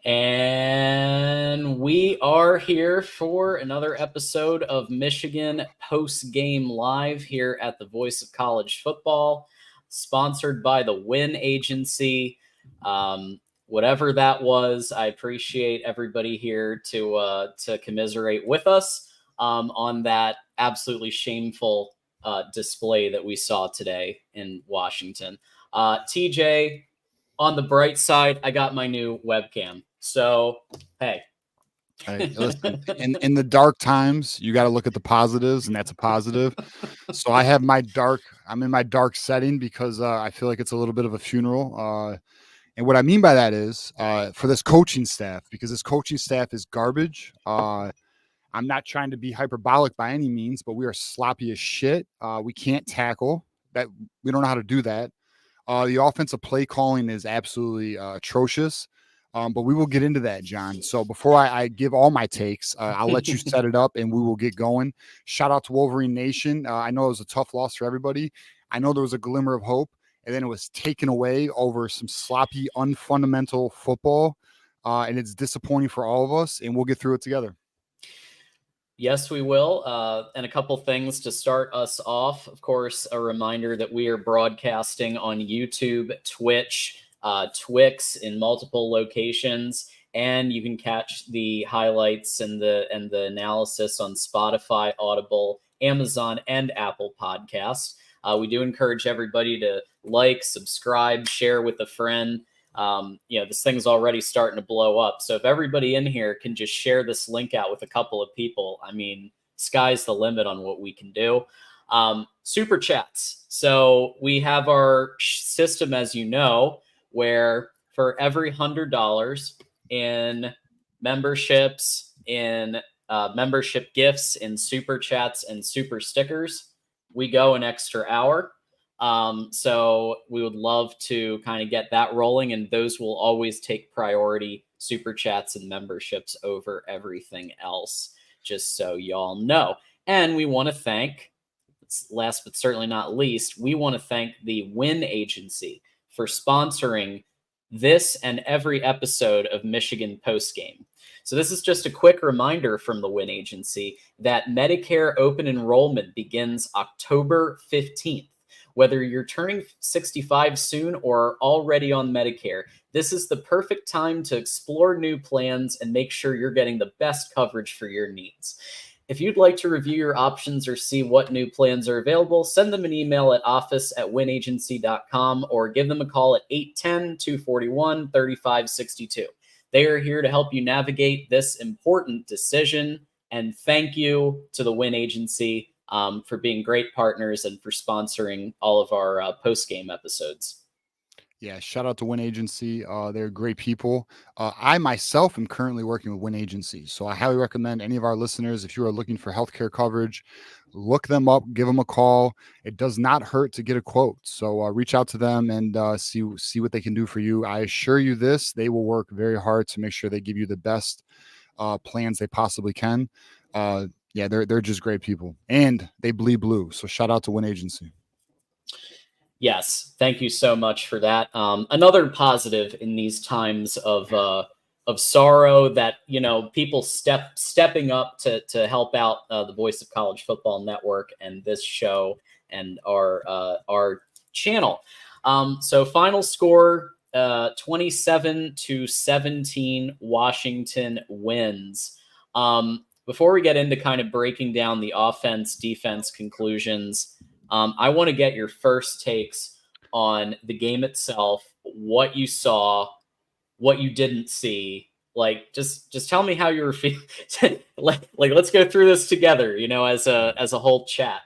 And we are here for another episode of Michigan Postgame Live here at the Voice of College Football, sponsored by the Win Agency. Whatever that was, I appreciate everybody here to commiserate with us on that absolutely shameful display that we saw today in Washington. TJ, on the bright side, I got my new webcam. So, hey. Hey, listen, in the dark times, you got to look at the positives, and that's a positive. So I'm in my dark setting because I feel like it's a little bit of a funeral. And what I mean by that is for this coaching staff, because this coaching staff is garbage. I'm not trying to be hyperbolic by any means, but we are sloppy as shit. We can't tackle that. We don't know how to do that. The offensive play calling is absolutely atrocious. But we will get into that, John. So before I give all my takes, I'll let you set it up and we will get going. Shout out to Wolverine Nation. I know it was a tough loss for everybody. I know there was a glimmer of hope, and then it was taken away over some sloppy, unfundamental football. And it's disappointing for all of us, and we'll get through it together. Yes, we will. And a couple things to start us off. Of course, a reminder that we are broadcasting on YouTube, Twitch, Twix in multiple locations, and you can catch the highlights and the analysis on Spotify, Audible, Amazon, and Apple Podcasts. We do encourage everybody to like, subscribe, share with a friend. This thing's already starting to blow up. So if everybody in here can just share this link out with a couple of people, I mean, sky's the limit on what we can do. Super chats. So we have our system, as you know, where for every $100 in memberships, in membership gifts, in super chats and super stickers, we go an extra hour. So we would love to kind of get that rolling, and those will always take priority, super chats and memberships over everything else, just so y'all know. And we want to thank, last but certainly not least, we want to thank the Win Agency for sponsoring this and every episode of Michigan Postgame. So this is just a quick reminder from the Win Agency that Medicare open enrollment begins October 15th. Whether you're turning 65 soon or already on Medicare, this is the perfect time to explore new plans and make sure you're getting the best coverage for your needs. If you'd like to review your options or see what new plans are available, send them an email at office@winagency.com or give them a call at 810-241-3562. They are here to help you navigate this important decision. And thank you to the Win Agency for being great partners and for sponsoring all of our post-game episodes. Yeah, shout out to Win Agency. They're great people. I myself am currently working with Win Agency, so I highly recommend any of our listeners, if you are looking for healthcare coverage, look them up, give them a call. It does not hurt to get a quote. So reach out to them and see what they can do for you. I assure you this, they will work very hard to make sure they give you the best plans they possibly can. Yeah, they're just great people, and they bleed blue. So shout out to Win Agency. Yes, thank you so much for that. Another positive in these times of sorrow that people stepping up to help out the Voice of College Football Network and this show and our channel. So final score 27-17 Washington wins. Before we get into kind of breaking down the offense defense conclusions, I want to get your first takes on the game itself, what you saw, what you didn't see. Like, just tell me how you were feeling. like, let's go through this together, as a whole chat.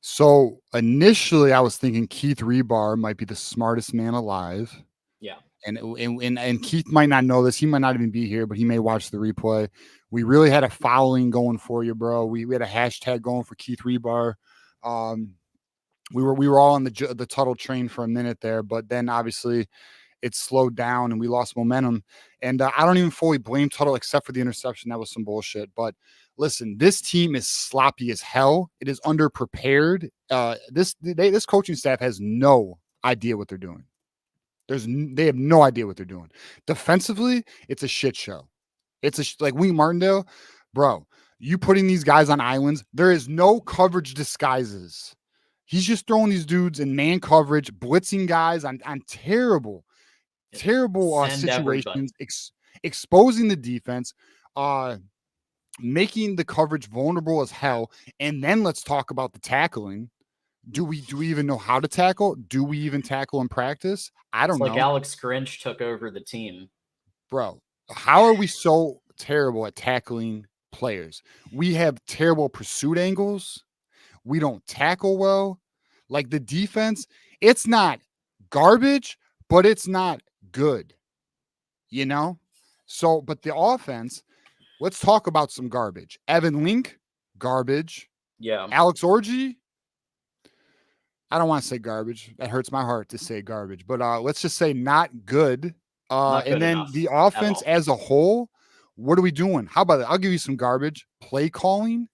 So initially, I was thinking Keith Rebar might be the smartest man alive. Yeah. And Keith might not know this. He might not even be here, but he may watch the replay. We really had a following going for you, bro. We had a hashtag going for Keith Rebar. We were all on the TUTTLE train for a minute there, but then obviously it slowed down and we lost momentum. And I don't even fully blame TUTTLE except for the interception. That was some bullshit. But listen, this team is sloppy as hell. It is underprepared. This coaching staff has no idea what they're doing. They have no idea what they're doing. Defensively, it's a shit show. It's like Wink Martindale, bro. You putting these guys on islands, there is no coverage disguises. He's just throwing these dudes in man coverage, blitzing guys on terrible situations, exposing the defense, making the coverage vulnerable as hell. And then let's talk about the tackling. Do we even know how to tackle? Do we even tackle in practice? I don't know. Like Alex Grinch took over the team. Bro, how are we so terrible at tackling players? We have terrible pursuit angles. We don't tackle well. Like the defense, it's not garbage, but it's not good. You know? So, but the offense, let's talk about some garbage. Evan Link, garbage. Yeah. Alex Orji, I don't want to say garbage. That hurts my heart to say garbage, but let's just say not good. And then the offense as a whole, what are we doing? How about it? I'll give you some garbage. Play calling.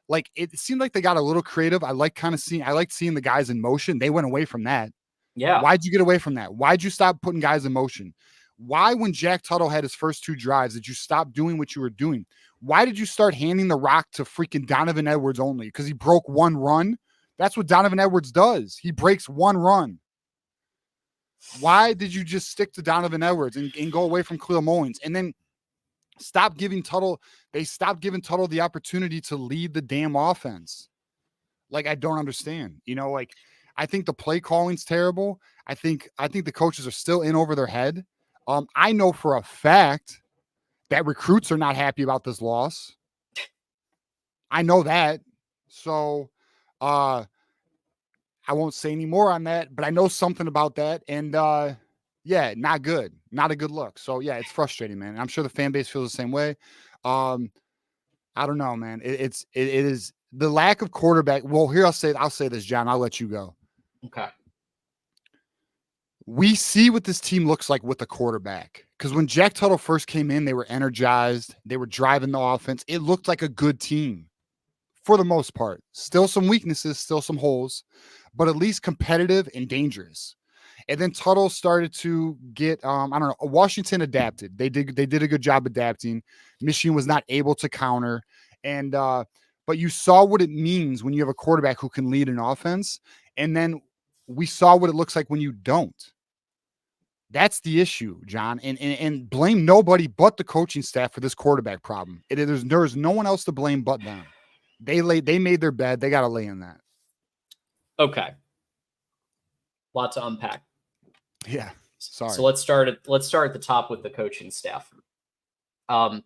Like it seemed like they got a little creative. I like seeing the guys in motion. They went away from that. Yeah. Why'd you get away from that? Why'd you stop putting guys in motion? Why, when Jack Tuttle had his first 2 drives, did you stop doing what you were doing? Why did you start handing the rock to freaking Donovan Edwards only? Because he broke one run. That's what Donovan Edwards does. He breaks one run. Why did you just stick to Donovan Edwards and go away from Khalil Mullins? And then stop giving Tuttle. They stopped giving Tuttle the opportunity to lead the damn offense. Like, I don't understand. You know, like, I think the play calling's terrible. I think the coaches are still in over their head. I know for a fact that recruits are not happy about this loss. I know that. So, I won't say any more on that, but I know something about that. And yeah, not good. Not a good look. So yeah, it's frustrating, man. I'm sure the fan base feels the same way. I don't know, man. It is the lack of quarterback. Well, here I'll say this, John. I'll let you go. Okay. We see what this team looks like with the quarterback. Because when Jack Tuttle first came in, they were energized. They were driving the offense. It looked like a good team for the most part. Still some weaknesses, still some holes, but at least competitive and dangerous. And then Tuttle started to get, I don't know, Washington adapted. They did a good job adapting. Michigan was not able to counter. And, but you saw what it means when you have a quarterback who can lead an offense. And then we saw what it looks like when you don't. That's the issue, John. And blame nobody but the coaching staff for this quarterback problem. There's no one else to blame but them. They made their bed. They got to lay in that. Okay. Lot to unpack. Yeah. Sorry. So let's start at the top with the coaching staff. I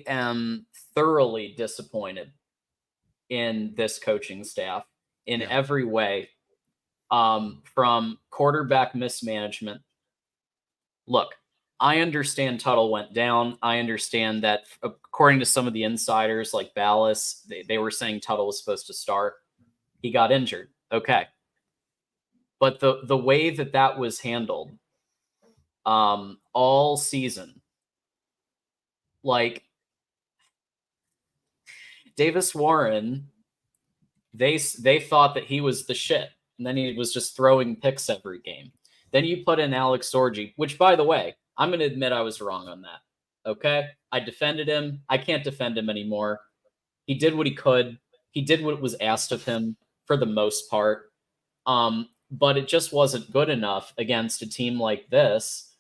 am thoroughly disappointed in this coaching staff in every way. From quarterback mismanagement. Look, I understand Tuttle went down. I understand that according to some of the insiders like Ballas, they were saying Tuttle was supposed to start. He got injured. Okay. But the way that was handled all season, like Davis Warren, they thought that he was the shit. And then he was just throwing picks every game. Then you put in Alex Orji, which, by the way, I'm going to admit I was wrong on that. Okay? I defended him. I can't defend him anymore. He did what he could. He did what was asked of him for the most part. But it just wasn't good enough against a team like this,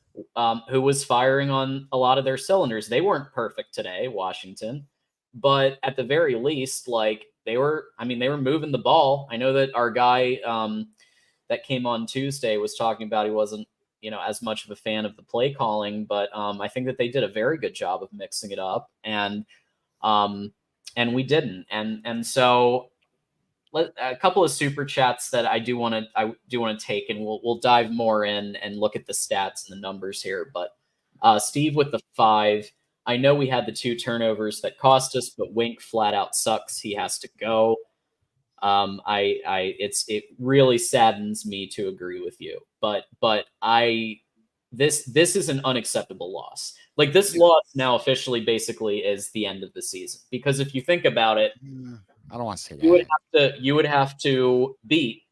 who was firing on a lot of their cylinders. They weren't perfect today, Washington. But at the very least, like, they were moving the ball. I know that our guy that came on Tuesday was talking about he wasn't, as much of a fan of the play calling, but I think that they did a very good job of mixing it up, and we didn't. And so a couple of super chats that I do want to take, and we'll dive more in and look at the stats and the numbers here. But Steve with the 5. I know we had the 2 turnovers that cost us, but Wink flat out sucks. He has to go. It really saddens me to agree with you, but this is an unacceptable loss. Like, this loss now officially basically is the end of the season, because if you think about it, I don't want to say that. You would have to beat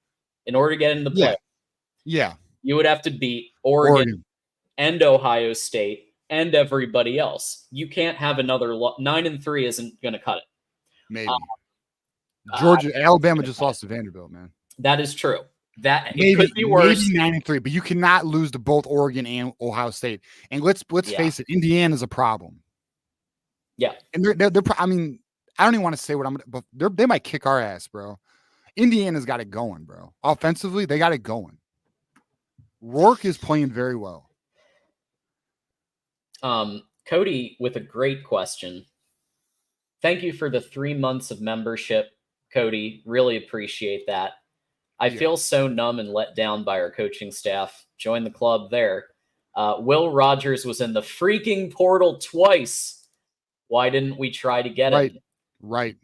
in order to get into the play. Yeah. You would have to beat Oregon and Ohio State and everybody else. You can't have another 9-3 isn't going to cut it. Maybe. Georgia, Alabama just lost to Vanderbilt, man. That is true. That maybe, it could be worse. Maybe 9-3, but you cannot lose to both Oregon and Ohio State. And let's face it, Indiana's a problem. Yeah, and they're I mean, I don't even want to say what I'm gonna, but they might kick our ass, bro. Indiana's got it going, bro. Offensively, they got it going. Rourke is playing very well. Cody with a great question. Thank you for the 3 months of membership, Cody. Really appreciate that. I feel so numb and let down by our coaching staff. Join the club there. Will Rogers was in the freaking portal twice. Why didn't we try to get him? Right.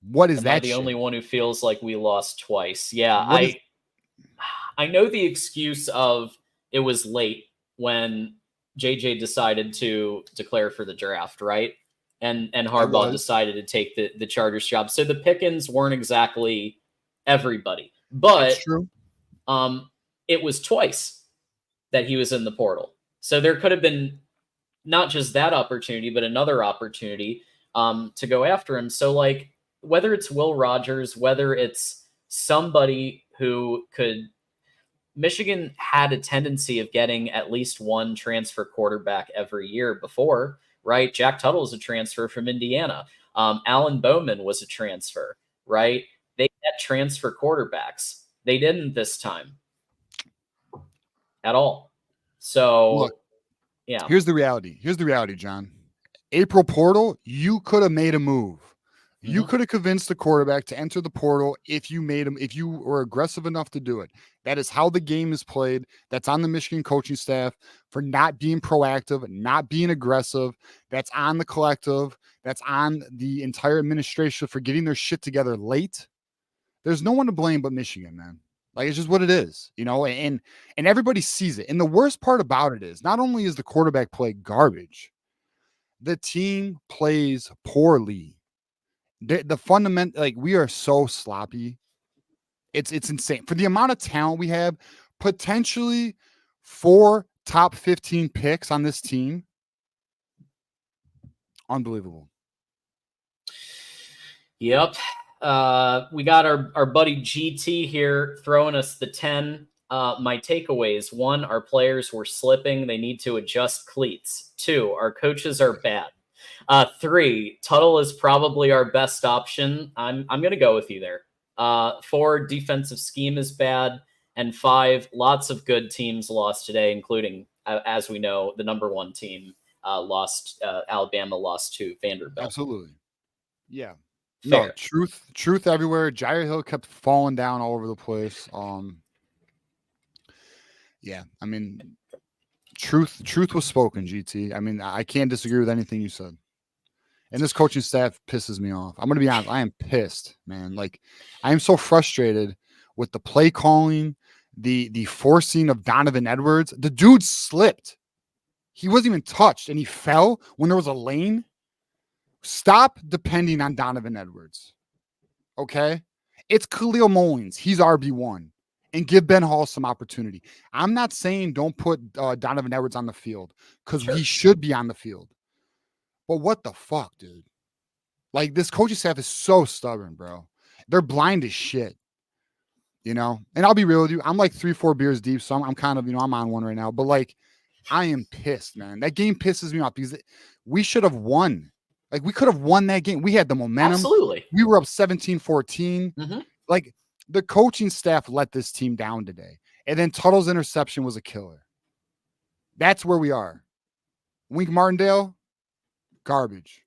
What is Am that? I the only one who feels like we lost twice? Yeah, I know the excuse of it was late when JJ decided to declare for the draft, right? And Harbaugh decided to take the Chargers job. So the pickings weren't exactly everybody. But that's true. It was twice that he was in the portal. So there could have been not just that opportunity, but another opportunity to go after him. So like whether it's Will Rogers, whether it's somebody who could, Michigan had a tendency of getting at least one transfer quarterback every year before, right? Jack Tuttle is a transfer from Indiana. Alan Bowman was a transfer, right? They had transfer quarterbacks. They didn't this time at all. So, look, yeah. Here's the reality, John. April portal, you could have made a move. You could have convinced the quarterback to enter the portal if you were aggressive enough to do it. That is how the game is played. That's on the Michigan coaching staff for not being proactive, not being aggressive. That's on the collective. That's on the entire administration for getting their shit together late. There's no one to blame but Michigan, man. Like, it's just what it is, and everybody sees it. And the worst part about it is not only is the quarterback play garbage, the team plays poorly. The fundamental, like, we are so sloppy. It's insane for the amount of talent we have. Potentially 4 top 15 picks on this team. Unbelievable. Yep. We got our buddy GT here throwing us the 10. My takeaways: 1, our players were slipping. They need to adjust cleats. 2, our coaches are bad. 3, Tuttle is probably our best option. I'm going to go with you there. 4, defensive scheme is bad. And 5, lots of good teams lost today, including, as we know, the number 1 team lost. Alabama lost to Vanderbilt. Absolutely. Yeah. Fair. No, truth everywhere. Jair Hill kept falling down all over the place. Yeah, I mean, truth was spoken, GT. I mean, I can't disagree with anything you said. And this coaching staff pisses me off. I'm going to be honest. I am pissed, man. Like, I am so frustrated with the play calling, the forcing of Donovan Edwards. The dude slipped. He wasn't even touched, and he fell when there was a lane. Stop depending on Donovan Edwards. Okay? It's Khalil Mullins. He's RB1. And give Ben Hall some opportunity. I'm not saying don't put Donovan Edwards on the field because he should be on the field. But what the fuck, dude? Like, this coaching staff is so stubborn, bro. They're blind as shit. And I'll be real with you. I'm like 3-4 beers deep, so I'm kind of, I'm on one right now. But, like, I am pissed, man. That game pisses me off because we should have won. Like, we could have won that game. We had the momentum. Absolutely. We were up 17-14. Like, the coaching staff let this team down today. And then Tuttle's interception was a killer. That's where we are. Wink Martindale, garbage.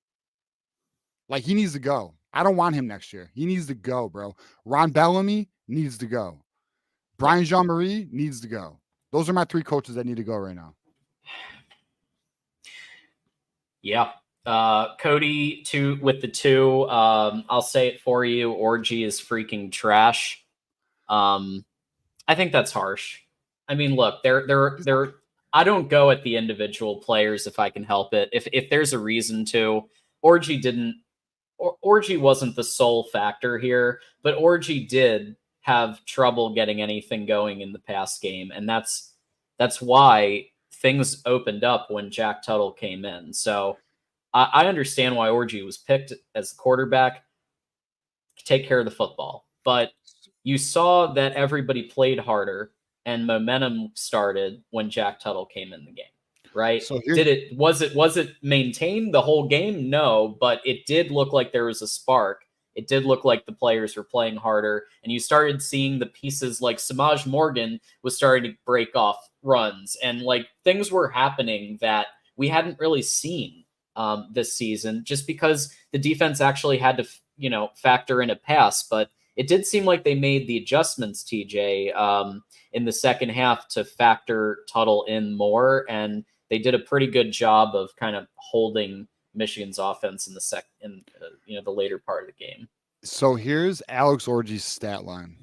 Like, he needs to go. I don't want him next year. He needs to go, bro. Ron Bellamy needs to go. Brian Jean-Marie needs to go. Those are my 3 coaches that need to go right now. Yeah. Cody, with the 2. I'll say it for you. Orgy is freaking trash. I think that's harsh. I mean, look, they're I don't go at the individual players if I can help it. If there's a reason to. Orgy wasn't the sole factor here, but Orgy did have trouble getting anything going in the pass game, and that's why things opened up when Jack Tuttle came in. So I understand why Orji was picked as the quarterback. Take care of the football, but you saw that everybody played harder and momentum started when Jack Tuttle came in the game, right? So was it maintained the whole game? No, but it did look like there was a spark. It did look like the players were playing harder, and you started seeing the pieces like Samaj Morgan was starting to break off runs, and like things were happening that we hadn't really seen this season, just because the defense actually had to, factor in a pass. But it did seem like they made the adjustments, TJ, in the second half to factor Tuttle in more, and they did a pretty good job of kind of holding Michigan's offense in the later part of the game. So here's Alex Orji's stat line.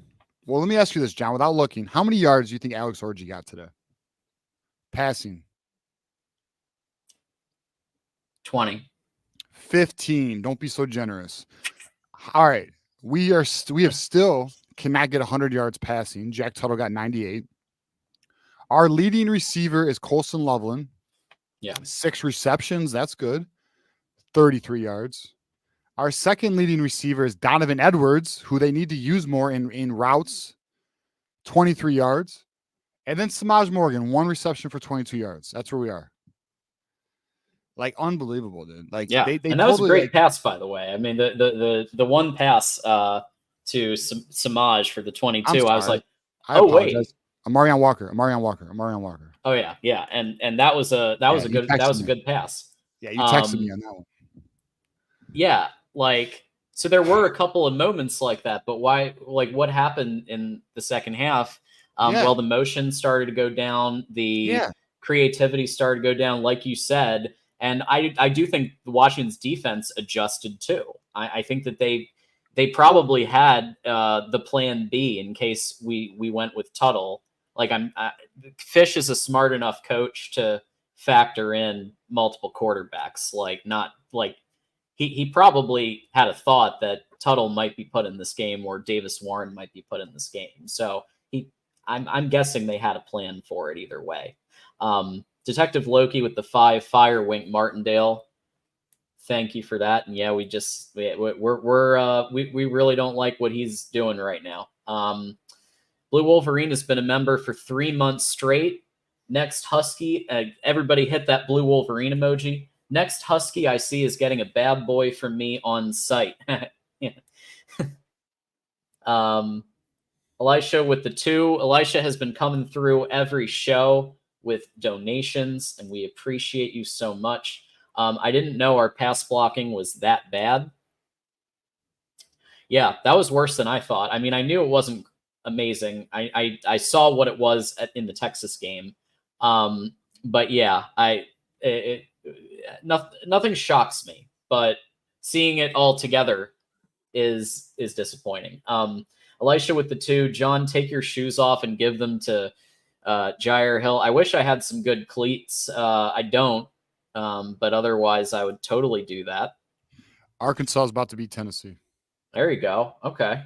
Well, let me ask you this, John, without looking. How many yards do you think Alex Orji got today? Passing. 20. 15. Don't be so generous. All right. We have still cannot get 100 yards passing. Jack Tuttle got 98. Our leading receiver is Colson Loveland. Yeah. 6 receptions. That's good. 33 yards. Our second leading receiver is Donovan Edwards, who they need to use more in routes. 23 yards. And then Samaj Morgan, 1 reception for 22 yards. That's where we are. Like, unbelievable, dude. Like, yeah, they and that totally, was a great pass, by the way. I mean, the one pass to Samaj for the 22. I was like, I apologize. Wait, Amarian Walker. Oh yeah, and that was a good pass. Yeah, you texted me on that one. Yeah, like, so there were a couple of moments like that, but why? Like, what happened in the second half? Well, the motion started to go down, the creativity started to go down, like you said. And I do think Washington's defense adjusted too. I think that they probably had the plan B in case we went with Tuttle. Like Fish is a smart enough coach to factor in multiple quarterbacks. Like not like he probably had a thought that Tuttle might be put in this game or Davis Warren might be put in this game. So I'm guessing they had a plan for it either way. Detective Loki with the 5 fire wink Martindale. Thank you for that. And yeah, we really don't like what he's doing right now. Blue Wolverine has been a member for 3 months straight. Next Husky, everybody hit that Blue Wolverine emoji. Next Husky I see is getting a bad boy from me on site. Elisha with the 2. Elisha has been coming through every show with donations, and we appreciate you so much. I didn't know our pass blocking was that bad. Yeah, that was worse than I thought. I mean, I knew it wasn't amazing. I saw what it was in the Texas game. But yeah, nothing shocks me, but seeing it all together is disappointing. Elisha with the 2. John, take your shoes off and give them to Jair Hill. I wish I had some good cleats. I don't, but otherwise I would totally do that. Arkansas is about to beat Tennessee. There you go. Okay.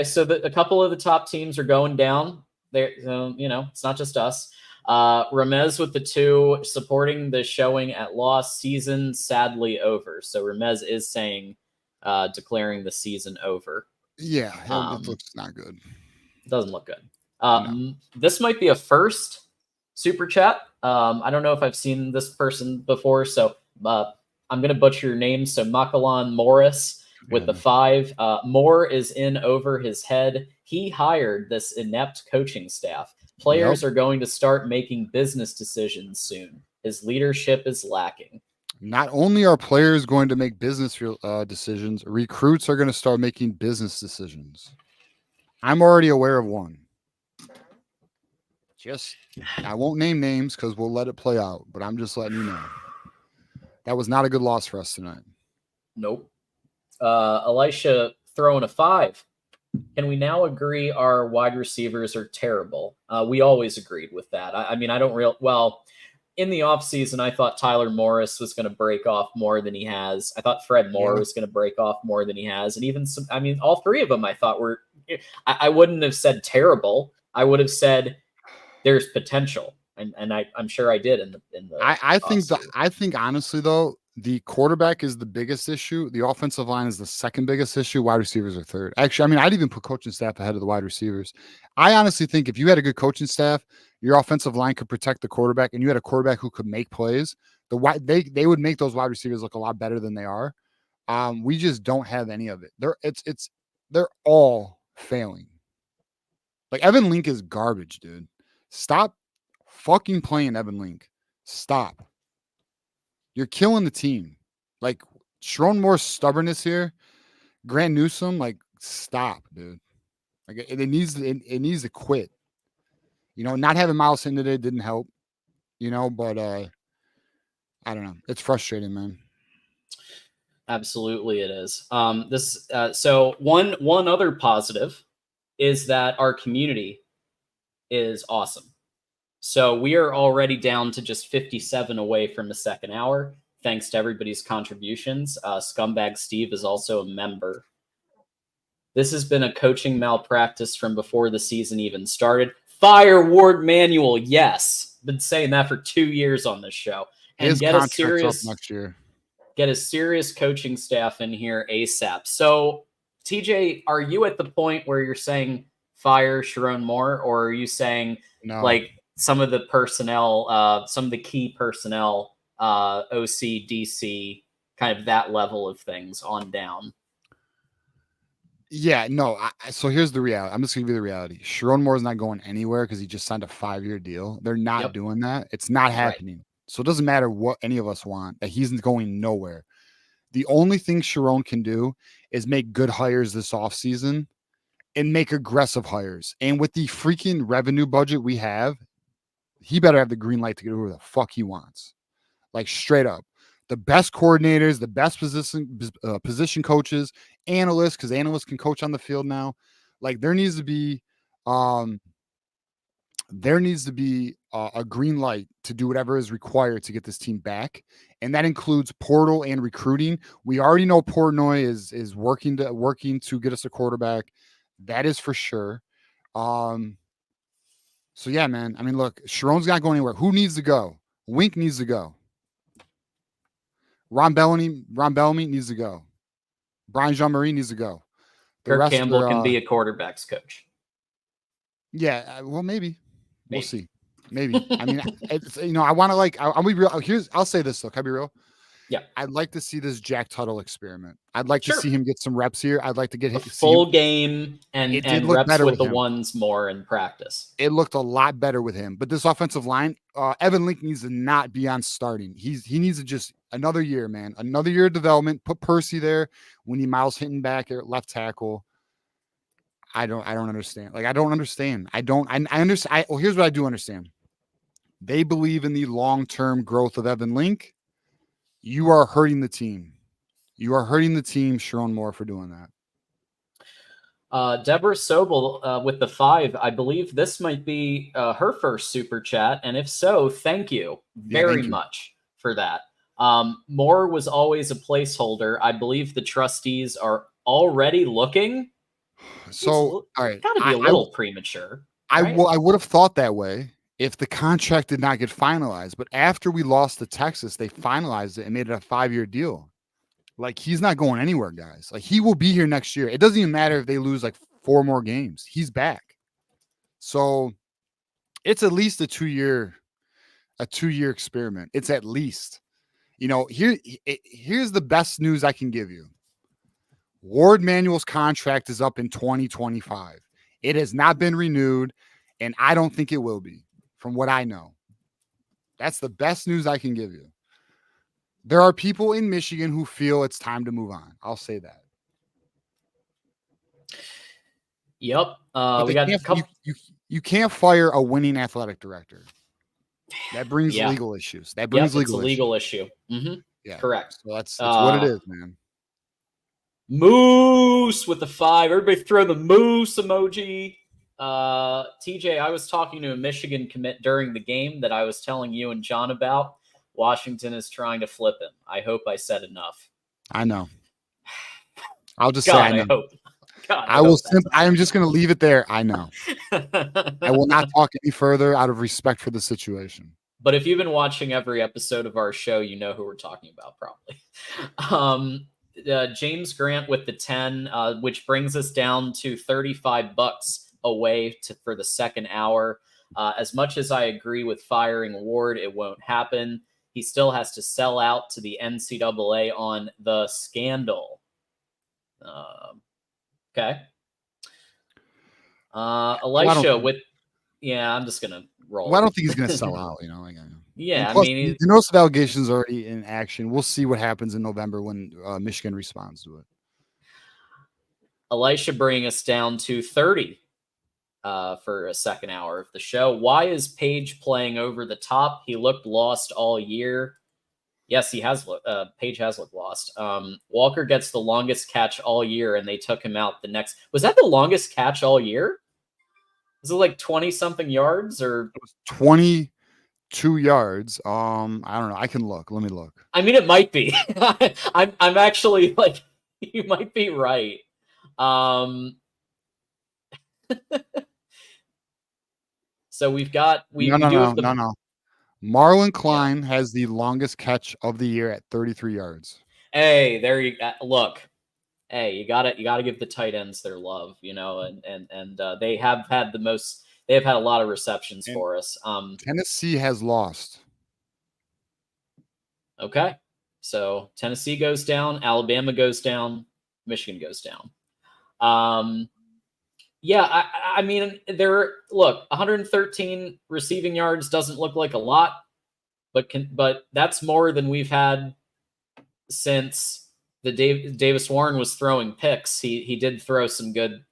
So a couple of the top teams are going down there. It's not just us. Ramez with the 2, supporting the showing at loss, season sadly over. So Ramez is saying, declaring the season over. Yeah, it looks not good. It doesn't look good. No. This might be a first super chat. I don't know if I've seen this person before, so I'm going to butcher your name. So Makalan Morris with the 5. Moore is in over his head. He hired this inept coaching staff. Players are going to start making business decisions soon. His leadership is lacking. Not only are players going to make business decisions, recruits are going to start making business decisions. I'm already aware of one. I won't name names because we'll let it play out, but I'm just letting you know. That was not a good loss for us tonight. Nope. Elisha throwing a 5. Can we now agree our wide receivers are terrible? We always agreed with that. I mean, I don't in the offseason, I thought Tyler Morris was going to break off more than he has. I thought Fred Moore was going to break off more than he has. And even all 3 of them I thought were I wouldn't have said terrible. I would have said there's potential, and I'm sure I did in the. I think honestly though, the quarterback is the biggest issue. The offensive line is the second biggest issue. Wide receivers are third. Actually, I mean, I'd even put coaching staff ahead of the wide receivers. I honestly think if you had a good coaching staff, your offensive line could protect the quarterback, and you had a quarterback who could make plays. They would make those wide receivers look a lot better than they are. We just don't have any of it. They're all failing. Like Evan Link is garbage, dude. Stop fucking playing Evan Link. Stop. You're killing the team. Like Sharon Moore's stubbornness here. Grant Newsome, like stop, dude. Like it needs to quit. You know, not having Miles in today didn't help. You know, but I don't know. It's frustrating, man. Absolutely, it is. So one other positive is that our community is awesome. So we are already down to just 57 away from the second hour, thanks to everybody's contributions. Scumbag Steve is also a member. This has been a coaching malpractice from before the season even started. Fire Ward Manuel, yes. Been saying that for 2 years on this show. And His get a contract's up next year. Get a serious coaching staff in here ASAP. So, TJ, are you at the point where you're saying fire Sharon Moore, or are you saying like some of the personnel, some of the key personnel, OC, DC, kind of that level of things on down? Yeah, no. So here's the reality. I'm just gonna give you the reality. Sharon Moore's not going anywhere because he just signed a 5-year deal. They're not doing that. It's not happening. Right. So it doesn't matter what any of us want. That he's going nowhere. The only thing Sharon can do is make good hires this offseason and make aggressive hires. And with the freaking revenue budget we have, he better have the green light to get whoever the fuck he wants. Like straight up. The best coordinators, the best position coaches, analysts, because analysts can coach on the field now. Like there needs to be a green light to do whatever is required to get this team back, and that includes portal and recruiting. We already know Portnoy is working to get us a quarterback. That is for sure. So yeah, man. I mean, look, Sharon's not going anywhere. Who needs to go? Wink needs to go. Ron Bellamy needs to go. Brian Jean-Marie needs to go. Kirk Campbell can be a quarterback's coach. Yeah, well, maybe. We'll see. Maybe. I mean, I want to I'll be real. I'll say this though. Can I be real? Yeah. I'd like to see this Jack Tuttle experiment. I'd like to see him get some reps here. I'd like to get a full game and reps with the ones more in practice. It looked a lot better with him. But this offensive line, Evan Link needs to not be on starting. He needs to just another year, man. Another year of development. Put Percy there. We need Miles Hinton back at left tackle. I don't understand. Like, I don't understand. I understand. Well, here's what I do understand. They believe in the long-term growth of Evan Link. You are hurting the team. You are hurting the team, Sharon Moore, for doing that. Deborah Sobel with the 5. I believe this might be her first super chat. And if so, thank you very much for that. Moore was always a placeholder. I believe the trustees are already looking. So, all right. Got to be a little premature. Right? I would have thought that way if the contract did not get finalized. But after we lost to Texas, they finalized it and made it a 5-year deal. Like, he's not going anywhere, guys. Like, he will be here next year. It doesn't even matter if they lose like 4 more games. He's back. So it's at least a 2-year experiment. It's at least, here's the best news I can give you. Ward Manuel's contract is up in 2025. It has not been renewed, and I don't think it will be, from what I know. That's the best news I can give you. There are people in Michigan who feel it's time to move on. I'll say that. Yep. We got a couple. You can't fire a winning athletic director. That brings legal issues. That brings it's a legal issue. Mm-hmm. Yeah, correct. So that's what it is, man. Moose with the 5. Everybody throw the moose emoji. TJ, I was talking to a Michigan commit during the game that I was telling you and John about. Washington is trying to flip him. I hope I said enough. I know. I'll just say I know. God, I will. I am just going to leave it there. I know. I will not talk any further out of respect for the situation. But if you've been watching every episode of our show, you know who we're talking about, probably. James Grant with the 10, which brings us down to $35 away for the second hour. As much as I agree with firing Ward, it won't happen. He still has to sell out to the NCAA on the scandal. Okay. Elisha with, yeah, I'm just gonna roll. Well, I don't think he's gonna sell out. Yeah, and plus, I mean, the notice of allegations are already in action. We'll see what happens in November when Michigan responds to it. Elisha bringing us down to 30 for a second hour of the show. Why is Page playing over the top? He looked lost all year. Yes, he has. Page has looked lost. Walker gets the longest catch all year, and they took him out the next. Was that the longest catch all year? Was it like 20-something yards or? It was 22 yards. I don't know. I can look. Let me look. I mean, it might be. I'm actually like, you might be right. So we've got no. Marlon Klein has the longest catch of the year at 33 yards. Hey, there you look. Hey, you gotta give the tight ends their love, and they have had the most. They have had a lot of receptions for us. Tennessee has lost. Okay, so Tennessee goes down, Alabama goes down, Michigan goes down. Yeah, I mean, 113 receiving yards doesn't look like a lot, but that's more than we've had since the Davis Warren was throwing picks. He did throw some good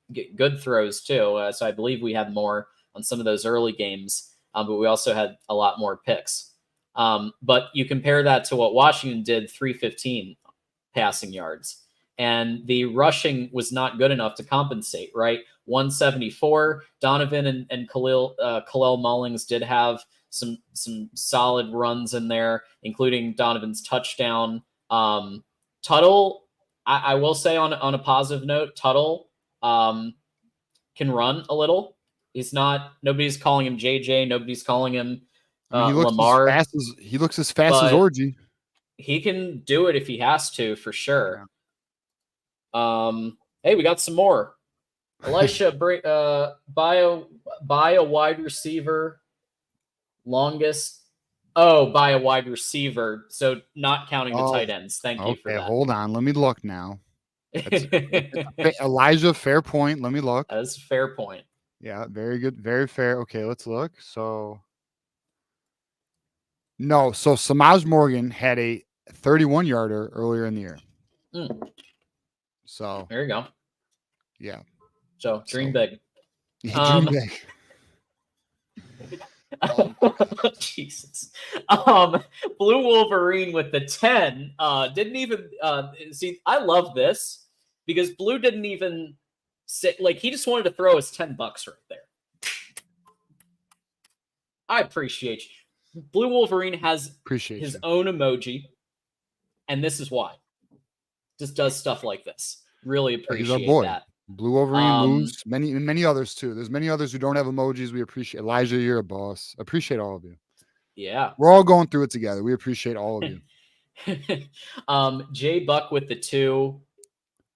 throws too. So I believe we had more on some of those early games, but we also had a lot more picks. But you compare that to what Washington did, 315 passing yards. And the rushing was not good enough to compensate, right? 174. Donovan and Khalil Mullings did have some solid runs in there, including Donovan's touchdown. Tuttle, I will say on a positive note, Tuttle can run a little. Nobody's calling him JJ. Nobody's calling him Lamar. He looks as fast as Orgy. He can do it if he has to, for sure. Yeah. Hey, we got some more. Elisha, buy a wide receiver. Longest. Oh, buy a wide receiver. So not counting the tight ends. Thank you for that. Hold on. Let me look now. Elijah, fair point. Let me look. That's a fair point. Yeah, very good. Very fair. Okay, let's look. So Samaj Morgan had a 31-yarder earlier in the year. So there you go. Yeah. So dream big. Yeah, dream big. Jesus. Blue Wolverine with the 10 didn't even see. I love this because Blue didn't even say, like, he just wanted to throw his $10 right there. I appreciate you. Blue Wolverine has his own emoji, and this is why. Just does stuff like this. Really appreciate that. Blue Wolverine moves. Many others too. There's many others who don't have emojis. We appreciate Elijah. You're a boss. Appreciate all of you. Yeah, we're all going through it together. We appreciate all of you. Jay Buck with the 2.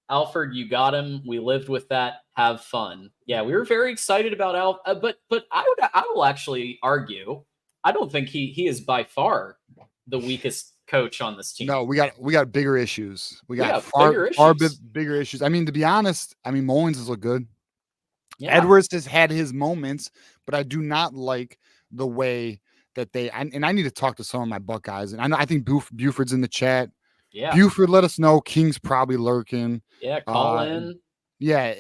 Alfred, you got him. We lived with that. Have fun. Yeah, we were very excited about Alf. But I will actually argue. I don't think he is by far the weakest coach on this team. No, we got bigger issues. We got far bigger issues. I mean, to be honest, Mullins has looked good. Yeah. Edwards has had his moments, but I do not like the way that and I need to talk to some of my Buckeyes. And I think Buford's in the chat. Yeah. Buford, let us know. King's probably lurking. Yeah, call in. Yeah.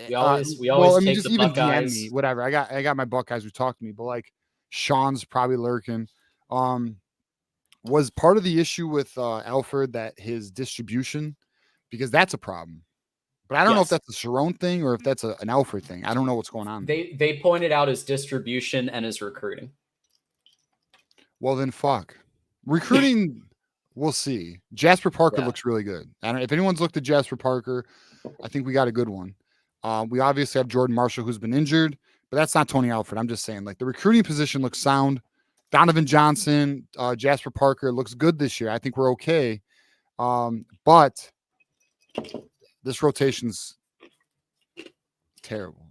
We always take the Buckeyes. DM me, whatever. I got my Buckeyes who talk to me, but like Sean's probably lurking. Was part of the issue with Alfred that his distribution, because that's a problem. But I don't know if that's a Sharon thing or if that's an Alfred thing. I don't know what's going on. They pointed out his distribution and his recruiting. Well, then fuck. Recruiting, we'll see. Jasper Parker looks really good. I don't know if anyone's looked at Jasper Parker. I think we got a good one. We obviously have Jordan Marshall, who's been injured, but that's not Tony Alford. I'm just saying, like, the recruiting position looks sound. Donovan Johnson, Jasper Parker looks good this year. I think we're okay. But this rotation's terrible.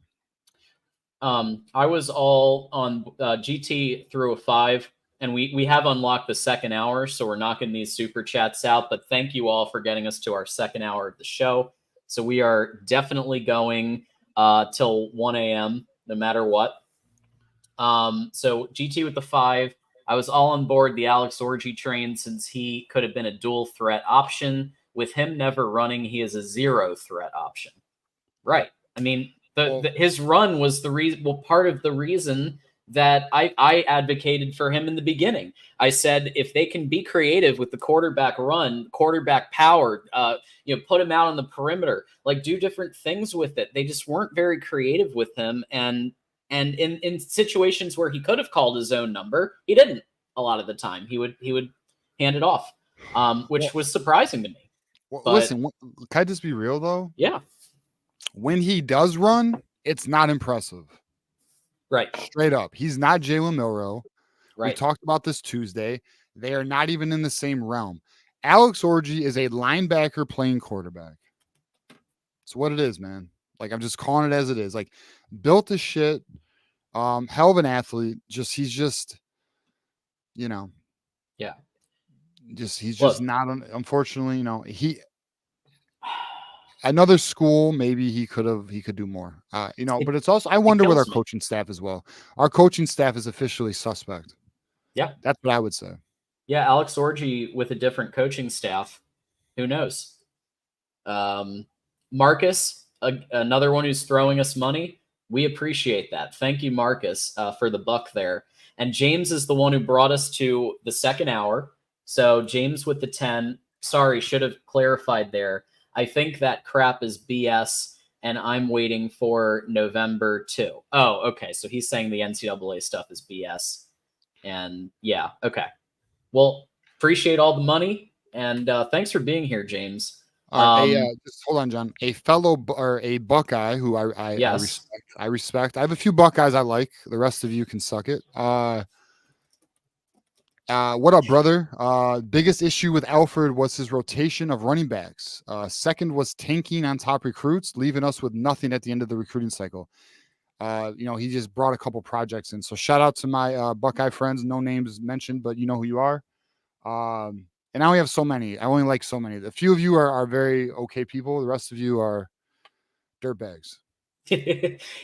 I was all on GT through a 5, and we have unlocked the second hour, so we're knocking these super chats out. But thank you all for getting us to our second hour of the show. So we are definitely going till 1 a.m. no matter what. So GT with the 5. I was all on board the Alex Orji train since he could have been a dual threat option. With him never running, he is a 0 threat option. Right. I mean, his run was the reason. Well, part of the reason that I advocated for him in the beginning. I said if they can be creative with the quarterback run, quarterback power, put him out on the perimeter, like do different things with it. They just weren't very creative with him, and in situations where he could have called his own number, he didn't. A lot of the time, he would hand it off, which was surprising to me. But, listen, can I just be real though? Yeah. When he does run, it's not impressive. Right. Straight up. He's not Jalen Milroe. Right. We talked about this Tuesday. They are not even in the same realm. Alex Orji is a linebacker playing quarterback. It's what it is, man. Like, I'm just calling it as it is. Like, built as shit. Hell of an athlete. He's just, Yeah. He's just not, unfortunately, another school, maybe he could do more. But it's also, I wonder with our coaching staff as well. Our coaching staff is officially suspect. Yeah. That's what I would say. Yeah, Alex Orji with a different coaching staff. Who knows? Marcus, another one who's throwing us money. We appreciate that. Thank you, Marcus, for the buck there. And James is the one who brought us to the second hour. So James with the 10. Sorry, should have clarified there. I think that crap is BS, and I'm waiting for November 2. Oh, okay. So he's saying the NCAA stuff is BS. And yeah, okay. Well, appreciate all the money, and thanks for being here, James. Just hold on, John. A fellow or a Buckeye who I respect. I respect. I have a few Buckeyes I like. The rest of you can suck it. What up, brother? Biggest issue with Alford was his rotation of running backs. Second was tanking on top recruits, leaving us with nothing at the end of the recruiting cycle. He just brought a couple projects in. So shout out to my Buckeye friends. No names mentioned, but you know who you are. And now we have so many. I only like so many. A few of you are very okay people. The rest of you are dirtbags.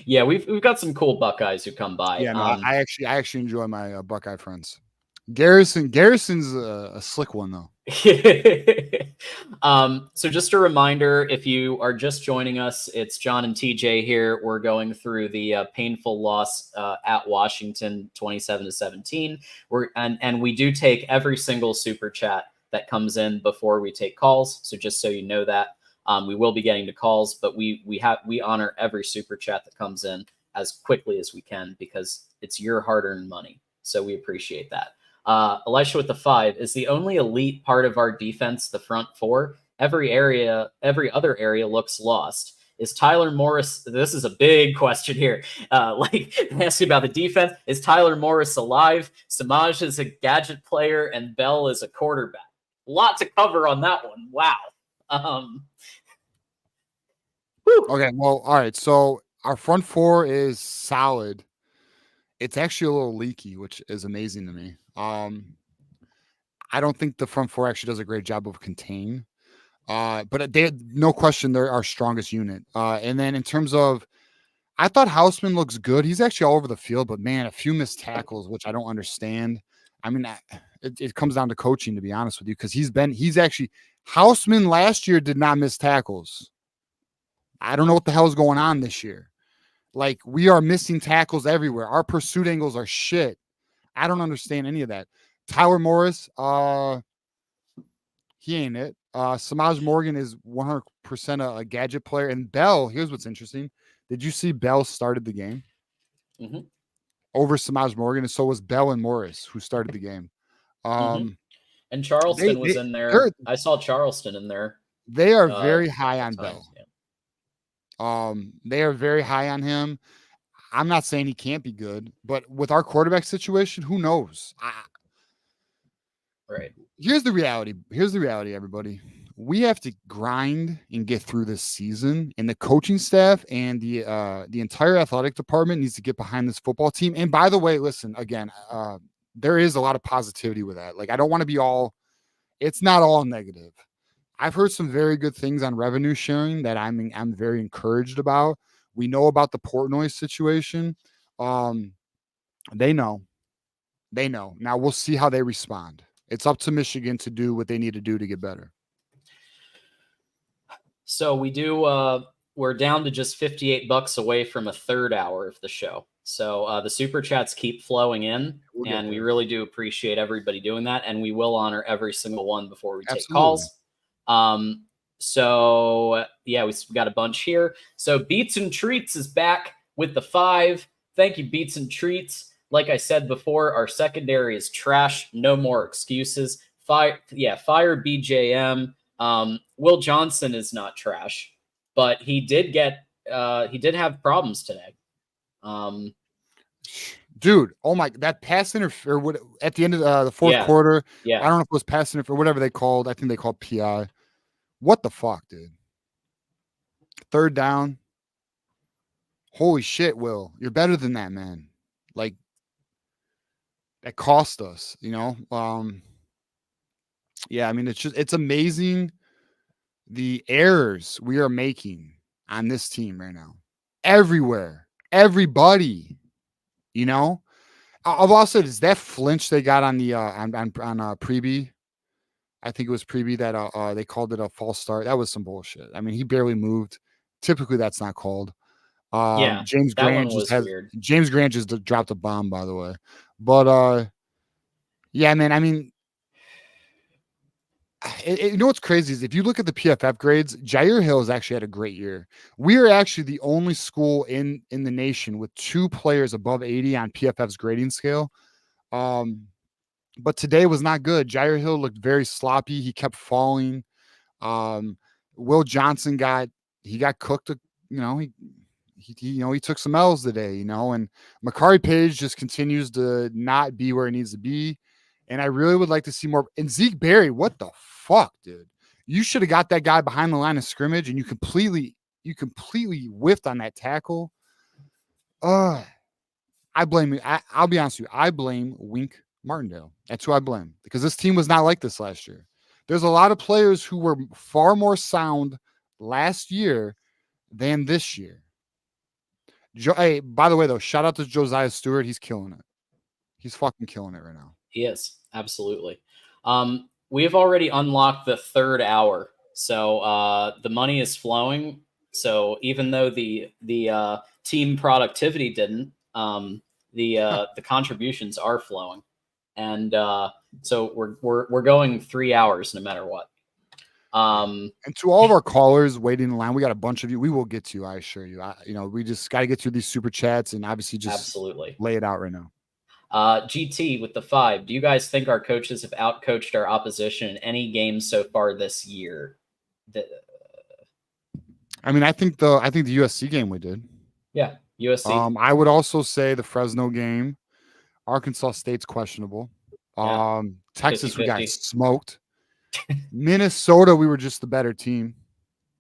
Yeah, we've got some cool Buckeyes who come by. Yeah, no, I actually enjoy my Buckeye friends. Garrison's a slick one though. So just a reminder, if you are just joining us, it's John and TJ here. We're going through the painful loss at Washington, 27-17. And we do take every single super chat that comes in before we take calls. So just so you know that, we will be getting to calls, but we honor every super chat that comes in as quickly as we can because it's your hard-earned money. So we appreciate that. Elisha with the 5 is the only elite part of our defense, the front 4. Every other area looks lost. Is Tyler Morris? This is a big question here. Asking about the defense. Is Tyler Morris alive? Samaj is a gadget player, and Bell is a quarterback. A lot to cover on that one. Wow. Okay. Well, all right. So our front 4 is solid. It's actually a little leaky, which is amazing to me. I don't think the front 4 actually does a great job of containing. But no question, they're our strongest unit. And then in terms of, I thought Houseman looks good. He's actually all over the field, but man, a few missed tackles, which I don't understand. I mean, it comes down to coaching, to be honest with you, because Houseman last year did not miss tackles. I don't know what the hell is going on this year. Like, we are missing tackles everywhere. Our pursuit angles are shit. I don't understand any of that. Tyler Morris, he ain't it. Samaj Morgan is 100% a gadget player. And Bell, here's what's interesting. Did you see Bell started the game? Mm-hmm. Over Samaj Morgan, and so was Bell and Morris, who started the game. And Charleston was in there. I saw Charleston in there. They are very high on Bell. Yeah. They are very high on him. I'm not saying he can't be good, but with our quarterback situation, who knows? Right. Here's the reality. Here's the reality, everybody. We have to grind and get through this season, and the coaching staff and the entire athletic department needs to get behind this football team. And by the way, listen again. There is a lot of positivity with that. Like, I don't want to be all. It's not all negative. I've heard some very good things on revenue sharing that I'm very encouraged about. We know about the Portnoy situation. They know. They know. Now we'll see how they respond. It's up to Michigan to do what they need to do to get better. So we're down to just $58 away from a third hour of the show. So the super chats keep flowing in, and we really do appreciate everybody doing that. And we will honor every single one before we take calls. So yeah, we got a bunch here. So Beats and Treats is back with the 5. Thank you, Beats and Treats. Like I said before, our secondary is trash. No more excuses. Fire BJM. Will Johnson is not trash, but he did have problems today. Dude, oh my, that pass interference at the end of the fourth quarter. Yeah. I don't know if it was pass interference or whatever they called. I think they called PI. What the fuck, dude? Third down. Holy shit, Will. You're better than that, man. Like, that cost us, you know? Yeah, I mean, it's amazing the errors we are making on this team right now. Everywhere. Everybody. You know? I've also is that flinch they got on the on Preby. I think it was Preby that they called it a false start. That was some bullshit. I mean, he barely moved. Typically, that's not called. James Grant just dropped a bomb, by the way. But yeah, man. I mean, you know what's crazy is if you look at the PFF grades, Jair Hill has actually had a great year. We are actually the only school in the nation with 2 players above 80 on PFF's grading scale. But today was not good. Jair Hill looked very sloppy. He kept falling. Will Johnson got cooked. You know, he took some L's today. You know, and Makari Page just continues to not be where he needs to be. And I really would like to see more. And Zeke Berry, what the fuck, dude? You should have got that guy behind the line of scrimmage, and you completely whiffed on that tackle. I blame. I'll be honest with you. I blame Wink Martindale. That's who I blame, because this team was not like this last year. There's a lot of players who were far more sound last year than this year. Hey, by the way, though, shout out to Josiah Stewart. He's killing it. He's fucking killing it right now. He is. Absolutely. We have already unlocked the third hour. So the money is flowing. So even though the team productivity didn't, the contributions are flowing. And so we're going 3 hours no matter what. And to all of our callers waiting in line, we got a bunch of you. We will get to you, I assure you. We just got to get through these super chats and obviously just lay it out right now. GT with the 5. Do you guys think our coaches have outcoached our opposition in any game so far this year? I mean, I think the USC game we did. Yeah, USC. I would also say the Fresno game. Arkansas State's questionable. Texas, 50-50. We got smoked. Minnesota, we were just the better team.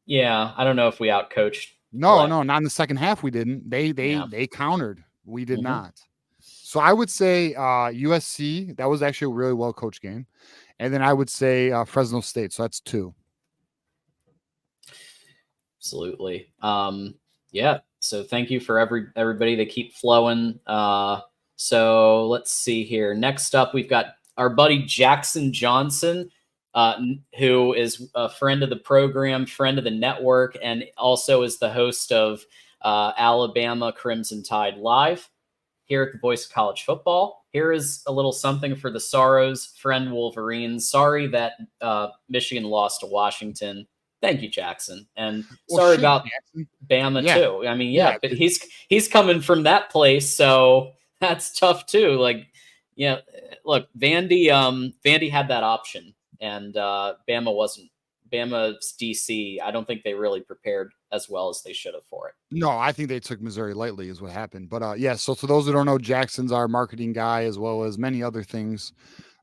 Yeah, I don't know if we outcoached. No, not in the second half. We didn't. They countered. We did not. So I would say USC. That was actually a really well coached game, and then I would say Fresno State. So that's 2. Absolutely. Yeah. So thank you for everybody that keep flowing. So let's see here. Next up, we've got our buddy Jackson Johnson, who is a friend of the program, friend of the network, and also is the host of Alabama Crimson Tide Live here at the Voice of College Football. Here is a little something for the Sorrows, friend Wolverines. Sorry that Michigan lost to Washington. Thank you, Jackson. And sorry about Bama too. I mean, but he's coming from that place, so that's tough too. Like, look, Vandy had that option, and Bama wasn't Bama's DC, I don't think they really prepared as well as they should have for it. No, I think they took Missouri lightly is what happened. But yeah, so for those who don't know, Jackson's our marketing guy as well as many other things.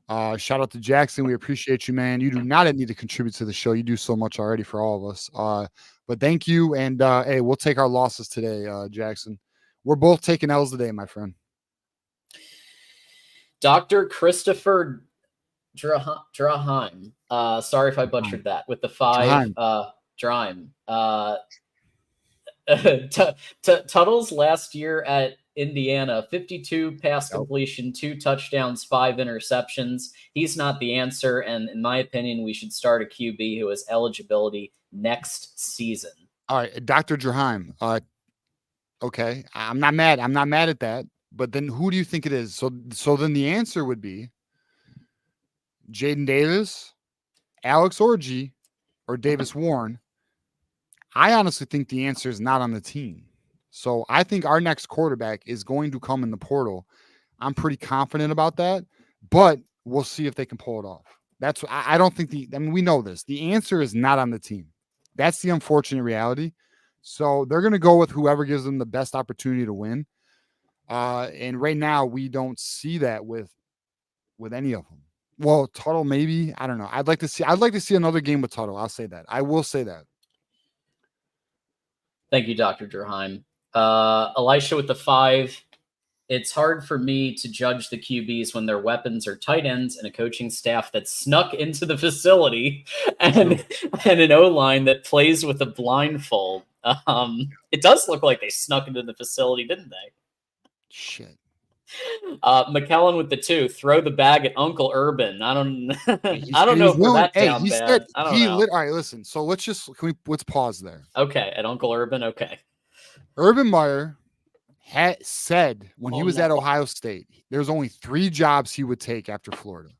Shout out to Jackson. We appreciate you, man. You do not need to contribute to the show. You do so much already for all of us. But thank you. And hey, we'll take our losses today, Jackson. We're both taking L's today, my friend. Dr. Christopher Draheim. Sorry if I butchered that. With the 5, Draheim. Tuttle's last year at Indiana, 52 pass completion, 2 touchdowns, 5 interceptions. He's not the answer, and in my opinion, we should start a QB who has eligibility next season. All right, Dr. Draheim. Okay, I'm not mad. I'm not mad at that. But then who do you think it is? So then the answer would be Jaden Davis, Alex Orji, or Davis Warren. I honestly think the answer is not on the team. So I think our next quarterback is going to come in the portal. I'm pretty confident about that, but we'll see if they can pull it off. I don't think we know this. The answer is not on the team. That's the unfortunate reality. So they're going to go with whoever gives them the best opportunity to win. And right now we don't see that with any of them. Well, Tuttle, maybe. I don't know. I'd like to see another game with Tuttle. I'll say that. I will say that. Thank you, Dr. Draheim. Elisha with the 5. It's hard for me to judge the QBs when their weapons are tight ends and a coaching staff that snuck into the facility and an O-line that plays with a blindfold. It does look like they snuck into the facility, didn't they? Shit. McKellen with the 2. Throw the bag at Uncle Urban. I don't know if we're that down bad. I don't know. All right, listen. So let's pause there. Okay, at Uncle Urban. Okay. Urban Meyer had said when he was at Ohio State, there's only 3 jobs he would take after Florida.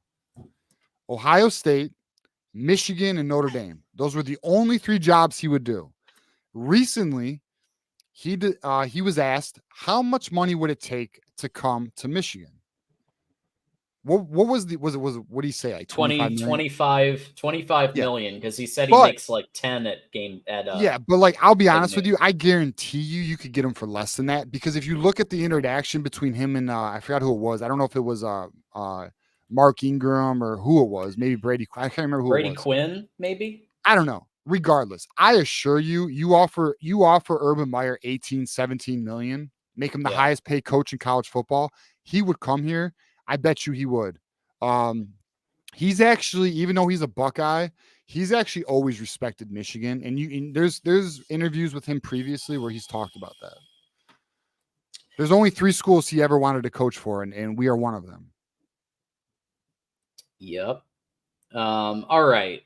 Ohio State, Michigan, and Notre Dame. Those were the only 3 jobs he would do. Recently, he was asked how much money would it take to come to Michigan. What was what did he say, like 25 million, because he said he makes like 10 at game at yeah, but like I'll be honest with you, I guarantee you could get him for less than that, because if you look at the interaction between him and I forgot who it was. I don't know if it was Mark Ingram or who it was, maybe Brady. I can't remember who Brady it was. Quinn, maybe. I don't know. Regardless, I assure you, you offer Urban Meyer 18-17 million, make him the highest paid coach in college football. He would come here. I bet you he would. He's actually, even though he's a Buckeye, he's actually always respected Michigan. And there's interviews with him previously where he's talked about that. There's only 3 schools he ever wanted to coach for, and we are one of them. Yep. All right.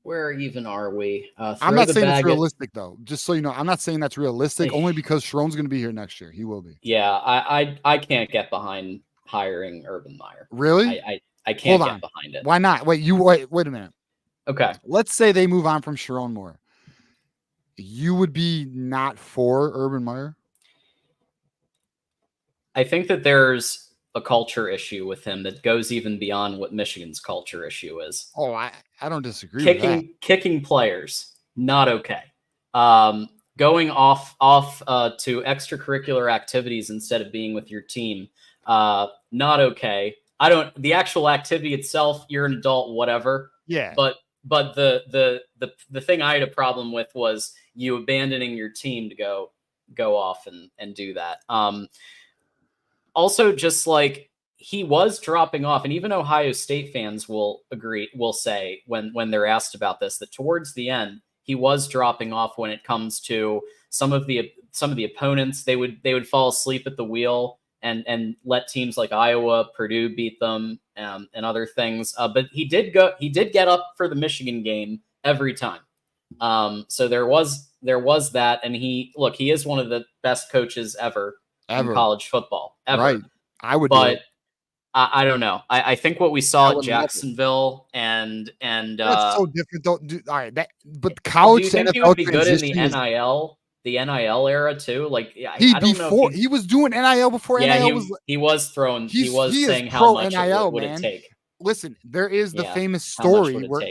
Where even are we? I'm not saying it's realistic, though. Just so you know, I'm not saying that's realistic, only because Schrone's going to be here next year. He will be. Yeah, I can't get behind hiring Urban Meyer. Really? I can't get behind it. Why not? Wait a minute. Okay. Let's say they move on from Sherrone Moore. You would be not for Urban Meyer? I think that there's a culture issue with him that goes even beyond what Michigan's culture issue is. Oh, I don't disagree with that. Kicking players, not okay. Going off to extracurricular activities instead of being with your team, not okay. The actual activity itself, you're an adult, whatever. Yeah. But the thing I had a problem with was you abandoning your team to go off and do that. Also, just like he was dropping off, and even Ohio State fans will say when they're asked about this, that towards the end he was dropping off when it comes to some of the opponents. They would fall asleep at the wheel and let teams like Iowa, Purdue beat them, and other things. But he did get up for the Michigan game every time. So there was that, and he is one of the best coaches ever. In college football, ever. Right. I would, but I don't know. I think what we saw at Jacksonville and that's so different. All right, but college. Do you think he would be good in the NIL era too? Like, I don't know. He was doing NIL before NIL he was throwing. He was saying how much NIL, would it take. Listen, there is the famous story where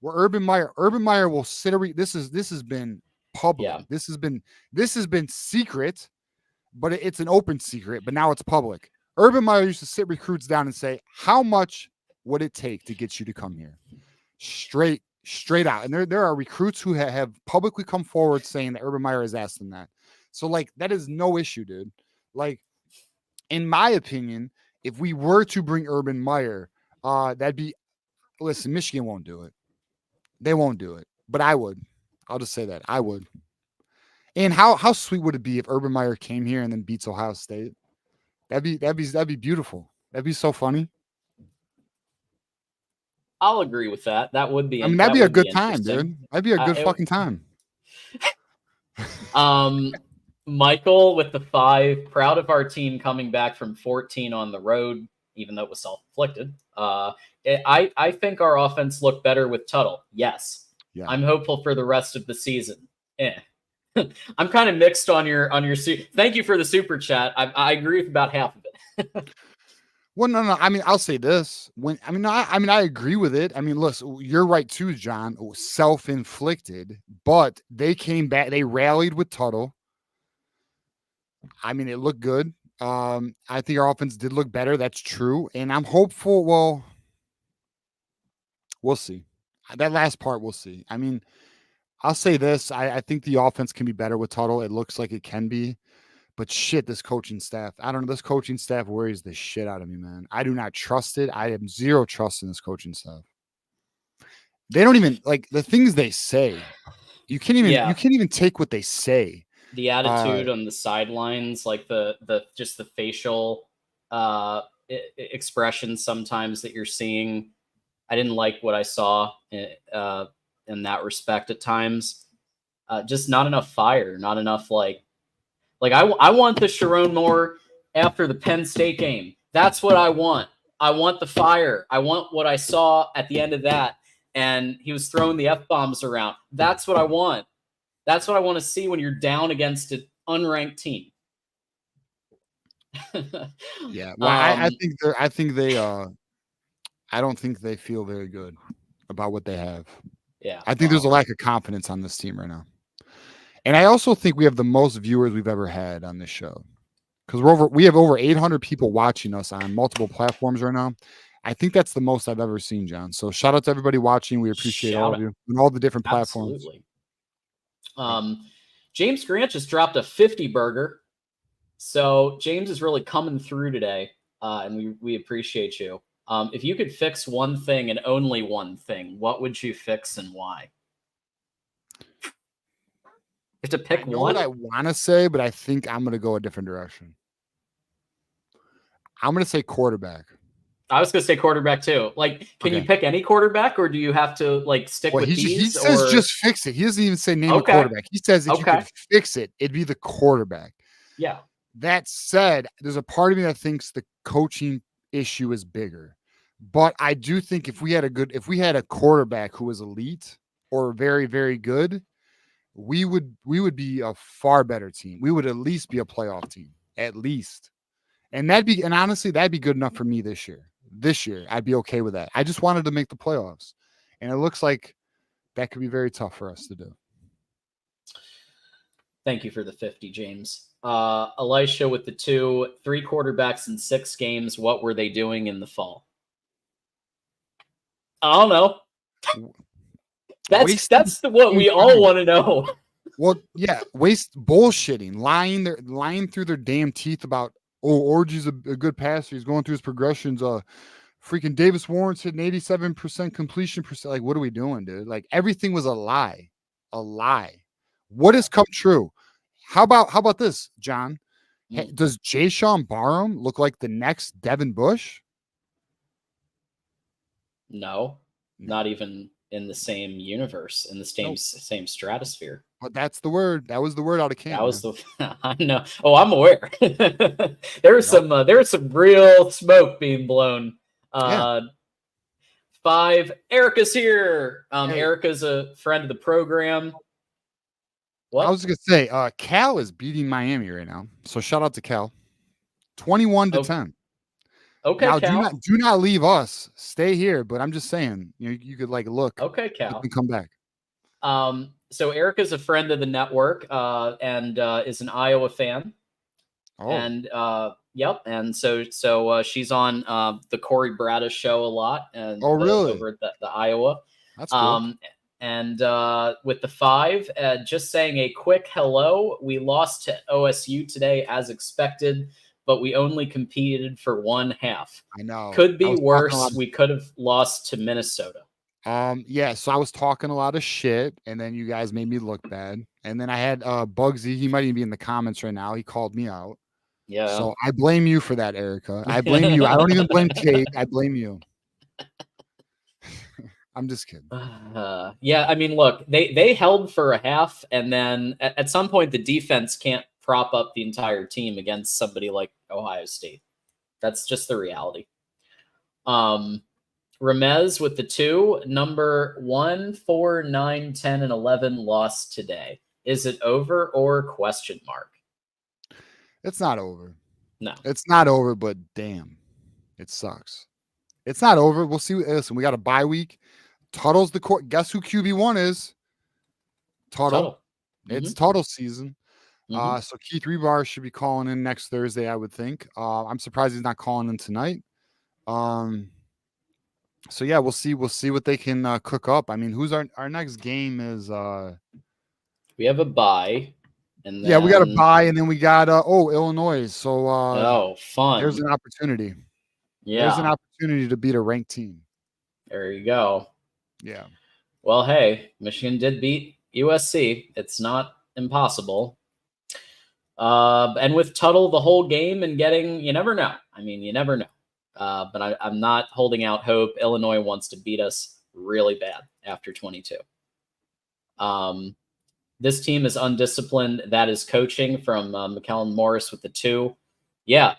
where Urban Meyer will sit. This has been public. Yeah. This has been secret, but it's an open secret. But now it's public. Urban Meyer used to sit recruits down and say, "How much would it take to get you to come here?" Straight out. And there are recruits who have publicly come forward saying that Urban Meyer has asked them that. So like that is no issue, dude. Like, in my opinion, if we were to bring Urban Meyer, that'd be, listen, Michigan won't do it. They won't do it. But I would. I'll just say that. I would. And how sweet would it be if Urban Meyer came here and then beats Ohio State? That'd be beautiful. That'd be so funny. I'll agree with that. That would be. I mean, that'd be a good time, dude. That'd be a good fucking time. Michael with the 5, proud of our team coming back from 14 on the road, even though it was self-inflicted. I think our offense looked better with Tuttle. Yes. Yeah. I'm hopeful for the rest of the season. I'm kind of mixed on your thank you for the super chat. I agree with about half of it. Well, no. I mean, I'll say this. I agree with it. I mean, listen, you're right too, John. Self-inflicted, but they came back. They rallied with Tuttle. I mean, it looked good. I think our offense did look better. That's true, and I'm hopeful. Well, we'll see. That last part, we'll see. I mean, I'll say this. I think the offense can be better with Tuttle. It looks like it can be. But shit, this coaching staff, I don't know. This coaching staff worries the shit out of me, man. I do not trust it. I have zero trust in this coaching staff. They don't even like the things they say. You can't even take what they say. The attitude on the sidelines, like the facial expressions sometimes that you're seeing. I didn't like what I saw in that respect at times. Just not enough fire, not enough like I want the Sharon Moore after the Penn State game. That's what I want. I want the fire. I want what I saw at the end of that. And he was throwing the F-bombs around. That's what I want. That's what I want to see when you're down against an unranked team. Yeah. Well, I don't think they feel very good about what they have. Yeah. I think there's a lack of confidence on this team right now. And I also think we have the most viewers we've ever had on this show because we have over 800 people watching us on multiple platforms right now. I think that's the most I've ever seen, John. So shout out to everybody watching. We appreciate all of you and all the different platforms. Absolutely. James Grant just dropped a 50 burger. So James is really coming through today, and we appreciate you. If you could fix one thing and only one thing, what would you fix and why? You have to pick one. What I want to say, but I think I'm going to go a different direction. I'm going to say quarterback. I was going to say quarterback too. Like, can you pick any quarterback, or do you have to stick with these? He says just fix it. He doesn't even say name a quarterback. He says if you could fix it, it'd be the quarterback. Yeah. That said, there's a part of me that thinks the coaching issue is bigger. But I do think if we had a quarterback who was elite or very, very good, we would be a far better team. We would at least be a playoff team, at least. And honestly, that'd be good enough for me this year. This year, I'd be okay with that. I just wanted to make the playoffs. And it looks like that could be very tough for us to do. Thank you for the 50, James. Elisha with the 2, 3 quarterbacks in 6 games. What were they doing in the fall? I don't know. That's what we all want to know. Well, yeah, bullshitting, lying through their damn teeth about, Orgy's a good passer. He's going through his progressions. Freaking Davis Warren's hitting 87% completion percent. Like, what are we doing, dude? Like, everything was a lie. What has come true? How about this, John? Does Jayshon Barham look like the next Devin Bush? No, not even in the same universe, in the same stratosphere. But that's the word. That was the word out of camp. That was I know. Oh, I'm aware. There was some real smoke being blown. 5. Erica's here. Erica's a friend of the program. What? I was gonna say, Cal is beating Miami right now. So shout out to Cal. 21-10. Okay, Now, Cal. do not leave us. Stay here. But I'm just saying, you could like look, Okay, look Cal. and come back. So Erica's a friend of the network, and is an Iowa fan. Oh, And yep, and so she's on the Corey Bradish show a lot, and oh, really? over at the Iowa. That's cool. Um, and with the 5, just saying a quick hello. We lost to OSU today, as expected, but we only competed for one half. I know. Could I be was talking a lot worse. We could have lost to Minnesota. Yeah, so I was talking a lot of shit, and then you guys made me look bad. And then I had Bugsy, he might even be in the comments right now. He called me out. Yeah. So I blame you for that, Erica. I blame you. I don't even blame Kate. I blame you. I'm just kidding. Yeah, I mean, look, they held for a half, and then at some point the defense can't prop up the entire team against somebody like Ohio State. That's just the reality. Ramez with the 2, number 1, 4, 9, 10, and 11 lost today. Is it over or question mark? It's not over. No. It's not over, but damn, it sucks. It's not over. We'll see. Listen, we got a bye week. Tuttle's the court. Guess who QB1 is? Tuttle. Tuttle. It's Mm-hmm. Tuttle season. Mm-hmm. So Keith Rebar should be calling in next Thursday, I would think. I'm surprised he's not calling in tonight. So yeah, we'll see. We'll see what they can cook up. I mean, who's our next game is We have a bye, and yeah, we got a then bye, and then we got Illinois. So oh, there's fun. an opportunity. There's an Yeah, opportunity to beat a ranked team. there you go. Yeah. Well, hey, Michigan did beat USC. It's not impossible. And with Tuttle the whole game and getting, you never know. I mean, you never know. But I'm not holding out hope. Illinois wants to beat us really bad after 22. This team is undisciplined. That is coaching from McKellen Morris with the 2. Yeah,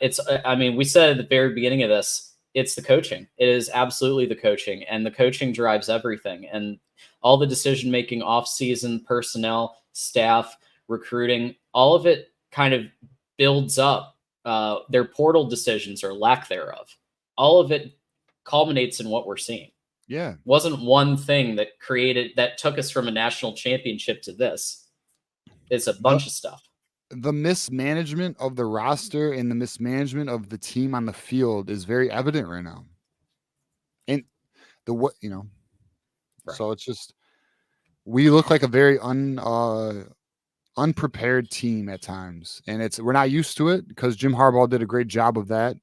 I mean, we said at the very beginning of this, it's the coaching. It is absolutely the coaching, and the coaching drives everything. And all the decision making, off season, personnel, staff, recruiting, all of it kind of builds up their portal decisions or lack thereof. All of it culminates in what we're seeing. Yeah. Wasn't one thing that took us from a national championship to this. It's a bunch of stuff. The mismanagement of the roster and the mismanagement of the team on the field is very evident right now. And the what Right. so it's just we look like a very unprepared team at times, and we're not used to it because Jim Harbaugh did a great job of that.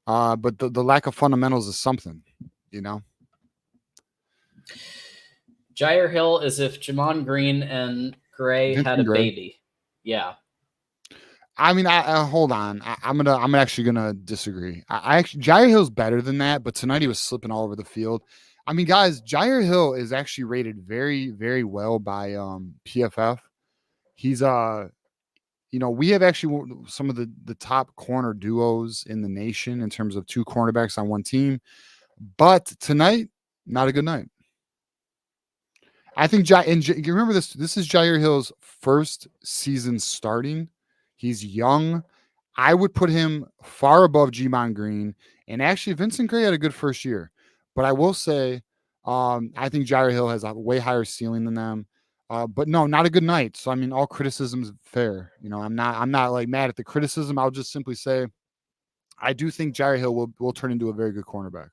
But the lack of fundamentals is something, Jair Hill is if Jamon Green and Gray had Vincent a Gray. baby. Yeah. I mean, I hold on. I'm actually gonna disagree. I actually Jair Hill's better than that, but tonight he was slipping all over the field. I mean, guys, Jair Hill is actually rated very, very well by PFF. He's we have actually some of the top corner duos in the nation in terms of 2 cornerbacks on one team. But tonight, not a good night. I think you remember this. This is Jair Hill's first season starting. He's young. I would put him far above Jamon Green, and actually Vincent Gray had a good first year. But I will say, I think Jair Hill has a way higher ceiling than them. But no, not a good night. So I mean, all criticism is fair. I'm not like mad at the criticism. I'll just simply say, I do think Jair Hill will turn into a very good cornerback.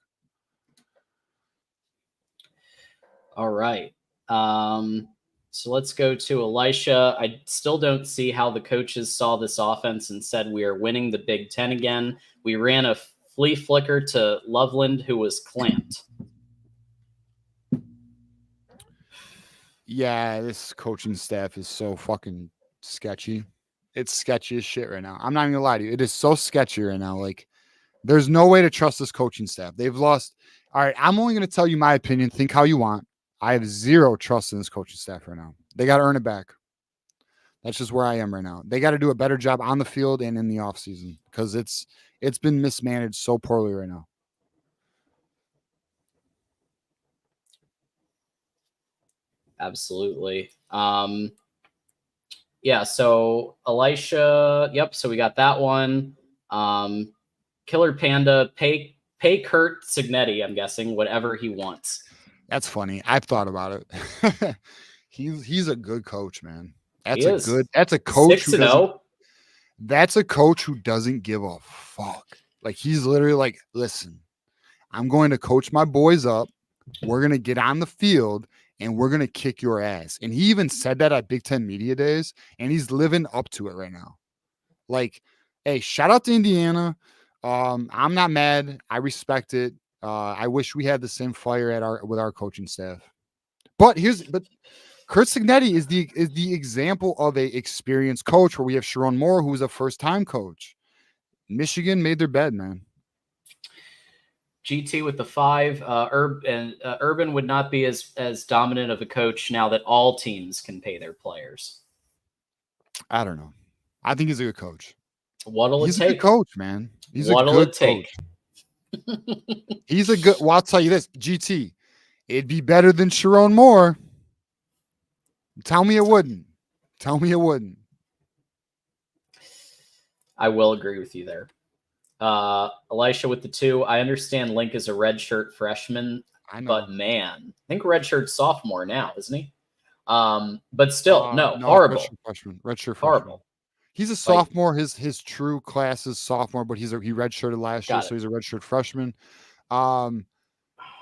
All right. So let's go to Elisha. I still don't see how the coaches saw this offense and said we are winning the Big Ten again. We ran a flea flicker to Loveland, who was clamped. Yeah, this coaching staff is so fucking sketchy. It's sketchy as shit right now. I'm not even gonna lie to you. It is so sketchy right now. Like, there's no way to trust this coaching staff. They've lost. All right, I'm only gonna tell you my opinion. Think how you want. I have zero trust in this coaching staff right now. They got to earn it back. That's just where I am right now. They got to do a better job on the field and in the offseason because it's been mismanaged so poorly right now. Absolutely. Yeah, so Elisha, yep, so we got that one. Killer Panda, pay Kurt Signetti, I'm guessing, whatever he wants. That's funny. I've thought about it. He's a good coach, man. That's a coach who doesn't. That's a coach who doesn't give a fuck. Like, he's literally like, listen, I'm going to coach my boys up. We're going to get on the field and we're going to kick your ass. And he even said that at Big Ten Media Days, and he's living up to it right now. Like, hey, shout out to Indiana. I'm not mad. I respect it. I wish we had the same fire with our coaching staff. But Kurt Signetti is the example of a experienced coach, where we have Sharon Moore, who's a first-time coach. Michigan made their bed, man. GT with the 5. Urban would not be as dominant of a coach now that all teams can pay their players. I don't know. I think he's a good coach. He's a good coach, man. He's a good coach. He's a good. Well, I'll tell you this, GT. It'd be better than Sharon Moore. Tell me it wouldn't. Tell me it wouldn't. I will agree with you there. Elisha with the 2. I understand Link is a redshirt freshman, but man, I think redshirt sophomore now, isn't he? But still, no, horrible. Redshirt freshman. Horrible. He's a sophomore. His true class is sophomore, but he redshirted last year, so he's a redshirt freshman.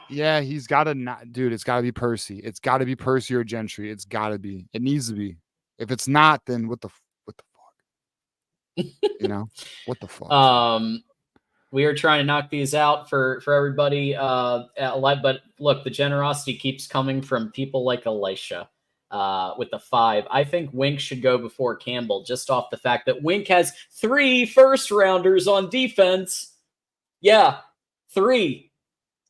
Yeah, he's got to not, dude. It's got to be Percy. It's got to be Percy or Gentry. It's got to be. It needs to be. If it's not, then what the fuck? You know, what the fuck? We are trying to knock these out for everybody. But look, the generosity keeps coming from people like Elisha. With the 5. I think Wink should go before Campbell, just off the fact that Wink has 3 first-rounders on defense. Yeah, 3.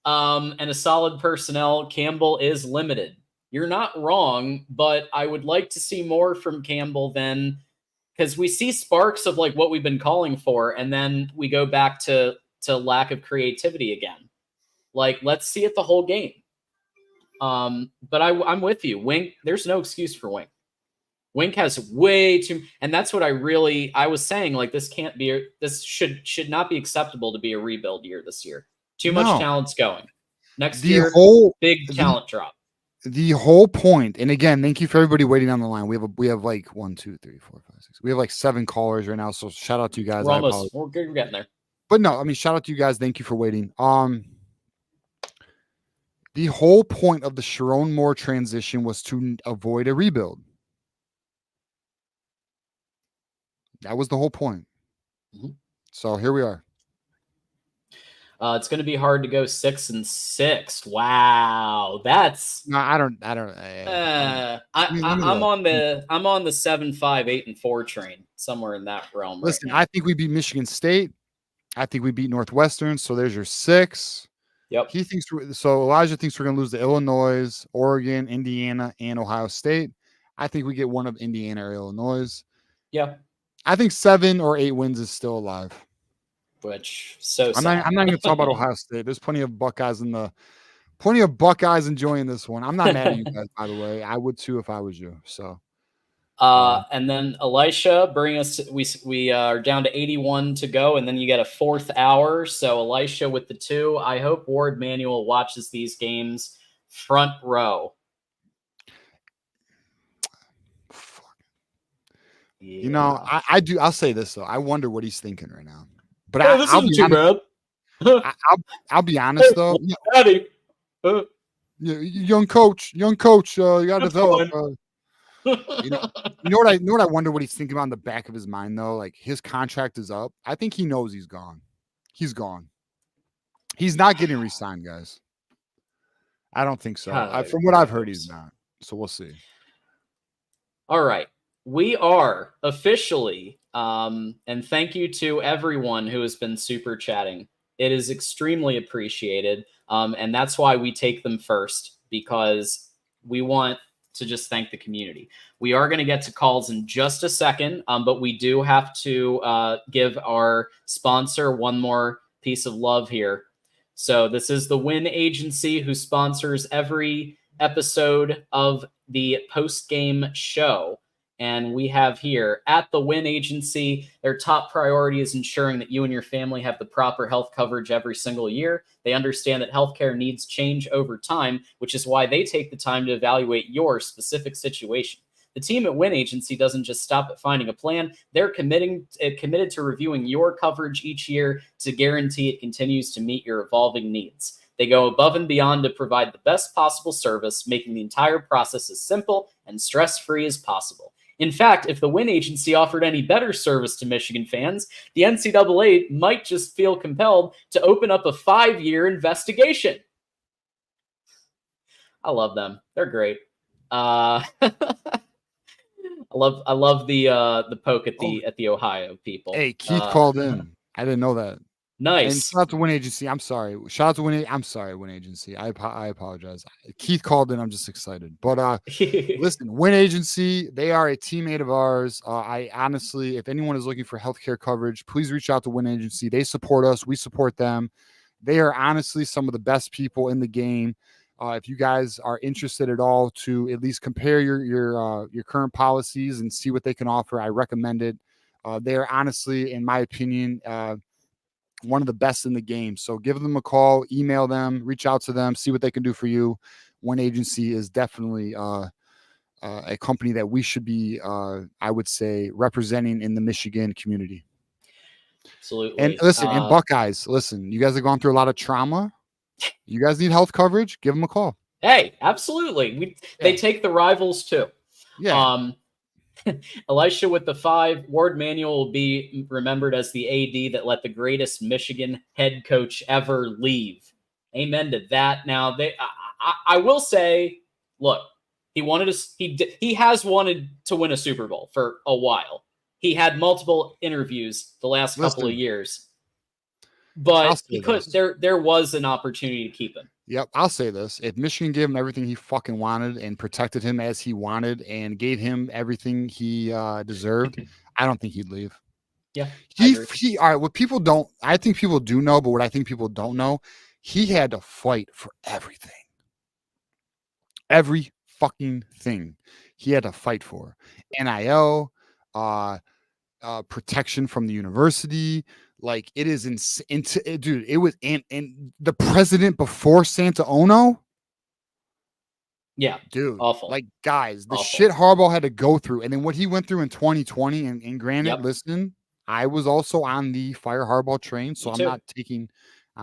And a solid personnel. Campbell is limited. You're not wrong, but I would like to see more from Campbell than, because we see sparks of like what we've been calling for, and then we go back to lack of creativity again. Like, let's see it the whole game. But I'm with you. Wink, there's no excuse for Wink. Wink has way too, and that's what I was saying, like, this should not be acceptable to be a rebuild year this year. Too much talent's going. Next year, big talent drop. The whole point, and again, thank you for everybody waiting on the line. We have like 1, 2, 3, 4, 5, 6. We have like 7 callers right now, so shout out to you guys. We're getting there. But no, I mean, shout out to you guys. Thank you for waiting. The whole point of the Sharon Moore transition was to avoid a rebuild. That was the whole point. Mm-hmm. So here we are. It's going to be hard to go 6-6. Wow, that's. No, I don't. I'm on the 7-5, 8-4 train, somewhere in that realm. Listen, right, I think we beat Michigan State. I think we beat Northwestern. So there's your 6. Yep. Elijah thinks we're going to lose to Illinois, Oregon, Indiana, and Ohio State. I think we get one of Indiana or Illinois. Yeah. I think 7 or 8 wins is still alive. Which I'm not going to talk about Ohio State. There's plenty of Buckeyes enjoying this one. I'm not mad at you guys, by the way. I would too if I was you. So. And then Elisha, bring us. We are down to 81 to go, and then you get a 4th hour. So Elisha with the 2. I hope Ward Manuel watches these games front row. Yeah. You know, I do. I'll say this though. I wonder what he's thinking right now. But I'll be honest. I'll be honest though. Young coach, you got to develop. You know what I wonder what he's thinking about in the back of his mind though. Like, his contract is up. I think he knows he's gone. He's gone. He's not getting re-signed, guys. I don't think so. From what I've heard, he's not. So we'll see. All right. We are officially, and thank you to everyone who has been super chatting. It is extremely appreciated. And that's why we take them first, because we want to just thank the community. We are going to get to calls in just a second, but we do have to give our sponsor one more piece of love here. So this is the Win Agency, who sponsors every episode of the Postgame show. And we have here at the Win Agency, their top priority is ensuring that you and your family have the proper health coverage every single year. They understand that healthcare needs change over time, which is why they take the time to evaluate your specific situation. The team at Win Agency doesn't just stop at finding a plan. They're committed to reviewing your coverage each year to guarantee it continues to meet your evolving needs. They go above and beyond to provide the best possible service, making the entire process as simple and stress-free as possible. In fact, if the Win Agency offered any better service to Michigan fans, the NCAA might just feel compelled to open up a 5-year investigation. I love them. They're great. I love the poke at the Ohio people. Hey, Keith called in. I didn't know that. Nice. And shout out to Win Agency. I'm sorry. Shout out to Win. I'm sorry, Win Agency. I apologize. Keith called in. I'm just excited. But listen, Win Agency. They are a teammate of ours. I honestly, if anyone is looking for healthcare coverage, please reach out to Win Agency. They support us. We support them. They are honestly some of the best people in the game. If you guys are interested at all to at least compare your current policies and see what they can offer, I recommend it. They are honestly, in my opinion, one of the best in the game. So give them a call, email them, reach out to them, see what they can do for you. One Agency is definitely a company that we should be, I would say, representing in the Michigan community. Absolutely. And listen, and Buckeyes, listen, you guys are going through a lot of trauma. You guys need health coverage? Give them a call. Hey, absolutely. They take the rivals too. Yeah. Elisha with the 5. Ward Manuel will be remembered as the AD that let the greatest Michigan head coach ever leave. Amen to that. Now, I will say, look, he has wanted to win a Super Bowl for a while. He had multiple interviews the last couple of years, but there was an opportunity to keep him. Yep, I'll say this. If Michigan gave him everything he fucking wanted and protected him as he wanted and gave him everything he deserved, I don't think he'd leave. Yeah. He all right, what people don't, I think people do know, but what I think people don't know, he had to fight for everything. Every fucking thing he had to fight for. NIL, protection from the university. Like, it is dude. It was and the president before Santaono. Yeah, dude, awful. Like, guys, the shit Harbaugh had to go through, and then what he went through in 2020. And granted, listen, I was also on the fire Harbaugh train, so I'm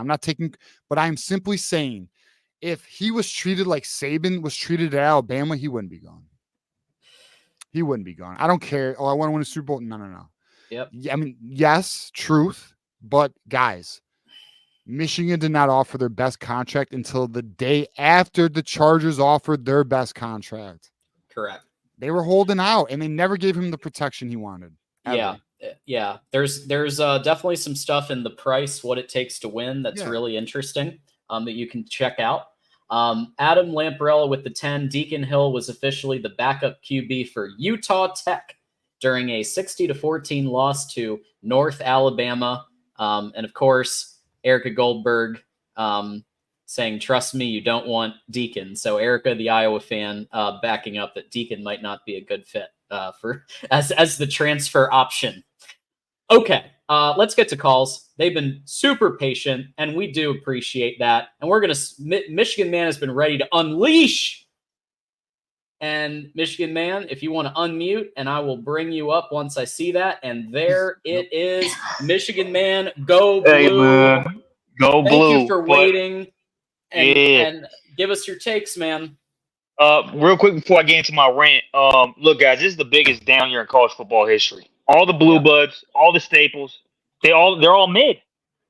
not taking, but I'm simply saying, if he was treated like Saban was treated at Alabama, he wouldn't be gone. He wouldn't be gone. I don't care. Oh, I want to win a Super Bowl. No. Yep. I mean, yes, truth. But guys, Michigan did not offer their best contract until the day after the Chargers offered their best contract. Correct. They were holding out, and they never gave him the protection he wanted. Ever. Yeah. There's definitely some stuff in the price, what it takes to win, that's really interesting. That you can check out. Adam Lamparella with the 10. Deacon Hill was officially the backup QB for Utah Tech during a 60-14 loss to North Alabama. And of course, Erica Goldberg saying, "Trust me, you don't want Deacon." So Erica, the Iowa fan, backing up that Deacon might not be a good fit for as the transfer option. Okay, let's get to calls. They've been super patient, and we do appreciate that. And we're going to – Michigan Man has been ready to unleash. And Michigan Man, if you want to unmute, and I will bring you up once I see that. And there it is. Michigan Man, go blue. Hey, man. Go blue. Thank you for waiting. And give us your takes, man. Real quick before I get into my rant, look, guys, this is the biggest down year in college football history. All the blue buds, all the staples, they're all mid.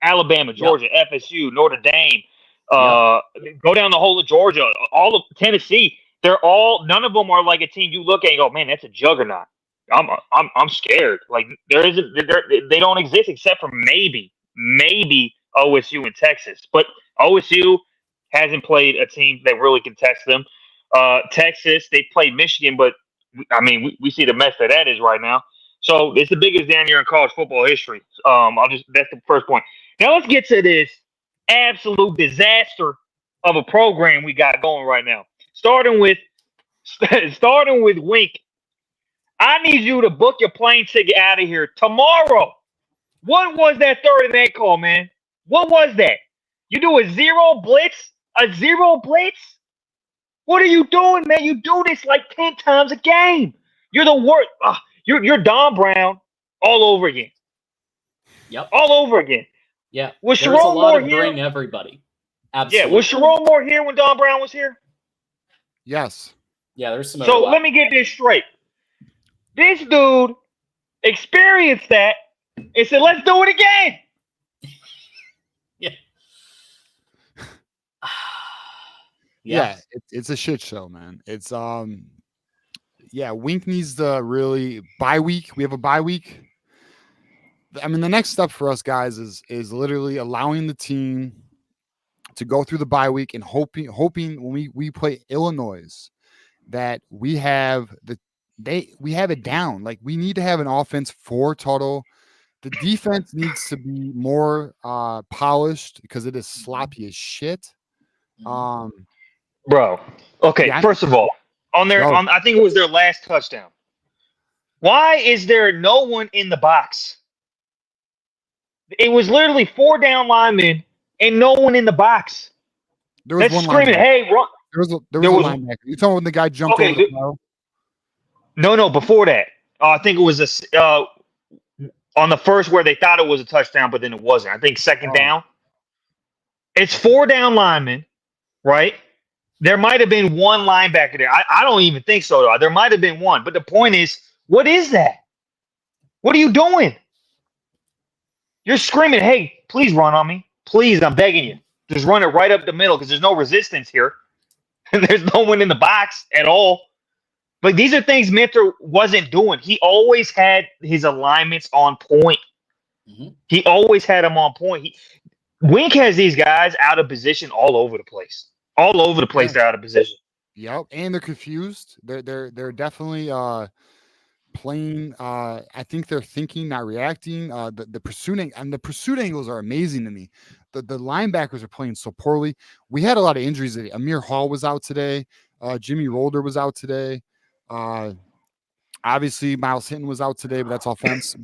Alabama, Georgia, FSU, Notre Dame, go down the whole of Georgia, all of Tennessee. None of them are like a team you look at and go, man, that's a juggernaut. I'm scared. Like, they don't exist except for maybe OSU and Texas, but OSU hasn't played a team that really can test them. Texas, they played Michigan, but I mean, we see the mess that is right now. So it's the biggest down year in college football history. That's the first point. Now let's get to this absolute disaster of a program we got going right now. Starting with Wink. I need you to book your plane ticket out of here tomorrow. What was that third and 8 call, man? What was that? You do a zero blitz? A zero blitz? What are you doing, man? You do this like 10 times a game. You're the worst. You're Don Brown all over again. Yep. All over again. Yeah. Was There's a Sharon lot Moore of here? bring everybody. Absolutely. Yeah. Was Sharon Moore here when Don Brown was here? Yes. Yeah, there's some So overlap. let me get this straight. This dude experienced that and said, let's do it again. Yeah. Yeah, it's a shit show, man. It's yeah, Wink needs to really bye week. We have a bye week. I mean, the next step for us guys is literally allowing the team to go through the bye week and hoping when we play Illinois that we have it down. Like, we need to have an offense for TUTTLE. The defense needs to be more polished because it is sloppy as shit. Bro. Okay, Yeah. first of all, I think it was their last touchdown. Why is there no one in the box? It was literally 4 down linemen and no one in the box. There was That's one screaming, linebacker. hey, run. There was a linebacker. You talking when the guy jumped Okay, over the pile? No, before that. I think it was on the first where they thought it was a touchdown, but then it wasn't. I think second down. It's 4 down linemen, right? There might have been one linebacker there. I don't even think so, though. There might have been one. But the point is, what is that? What are you doing? You're screaming, hey, please run on me. Please, I'm begging you. Just run it right up the middle because there's no resistance here. And there's no one in the box at all. But these are things Mentor wasn't doing. He always had his alignments on point. Mm-hmm. He always had them on point. Wink has these guys out of position all over the place. All over the place, they're out of position. Yep, and they're confused. They're definitely playing. I think they're thinking, not reacting. The pursuit and the pursuit angles are amazing to me. The linebackers are playing so poorly. We had a lot of injuries. Amir Hall was out today. Jimmy Rolder was out today. Obviously Miles Hinton was out today, but that's offense.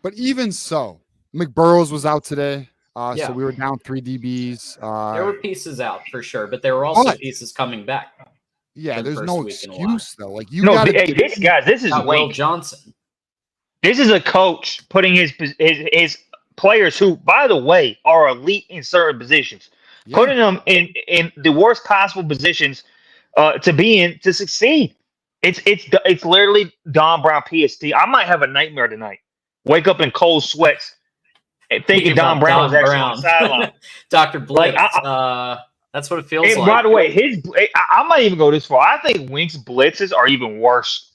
But even so, McBurrows was out today. So we were down 3 DBs. There were pieces out for sure, but there were also pieces coming back. Yeah, there's no excuse though. Like, this is Will Johnson. This is a coach putting his players, who, by the way, are elite in certain positions, putting them in the worst possible positions to be in to succeed. It's literally Don Brown PST. I might have a nightmare tonight. Wake up in cold sweats and thinking Don Brown was actually on the sideline. Dr. Blake. That's what it feels like. By the way, I might even go this far. I think Wink's blitzes are even worse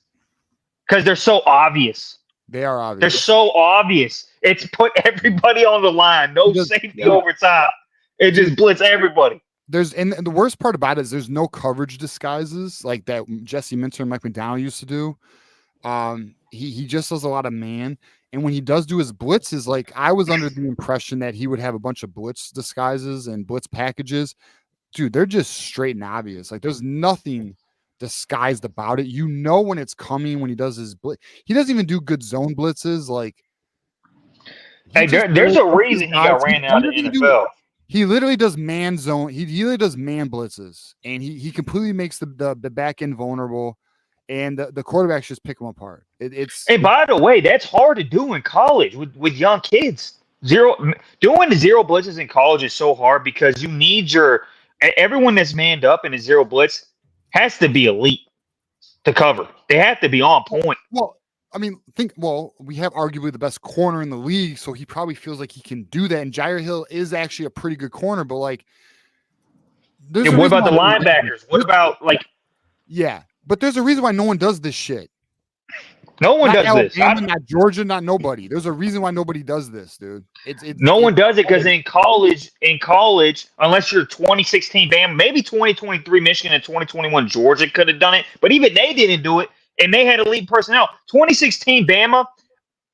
because they're so obvious. They are obvious. They're so obvious. It's put everybody on the line. No safety over top. It just blitz everybody. And the worst part about it is there's no coverage disguises like that Jesse Minter and Mike McDonald used to do. He just does a lot of man. And when he does do his blitzes, like, I was under the impression that he would have a bunch of blitz disguises and blitz packages. Dude, they're just straight and obvious. Like, there's nothing disguised about it. You know when it's coming when he does his blitz. He doesn't even do good zone blitzes. Like, hey, there's a reason he got ran out of the NFL. He literally does man zone. He literally does man blitzes, and he completely makes the back end vulnerable, and the quarterbacks just pick them apart. And by the way, that's hard to do in college with young kids. Doing the zero blitzes in college is so hard because you need everyone that's manned up in a zero blitz has to be elite to cover. They have to be on point. Well, I mean, we have arguably the best corner in the league, so he probably feels like he can do that. And Jair Hill is actually a pretty good corner, but like, what about the linebackers? What about Yeah, but there's a reason why no one does this shit. No one does Alabama, not Georgia, not nobody. There's a reason why nobody does this, dude. No one does it because in college, unless you're 2016 Bama, maybe 2023 Michigan and 2021 Georgia could have done it, but even they didn't do it, and they had elite personnel. 2016 Bama,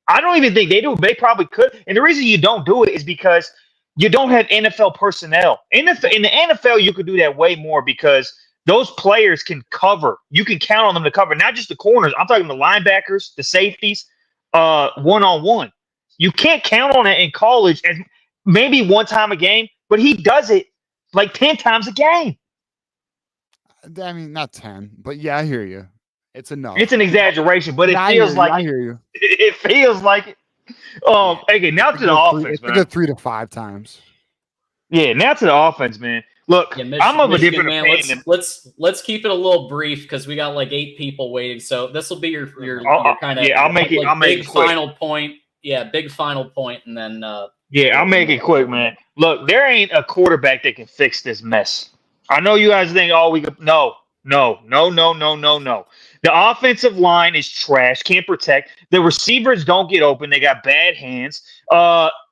I don't even think they do. They probably could, and the reason you don't do it is because you don't have NFL personnel. In the NFL, you could do that way more because those players can cover. You can count on them to cover, not just the corners. I'm talking the linebackers, the safeties, one-on-one. You can't count on it in college as maybe one time a game, but he does it like 10 times a game. I mean, not 10, but yeah, I hear you. It's enough. It's an exaggeration, but it feels like I hear you. It feels like it. Okay, now to the offense, man. It's a good 3 to 5 times. Yeah, now to the offense, man. Look, I'm of a different opinion. Let's keep it a little brief because we got like 8 people waiting. So this will be your kind of I'll make it quick. Final point. Yeah, big final point, and then I'll make it quick, man. Look, there ain't a quarterback that can fix this mess. I know you guys think, oh, we could. No. The offensive line is trash. Can't protect. The receivers don't get open. They got bad hands.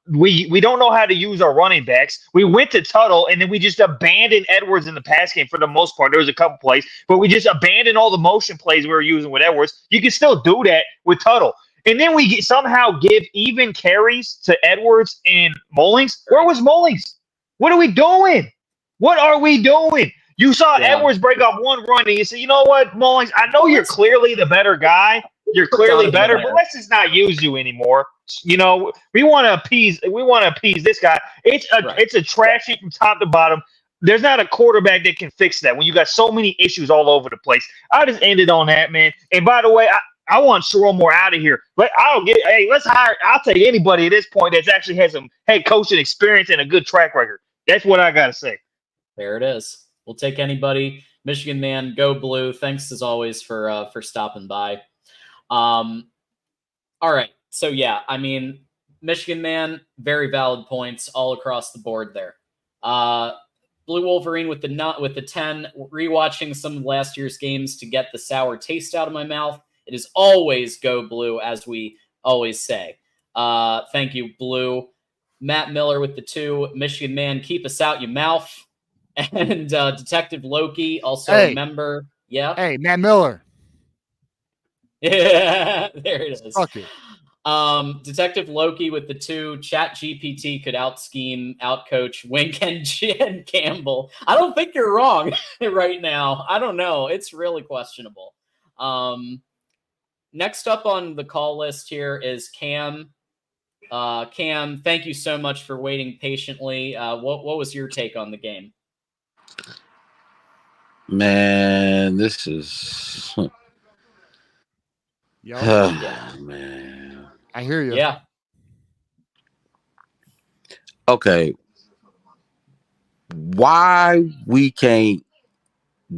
We don't know how to use our running backs. We went to TUTTLE, and then we just abandoned Edwards in the pass game for the most part. There was a couple plays, but we just abandoned all the motion plays we were using with Edwards. You can still do that with TUTTLE. And then we somehow give even carries to Edwards and Mullings. Where was Mullings? What are we doing? What are we doing? You saw Edwards break off one run, and you said, you know what, Mullings, I know you're clearly the better guy. You're clearly better, but let's just not use you anymore. You know, we want to appease this guy. It's a trash heap from top to bottom. There's not a quarterback that can fix that when you got so many issues all over the place. I just ended on that, man. And by the way, I want Sherrone Moore out of here. But I'll take anybody at this point that's actually has some head coaching experience and a good track record. That's what I gotta say. There it is. We'll take anybody. Michigan man, go blue. Thanks as always for stopping by. All right. So yeah, I mean, Michigan man, very valid points all across the board there. Blue Wolverine with the 10, rewatching some of last year's games to get the sour taste out of my mouth. It is always go blue, as we always say. Thank you, Blue. Matt Miller with the 2. Michigan man, keep us out your mouth. And Detective Loki, also a member. Yeah. Hey, Matt Miller. Yeah, there it is. Fuck it. Detective Loki with the 2. ChatGPT could outcoach Wink and Campbell. I don't think you're wrong right now. I don't know. It's really questionable. Next up on the call list here is Cam. Cam, thank you so much for waiting patiently. What was your take on the game? Man, this is man. I hear you. Yeah. Okay. Why we can't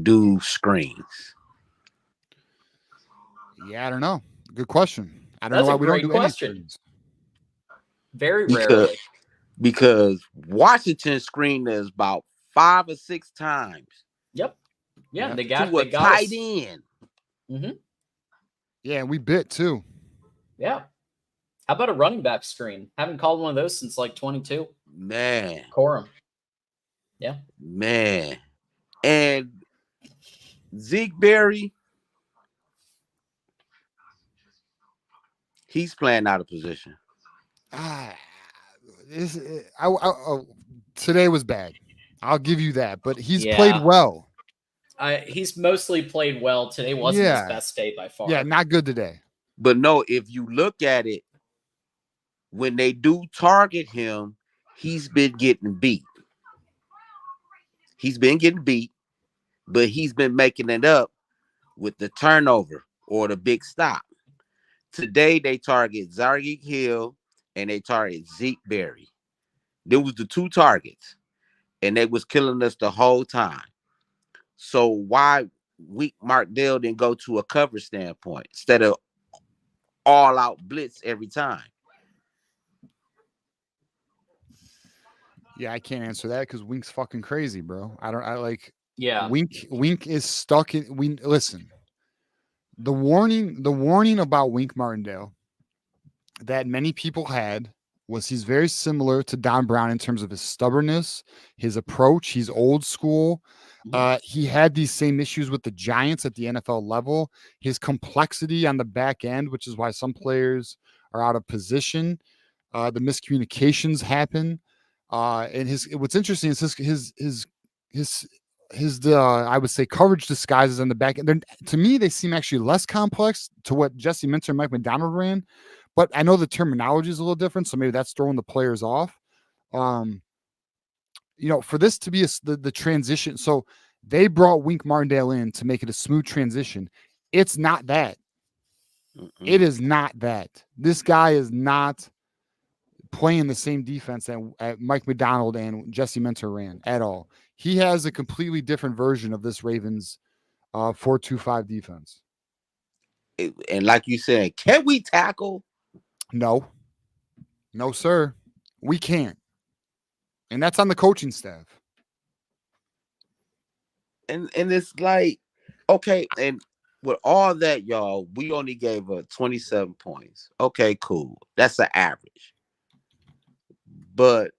do screens? Yeah, I don't know. Good question. I don't know why we don't do any screens. Very rarely. Because Washington screened us about 5 or 6 times. Yep. Yeah, they got a tight end. Mm-hmm. Yeah, we bit too. Yeah. How about a running back screen? Haven't called one of those since like 22. Man. Corum. Yeah. Man. And Zeke Berry, he's playing out of position. Today was bad. I'll give you that, but he's played well. He's mostly played well. Today wasn't his best day by far. Yeah, not good today. But no, if you look at it, when they do target him, he's been getting beat. He's been getting beat, but he's been making it up with the turnover or the big stop. Today, they target Zargi Hill and they target Zeke Berry. There was the 2 targets, and they was killing us the whole time. So why Wink Martindale didn't go to a cover standpoint instead of all out blitz every time? Yeah, I can't answer that because Wink's fucking crazy, bro. Yeah. Wink is stuck in. Listen, the warning about Wink Martindale that many people had was he's very similar to Don Brown in terms of his stubbornness, his approach. He's old school. He had these same issues with the Giants at the NFL level. His complexity on the back end, which is why some players are out of position. The miscommunications happen. And what's interesting is his I would say coverage disguises on the back end. To me, they seem actually less complex to what Jesse Minter and Mike McDonald ran, but I know the terminology is a little different, so maybe that's throwing the players off. For this to be the transition, so they brought Wink Martindale in to make it a smooth transition. It's not that. It is not that. This guy is not playing the same defense that Mike McDonald and Jesse Minter ran at all. He has a completely different version of this Ravens 4-2-5 defense. And like you said, can we tackle? No, sir. We can't. And that's on the coaching staff. And it's like, okay, and with all that, y'all, we only gave up 27 points. Okay, cool. That's an average. But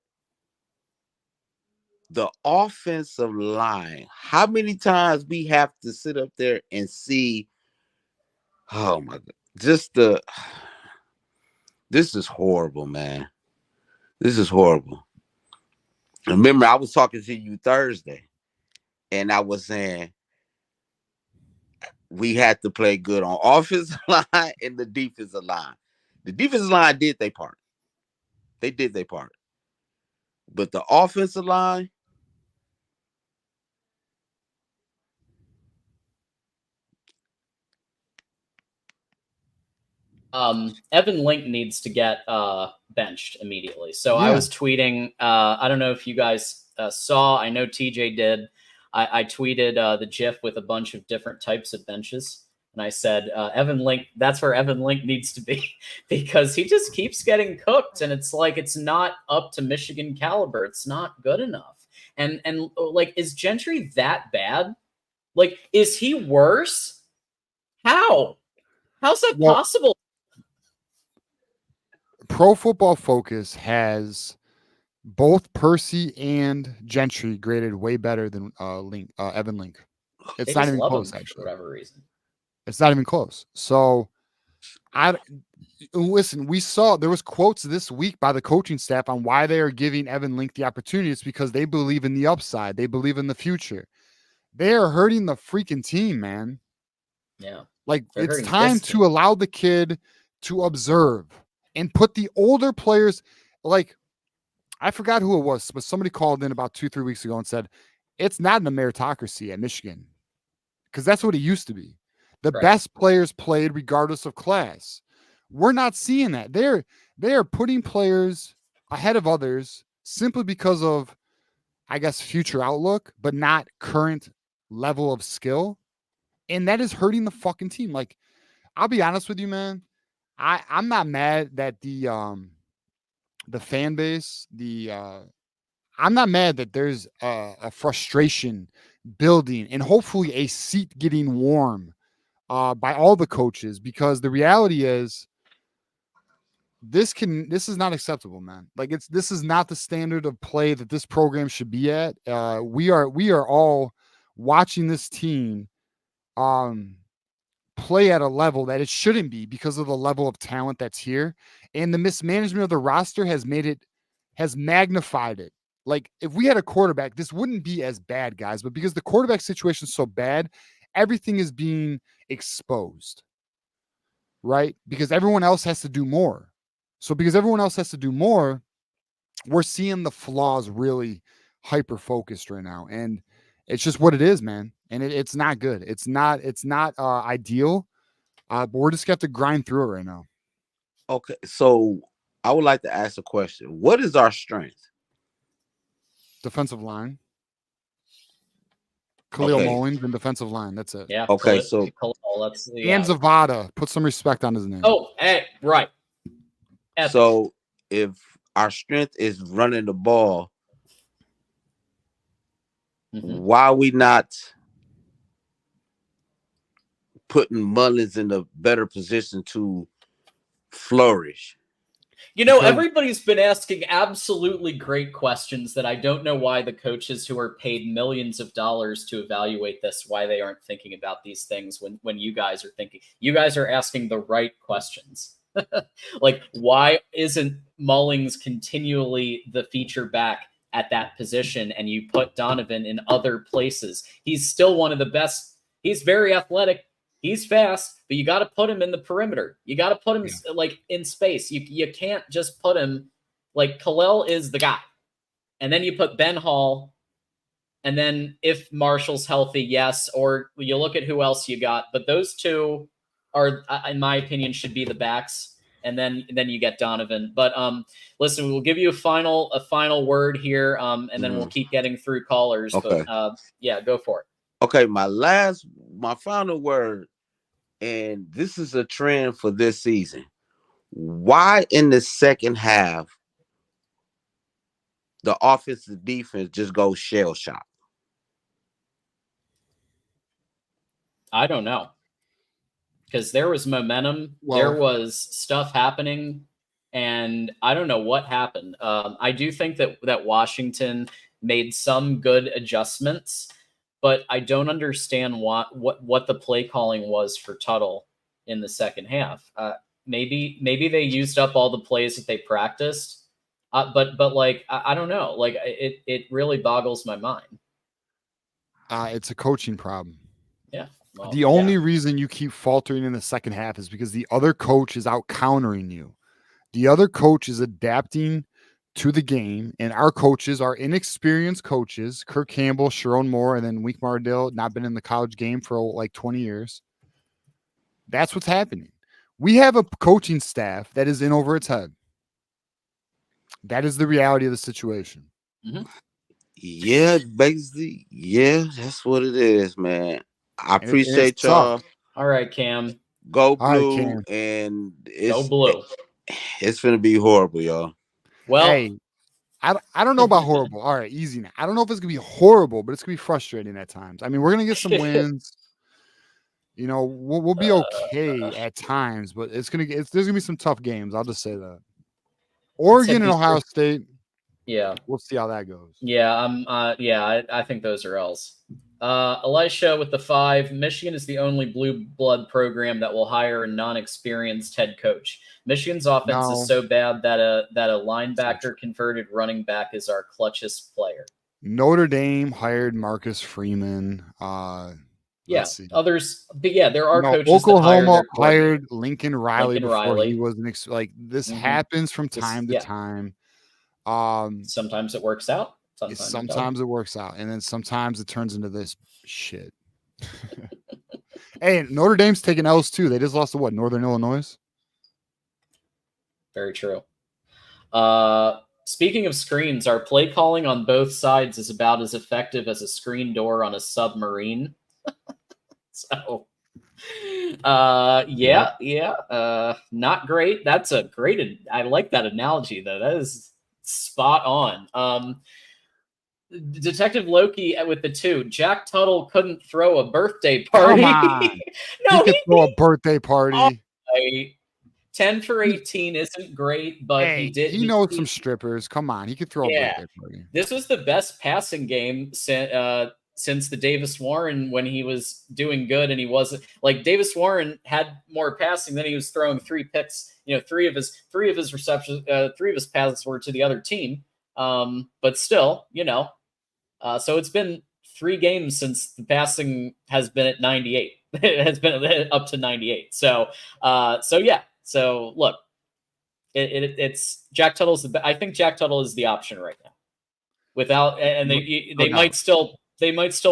the offensive line, how many times we have to sit up there and see, oh my God, this is horrible, man. This is horrible. Remember, I was talking to you Thursday, and I was saying we had to play good on offensive line and the defensive line. The defensive line did their part. They did their part. But the offensive line, Evan Link needs to get benched immediately. So Yeah. I was tweeting. I don't know if you guys saw. I know TJ did. I tweeted the GIF with a bunch of different types of benches, and I said Evan Link. That's where Evan Link needs to be because he just keeps getting cooked, and it's like it's not up to Michigan caliber. It's not good enough. And like, is Gentry that bad? Like, is he worse? How? How's that possible? Pro Football Focus has both Percy and Gentry graded way better than Evan Link. It's not even close, actually. For whatever reason. It's not even close. So, listen, we saw there was quotes this week by the coaching staff on why they are giving Evan Link the opportunity. It's because they believe in the upside. They believe in the future. They are hurting the freaking team, man. Yeah. Like, it's time to allow the kid to observe and put the older players, like, I forgot who it was, but somebody called in about 2-3 weeks ago and said, it's not a meritocracy at Michigan, because that's what it used to be. The best players played regardless of class. We're not seeing that. They are putting players ahead of others simply because of, I guess, future outlook, but not current level of skill. And that is hurting the fucking team. Like, I'll be honest with you, man. I'm not mad that the fan base, I'm not mad that there's a frustration building and hopefully a seat getting warm by all the coaches, because the reality is this is not acceptable, man. Like, this is not the standard of play that this program should be at. We are all watching this team play at a level that it shouldn't be because of the level of talent that's here, and the mismanagement of the roster has magnified it. Like, if we had a quarterback, this wouldn't be as bad, guys, but because the quarterback situation is so bad, everything is being exposed, right? Because everyone else has to do more. So because everyone else has to do more, we're seeing the flaws really hyper focused right now, and it's just what it is, man. And it's not good. It's not ideal, but we're just going to have to grind through it right now. Okay, so I would like to ask a question. What is our strength? Defensive line. Khalil Mullins and defensive line. That's it. Yeah. Okay, Khalil, and Zavada. Put some respect on his name. Oh, hey, right. So if our strength is running the ball, why are we not putting Mullins in a better position to flourish? You know, everybody's been asking absolutely great questions that I don't know why the coaches who are paid millions of dollars to evaluate this, why they aren't thinking about these things when you guys are thinking. You guys are asking the right questions. Like, why isn't Mullins continually the feature back at that position and you put Donovan in other places. He's still one of the best. He's very athletic. He's fast, but you got to put him in the perimeter. You got to put him like in space. You can't just put him like Khalil is the guy. And then you put Ben Hall. And then if Marshall's healthy, yes, or you look at who else you got. But those two are, in my opinion, should be the backs. And then you get Donovan. But listen, we'll give you a final word here, and then we'll keep getting through callers. Okay. But yeah, go for it. Okay, my final word, and this is a trend for this season. Why in the second half the offensive defense just goes shell shock? I don't know. Because there was momentum, there was stuff happening, and I don't know what happened. I do think that Washington made some good adjustments, but I don't understand what the play calling was for Tuttle in the second half. Maybe they used up all the plays that they practiced, but like I don't know. Like it really boggles my mind. It's a coaching problem. Yeah. Well, the only reason you keep faltering in the second half is because the other coach is out countering you. The other coach is adapting to the game, and our coaches are inexperienced coaches. Kirk Campbell, Sharon Moore, and then Wink Martindale, not been in the college game for like 20 years. That's what's happening. We have a coaching staff that is in over its head. That is the reality of the situation. Mm-hmm. Yeah, basically, that's what it is, man. I appreciate y'all. All right, Cam. Go blue, and go blue. It's gonna be horrible, y'all. Well, hey, I don't know about horrible. All right, easy now. I don't know if it's gonna be horrible, but it's gonna be frustrating at times. I mean, we're gonna get some wins. You know, we'll be okay at times, but there's gonna be some tough games. I'll just say that. Oregon and Ohio State. Yeah, we'll see how that goes. Yeah, I think those are L's. Elisha with the 5. Michigan is the only blue blood program that will hire a non-experienced head coach. Michigan's offense is so bad that a linebacker converted running back is our clutchest player. Notre Dame hired Marcus Freeman. Others, but there are coaches. Oklahoma hired Lincoln Riley before he was this happens from time to time. Sometimes it works out. Sometimes it works out, and then sometimes it turns into this shit. Hey, Notre Dame's taking L's too. They just lost to Northern Illinois. Very true. Speaking of screens, our play calling on both sides is about as effective as a screen door on a submarine. So, not great. That's a great. I like that analogy though. That is spot on. Detective Loki with the 2. Jack Tuttle couldn't throw a birthday party. Come on. No, he could throw a birthday party. 10 for 18 isn't great, but he did. He knows some strippers. Come on, he could throw a birthday party. This was the best passing game since the Davis Warren when he was doing good, and he wasn't like Davis Warren had more passing than he was throwing 3 picks. You know, three of his receptions, 3 of his passes were to the other team. But still, so it's been 3 games since the passing has been at 98. It has been up to 98. So yeah. So look, it's Jack Tuttle's. I think Jack Tuttle is the option right now. Without, and they might still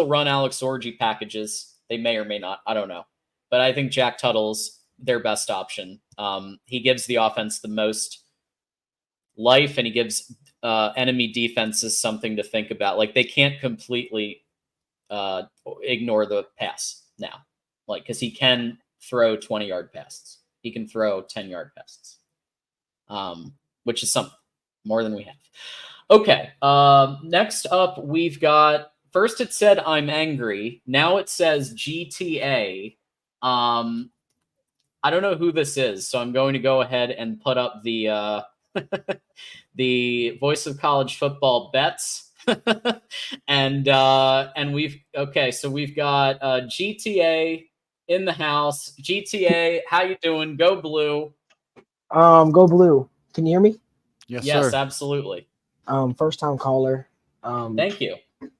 run Alex Orji packages. They may or may not. I don't know, but I think Jack Tuttle's their best option. He gives the offense the most life, and he gives enemy defenses something to think about. Like they can't completely ignore the pass now, like because he can throw 20-yard passes. He can throw 10-yard passes, which is something more than we have. Okay, next up we've got. First it said I'm angry. Now it says GTA. I don't know who this is, so I'm going to go ahead and put up the the voice of college football bets. and we've so we've got GTA in the house. GTA, how you doing? Go blue. Go blue. Can you hear me? Yes, yes, sir. Absolutely. First time caller. Thank you.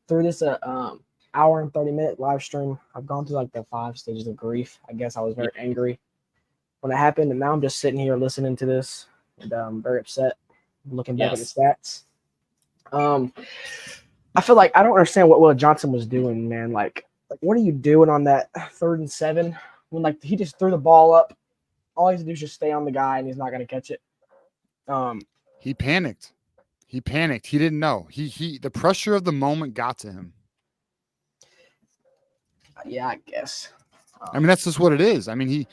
Through this hour and 30-minute live stream, I've gone through like the 5 stages of grief. I guess I was very angry when it happened, and now I'm just sitting here listening to this, and I'm very upset. Looking back at the stats, I feel like I don't understand what Will Johnson was doing, man. Like what are you doing on that 3rd and 7 when like he just threw the ball up? All he has to do is just stay on the guy, and he's not going to catch it. He panicked. He panicked. He didn't know. The pressure of the moment got to him. Yeah, I guess. I mean, that's just what it is. I mean,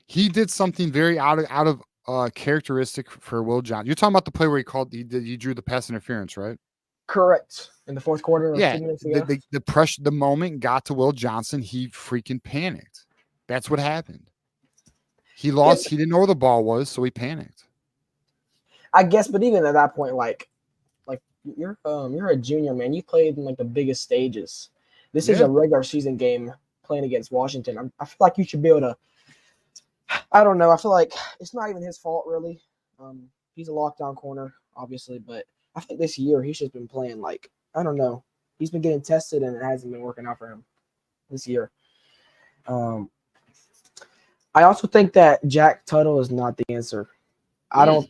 he did something very out of characteristic for Will Johnson. You're talking about the play where he drew the pass interference, right? Correct. In the 4th quarter. Yeah. 2 minutes ago. The pressure, the moment got to Will Johnson. He freaking panicked. That's what happened. He lost. He didn't know where the ball was, so he panicked. I guess, but even at that point, like you're a junior, man. You played in like the biggest stages. This is a regular season game playing against Washington. I feel like you should be able to. I don't know. I feel like it's not even his fault, really. He's a lockdown corner, obviously, but I think this year he's just been playing like I don't know. He's been getting tested, and it hasn't been working out for him this year. I also think that Jack Tuttle is not the answer. I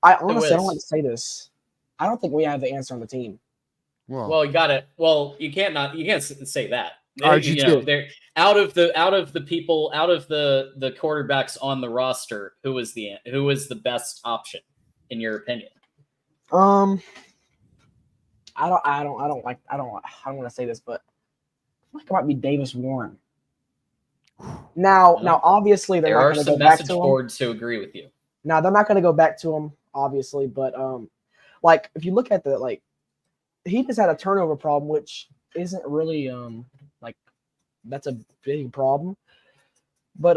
honestly don't like to say this. I don't think we have the answer on the team. Well, you got it. Well, you can't say that. RG2. They're out of the quarterbacks on the roster. Who was the best option in your opinion? I don't want to say this, but I feel like it might be Davis Warren. Now, obviously there are some message boards who agree with you. Now they're not going to go back to him, obviously, but like if you look at he just had a turnover problem, which isn't really like that's a big problem. But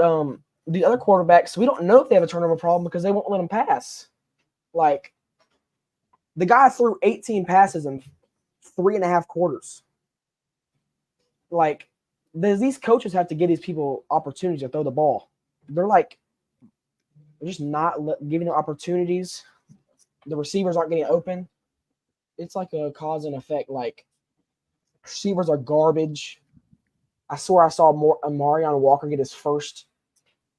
the other quarterbacks, we don't know if they have a turnover problem because they won't let them pass. Like the guy threw 18 passes in 3.5 quarters. Like these coaches have to give these people opportunities to throw the ball. They're just not giving them opportunities. The receivers aren't getting open. It's like a cause and effect. Like receivers are garbage. I swear I saw Marion Walker get his first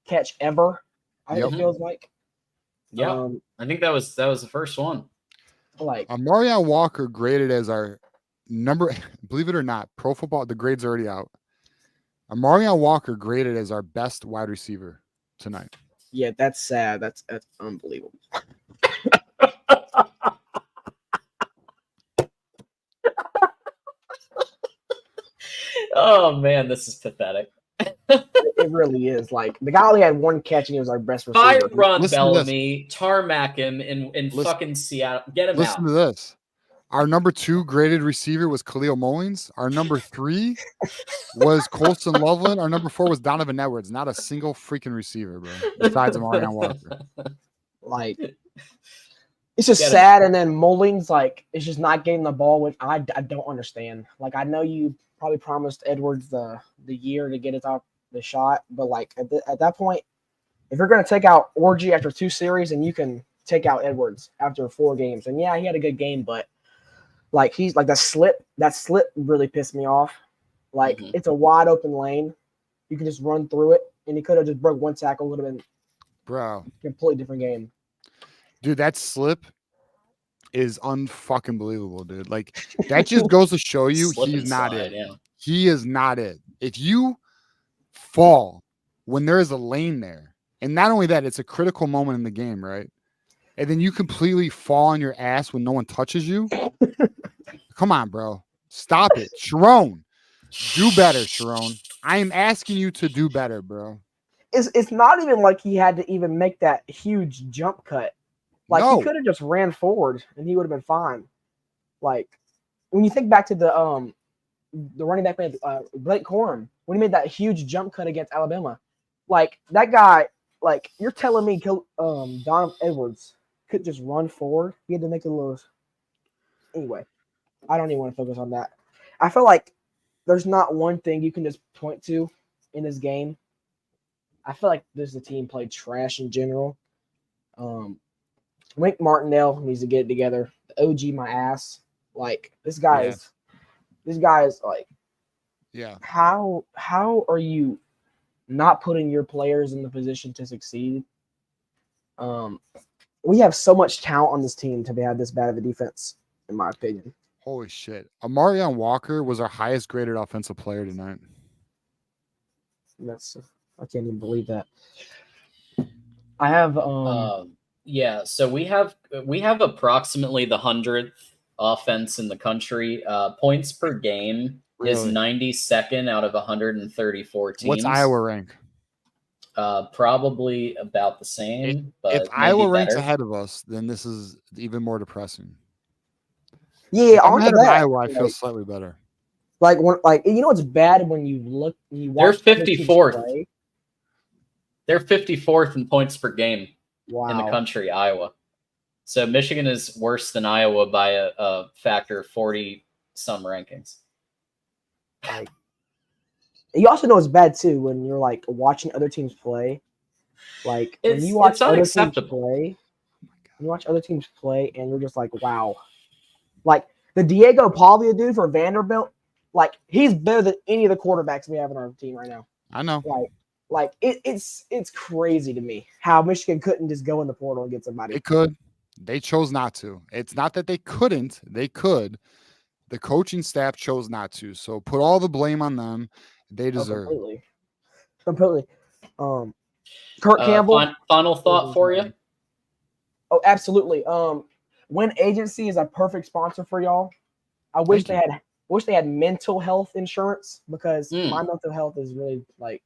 catch ever. It feels like. Yeah, I think that was the first one. Like Marion Walker graded as our number. Believe it or not, Pro Football. The grade's already out. Marion Walker graded as our best wide receiver tonight. Yeah, that's sad. That's unbelievable. Oh man, this is pathetic. It really is. Like the guy only had one catch and he was our best receiver. Tyron Bellamy, tarmac him in fucking Seattle. Get him out. Listen to this. Our number 2 graded receiver was Khalil Mullins. Our number 3 was Colston Loveland. Our number 4 was Donovan Edwards. Not a single freaking receiver, bro. Besides Marion Walker. Like it's just sad. And then Mullins, like, is just not getting the ball, which I don't understand. Like, I know you probably promised Edwards the year to get it off the shot, but like at that point, if you're going to take out Orgy after 2 series, and you can take out Edwards after 4 games, and yeah, he had a good game, but like he's like that slip really pissed me off. Like it's a wide open lane, you can just run through it, and he could have just broke 1 tackle, would have been bro completely different game. Dude, that slip is unfucking believable, dude. Like that just goes to show you he's not it. Yeah. He is not it. If you fall when there is a lane there, and not only that, it's a critical moment in the game, right? And then you completely fall on your ass when no one touches you. Come on, bro. Stop it. Sharon, do better, Sharon. I am asking you to do better, bro. It's not even like he had to even make that huge jump cut. Like he could have just ran forward and he would have been fine. Like when you think back to the running back Blake Corum, when he made that huge jump cut against Alabama, like that guy, like you're telling me Donovan Edwards could just run forward. He had to make a little. Anyway, I don't even want to focus on that. I feel like there's not one thing you can just point to in this game. I feel like the team played trash in general. Wink Martindale needs to get it together. OG my ass. Like this guy is like, Yeah. how are you not putting your players in the position to succeed? We have so much talent on this team to have this bad of a defense, in my opinion. Holy shit. Amarion Walker was our highest graded offensive player tonight. I can't even believe that. I have yeah, so we have approximately the 100th offense in the country. Points per game is Really? 92nd out of 134 teams. What's Iowa rank? Probably about the same, but If maybe Iowa ranks better. ahead of us, then this is even more depressing. Yeah, I'm on ahead to of that. Iowa, I feel slightly better. Like when, like you know, it's bad when you watch. They're other teams 54th. play. They're 54th in points per game Wow. in the country, Iowa. So Michigan is worse than Iowa by a factor of 40 some rankings. Like, you also know it's bad too when you're like watching other teams play. Like when you watch it's other teams unacceptable. play, you watch other teams play, and you're just like, wow. Like the Diego Pavia dude for Vanderbilt, like he's better than any of the quarterbacks we have in our team right now. I know. Like it's crazy to me how Michigan couldn't just go in the portal and get somebody. They could. They chose not to. It's not that they couldn't. They could. The coaching staff chose not to. So put all the blame on them. They deserve it. Completely. Kurt Campbell. Final thought for you. Oh, absolutely. Win Agency is a perfect sponsor for y'all. I wish they had mental health insurance because my mental health is really like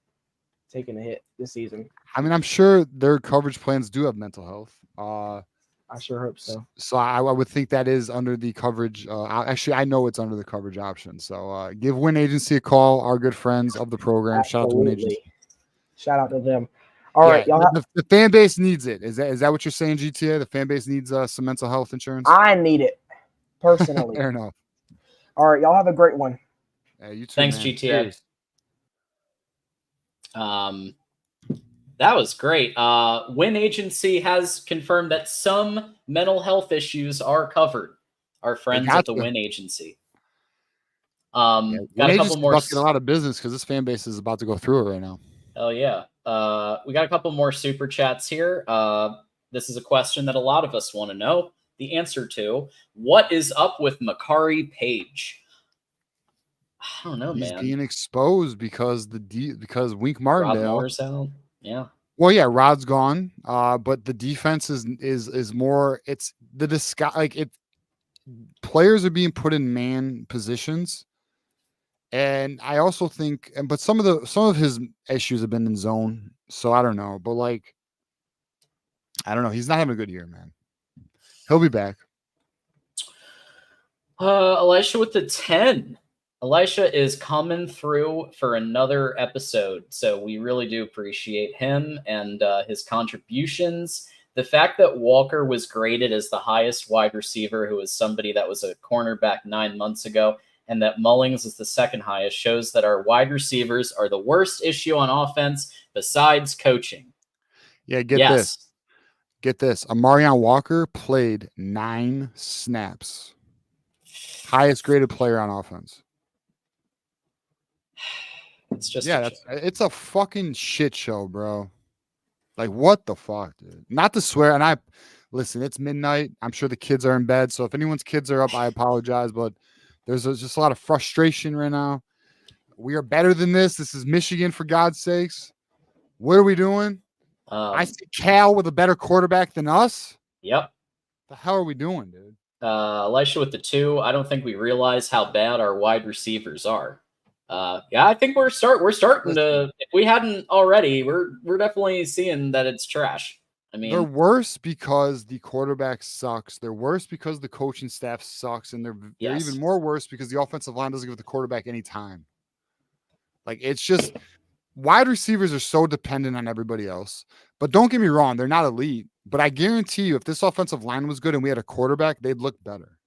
taking a hit this season. I mean, I'm sure their coverage plans do have mental health. I sure hope so. So I would think that is under the coverage. Actually, I know it's under the coverage option. So give Win Agency a call. Our good friends of the program. Absolutely. Shout out to Win Agency. Shout out to them. All right, y'all. The fan base needs it. Is that what you're saying, GTA? The fan base needs some mental health insurance. I need it personally. Fair enough. All right, y'all have a great one. You too. Thanks, man. GTA. Cheers. That was great. Win Agency has confirmed that some mental health issues are covered. Our friends at the Win Agency. Got a couple more. About to get a lot of business because this fan base is about to go through it right now. Oh yeah. We got a couple more super chats here. This is a question that a lot of us want to know the answer to. What is up with Makari Page? I don't know, He's man. being exposed because Wink Martindale. Rod Moore's out. Yeah. Well, yeah, Rod's gone. But the defense is more. It's the disguise. Like players are being put in man positions, and I also think, but some of his issues have been in zone. So I don't know, but like, I don't know. He's not having a good year, man. He'll be back. Elisha with the 10. Elisha is coming through for another episode, so we really do appreciate him and his contributions. The fact that Walker was graded as the highest wide receiver, who was somebody that was a cornerback 9 months ago, and that Mullings is the second highest, shows that our wide receivers are the worst issue on offense besides coaching. Yeah, get this. Amarion Walker played 9 snaps. Highest graded player on offense. It's just it's a fucking shit show, bro. Like what the fuck, dude? Not to swear, and listen, it's midnight. I'm sure the kids are in bed, so if anyone's kids are up, I apologize, but there's just a lot of frustration right now. We are better than this. This is Michigan, for God's sakes. What are we doing? I see Cal with a better quarterback than us. Yep. The hell are we doing, dude? Elisha with the 2. I don't think we realize how bad our wide receivers are. I think we're starting to. If we hadn't already, we're definitely seeing that it's trash. I mean, they're worse because the quarterback sucks. They're worse because the coaching staff sucks, and they're even more worse because the offensive line doesn't give the quarterback any time. Like it's just wide receivers are so dependent on everybody else. But don't get me wrong, they're not elite. But I guarantee you, if this offensive line was good and we had a quarterback, they'd look better.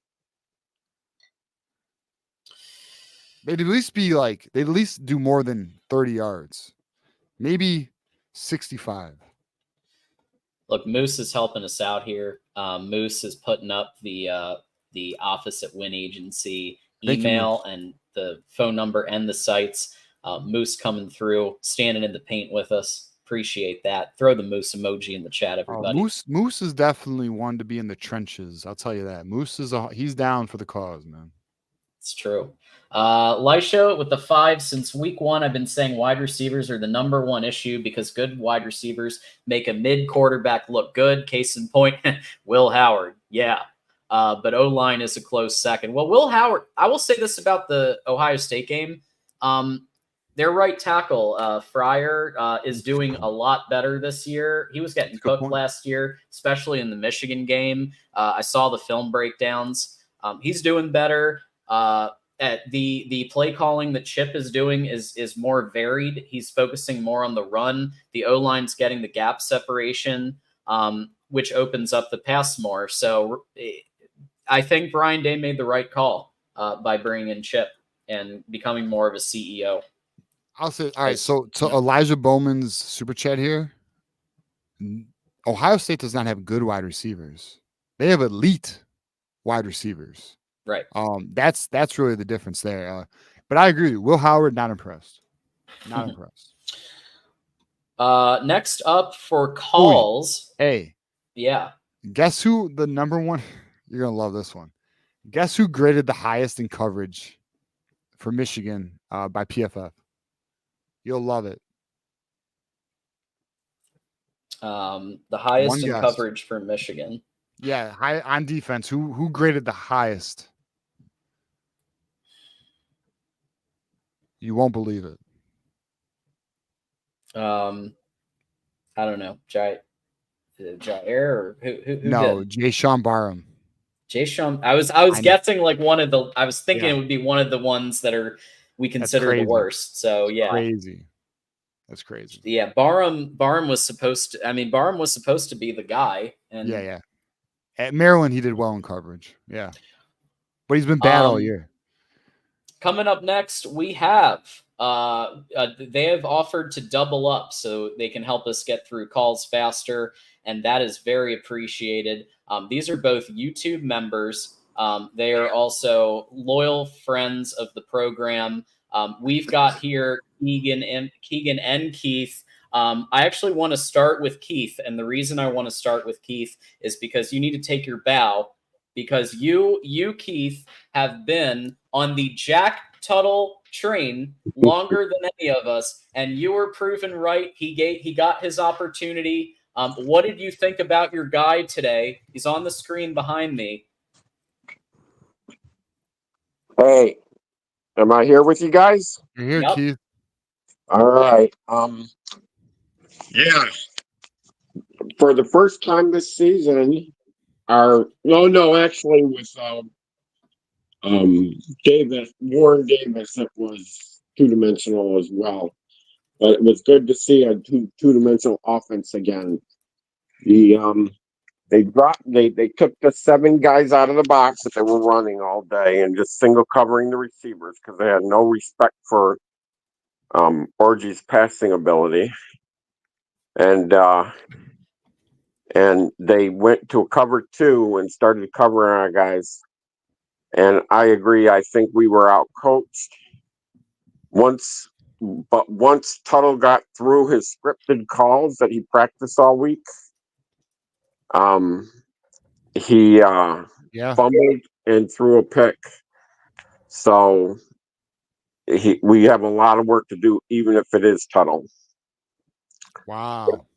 They'd at least do more than 30 yards. Maybe 65. Look, Moose is helping us out here. Moose is putting up the the office at Win Agency Thank you, email and the phone number and the sites. Moose coming through, standing in the paint with us. Appreciate that. Throw the Moose emoji in the chat, everybody. Moose is definitely one to be in the trenches. I'll tell you that. Moose is he's down for the cause, man. It's true. Lisho with the 5. Since week 1, I've been saying wide receivers are the #1 issue because good wide receivers make a mid quarterback look good. Case in point, Will Howard. Yeah. But O-line is a close second. Well, Will Howard, I will say this about the Ohio State game. Their right tackle, Fryer, is doing a lot better this year. He was getting cooked last year, especially in the Michigan game. I saw the film breakdowns. He's doing better. The play calling that Chip is doing is more varied. He's focusing more on the run. The O-line's getting the gap separation, which opens up the pass more. So I think Brian Day made the right call by bringing in Chip and becoming more of a CEO. I'll say, all right, so Elijah Bowman's super chat here. Ohio State does not have good wide receivers. They have elite wide receivers. Right. That's really the difference there. But I agree with you. Will Howard, not impressed. Not impressed. Next up for calls. Hey. Yeah. Guess who the #1? You're gonna love this one. Guess who graded the highest in coverage for Michigan by PFF? You'll love it. The highest in coverage for Michigan. Yeah, high on defense. Who graded the highest? You won't believe it. I don't know. Jair or who No, did? Jay-Sean Barham. Jay-Sean. I was guessing like one of the. I was thinking it would be one of the ones that we consider the worst. So yeah, crazy. That's crazy. Yeah, Barham was supposed to. I mean, Barham was supposed to be the guy. And yeah. At Maryland, he did well in coverage. Yeah, but he's been bad all year. Coming up next, we have they have offered to double up so they can help us get through calls faster, and that is very appreciated. These are both YouTube members. They are also loyal friends of the program. We've got here Keegan and Keith. I actually want to start with Keith, and the reason I want to start with Keith is because you need to take your bow, because you Keith have been on the Jack Tuttle train longer than any of us, and you were proven right. He got his opportunity. What did you think about your guy today? He's on the screen behind me. Hey, am I here with you guys? You're here, Yep. Keith. All right. Yeah. For the first time this season, actually with Warren Davis, it was two-dimensional as well. But it was good to see a two-dimensional offense again. They took the 7 guys out of the box that they were running all day and just single covering the receivers because they had no respect for Orgy's passing ability. And they went to a cover 2 and started covering our guys. And I agree. I think we were out coached once Tuttle got through his scripted calls that he practiced all week. He fumbled and threw a pick. So we have a lot of work to do, even if it is Tuttle. Wow.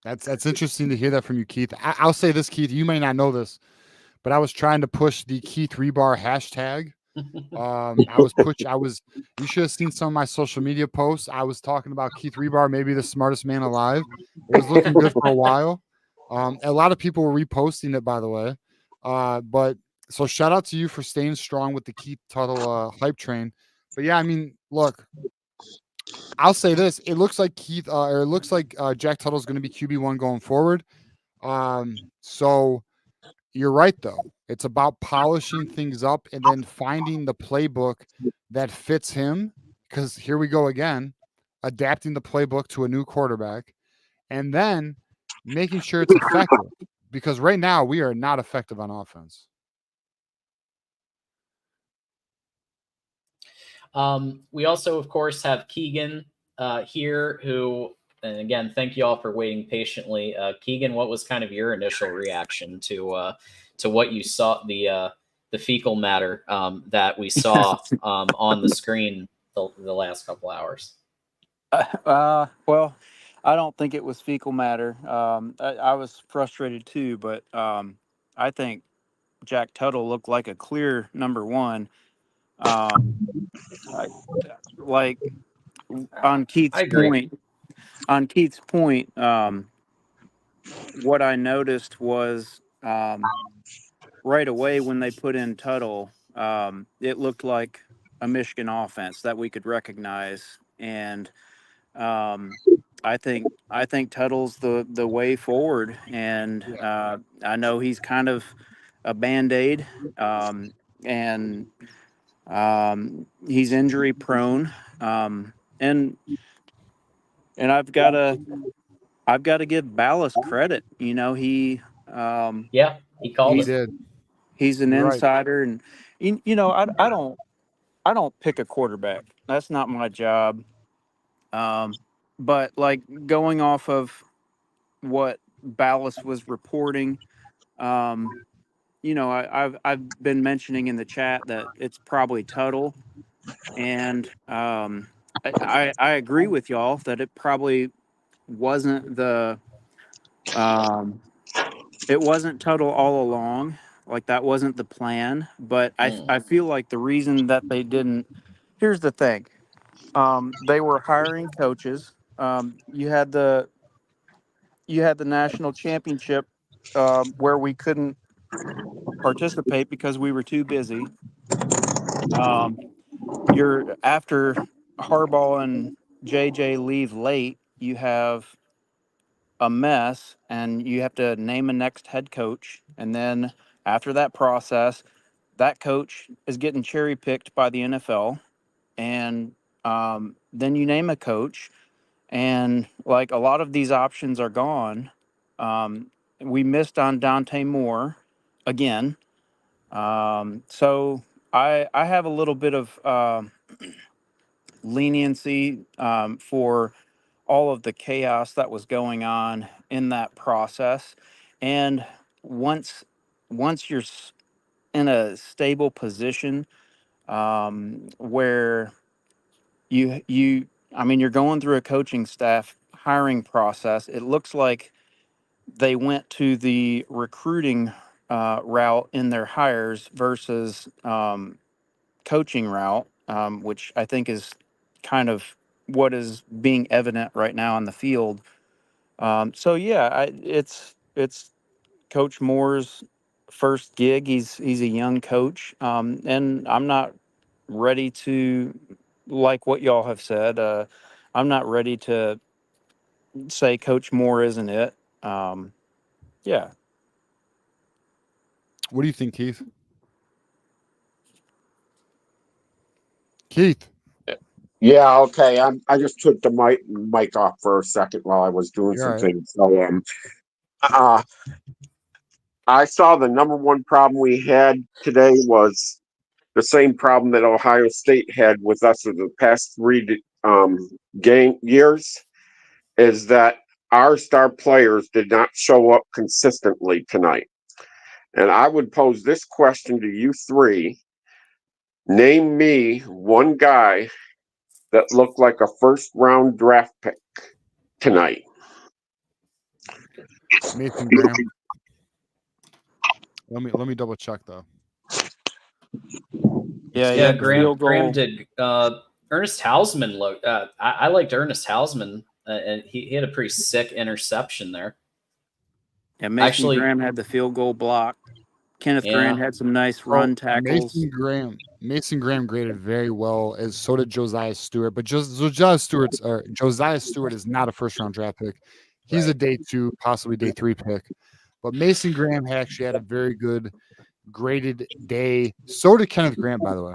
That's interesting to hear that from you, Keith. I'll say this, Keith, you may not know this, but I was trying to push the Keith Rebar hashtag. You should have seen some of my social media posts. I was talking about Keith Rebar, maybe the smartest man alive. It was looking good for a while. A lot of people were reposting it, by the way. But so shout out to you for staying strong with the Keith Tuttle hype train. But yeah, I mean, look, I'll say this. It looks like Jack Tuttle is going to be QB1 going forward. So you're right, though. It's about polishing things up and then finding the playbook that fits him. Because here we go again, adapting the playbook to a new quarterback, and then making sure it's effective. Because right now we are not effective on offense. We also, of course, have Keegan here, who, and again, thank you all for waiting patiently. Keegan, what was kind of your initial reaction to what you saw, the fecal matter that we saw on the screen the last couple hours? Well, I don't think it was fecal matter. I was frustrated too, but I think Jack Tuttle looked like a clear number one. Um, I, like on Keith's I agree. point, what I noticed was right away when they put in Tuttle, it looked like a Michigan offense that we could recognize, and I think Tuttle's the way forward, and I know he's kind of a band-aid, and he's injury prone, and I've got to give Ballas credit. You know, Yeah, he called He it. did. he's an You're right. insider, and I don't pick a quarterback. That's not my job. But like going off of what Ballas was reporting, I've been mentioning in the chat that it's probably Tuttle, and I agree with y'all that it probably wasn't um, it wasn't Tuttle all along. Like that wasn't the plan. But I feel like the reason that they didn't. Here's the thing. They were hiring coaches. You had the national championship where we couldn't participate because we were too busy. You're after Harbaugh and JJ leave late. You have a mess, and you have to name a next head coach, and then after that process, that coach is getting cherry picked by the NFL, and then you name a coach, and like a lot of these options are gone. We missed on Dante Moore again. So I have a little bit of leniency for all of the chaos that was going on in that process, and once you're in a stable position where you're going through a coaching staff hiring process, it looks like they went to the recruiting route in their hires versus coaching route, which I think is kind of what is being evident right now in the field. So yeah, it's Coach Moore's first gig. He's a young coach, and I'm not ready to, like what y'all have said. I'm not ready to say Coach Moore isn't it. Yeah. What do you think, Keith? Keith. Yeah, okay. I just took the mic off for a second while I was doing You're some right. things. So I saw the number one problem we had today was the same problem that Ohio State had with us for the past three game years, is that our star players did not show up consistently tonight. And I would pose this question to you three. Name me one guy that looked like a first round draft pick tonight. Mason Graham. Let me double check though. Yeah, Graham goal. did. Ernest Hausman looked. I liked Ernest Hausman, and he had a pretty sick interception there. Yeah, Mason Actually- Graham had the field goal block. Kenneth Yeah. Grant had some nice run tackles. Mason Graham graded very well, as so did Josiah Stewart. But Josiah Stewart is not a first round draft pick. He's a day 2, possibly day 3 pick. But Mason Graham actually had a very good graded day. So did Kenneth Grant, by the way.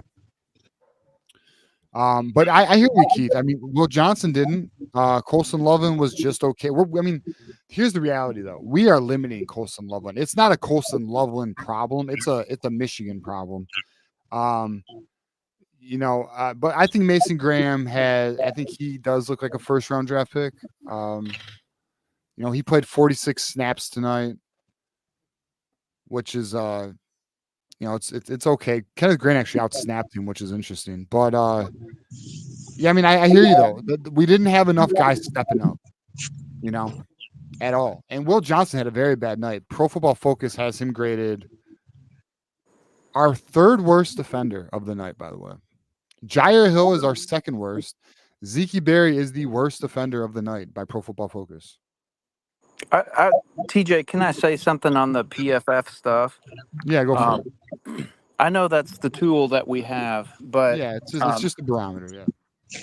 But I hear you, Keith. I mean, Will Johnson didn't. Colson Loveland was just okay. Here's the reality though. We are limiting Colson Loveland. It's not a Colson Loveland problem. It's a Michigan problem. but I think Mason Graham I think he does look like a first round draft pick. He played 46 snaps tonight, which is it's okay. Kenneth Grant actually outsnapped him, which is interesting. But yeah, I mean, I hear you though. We didn't have enough guys stepping up, at all. And Will Johnson had a very bad night. Pro Football Focus has him graded our third worst defender of the night, by the way. Jair Hill is our second worst. Zeke Berry is the worst defender of the night by Pro Football Focus. TJ, can I say something on the PFF stuff? Yeah, go for it. I know that's the tool that we have, but Yeah, it's just a barometer. Yeah.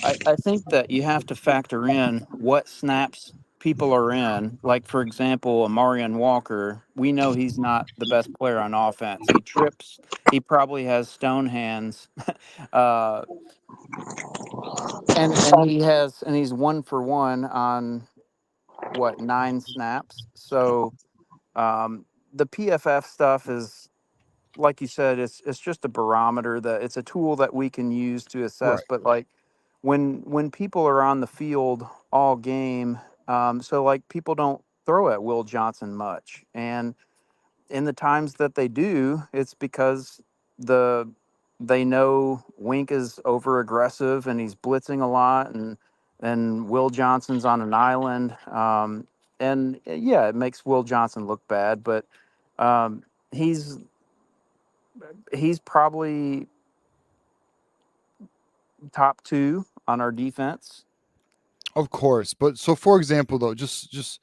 I think that you have to factor in what snaps people are in. Like, for example, Amarian Walker, we know he's not the best player on offense. He trips. He probably has stone hands. uh, and he's 1 for 1 on what, 9 snaps. So the PFF stuff is, like you said, it's just a barometer, that it's a tool that we can use to assess. Right. But like when people are on the field all game, so like people don't throw at Will Johnson much, and in the times that they do, it's because they know Wink is over aggressive and he's blitzing a lot, and Will Johnson's on an island, and yeah, it makes Will Johnson look bad, but um, he's probably top 2 on our defense. Of course, but so for example, though, just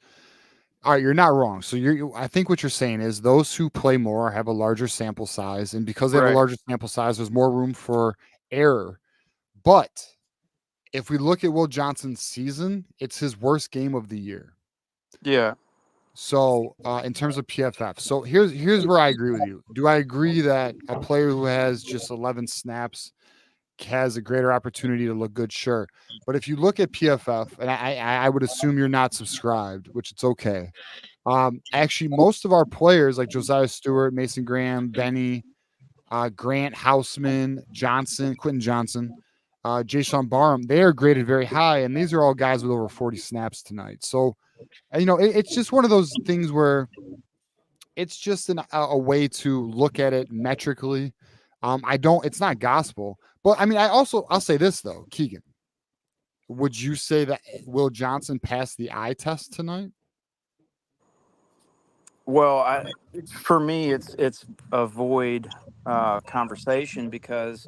all right, you're not wrong. So I think what you're saying is those who play more have a larger sample size, and because they have a Right. larger sample size, there's more room for error. But if we look at Will Johnson's season, it's his worst game of the year. Yeah. So in terms of PFF, so here's where I agree with you. Do I agree that a player who has just 11 snaps has a greater opportunity to look good? Sure. But if you look at PFF, and I would assume you're not subscribed, which it's okay. Actually, most of our players like Josiah Stewart, Mason Graham, Benny, Grant, Houseman, Johnson, Quentin Johnson, Jaysean Barham, they are graded very high, and these are all guys with over 40 snaps tonight. So, it's just one of those things where it's just a way to look at it metrically. It's not gospel, but I mean, I'll say this though, Keegan, would you say that Will Johnson passed the eye test tonight? Well, for me, it's a void conversation, because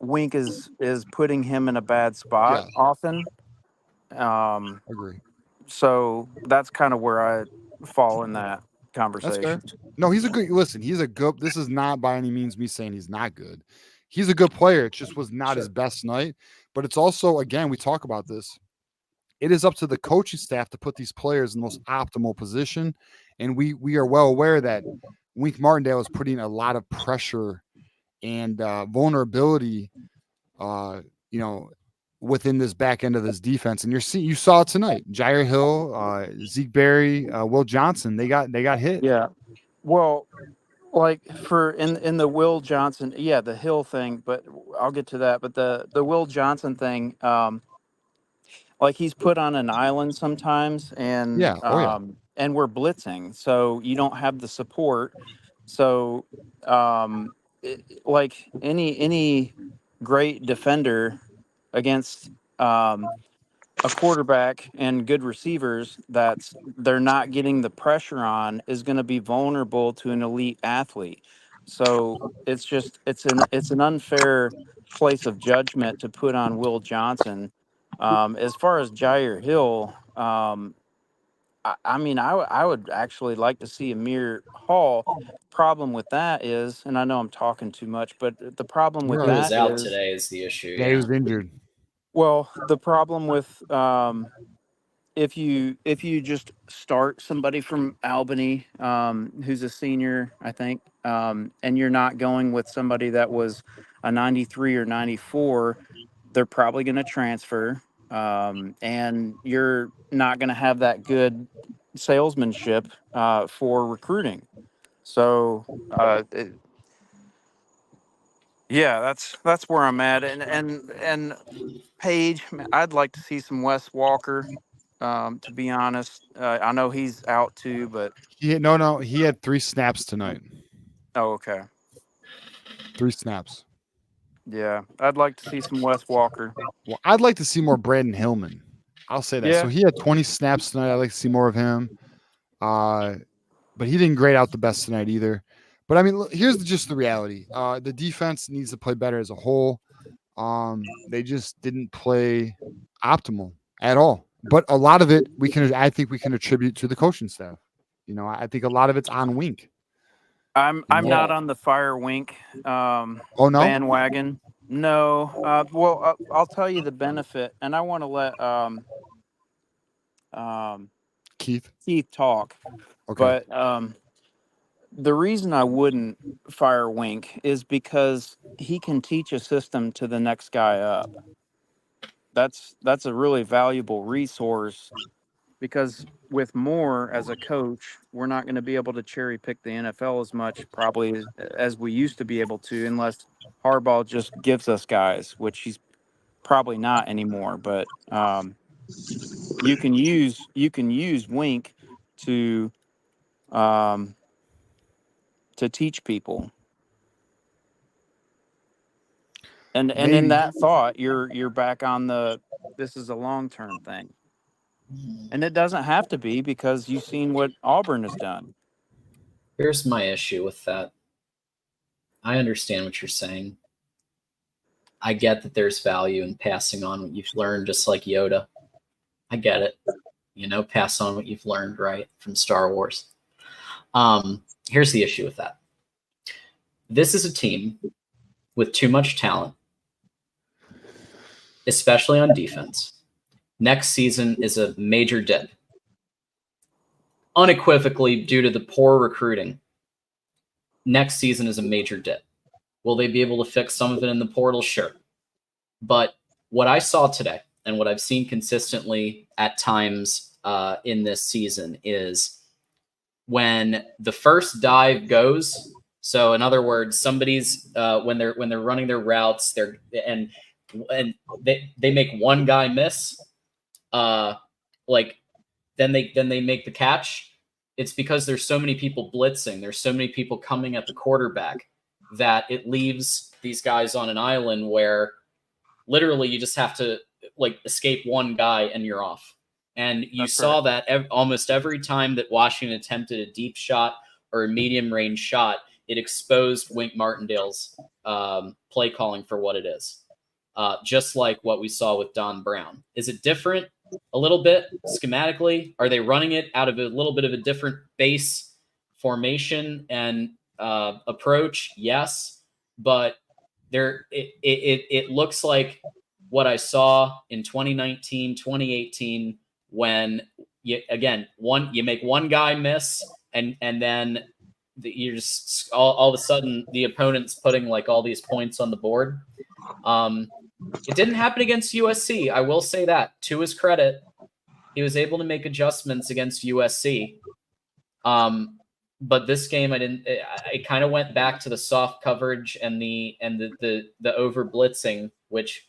Wink is putting him in a bad spot Yeah. often. Um, Agree. so that's kind of where I fall in that That's fair. conversation. No, he's a good. This is not by any means me saying he's not good. He's a good player. It just was not his best night. But it's also, again, we talk about this. It is up to the coaching staff to put these players in the most optimal position. And we are well aware that Wink Martindale is putting a lot of pressure and vulnerability, within this back end of this defense. And you saw it tonight. Jair Hill, Zeke Berry, Will Johnson, they got hit. Yeah. Well, like for in the Will Johnson, yeah, the Hill thing, but I'll get to that. But the Will Johnson thing, like he's put on an island sometimes, Yeah. Oh yeah. and we're blitzing, so you don't have the support. So like any great defender against a quarterback and good receivers they're not getting the pressure on is going to be vulnerable to an elite athlete. So it's an unfair place of judgment to put on Will Johnson. As far as Jair Hill, I mean, I would actually like to see Amir Hall. Problem with that is, and I know I'm talking too much, but the problem with You're He right. was that out is, today is the issue. Yeah, he was injured. well, the problem with if you just start somebody from Albany, who's a senior, I think, and you're not going with somebody that was a 93 or 94, they're probably going to transfer, and you're not going to have that good salesmanship for recruiting. So Yeah, that's where I'm at, and Paige, I'd like to see some Wes Walker. To be honest, I know he's out too, but He had 3 snaps tonight. oh, okay, 3 snaps. yeah, I'd like to see some Wes Walker. Well, I'd like to see more Brandon Hillman. I'll say that. Yeah. So he had 20 snaps tonight. I'd like to see more of him. But he didn't grade out the best tonight either. But I mean, look, here's just the reality. The defense needs to play better as a whole. They just didn't play optimal at all. But a lot of it I think we can attribute to the coaching staff. I think a lot of it's on Wink. I'm You know? not on the Fire Wink Oh no, bandwagon. No. Well, I'll tell you the benefit, and I want to let Keith. talk. Okay. But the reason I wouldn't fire Wink is because he can teach a system to the next guy up. That's a really valuable resource, because with Moore as a coach, we're not going to be able to cherry pick the NFL as much probably as we used to be able to, unless Harbaugh just gives us guys, which he's probably not anymore. But you can use Wink to teach people. And in Maybe. that thought, you're back on this is a long-term thing. And it doesn't have to be, because you've seen what Auburn has done. Here's my issue with that. I understand what you're saying. I get that there's value in passing on what you've learned, just like Yoda. I get it. Pass on what you've learned, right, from Star Wars. Here's the issue with that. This is a team with too much talent, especially on defense. Next season is a major dip, unequivocally due to the poor recruiting. Next season is a major dip. Will they be able to fix some of it in the portal? Sure. But what I saw today, and what I've seen consistently at times in this season, is when the first dive goes. So in other words, somebody's when they're running their routes, and they make one guy miss, then they make the catch. It's because there's so many people blitzing, there's so many people coming at the quarterback, that it leaves these guys on an island where literally you just have to escape one guy and you're off. And you saw that almost every time that Washington attempted a deep shot or a medium range shot, it exposed Wink Martindale's play calling for what it is. Just like what we saw with Don Brown. Is it different a little bit schematically? Are they running it out of a little bit of a different base formation and approach? Yes, but it looks like what I saw in 2019, 2018, when you make one guy miss, and then you're just all of a sudden the opponent's putting all these points on the board. It didn't happen against USC. I will say that, to his credit, he was able to make adjustments against USC. But this game, I kind of went back to the soft coverage and the over blitzing, which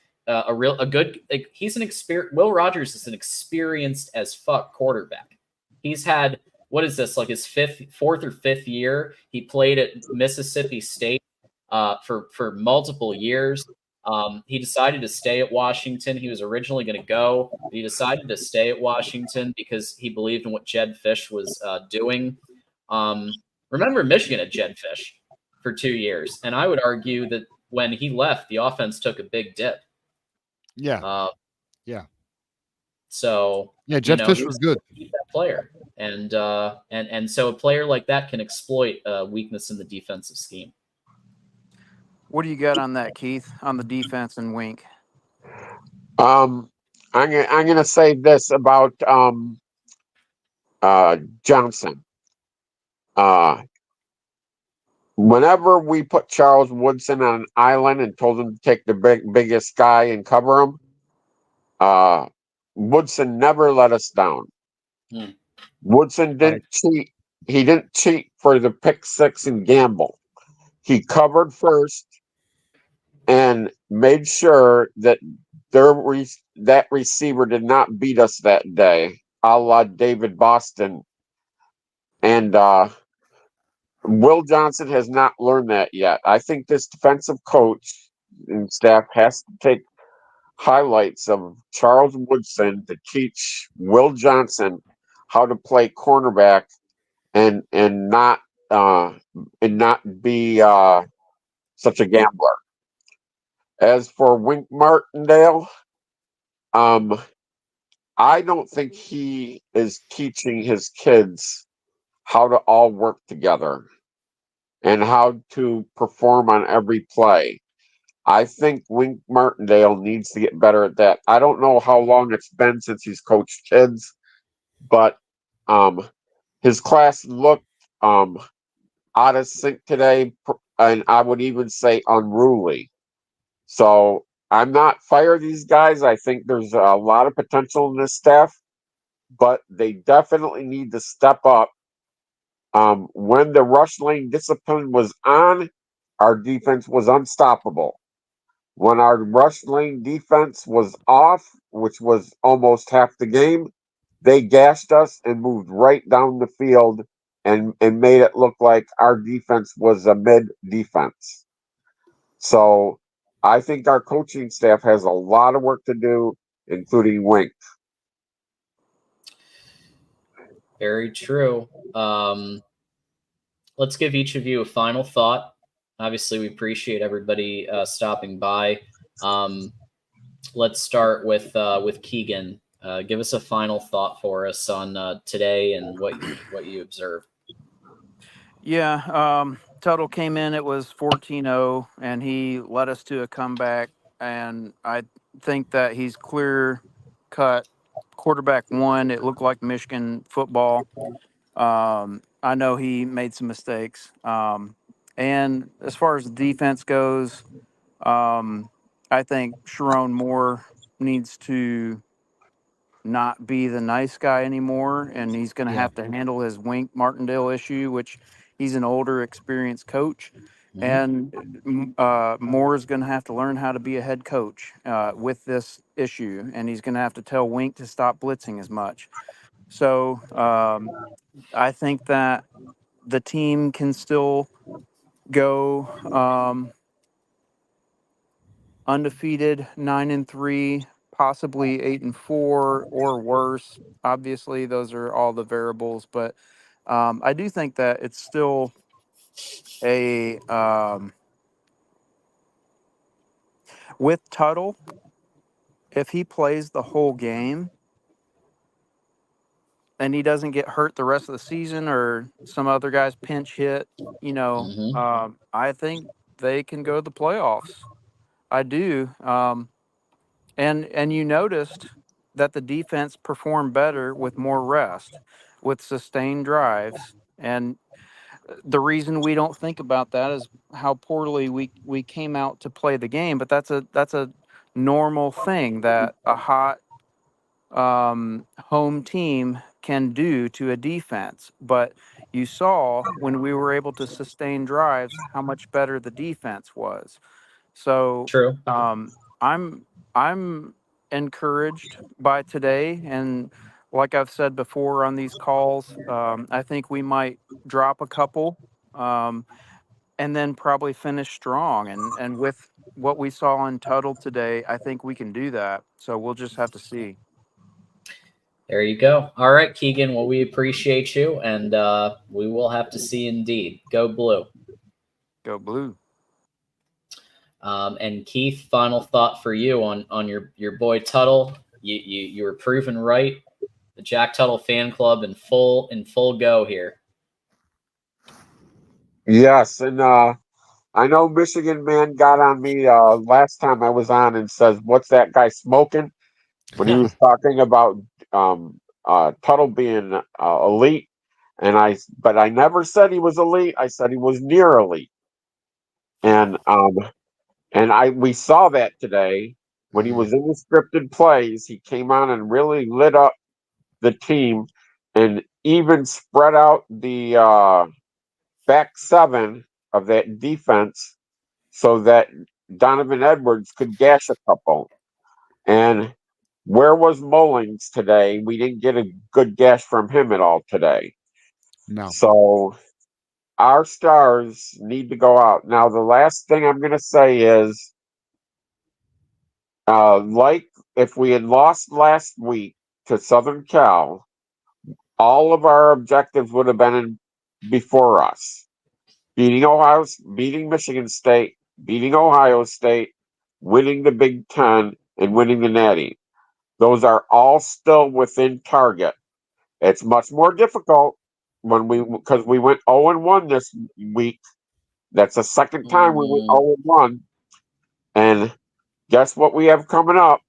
he's an experienced. Will Rogers is an experienced as fuck quarterback. He's had, what is this, his fourth or fifth year? He played at Mississippi State for multiple years. He decided to stay at Washington. He was originally going to go. He decided to stay at Washington because he believed in what Jed Fish was doing. Remember, Michigan had Jed Fish for 2 years, and I would argue that when he left, the offense took a big dip. Yeah. So Jed Fish was good. That player, and so a player like that can exploit a weakness in the defensive scheme. What do you got on that, Keith, on the defense and Wink? I'm gonna say this about Johnson. Whenever we put Charles Woodson on an island and told him to take the biggest guy and cover him, Woodson never let us down. Woodson didn't cheat. He didn't cheat for the pick six and gamble. He covered first, and made sure that that receiver did not beat us that day, a la David Boston. And Will Johnson has not learned that yet. I think this defensive coach and staff has to take highlights of Charles Woodson to teach Will Johnson how to play cornerback and not be such a gambler. As for Wink Martindale, I don't think he is teaching his kids how to all work together and how to perform on every play. I think Wink Martindale needs to get better at that. I don't know how long it's been since he's coached kids, but his class looked out of sync today, and I would even say unruly. So I'm not fire these guys. I think there's a lot of potential in this staff, but they definitely need to step up. When the rush lane discipline was on, our defense was unstoppable. When our rush lane defense was off, which was almost half the game, they gashed us and moved right down the field and made it look like our defense was a mid defense. So I think our coaching staff has a lot of work to do, including Wink. Very true. Let's give each of you a final thought. Obviously, we appreciate everybody stopping by. Let's start with Keegan. Give us a final thought for us on today and what you observed. Yeah, Tuttle came in, it was 14-0, and he led us to a comeback. And I think that he's clear cut quarterback one. It looked like Michigan football. I know he made some mistakes. And as far as the defense goes, I think Sharon Moore needs to not be the nice guy anymore, and he's going to have to handle his Wink Martindale issue, which he's an older, experienced coach. And Moore is going to have to learn how to be a head coach with this issue, and he's going to have to tell Wink to stop blitzing as much. So I think that the team can still go undefeated 9-3, possibly 8-4 or worse. Obviously, those are all the variables, but I do think that it's still a with Tuttle. If he plays the whole game and he doesn't get hurt the rest of the season, or some other guys pinch hit, I think they can go to the playoffs. I do. And you noticed that the defense performed better with more rest, with sustained drives. And the reason we don't think about that is how poorly we came out to play the game. But that's a normal thing that a hot home team can do to a defense. But you saw when we were able to sustain drives how much better the defense was. So True. I'm encouraged by today, and like I've said before on these calls, I think we might drop a couple, and then probably finish strong. And with what we saw in Tuttle today, I think we can do that. So we'll just have to see. There you go. All right, Keegan. Well, we appreciate you, and we will have to see indeed. Go Blue. Go Blue. And Keith, final thought for you on your boy Tuttle. You were proven right. The Jack Tuttle fan club in full go here. Yes, and I know Michigan man got on me last time I was on and says, "What's that guy smoking?" When he was talking about Tuttle being elite, but I never said he was elite. I said he was near elite, and we saw that today when he was in the scripted plays. He came on and really lit up the team, and even spread out the back seven of that defense so that Donovan Edwards could gash a couple. And where was Mullings today? We didn't get a good gash from him at all today. No. So our stars need to go out. Now, the last thing I'm going to say is, like if we had lost last week to Southern Cal, all of our objectives would have been before us. Beating Michigan State, beating Ohio State, winning the Big Ten, and winning the Natty. Those are all still within target. It's much more difficult because we went 0-1 this week. That's the second time we went 0-1. And guess what we have coming up?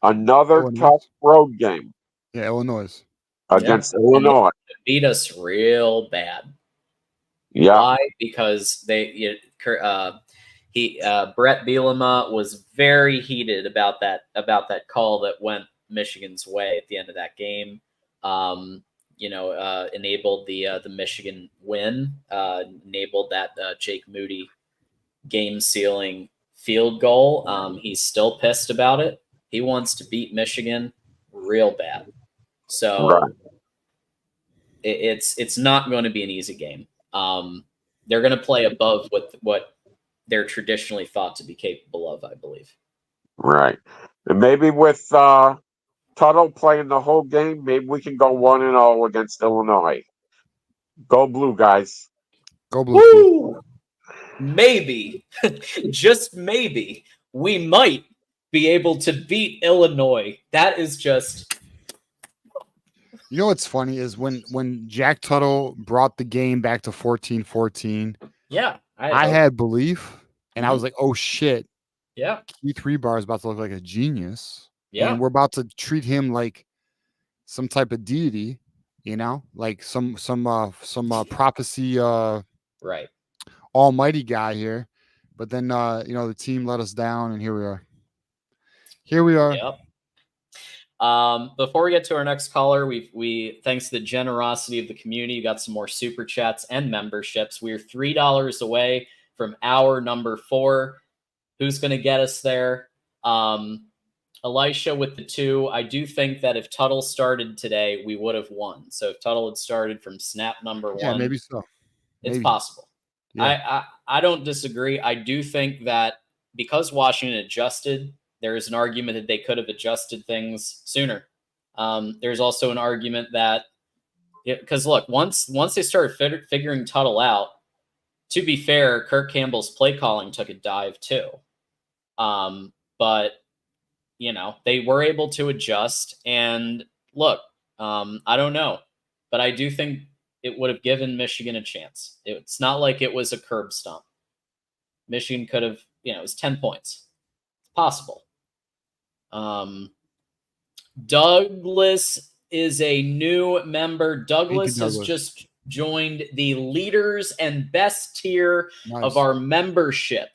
Another Illinois. tough road game. Yeah, Illinois. Against Yeah. Illinois. Beat us real bad. Yeah. Why? Because Brett Bielema was very heated about that call that went Michigan's way at the end of that game. Enabled the Michigan win. Enabled that Jake Moody game-sealing field goal. He's still pissed about it. He wants to beat Michigan real bad. So Right. it's not going to be an easy game. They're going to play above what they're traditionally thought to be capable of, I believe. Right. And maybe with Tuttle playing the whole game, maybe we can go 1-0 against Illinois. Go blue, guys. Go blue. Woo! Maybe, just maybe, we might be able to beat Illinois. That is just... You know what's funny is when Jack Tuttle brought the game back to 14-14. Yeah. I had belief, and I was like, oh, shit. Yeah. Keith Rebar is about to look like a genius. Yeah. And we're about to treat him like some type of deity, like some prophecy right. almighty guy here. But then the team let us down, and here we are. Yep. Before we get to our next caller, we thanks to the generosity of the community, got some more super chats and memberships. We're $3 away from hour number 4. Who's going to get us there? Elisha with the 2. I do think that if Tuttle started today, we would have won. So if Tuttle had started from snap number 1, maybe so. It's possible. Yeah. I don't disagree. I do think that because Washington adjusted, there is an argument that they could have adjusted things sooner. There's also an argument that, because look, once they started figuring Tuttle out, to be fair, Kirk Campbell's play calling took a dive too. But they were able to adjust. And look, I don't know, but I do think it would have given Michigan a chance. It's not like it was a curb stomp. Michigan could have, it was 10 points. It's possible. Douglas is a new member. Douglas has just joined the leaders and best tier of our membership,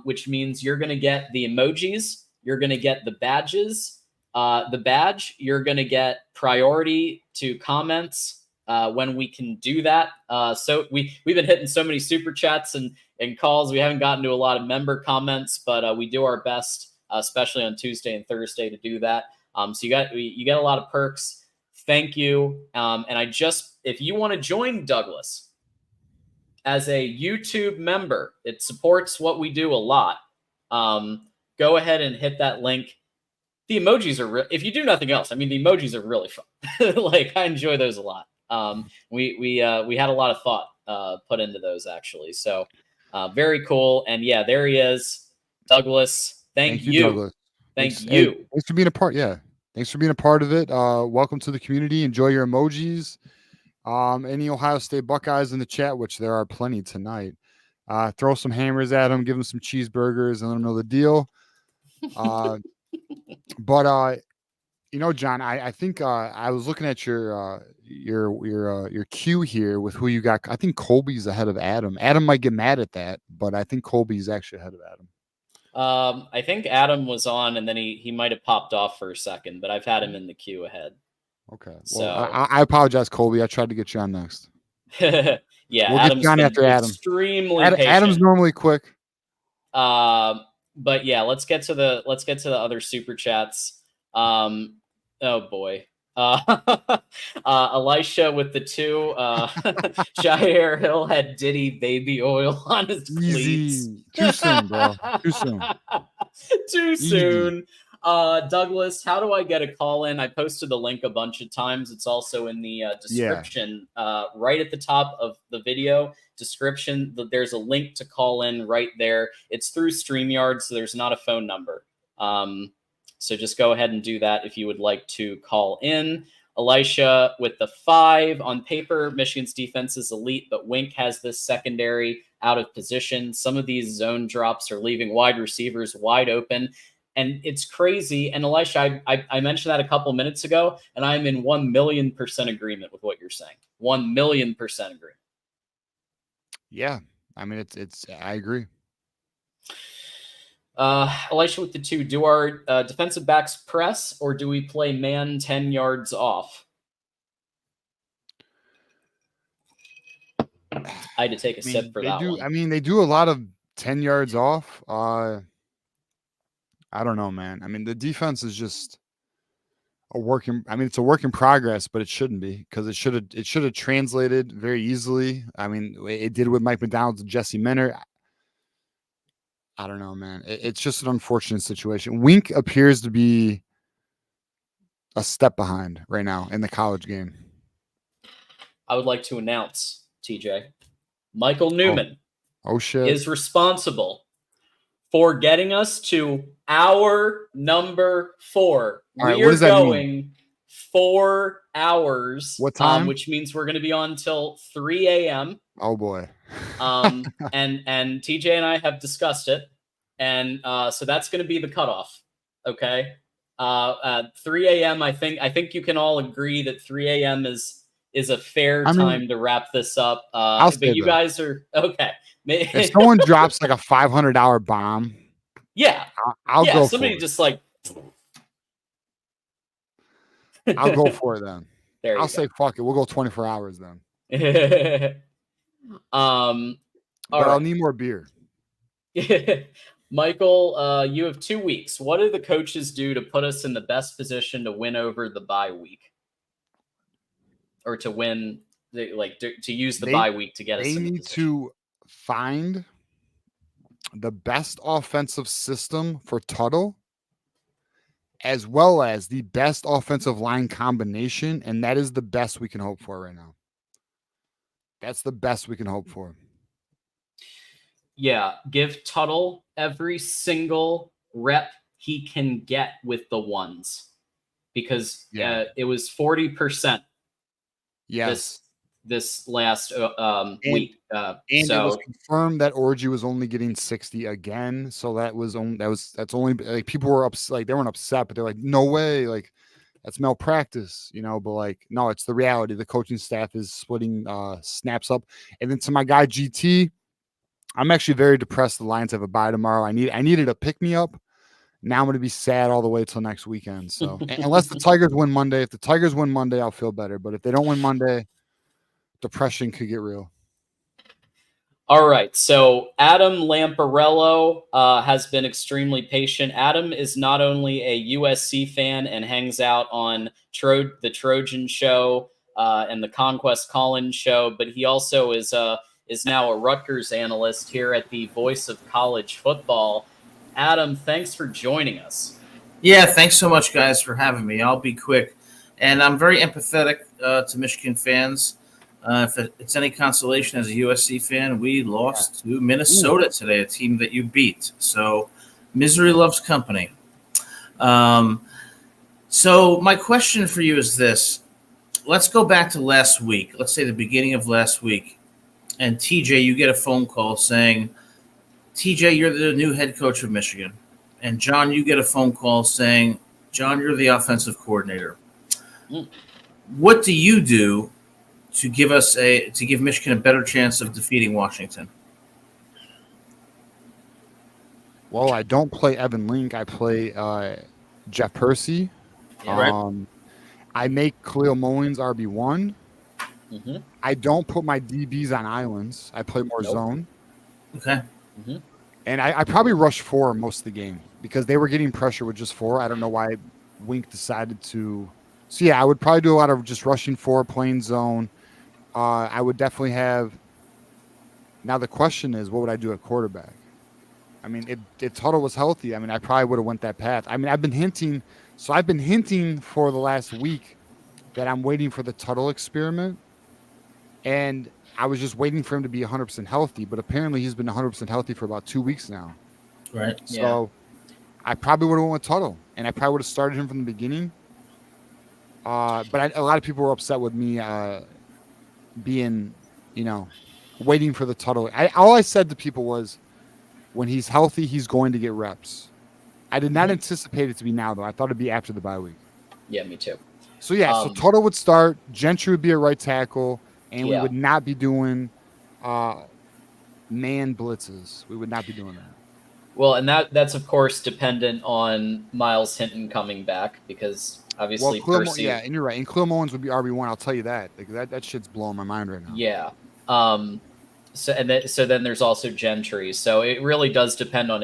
which means you're going to get the emojis, you're going to get the badges, the badge, you're going to get priority to comments when we can do that. So we've been hitting so many super chats and calls. We haven't gotten to a lot of member comments, but we do our best, especially on Tuesday and Thursday, to do that. So you get a lot of perks. Thank you. And if you want to join Douglas as a YouTube member, it supports what we do a lot. Go ahead and hit that link. The emojis are if you do nothing else, the emojis are really fun. Like, I enjoy those a lot. We had a lot of thought put into those, actually. So very cool. And yeah, there he is, Douglas. Thank you. Douglas. Thank you. Hey, thanks for being a part. Yeah. Thanks for being a part of it. Welcome to the community. Enjoy your emojis. Any Ohio State Buckeyes in the chat, which there are plenty tonight. Throw some hammers at them, give them some cheeseburgers, and let them know the deal. But John, I think I was looking at your queue here with who you got. I think Colby's ahead of Adam. Adam might get mad at that, but I think Colby's actually ahead of Adam. I think Adam was on, and then he might have popped off for a second, but I've had him in the queue ahead. Okay. Well, so I apologize, Colby. I tried to get you on next. Yeah, we'll Adam's get you on after Adam. Extremely patient. Adam's normally quick. But yeah, let's get to the other super chats. Oh boy. Elisha with the 2. Jair Hill had Diddy baby oil on his cleats. Easy. Too soon, bro. Too soon. Too Easy. soon. Douglas, how do I get a call in? I posted the link a bunch of times. It's also in the description, right at the top of the video description. There's a link to call in right there. It's through StreamYard, so there's not a phone number. So just go ahead and do that if you would like to call in. Elisha with the 5. On paper, Michigan's defense is elite, but Wink has this secondary out of position. Some of these zone drops are leaving wide receivers wide open. And it's crazy. And Elisha, I mentioned that a couple minutes ago, and I'm in 1,000,000% agreement with what you're saying. 1,000,000% agreement. Yeah. I mean, it's I agree. Elisha with the 2. Do our defensive backs press, or do we play man 10 yards off? I had to take a sip for that one. I mean, they do a lot of 10 yards off. I don't know, man. I mean, the defense is just it's a work in progress, but it shouldn't be, because it should have translated very easily. I mean, it did with Mike McDonald and Jesse Minter. I don't know, man. It's just an unfortunate situation. Wink appears to be a step behind right now in the college game. I would like to announce, TJ, Michael Newman shit, is responsible for getting us to hour number 4. All right, we what are does that going mean? 4 hours. What time? Which means we're going to be on till 3 a.m. Oh boy. And TJ and I have discussed it, and so that's going to be the cutoff. Okay, 3 a.m. I think you can all agree that 3 a.m. is a fair time to wrap this up. But you guys are okay. If someone drops like a $500 bomb, I'll go. Somebody for it. just like. I'll go for it then. I'll say fuck it. We'll go 24 hours then. But I'll need more beer. Michael, you have 2 weeks. What do the coaches do to put us in the best position to win over the bye week, or to win to use the bye week to get us? They need to find the best offensive system for Tuttle, as well as the best offensive line combination, and that is the best we can hope for right now. That's the best we can hope for. Yeah, give Tuttle every single rep he can get with the ones, because it was 40%. Yes. This last week. And it was confirmed that Orji was only getting 60 again. So that's only like, people were upset. Like, they weren't upset, but they're like, no way, like that's malpractice, but like, no, it's the reality. The coaching staff is splitting snaps up. And then to my guy GT, I'm actually very depressed the Lions have a bye tomorrow. I needed a pick me up. Now I'm going to be sad all the way till next weekend. So unless the Tigers win Monday, if the Tigers win Monday, I'll feel better. But if they don't win Monday, depression could get real. All right. So Adam Lamparello has been extremely patient. Adam is not only a USC fan and hangs out on the Trojan Show and the Conquest Collins Show, but he also is now a Rutgers analyst here at the Voice of College Football. Adam, thanks for joining us. Yeah, thanks so much, guys, for having me. I'll be quick. And I'm very empathetic to Michigan fans. If it's any consolation as a USC fan, we lost to Minnesota today, a team that you beat. So misery loves company. So my question for you is this. Let's go back to last week. Let's say the beginning of last week. And TJ, you get a phone call saying, TJ, you're the new head coach of Michigan. And John, you get a phone call saying, John, you're the offensive coordinator. What do you do to give Michigan a better chance of defeating Washington? Well, I don't play Evan Link. I play Jeff Percy. Right. I make Khalil Mullins RB1. Mm-hmm. I don't put my DBs on islands. I play more zone. Okay. Mm-hmm. And I probably rushed 4 most of the game because they were getting pressure with just 4. I don't know why Wink decided to. So, yeah, I would probably do a lot of just rushing 4, playing zone. I would definitely have. Now, the question is, what would I do at quarterback? I mean, if Tuttle was healthy, I mean, I probably would have went that path. I mean, I've been hinting for the last week that I'm waiting for the Tuttle experiment. And I was just waiting for him to be 100% healthy, but apparently he's been 100% healthy for about 2 weeks now. Right. So I probably would have went with Tuttle, and I probably would have started him from the beginning. But a lot of people were upset with me being, waiting for the Tuttle. All I said to people was, when he's healthy, he's going to get reps. I did not anticipate it to be now, though. I thought it'd be after the bye week. Yeah, me too. So, so Tuttle would start. Gentry would be a right tackle, and we would not be doing man blitzes. We would not be doing that. Well, and that's of course dependent on Miles Hinton coming back because obviously Percy. And you're right. And Khalil Owens would be RB1. I'll tell you that. Like that shit's blowing my mind right now. Yeah. So then there's also Gentry. So it really does depend on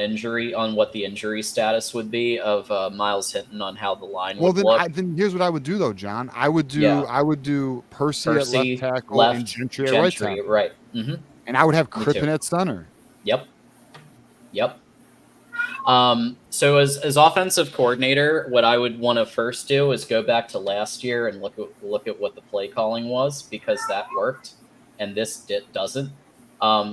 what the injury status would be of Miles Hinton on how the line would look. Then here's what I would do though, John. I would do Percy at left tackle and Gentry at right tackle. Right. Mm-hmm. And I would have Crippen at center. Yep. So as offensive coordinator, what I would want to first do is go back to last year and look at what the play calling was, because that worked and this doesn't.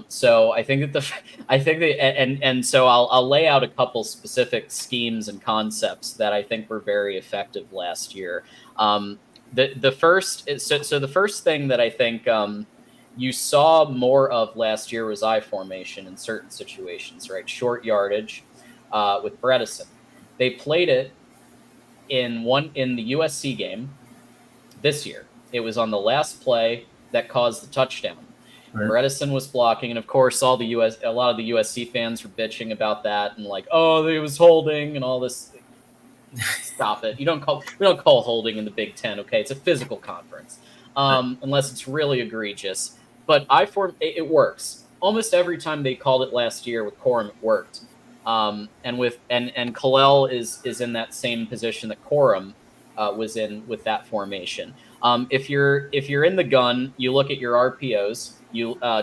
So I think that so I'll lay out a couple specific schemes and concepts that I think were very effective last year. The first thing that I think you saw more of last year was I formation in certain situations, right? Short yardage with Bredesen. They played it in the USC game this year. It was on the last play that caused the touchdown. Right. Bredesen was blocking, and of course, a lot of the USC fans were bitching about that and like, oh, he was holding and all this. Stop it! We don't call holding in the Big Ten. Okay, it's a physical conference, unless it's really egregious. But it works almost every time they called it last year with Corum. It worked, and Khalil is in that same position that Corum was in with that formation. If you're in the gun, you look at your RPOs.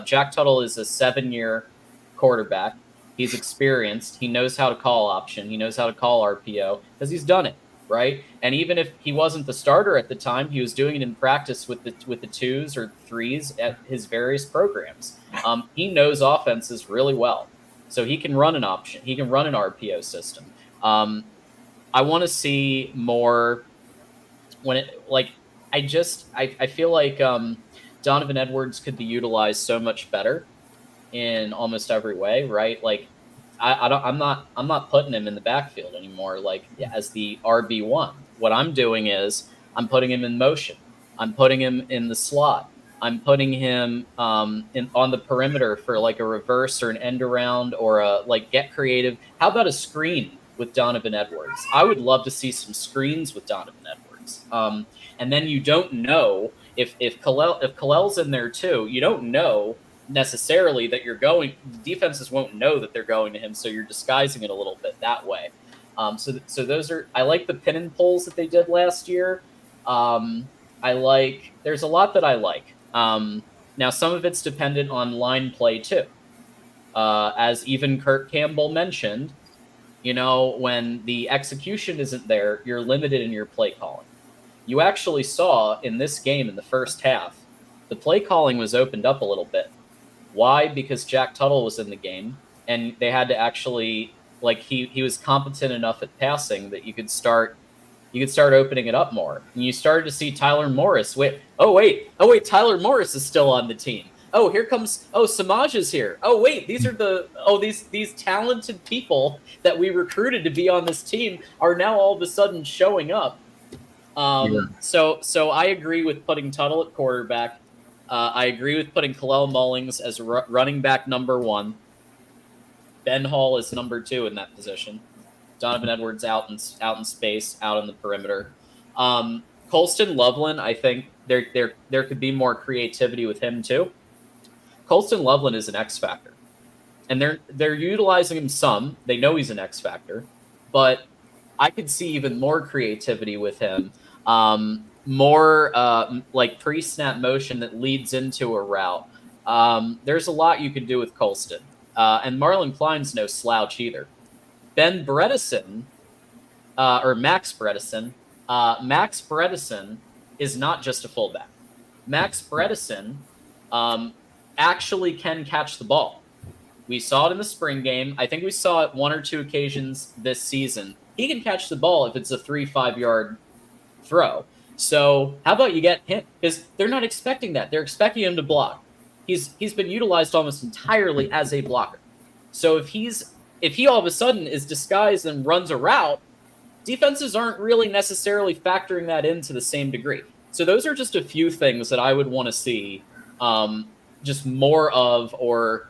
Jack Tuttle is a 7-year quarterback. He's experienced. He knows how to call option. He knows how to call RPO because he's done it, right? And even if he wasn't the starter at the time, he was doing it in practice with the 2s or 3s at his various programs. He knows offenses really well, so he can run an option. He can run an RPO system. I want to see more I feel like Donovan Edwards could be utilized so much better in almost every way, right? Like I'm not putting him in the backfield anymore, like as the RB1. What I'm doing is I'm putting him in motion. I'm putting him in the slot. I'm putting him on the perimeter for like a reverse or an end around or a get creative. How about a screen with Donovan Edwards? I would love to see some screens with Donovan Edwards. And then you don't know if Khalil's in there too. You don't know necessarily that the defenses won't know that they're going to him, so you're disguising it a little bit that way. So those are, I like the pin and pulls that they did last year. There's a lot that I like. Now some of it's dependent on line play too. As even Kurt Campbell mentioned, when the execution isn't there, you're limited in your play calling. You actually saw in this game in the first half, the play calling was opened up a little bit. Why? Because Jack Tuttle was in the game, and they had to actually he was competent enough at passing that you could start opening it up more. And you started to see Tyler Morris. Wait, Tyler Morris is still on the team. Oh, here comes Samaj is here. Oh, wait, these are these talented people that we recruited to be on this team are now all of a sudden showing up. So I agree with putting Tuttle at quarterback. I agree with putting Khalil Mullings as running back number 1. Ben Hall is number 2 in that position. Donovan Edwards out in space, out on the perimeter. Colston Loveland, I think there could be more creativity with him too. Colston Loveland is an X factor. and they're utilizing him some. They know he's an X factor, but I could see even more creativity with him. More like pre-snap motion that leads into a route. There's a lot you could do with Colston. And Marlon Klein's no slouch either. Ben Bredesen, or Max Bredesen. Max Bredesen is not just a fullback. Max Bredesen actually can catch the ball. We saw it in the spring game. I think we saw it 1 or 2 occasions this season. He can catch the ball if it's a 3-5 yard throw. So how about you get him? Because they're not expecting that. They're expecting him to block. He's been utilized almost entirely as a blocker. So if he all of a sudden is disguised and runs a route, defenses aren't really necessarily factoring that in to the same degree. So those are just a few things that I would want to see just more of, or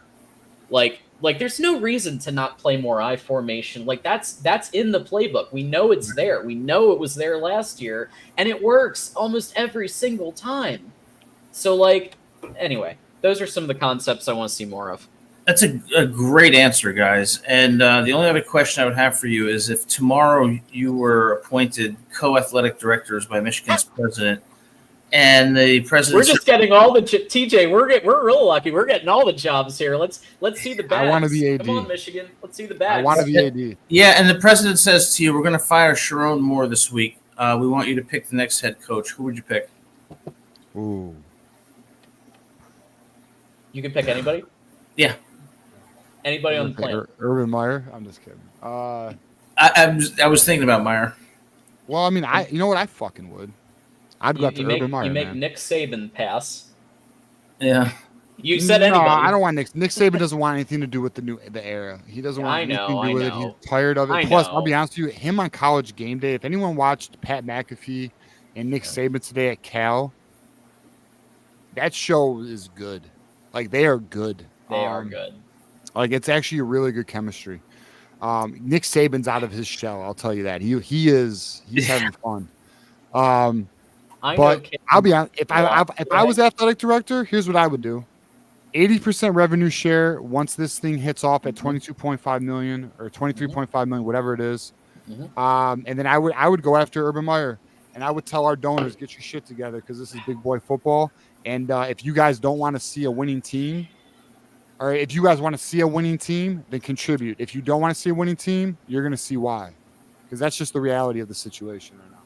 like there's no reason to not play more I formation. Like that's in the playbook. We know it's there. We know it was there last year, and it works almost every single time. So like, anyway, those are some of the concepts I want to see more of. That's a great answer, guys. And the only other question I would have for you is, if tomorrow you were appointed co-athletic directors by Michigan's president, and the president, we're just getting all the TJ. We're real lucky. We're getting all the jobs here. Let's see the bags. I want to be AD. Come on, Michigan. Let's see the bags. I want to be AD. Yeah, and the president says to you, "We're going to fire Sharon Moore this week. We want you to pick the next head coach." Who would you pick? Ooh. You can pick anybody. Yeah. Anybody on the planet. Urban Meyer. I'm just kidding. I was thinking about Meyer. Well, I mean, you know what? I fucking would. I'd go after Urban Meyer. You make man. Nick Saban pass. Yeah. You said anybody. No, I don't want Nick. Nick Saban doesn't want anything to do with the era. He doesn't want anything to do with it. He's tired of it. Plus, I'll be honest with you, him on College Game Day, if anyone watched Pat McAfee and Nick Saban today at Cal, that show is good. Like, they are good. They are good. Like, it's actually a really good chemistry. Nick Saban's out of his shell, I'll tell you that. He's having fun. But I'll be honest, if I was athletic director, here's what I would do. 80% revenue share once this thing hits off at 22.5 million or 23.5 million, whatever it is. And then I would go after Urban Meyer, and I would tell our donors, get your shit together, because this is big boy football. And if you guys don't want to see a winning team, or if you guys want to see a winning team, then contribute. If you don't want to see a winning team, you're going to see why, because that's just the reality of the situation right now.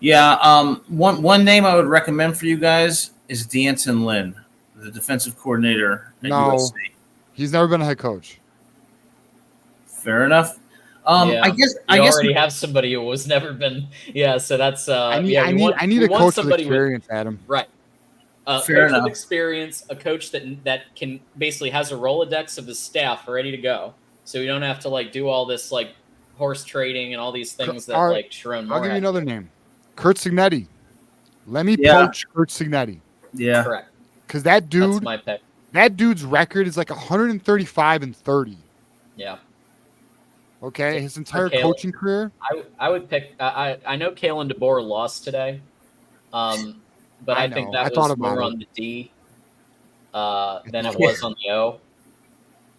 Yeah. One name I would recommend for you guys is D'Anton Lynn, the defensive coordinator at USC. He's never been a head coach. Fair enough. I guess already have somebody who was never been. Yeah, so that's. I need a coach with experience, Adam. Right. Fair coach enough. with experience, a coach that can basically has a Rolodex of his staff ready to go, so you don't have to like do all this like horse trading and all these things that like Sharon Moore. I'll give you another name, Curt Cignetti. Let me poach Curt Cignetti. Yeah, correct. Because that dude, that's my pick. That dude's record is like 135-30. Yeah. Okay, his entire coaching career. I would pick. I know Kalen DeBoer lost today, but I think that was more on the D than it was on the O.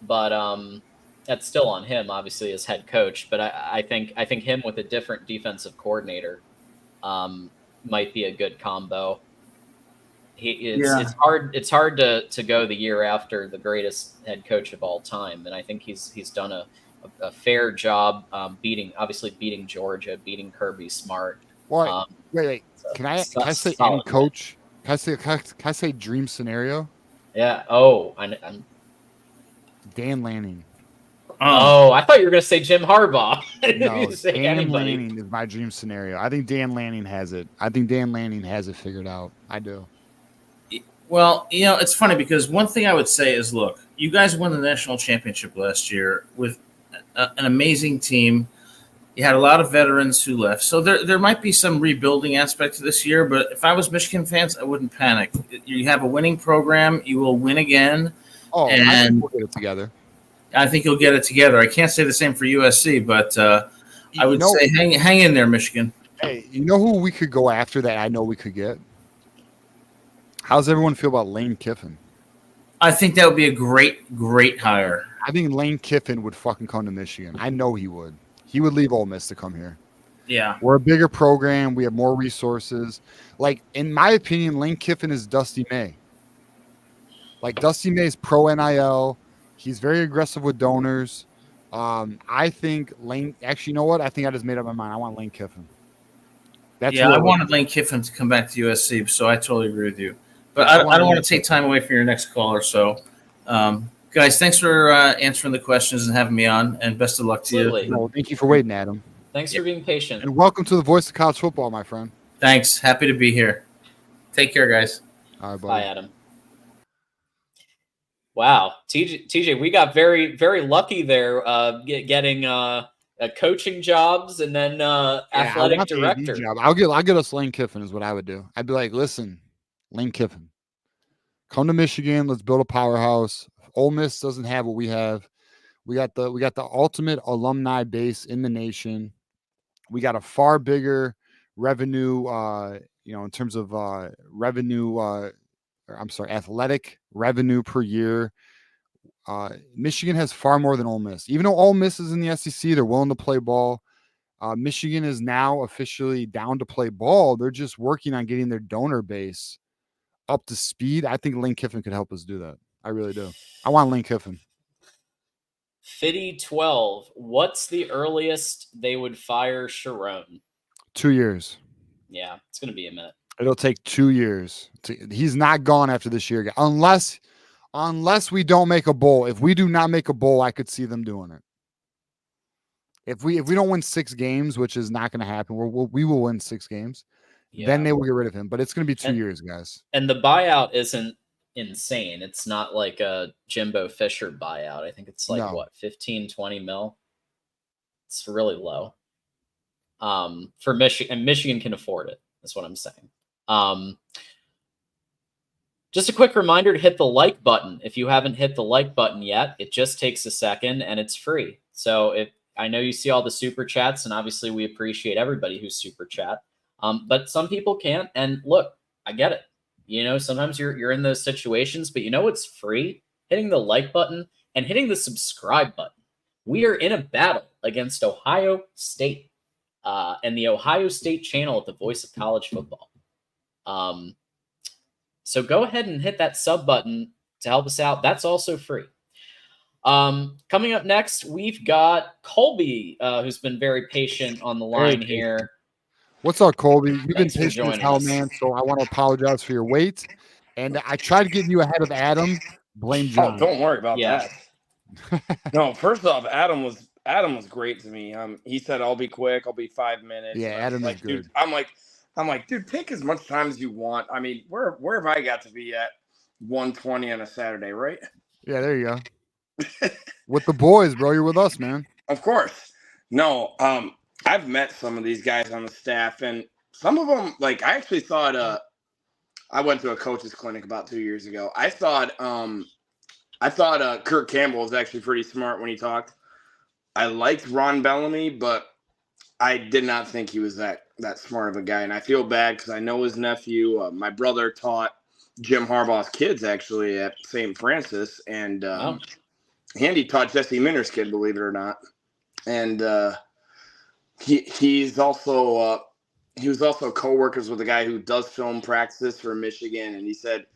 But that's still on him, obviously, as head coach. But I think him with a different defensive coordinator might be a good combo. It's hard to go the year after the greatest head coach of all time, and I think he's done a fair job beating Georgia, beating Kirby Smart. Well, wait. Can I say any coach? Can I say dream scenario? Yeah. Oh, I'm Dan Lanning. Oh, I thought you were going to say Jim Harbaugh. No, Dan Lanning is my dream scenario. I think Dan Lanning has it. Figured out. I do. Well, it's funny because one thing I would say is, look, you guys won the national championship last year with an amazing team. You had a lot of veterans who left. So there might be some rebuilding aspect to this year, but if I was Michigan fans, I wouldn't panic. You have a winning program. You will win again. Oh, and I think we'll get it together. I think you'll get it together. I can't say the same for USC, but I would say hang in there, Michigan. Hey, you know who we could go after that I know we could get? How's everyone feel about Lane Kiffin? I think that would be a great hire. I think Lane Kiffin would fucking come to Michigan. I know he would. He would leave Ole Miss to come here. Yeah. We're a bigger program. We have more resources. Like, in my opinion, Lane Kiffin is Dusty May. Like, Dusty May is pro NIL. He's very aggressive with donors. I think Lane. Actually, you know what? I think I just made up my mind. I want Lane Kiffin. I wanted Lane Kiffin to come back to USC, so I totally agree with you. But I don't want to take time away from your next caller. So, guys, thanks for answering the questions and having me on, and best of luck to you. No, thank you for waiting, Adam. Thanks for being patient. And welcome to the voice of college football, my friend. Thanks. Happy to be here. Take care, guys. All right, buddy. Bye, Adam. Wow, TJ, we got very, very lucky there, getting coaching jobs and then athletic director. Job. I'll get us Lane Kiffin is what I would do. I'd be like, listen, Lane Kiffin, come to Michigan. Let's build a powerhouse. Ole Miss doesn't have what we have. We got the ultimate alumni base in the nation. We got a far bigger revenue, in terms of athletic revenue per year. Michigan has far more than Ole Miss. Even though Ole Miss is in the SEC, they're willing to play ball. Michigan is now officially down to play ball. They're just working on getting their donor base up to speed. I think Lane Kiffin could help us do that. I really do. I want Lane Kiffin. Fitty 12. What's the earliest they would fire Sharon? 2 years. Yeah, it's going to be a minute. It'll take 2 years. He's not gone after this year, unless we don't make a bowl. If we do not make a bowl, I could see them doing it. If we don't win 6 games, which is not going to happen, we will win 6 games. Yeah. Then they will get rid of him. But it's going to be 2 years, guys. And the buyout isn't insane. It's not like a Jimbo Fisher buyout. I think it's like 15, 20 mil. It's really low. For Michigan, and Michigan can afford it. That's what I'm saying. Just a quick reminder to hit the like button. If you haven't hit the like button yet, it just takes a second and it's free. So I know you see all the super chats, and obviously we appreciate everybody who's super chat. But some people can't. And look, I get it. Sometimes you're in those situations, but what's free? Hitting the like button and hitting the subscribe button. We are in a battle against Ohio State and the Ohio State channel at the Voice of College Football. So go ahead and hit that sub button to help us out. That's also free. Coming up next, we've got Colby, who's been very patient on the line here. What's up, Colby? You've been patient as hell, man. So I want to apologize for your wait. And I tried getting you ahead of Adam. Blame John. Oh, don't worry about that. No, first off, Adam was great to me. He said, "I'll be quick. I'll be 5 minutes." Yeah, Adam is good. Dude, I'm like, dude, take as much time as you want. I mean, where have I got to be at 1:20 on a Saturday, right? Yeah, there you go. With the boys, bro. You're with us, man. Of course. No, I've met some of these guys on the staff, and some of them, like, I actually thought I went to a coach's clinic about 2 years ago. I thought Kirk Campbell was actually pretty smart when he talked. I liked Ron Bellamy, but I did not think he was that smart of a guy. And I feel bad because I know his nephew. My brother taught Jim Harbaugh's kids actually at St. Francis, and Andy taught Jesse Minter's kid, believe it or not. And he was also co-workers with a guy who does film practices for Michigan, and he said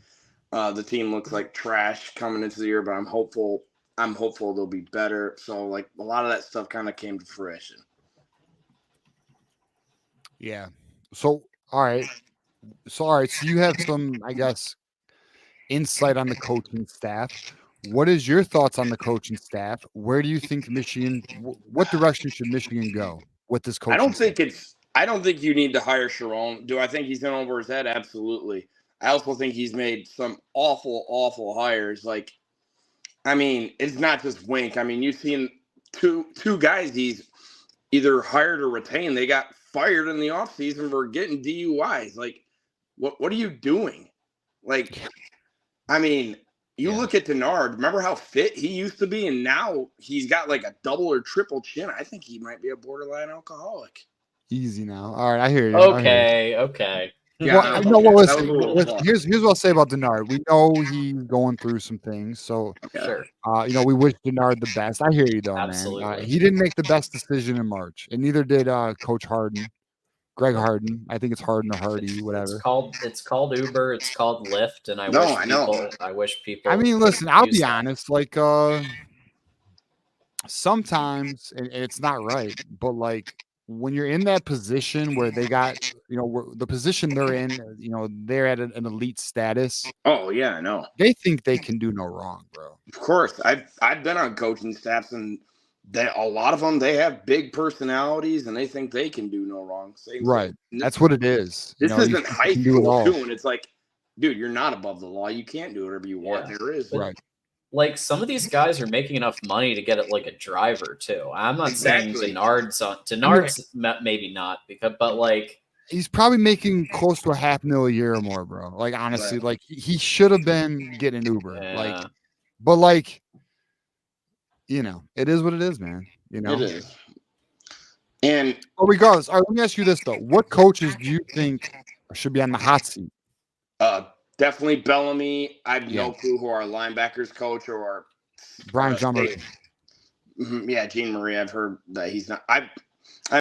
the team looks like trash coming into the year, but I'm hopeful they'll be better. So, like, a lot of that stuff kind of came to fruition. Yeah. So, all right. So you have some, I guess, insight on the coaching staff. What is your thoughts on the coaching staff? Where do you think Michigan? What direction should Michigan go with this coaching? I don't think you need to hire Sharon. Do I think he's in over his head? Absolutely. I also think he's made some awful hires. Like, I mean, it's not just Wink. I mean, you've seen two guys he's either hired or retained. They got fired in the offseason for getting DUIs. Like, what are you doing? Like, I mean, you look at Denard. Remember how fit he used to be, and now he's got like a double or triple chin. I think he might be a borderline alcoholic. Easy now. All right, I hear you. Okay. Yeah, Well, that no, well, was listen, a little listen, tough. here's what I'll say about Denard. We know he's going through some things, so Sure. we wish Denard the best. I hear you though, man. Absolutely. He didn't make the best decision in March, and neither did Coach Harden, Greg Harden. I think it's Harden or Hardy, whatever. It's called Uber. It's called Lyft, and I No, wish I know. people. I wish people. I mean, listen, I'll use be that. honest. Like, sometimes and it's not right, but like when you're in that position where they got, the position they're in, they're at an elite status. Oh yeah, I know. They think they can do no wrong, bro. Of course, I've been on coaching staffs, and a lot of them, they have big personalities, and they think they can do no wrong. Same Right. thing. That's what it is. This isn't high can do it school all. too, and it's like, dude, you're not above the law. You can't do whatever you want. Yeah. There is Right. Like some of these guys are making enough money to get it like a driver too. I'm not saying Exactly. Denard's maybe not but like He's probably making close to $500,000 a year or more, bro. Like honestly, Right. like he should have been getting an Uber. yeah. But like, it is what it is, man. It is. And But regardless, all right, let me ask you this though: what coaches do you think should be on the hot seat? definitely Bellamy. I have Yeah. no clue who our linebackers coach or our Brian John Murray. Yeah, Gene Marie. I've heard that he's not. I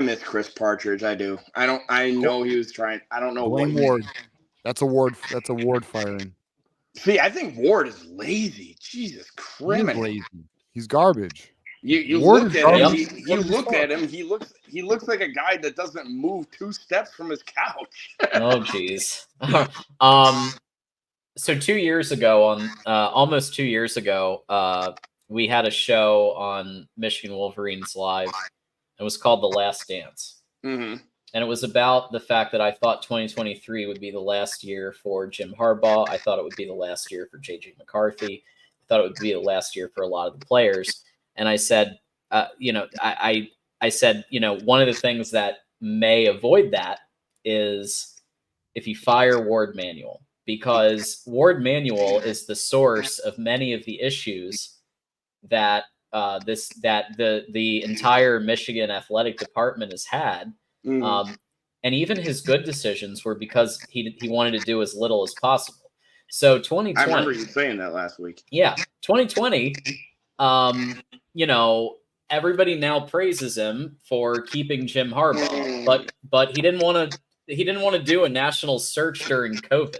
miss Chris Partridge. I do. I know he was trying. I don't know Blaine what. Ward. That's a Ward firing. See, I think Ward is lazy. Jesus He's Christ. lazy. He's garbage. You Ward look is at him. garbage. You look at him. He looks like a guy that doesn't move 2 steps from his couch. Oh geez. So 2 years ago, almost 2 years ago, we had a show on Michigan Wolverines Live. It was called The Last Dance. Mm-hmm. And it was about the fact that I thought 2023 would be the last year for Jim Harbaugh. I thought it would be the last year for J.J. McCarthy. I thought it would be the last year for a lot of the players. And I said, I said, one of the things that may avoid that is if you fire Ward Manuel, because Ward Manuel is the source of many of the issues that the entire Michigan athletic department has had. Mm-hmm. And even his good decisions were because he wanted to do as little as possible. So 2020. I remember you saying that last week. Yeah, 2020. Everybody now praises him for keeping Jim Harbaugh, but he didn't want to do a national search during COVID.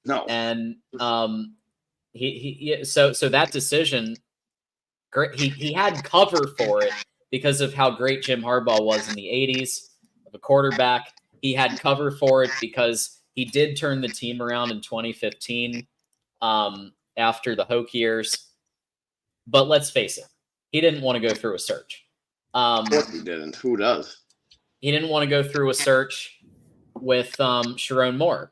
No, and so that decision, he had cover for it because of how great Jim Harbaugh was in the 80s. A quarterback. He had cover for it because he did turn the team around in 2015 after the Hoke years. But let's face it, he didn't want to go through a search. of course he didn't. Who does? He didn't want to go through a search with Sharon Moore.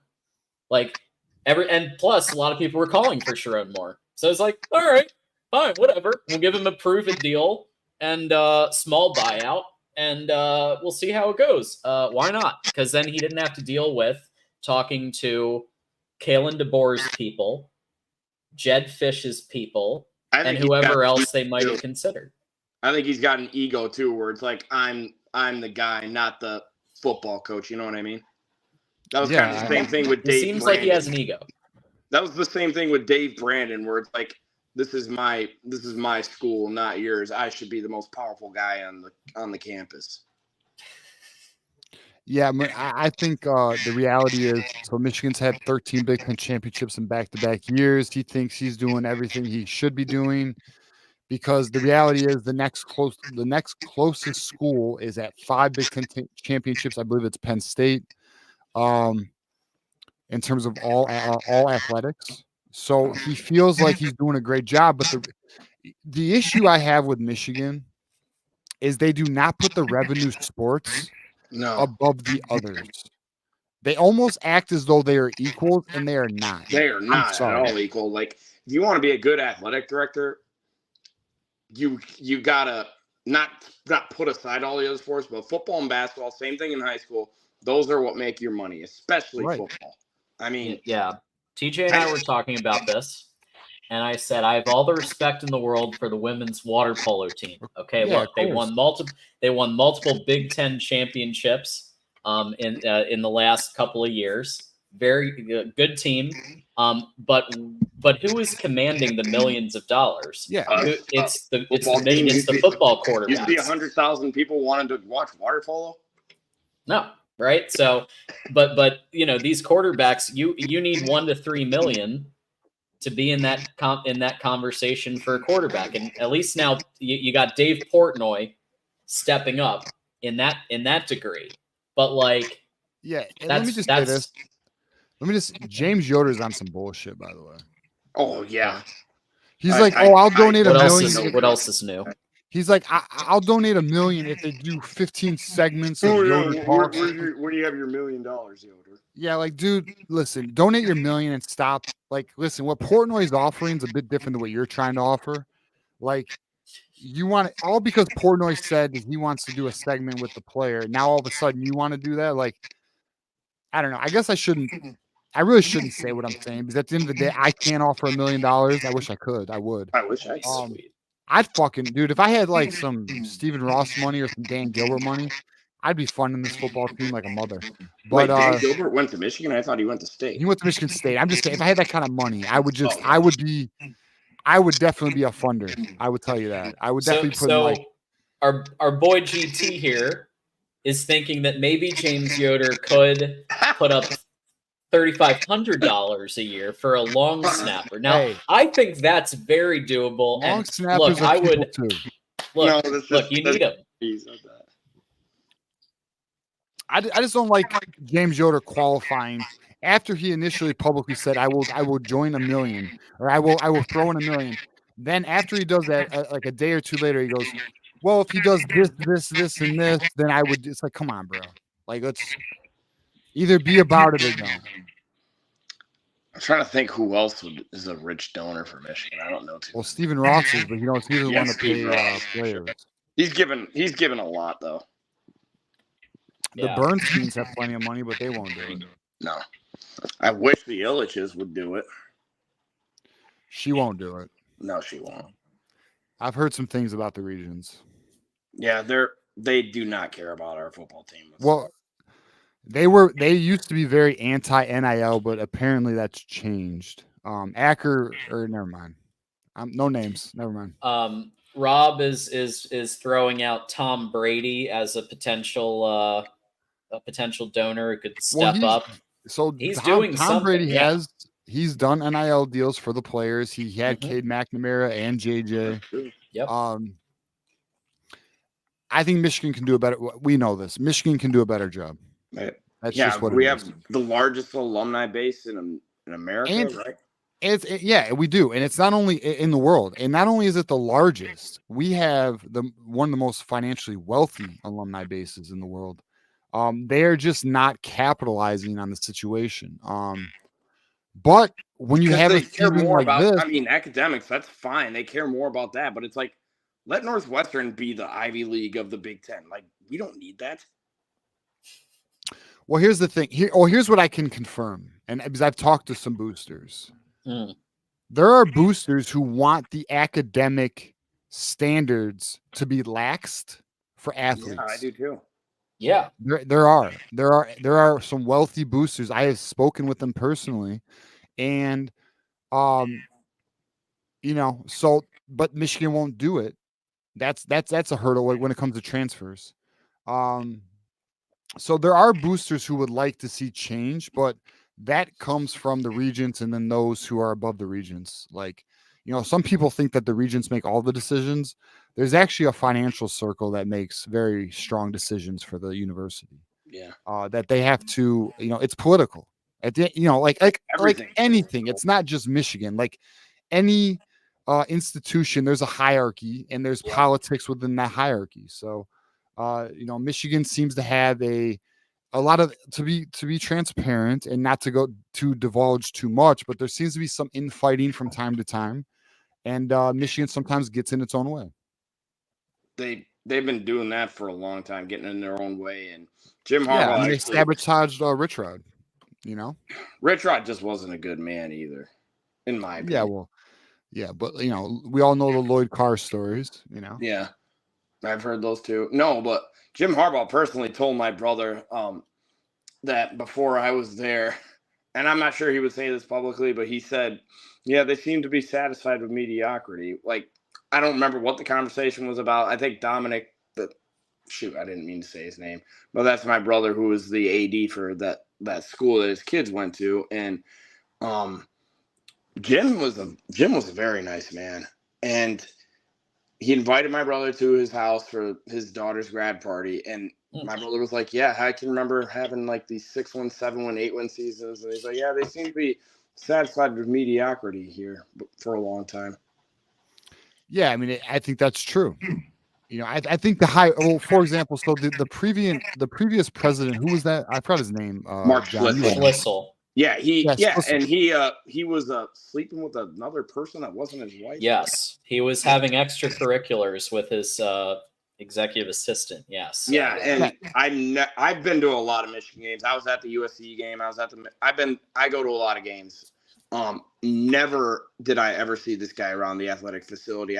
And plus, a lot of people were calling for Sharon Moore. So it's like, all right, fine, whatever. We'll give him a prove-it deal and small buyout. And we'll see how it goes. Why not? Because then he didn't have to deal with talking to Kalen DeBoer's people, Jed Fish's people, and whoever else they might have considered. I think he's got an ego too, where it's like I'm the guy, not the football coach. You know what I mean? That was kind of the same thing with Dave. It seems Brandon. like he has an ego. That was the same thing with Dave Brandon, where it's like, this is my school, not yours. I should be the most powerful guy on the campus. Yeah, I think the reality is, so Michigan's had 13 Big Ten championships in back-to-back years. He thinks he's doing everything he should be doing because the reality is the next closest school is at 5 Big Ten championships. I believe it's Penn State. In terms of all athletics. So he feels like he's doing a great job, but the issue I have with Michigan is they do not put the revenue sports above the others. They almost act as though they are equals, and they are not. They are not at all equal. Like, if you want to be a good athletic director, you gotta not put aside all the other sports, but football and basketball, same thing in high school. Those are what make your money, especially football. I mean, yeah. TJ and I were talking about this, and I said I have all the respect in the world for the women's water polo team. Okay, Yeah, look, they won multiple Big Ten championships in the last couple of years. very good team. But who is commanding the millions of dollars? Yeah. It's the Football team. football You see quarterbacks. 100,000 people wanting to watch water polo. No, right? So, but these quarterbacks, you need 1 to 3 million to be in that conversation for a quarterback, and at least now you got Dave Portnoy stepping up in that degree. But like, Yeah, and let me just say this. James Yoder's on some bullshit, by the way. Oh yeah, he's like, I'll donate $1 million. What else is new? He's like, I'll donate $1 million if they do 15 segments of Yoder talks. Where do you have your $1 million, Yoder? Yeah, like, dude, listen, donate your $1 million and stop. Like, listen, what Portnoy's offering is a bit different than what you're trying to offer. Like, you want it all because Portnoy said he wants to do a segment with the player. Now all of a sudden you want to do that? Like, I don't know. I guess I really shouldn't say what I'm saying, because at the end of the day, I can't offer $1 million. I wish I could. I would. I wish I could. I'd fucking, dude, if I had like some Stephen Ross money or some Dan Gilbert money, I'd be funding this football team like a mother. But wait, Dan Gilbert went to Michigan? I thought he went to State. He went to Michigan State. I'm just saying, if I had that kind of money, I would definitely be a funder. I would tell you that. I would definitely put our boy GT here is thinking that maybe James Yoder could put up $3,500 a year for a long snapper. Now, hey, I think that's very doable. Long snappers look, I would too. Look, you need him. I just don't like James Yoder qualifying after he initially publicly said, I will join $1 million, or I will throw in $1 million. Then after he does that, like a day or two later, he goes, well, if he does this, and this, then I would. It's like, come on, bro. Like, let's either be about it or don't. I'm trying to think who else is a rich donor for Michigan. I don't know too. Well, Stephen Ross is, but he doesn't want to pay players. He's given a lot though. The Bernsteins have plenty of money, but they won't do it. No, I wish the Illiches would do it. She won't do it. No, she won't. I've heard some things about the Regions. Yeah, they do not care about our football team. Well, they used to be very anti-NIL, but apparently that's changed. Acker, or never mind. No names. Never mind. Rob is throwing out Tom Brady as a potential donor who could step up. So he's doing Tom something. Brady he's done NIL deals for the players. He had Cade McNamara and JJ. Yep. I think Michigan can do a better. We know this. Michigan can do a better job. That's just what we have the largest alumni base in America, right? We do, and it's not only in the world, and not only is it the largest, we have one of the most financially wealthy alumni bases in the world. They are just not capitalizing on the situation. But when you have a season like this, I mean, academics, that's fine. They care more about that, but it's like, let Northwestern be the Ivy League of the Big Ten. Like, we don't need that. Well, here's the thing. Here's what I can confirm, and because I've talked to some boosters. There are boosters who want the academic standards to be laxed for athletes. Yeah, I do too. Yeah, there are some wealthy boosters. I have spoken with them personally, and but Michigan won't do it. That's a hurdle when it comes to transfers. So there are boosters who would like to see change, but that comes from the regents and then those who are above the regents. Like, some people think that the regents make all the decisions. There's actually a financial circle that makes very strong decisions for the university. Yeah. That they have to, it's political. At the, like anything. It's not just Michigan. Like any institution, there's a hierarchy and there's politics within that hierarchy. So, Michigan seems to have a lot of to be transparent and not to divulge too much, but there seems to be some infighting from time to time, and Michigan sometimes gets in its own way. They've been doing that for a long time, getting in their own way, and Jim Harbaugh. They sabotaged Rich Rod. Rich Rod just wasn't a good man either, in my opinion. But we all know the Lloyd Carr stories. Yeah, I've heard those too. No, but Jim Harbaugh personally told my brother that before I was there, and I'm not sure he would say this publicly, but he said, yeah, they seem to be satisfied with mediocrity. Like, I don't remember what the conversation was about. I think Dominic, shoot, I didn't mean to say his name, but that's my brother who was the AD for that school that his kids went to. And Jim was a very nice man. And he invited my brother to his house for his daughter's grad party. And my brother was like, yeah, I can remember having like these 6-win, 7-win, 8-win seasons. And he's like, yeah, they seem to be satisfied with mediocrity here for a long time. Yeah, I mean, I think that's true. You know, I think for example, so the previous president, who was that? I forgot his name. Mark Schlissel. Yeah, Schlissel. and he was sleeping with another person that wasn't his wife. Yes, he was having extracurriculars with his executive assistant. Yes. Yeah, and I've been to a lot of Michigan games. I was at the USC game. I go to a lot of games. Never did I ever see this guy around the athletic facility.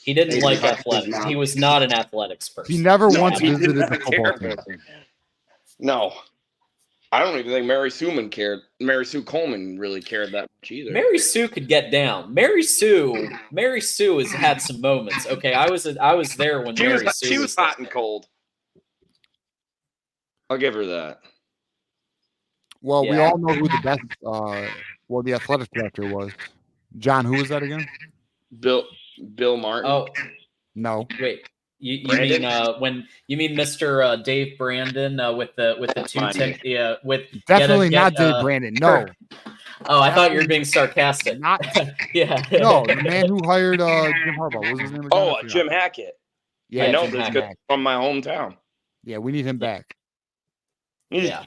He didn't like athletics. He was not an athletics person. He never once visited the football team. No. I don't even think Mary Sue Coleman really cared that much either. Mary Sue could get down. Mary Sue has had some moments. Okay, I was there when she was hot and cold. I'll give her that. Well, we all know who the best the athletic director was. John, who was that again? Bill Martin. Oh no. Wait. You mean Mr. Dave Brandon with the two tick? Yeah, with definitely not Dave Brandon. No. Oh, I thought you were being sarcastic. Not yeah. No, the man who hired Jim Harbaugh. What was his name again? Oh, Jim Hackett. Yeah, I know this guy from my hometown. Yeah, we need him back. Yeah.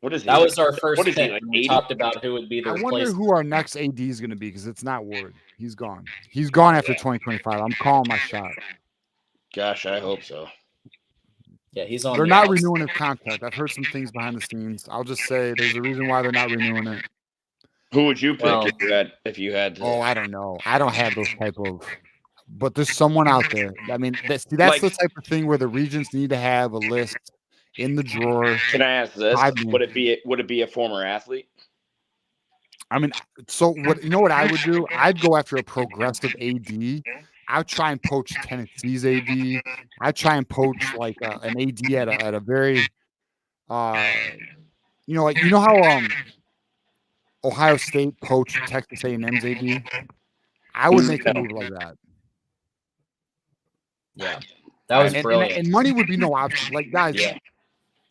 What is he? That was our first pick. Like we talked about who would be the replacement. I wonder who our next AD is going to be because it's not Ward. He's gone. He's gone after 2025. I'm calling my shot. Gosh, I hope so. Yeah, he's on. They're not renewing his contract. I've heard some things behind the scenes. I'll just say there's a reason why they're not renewing it. Who would you pick if you had to? Oh, I don't know. I don't have those type of. But there's someone out there. I mean, that's the type of thing where the regents need to have a list in the drawer. Can I ask this? Would it be a former athlete? I mean, so what? You know what I would do? I'd go after a progressive AD. I'd try and poach Tennessee's AD. I'd try and poach like an AD at a very, you know how Ohio State poached Texas A&M's AD. I would make a move like that. Yeah, that was brilliant. And money would be no option. Like guys,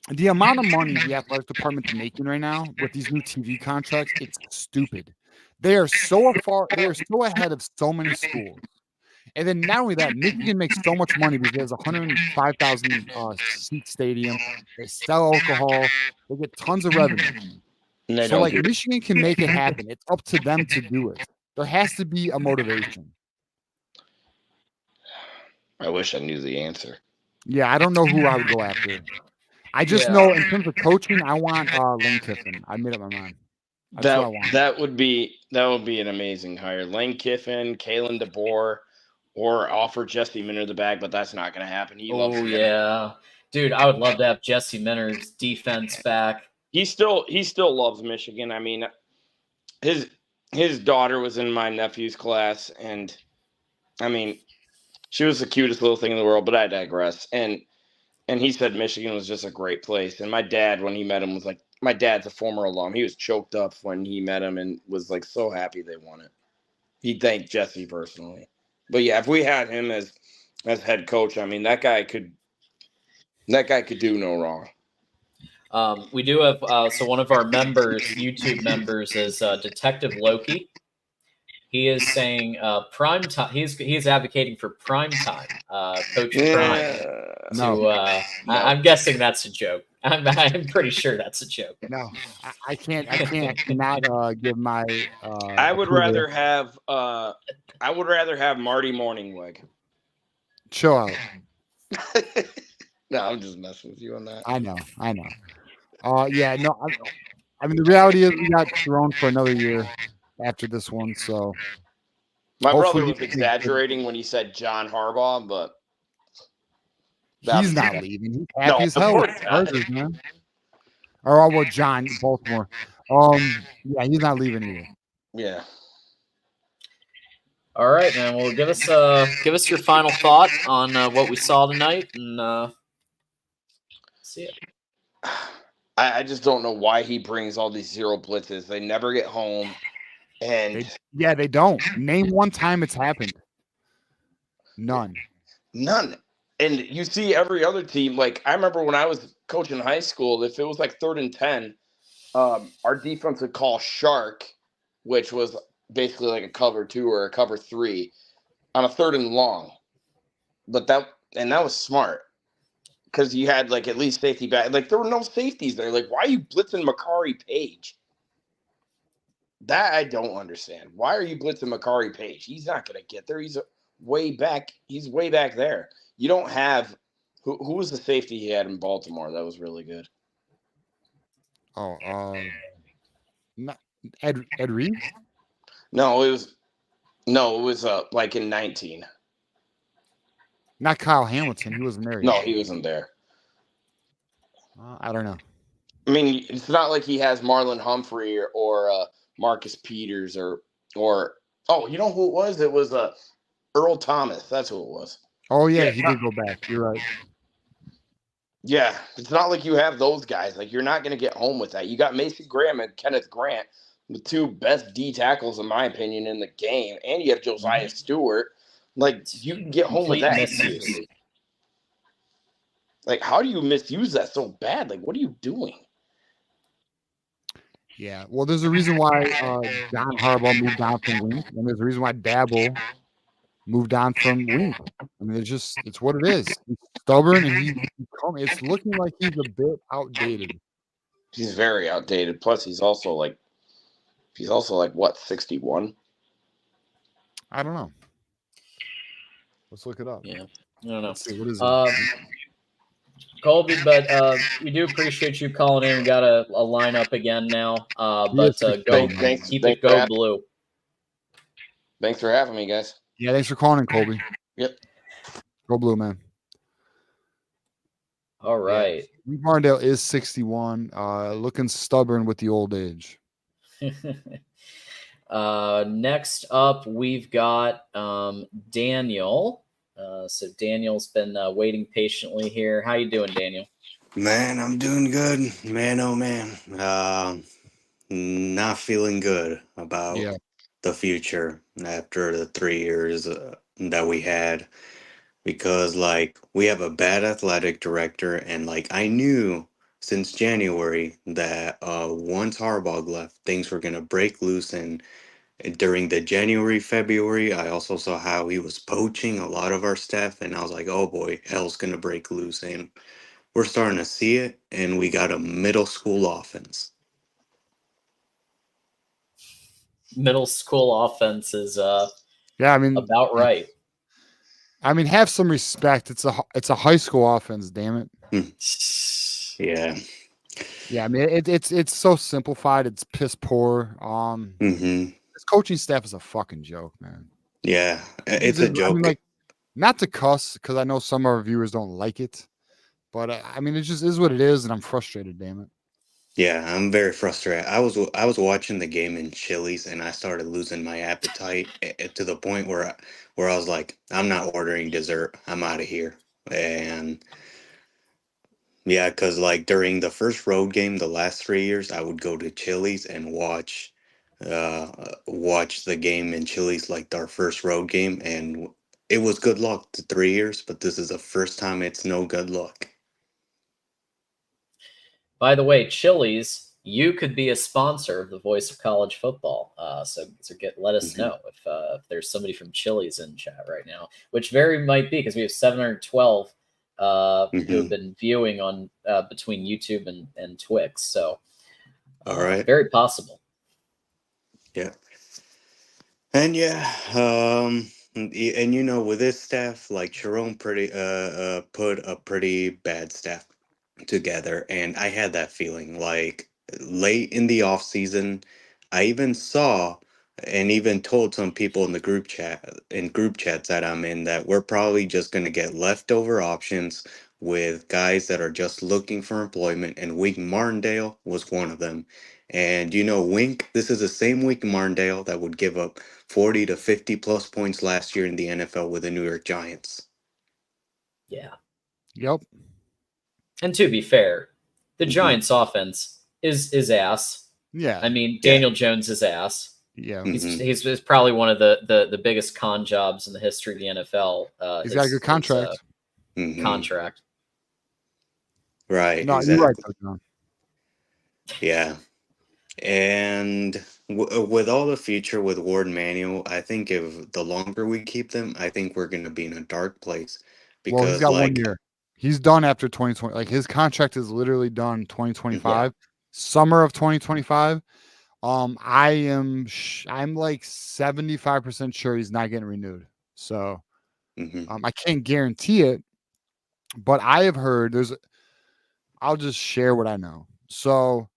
the amount of money the athletic department's making right now with these new TV contracts, it's stupid. They are so ahead of so many schools. And then not only that, Michigan makes so much money because there's a 105,000 seat stadium. They sell alcohol. They get tons of revenue. So like Michigan can make it happen. It's up to them to do it. There has to be a motivation. I wish I knew the answer. Yeah, I don't know who I would go after. I just know in terms of coaching, I want Lane Kiffin. I made up my mind. That would be an amazing hire. Lane Kiffin, Kalen DeBoer. Or offer Jesse Minter the bag, but that's not going to happen. Dude, I would love to have Jesse Minter's defense back. He still loves Michigan. I mean, his daughter was in my nephew's class, and I mean, she was the cutest little thing in the world. But I digress. And he said Michigan was just a great place. And my dad, when he met him, was like, my dad's a former alum. He was choked up when he met him and was like so happy they won it. He thanked Jesse personally. But yeah, if we had him as head coach, I mean that guy could do no wrong. We do have so one of our members, YouTube members, is Detective Loki. He is saying prime time. He's advocating for prime time. Coach Prime. I'm guessing that's a joke. I'm pretty sure that's a joke. No, I cannot give my. I would rather have Marty Morningweg. Chill out. No, I'm just messing with you on that. I know. Yeah, no. I mean, the reality is we got thrown for another year after this one. So my brother was exaggerating when he said John Harbaugh, but. He's not leaving. He's happy as hell with Chargers, man. Or well, John, Baltimore. Yeah, he's not leaving either. Yeah. All right, man. Well, give us your final thought on what we saw tonight, and see it. I just don't know why he brings all these zero blitzes. They never get home. And They don't. Name one time it's happened. None. None. And you see every other team, like I remember when I was coaching high school, if it was like 3rd and 10, our defense would call shark, which was basically like a cover 2 or a cover 3 on a 3rd and long. But that was smart because you had like at least safety back. Like there were no safeties there. Like why are you blitzing Makari Page? That I don't understand. Why are you blitzing Makari Page? He's not going to get there. He's way back. He's way back there. You don't have who was the safety he had in Baltimore that was really good? Not Ed Reed? No, it was like in 19. Not Kyle Hamilton. He wasn't there yet. No, he wasn't there. I don't know. I mean, it's not like he has Marlon Humphrey or Marcus Peters or oh, you know who it was? It was Earl Thomas. That's who it was. Oh yeah, he did go back. You're right. Yeah, it's not like you have those guys. Like you're not going to get home with that. You got Mason Graham and Kenneth Grant, the 2 best D tackles in my opinion in the game, and you have Josiah Stewart. Like you can get home with that easily. Like how do you misuse that so bad? Like what are you doing? Yeah, well, there's a reason why John Harbaugh moved on from Wink, and there's a reason why Dabble moved on from Wink. I mean, it's what it is. He's stubborn, and it's looking like he's a bit outdated. He's very outdated. Plus, he's also like what, 61? I don't know. Let's look it up. Yeah, I don't know. Let's see, what is it? Colby, but we do appreciate you calling in. We got a lineup again now. But keep it go blue. Thanks for having me, guys. Yeah, thanks for calling in, Colby. Yep. Go blue, man. All right. Yeah. Martindale is 61, looking stubborn with the old age. Next up, we've got Daniel. So Daniel's been waiting patiently here. How you doing, Daniel? Man, I'm doing good. Man, oh man. Not feeling good about the future after the 3 years that we had, because like we have a bad athletic director, and like I knew since January that once Harbaugh left, things were gonna break loose. And during the January, February, I also saw how he was poaching a lot of our staff, and I was like, oh boy, hell's gonna break loose. And we're starting to see it, and we got a middle school offense. Middle school offense is I mean, about right. I mean, have some respect. It's a high school offense, damn it. Yeah. Yeah, I mean it's so simplified. It's piss poor. This coaching staff is a fucking joke, man. Yeah, it's a joke. I mean, like, not to cuss, because I know some of our viewers don't like it, but I mean, it just is what it is, and I'm frustrated. Damn it. Yeah, I'm very frustrated. I was watching the game in Chili's, and I started losing my appetite to the point where I was like, I'm not ordering dessert. I'm out of here. And yeah, because like during the first road game, the last 3 years, I would go to Chili's and watch the game in Chili's, like our first road game, and it was good luck to 3 years, but this is the first time it's no good luck. By the way, Chili's, you could be a sponsor of the Voice of College Football. So let us know if there's somebody from Chili's in chat right now, which very might be, because we have 712 who have been viewing on between YouTube and Twix. So all right, very possible. Yeah. And and you know, with this staff, like Jerome put a pretty bad staff together, and I had that feeling like late in the off season. I even saw and even told some people in the group chats that I'm in that we're probably just going to get leftover options with guys that are just looking for employment, and Wink Martindale was one of them. And Wink, this is the same Wink Martindale that would give up 40 to 50 plus points last year in the NFL with the New York Giants. Yeah. Yep. And to be fair, the Mhm. Giants' offense is ass. Yeah. I mean, Daniel Jones is ass. Yeah. Mhm. He's probably one of the biggest con jobs in the history of the NFL. He's got a good contract. Mhm. Contract. Right, No, you're right, exactly. Coach John. Yeah. And with all the future with Ward and Manuel, I think if the longer we keep them, I think we're going to be in a dark place Well, he's because, got 1 like, year. He's done after 2020. Like his contract is literally done 2025, Yeah. summer of 2025. I'm like 75% sure he's not getting renewed. So mhm, I can't guarantee it, but I have heard I'll just share what I know. So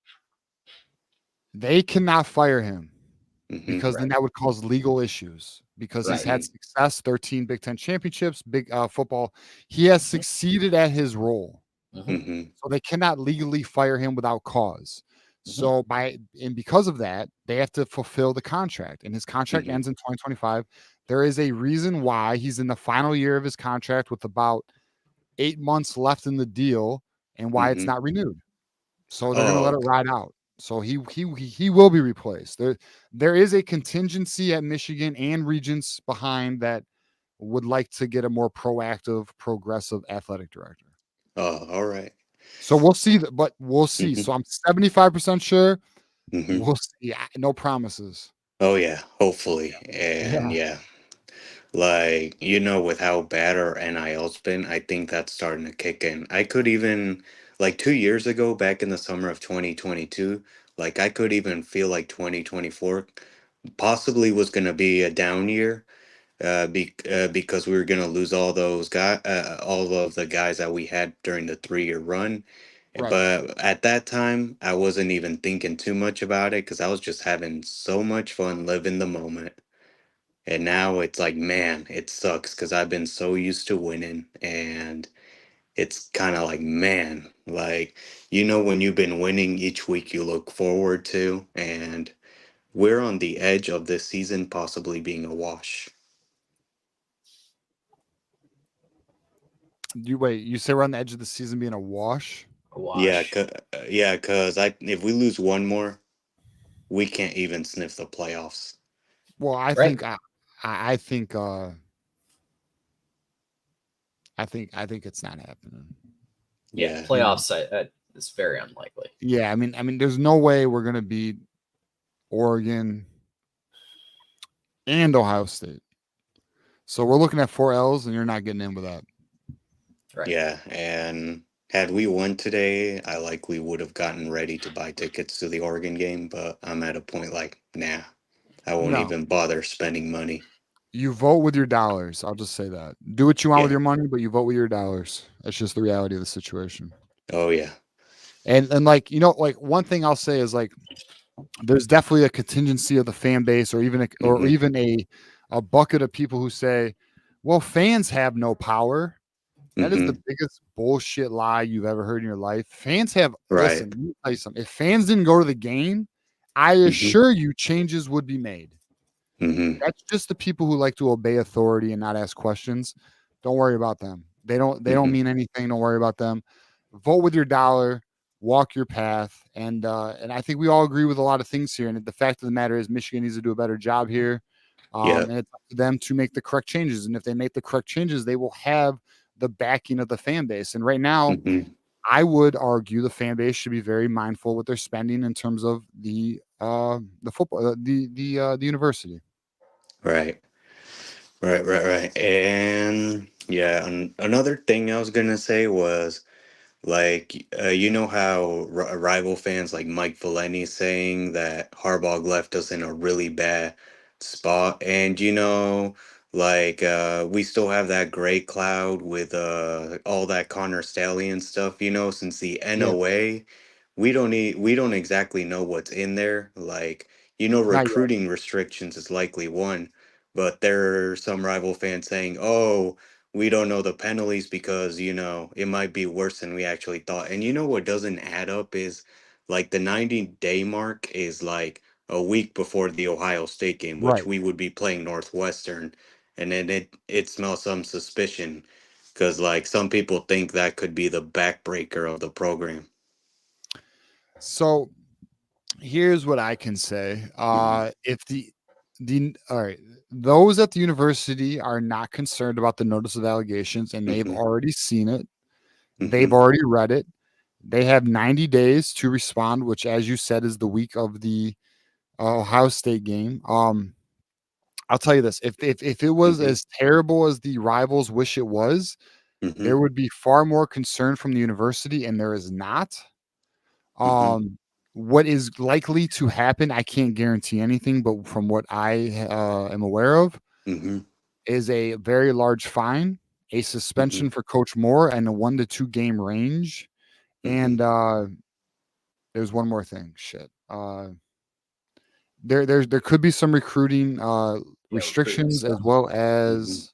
they cannot fire him mhm, because then Right. that would cause legal issues because he's Right. had success, 13 Big Ten championships, big football. He has succeeded at his role. Mhm. mhm, So they cannot legally fire him without cause. Mhm. So because of that, they have to fulfill the contract, and his contract mhm, ends in 2025. There is a reason why he's in the final year of his contract with about 8 months left in the deal, and why it's mhm. not renewed. So they're gonna let Oh, it ride out. So he will be replaced. There is a contingency at Michigan and Regents behind that would like to get a more proactive, progressive athletic director. all right. So we'll see that, but we'll see. Mhm, So I'm 75% sure. mhm. We'll see. No promises. Oh, yeah, hopefully. And Yeah. yeah, like, with how bad our NIL's been, I think that's starting to kick in. I could even, like 2 years ago, back in the summer of 2022, like I could even feel like 2024 possibly was going to be a down year, because we were going to lose all of the guys that we had during the 3-year run. Right. But at that time, I wasn't even thinking too much about it because I was just having so much fun living the moment. And now it's like, man, it sucks because I've been so used to winning. And it's kind of like, man, like, when you've been winning each week you look forward to. And we're on the edge of this season possibly being a wash. You say we're on the edge of the season being a wash? A Yeah, wash. because if we lose one more, we can't even sniff the playoffs. Well, I Right. think I think I think it's not happening. Yeah. Yeah. Playoffs. It's very unlikely. Yeah, I mean, there's no way we're gonna beat Oregon and Ohio State. So we're looking at 4 L's, and you're not getting in with that. Right. Yeah, and had we won today, I likely would have gotten ready to buy tickets to the Oregon game, but I'm at a point like, nah, I won't No. even bother spending money. You vote with your dollars. I'll just say that. Do what you want with Yeah. your money, but you vote with your dollars. That's just the reality of the situation. Oh, yeah. And like, like one thing I'll say is like there's definitely a contingency of the fan base or even Mm-hmm. a bucket of people who say, well, fans have no power. That is the Mm-hmm. biggest bullshit lie you've ever heard in your life. Fans have, Right. listen, let me tell you something. If fans didn't go to the game, I Mm-hmm. assure you changes would be made. Mm-hmm. That's just the people who like to obey authority and not ask questions. Don't worry about them. They don't Mm-hmm. mean anything. Don't worry about them. Vote with your dollar, walk your path. And I think we all agree with a lot of things here. And the fact of the matter is Michigan needs to do a better job here. Yeah. And it's up to them to make the correct changes. And if they make the correct changes, they will have the backing of the fan base. And right now, Mm-hmm. I would argue the fan base should be very mindful with their spending in terms of the football, the university. Right. Right. And yeah, another thing I was gonna say was, like, how rival fans like Mike Valeni saying that Harbaugh left us in a really bad spot, and like, we still have that gray cloud with all that Connor Stallion stuff. Since the Yeah, NOA, we don't exactly know what's in there. Like, not yet. recruiting restrictions is likely one, but there are some rival fans saying, "Oh, we don't know the penalties because, you know, it might be worse than we actually thought. And you know what doesn't add up is like the 90-day mark is like a week before the Ohio State game, which Right. we would be playing Northwestern. And then it smells some suspicion because like some people think that could be the backbreaker of the program. So here's what I can say. If the all right, those at the university are not concerned about the notice of allegations and they've already seen it, they've already read it. They have 90 days to respond, which, as you said, is the week of the Ohio State game. I'll tell you this: if it was as terrible as the rivals wish it was, there would be far more concern from the university, and there is not. What is likely to happen, I can't guarantee anything, but from what I am aware of, is a very large fine, a suspension for Coach Moore, and a 1 to 2 game range. And there's one more thing. Shit. There could be some recruiting restrictions as well as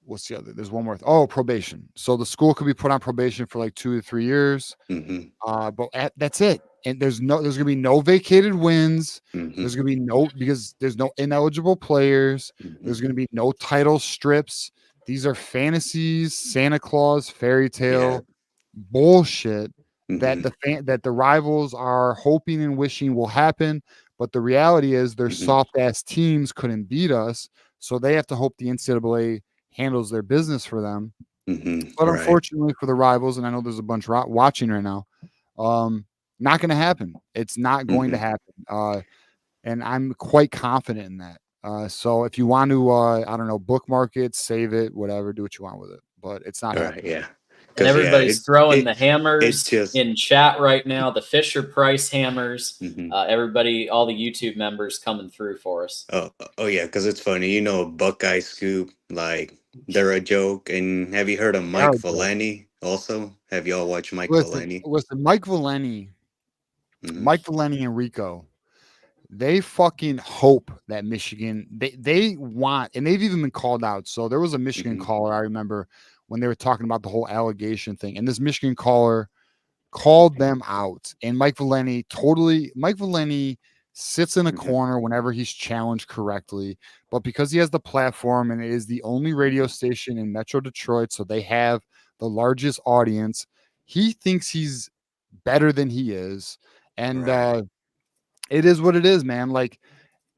what's the other? There's one more. Probation. So the school could be put on probation for like 2 to 3 years. But that's it. And there's gonna be no vacated wins. There's gonna be because there's no ineligible players. There's gonna be no title strips. These are fantasies, Santa Claus, fairy tale bullshit that the rivals are hoping and wishing will happen. But the reality is their soft ass teams couldn't beat us, so they have to hope the NCAA handles their business for them. But unfortunately for the rivals, and I know there's a bunch watching right now, not going to happen. It's not going to happen. And I'm quite confident in that. So if you want to, I don't know, bookmark it, save it, whatever, do what you want with it. But it's not happening. Yeah. And everybody's throwing the hammers in chat right now. The Fisher Price hammers. Everybody, all the YouTube members coming through for us. Oh yeah, because it's funny. You know, Buckeye Scoop, like they're a joke. And have you heard of Mike Valeni also? Have y'all watched Mike Valeni? Listen, Mike Valeni and Rico, they fucking hope that Michigan, they want, and they've even been called out. So there was a Michigan caller, I remember, when they were talking about the whole allegation thing. And this Michigan caller called them out. And Mike Valeni sits in a corner whenever he's challenged correctly. But because he has the platform and it is the only radio station in Metro Detroit, so they have the largest audience, he thinks he's better than he is. And it is what it is, man. Like,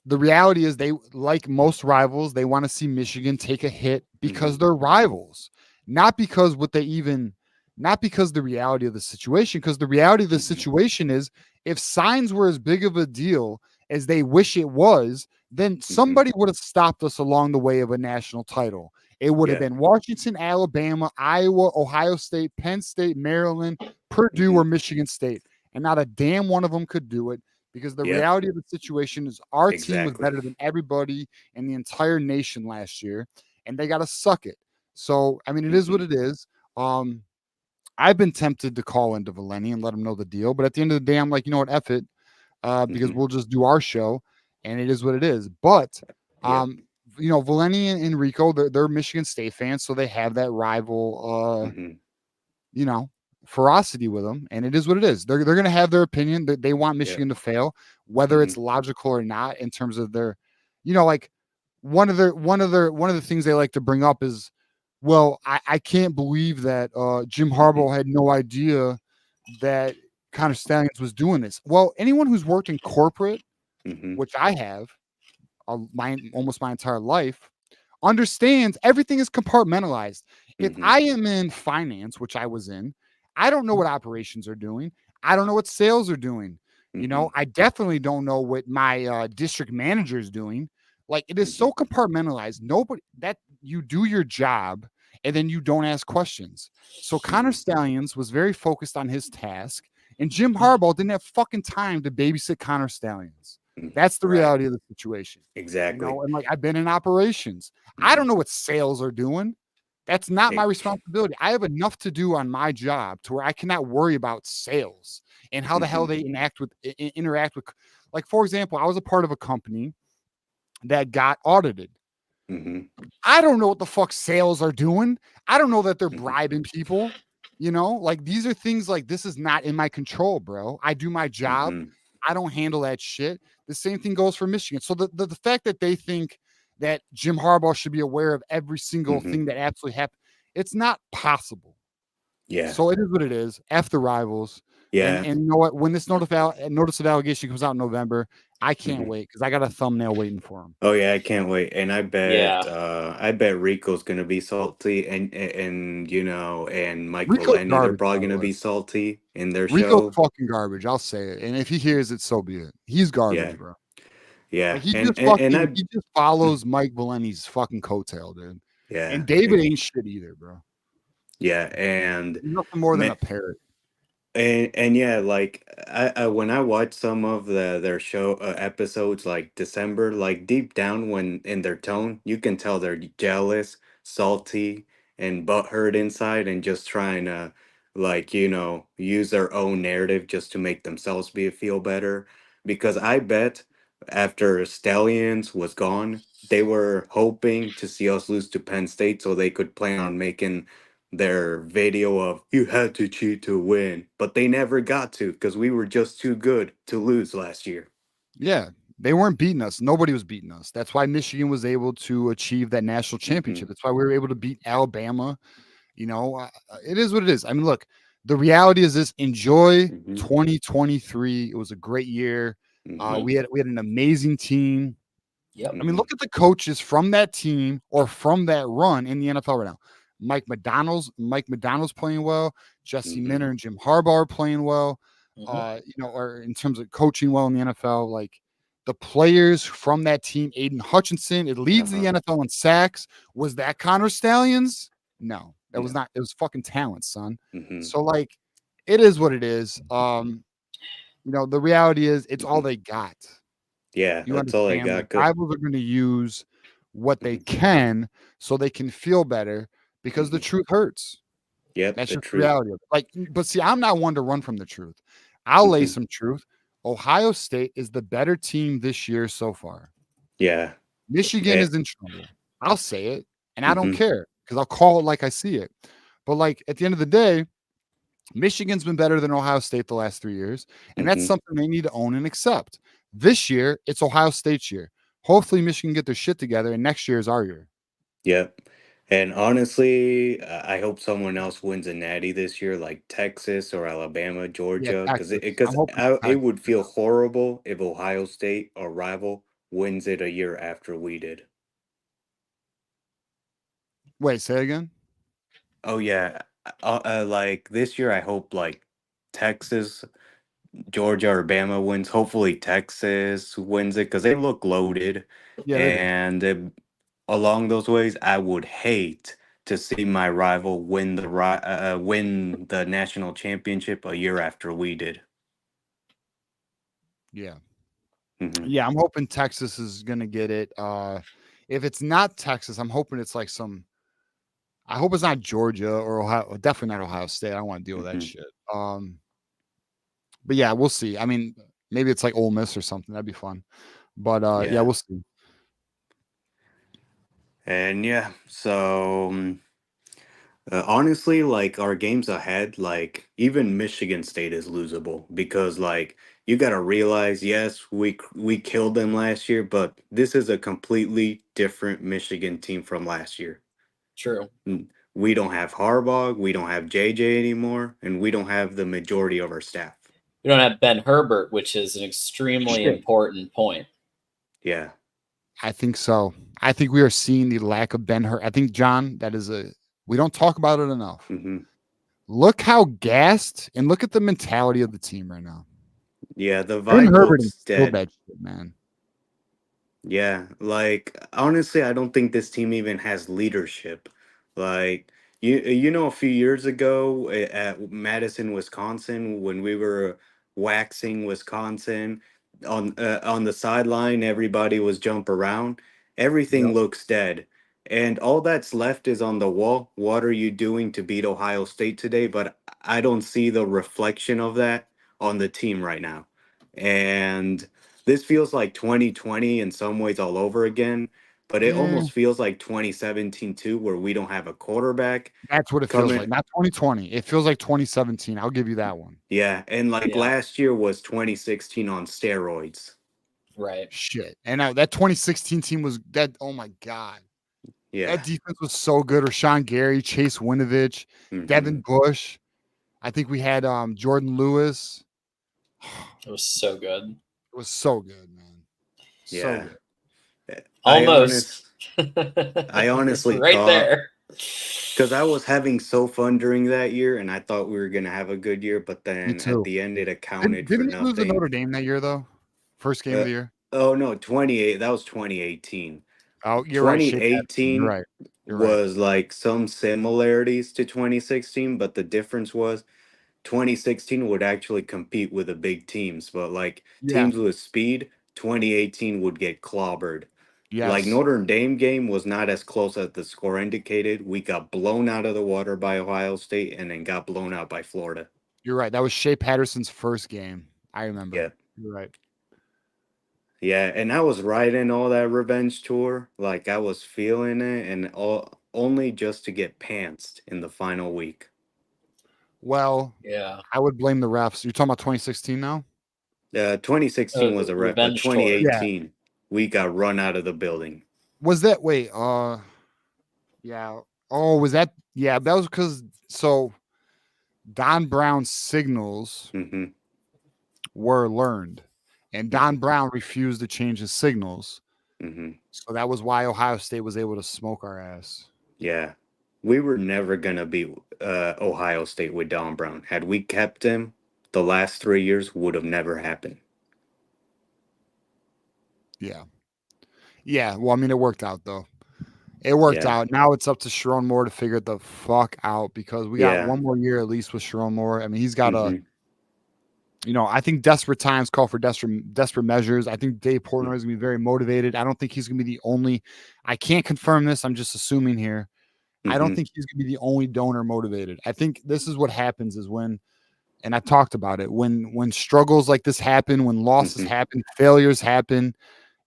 the reality is they, like most rivals, they want to see Michigan take a hit because they're rivals, not because the reality of the situation, because the reality of the situation is if signs were as big of a deal as they wish it was, then somebody would have stopped us along the way of a national title. It would have been Washington, Alabama, Iowa, Ohio State, Penn State, Maryland, Purdue, or Michigan State. And not a damn one of them could do it. Because the reality of the situation is our team was better than everybody in the entire nation last year, and they got to suck it. So, I mean, it is what it is. I've been tempted to call into Valeni and let him know the deal, but at the end of the day, I'm like, you know what, F it, because we'll just do our show, and it is what it is. But, you know, Valeni and Rico, they're Michigan State fans, so they have that rival, you know, ferocity with them, and it is what it is. They're going to have their opinion. They want Michigan to fail, whether it's logical or not. In terms of their, you know, like one of the things they like to bring up is, well, I can't believe that Jim Harbaugh had no idea that Connor Stallions was doing this. Well, anyone who's worked in corporate, which I have, almost my entire life, understands everything is compartmentalized. If I am in finance, which I was in, I don't know what operations are doing. I don't know what sales are doing. You know, I definitely don't know what my district manager is doing. Like, it is so compartmentalized. Nobody, that you do your job and then you don't ask questions. So Connor Stallions was very focused on his task, and Jim Harbaugh didn't have fucking time to babysit Connor Stallions. That's the reality of the situation. Exactly. You know, and like, I've been in operations. I don't know what sales are doing. That's not my responsibility. I have enough to do on my job to where I cannot worry about sales and how the hell they interact with, like, for example, I was a part of a company that got audited. I don't know what the fuck sales are doing. I don't know that they're Mhm. bribing people. Like these are things like this is not in my control, bro. I do my job. Mhm. I don't handle that shit. The same thing goes for Michigan. So the fact that they think that Jim Harbaugh should be aware of every single Mhm. thing that absolutely happened, it's not possible. Yeah. So it is what it is. F the rivals. Yeah. And you know what? When this notice of allegation comes out in November, I can't Mhm. wait because I got a thumbnail waiting for him. Oh yeah, I can't wait. And I bet Yeah. I bet Rico's gonna be salty and and Mike Rico's Valenti, they're garbage, by probably the gonna way. be salty in their Rico's show. fucking garbage. I'll say it. And if he hears it, so be it. He's garbage, Yeah. bro. Yeah. Like he And just and, and I he just follows Mike Valenti's fucking coattail, dude. yeah. And David ain't shit either, bro. Yeah. And He's nothing more than a parrot. And yeah, like I when I watch some of their show episodes like December, like deep down when in their tone, you can tell they're jealous, salty, and butthurt inside, and just trying to like use their own narrative just to make themselves feel better. Because I bet after Stallions was gone, they were hoping to see us lose to Penn State so they could plan on making their video of you had to cheat to win, but they never got to because we were just too good to lose last year. Yeah. They weren't beating us. Nobody was beating us. That's why Michigan was able to achieve that national championship. That's why we were able to beat Alabama. It is what it is. I mean, look, the reality is this: enjoy 2023. It was a great year. We had an amazing team. Yep. I mean, look at the coaches from that team or from that run in the NFL right now. Mike McDonald's playing well. Jesse Minter and Jim Harbaugh are playing well. Or in terms of coaching well in the NFL, like the players from that team, Aiden Hutchinson, it leads the NFL in sacks. Was that Connor Stallions? No, that was not. It was fucking talent, son. So like, it is what it is. The reality is it's all they got. Yeah, You that's all I understand? got. Like rivals are going to use what they can so they can feel better because the truth hurts. Yep, That's the just the truth. reality of it. Like, but see, I'm not one to run from the truth. I'll lay some truth. Ohio State is the better team this year so far. Yeah. Michigan Eh, is in trouble. I'll say it, and I don't care because I'll call it like I see it. But like at the end of the day, Michigan's been better than Ohio State the last 3 years, and that's something they need to own and accept. This year, it's Ohio State's year. Hopefully, Michigan get their shit together, and next year is our year. Yep. And honestly, I hope someone else wins a natty this year, like Texas or Alabama, Yeah, Georgia, because Texas. I'm hoping it Texas. would feel horrible if Ohio State, our rival, wins it a year after we did. Wait, say again. Oh yeah, like this year, I hope like Texas, Georgia, or Bama wins. Hopefully, Texas wins it because they look loaded, Yeah, they do. and along those ways, I would hate to see my rival win the national championship a year after we did. Yeah. Hmm. Yeah, I'm hoping Texas is gonna get it. If it's not Texas, I'm hoping it's like I hope it's not Georgia or Ohio. Definitely not Ohio State. I don't want to deal with that shit. But yeah, we'll see. I mean, maybe it's like Ole Miss or something. That'd be fun. But yeah, Yeah. we'll see. And yeah, so honestly, like our games ahead, like even Michigan State is losable because like you got to realize, yes, we killed them last year, but this is a completely different Michigan team from last year. True. We don't have Harbaugh, we don't have JJ anymore, and we don't have the majority of our staff. We don't have Ben Herbert, which is an extremely important point. Yeah. I think so. I think we are seeing the lack of Ben Hur. I think, John, we don't talk about it enough. Look how gassed and look at the mentality of the team right now. Yeah, the Ben vibe Herbert looks instilled dead. that shit, man. Yeah, like honestly, I don't think this team even has leadership. Like a few years ago at Madison, Wisconsin, when we were waxing Wisconsin on the sideline, everybody was jump around. Everything Yep. looks dead, and all that's left is on the wall. What are you doing to beat Ohio State today? But I don't see the reflection of that on the team right now, and this feels like 2020 in some ways all over again. but it almost feels like 2017 too, where we don't have a quarterback. That's what it feels like. Not 2020. It feels like 2017. I'll give you that one. Yeah, and like Yeah. last year was 2016 on steroids. Right. Shit. And that 2016 team was that. Oh my god. Yeah. That defense was so good. Rashawn Gary, Chase Winovich, Mhm. Devin Bush. I think we had Jordan Lewis. It was so good. It was so good, man. So Yeah. good. Almost. I honestly It's right thought, there. because I was having so fun during that year, and I thought we were gonna have a good year, but then too. at the end it accounted for Didn't we lose to nothing. Notre Dame that year though? First game of the year. Oh no, 28. That was 2018. Oh, you're right. Shea Patterson. 2018 You're right. You're right. was like some similarities to 2016, but the difference was 2016 would actually compete with the big teams, but like Yeah. teams with speed, 2018 would get clobbered. Like Yes. Notre Dame game was not as close as the score indicated. We got blown out of the water by Ohio State and then got blown out by Florida. You're right. That was Shea Patterson's first game. I remember. Yeah. You're right. Yeah, and I was riding all that revenge tour. Like I was feeling it and only just to get pantsed in the final week. Well, Yeah. I would blame the refs. You're talking about 2016 now? 2016 was a rep, but revenge tour. 2018 we got run out of the building. Was that yeah. Oh, was that that was because Don Brown's signals Hmm. were learned. And Don Brown refused to change his signals. Hmm. So that was why Ohio State was able to smoke our ass. Yeah. We were never going to beat Ohio State with Don Brown. Had we kept him, the last 3 years would have never happened. Yeah. Yeah. Well, I mean, it worked out, though. It worked out. Now it's up to Sharon Moore to figure it the fuck out because we got one more year at least with Sharon Moore. I mean, he's got I think desperate times call for desperate measures. I think Dave Portnoy is going to be very motivated. I don't think he's going to be the only. I can't confirm this. I'm just assuming here. I don't think he's going to be the only donor motivated. I think this is what happens is when, and I talked about it, when struggles like this happen, when losses happen, failures happen,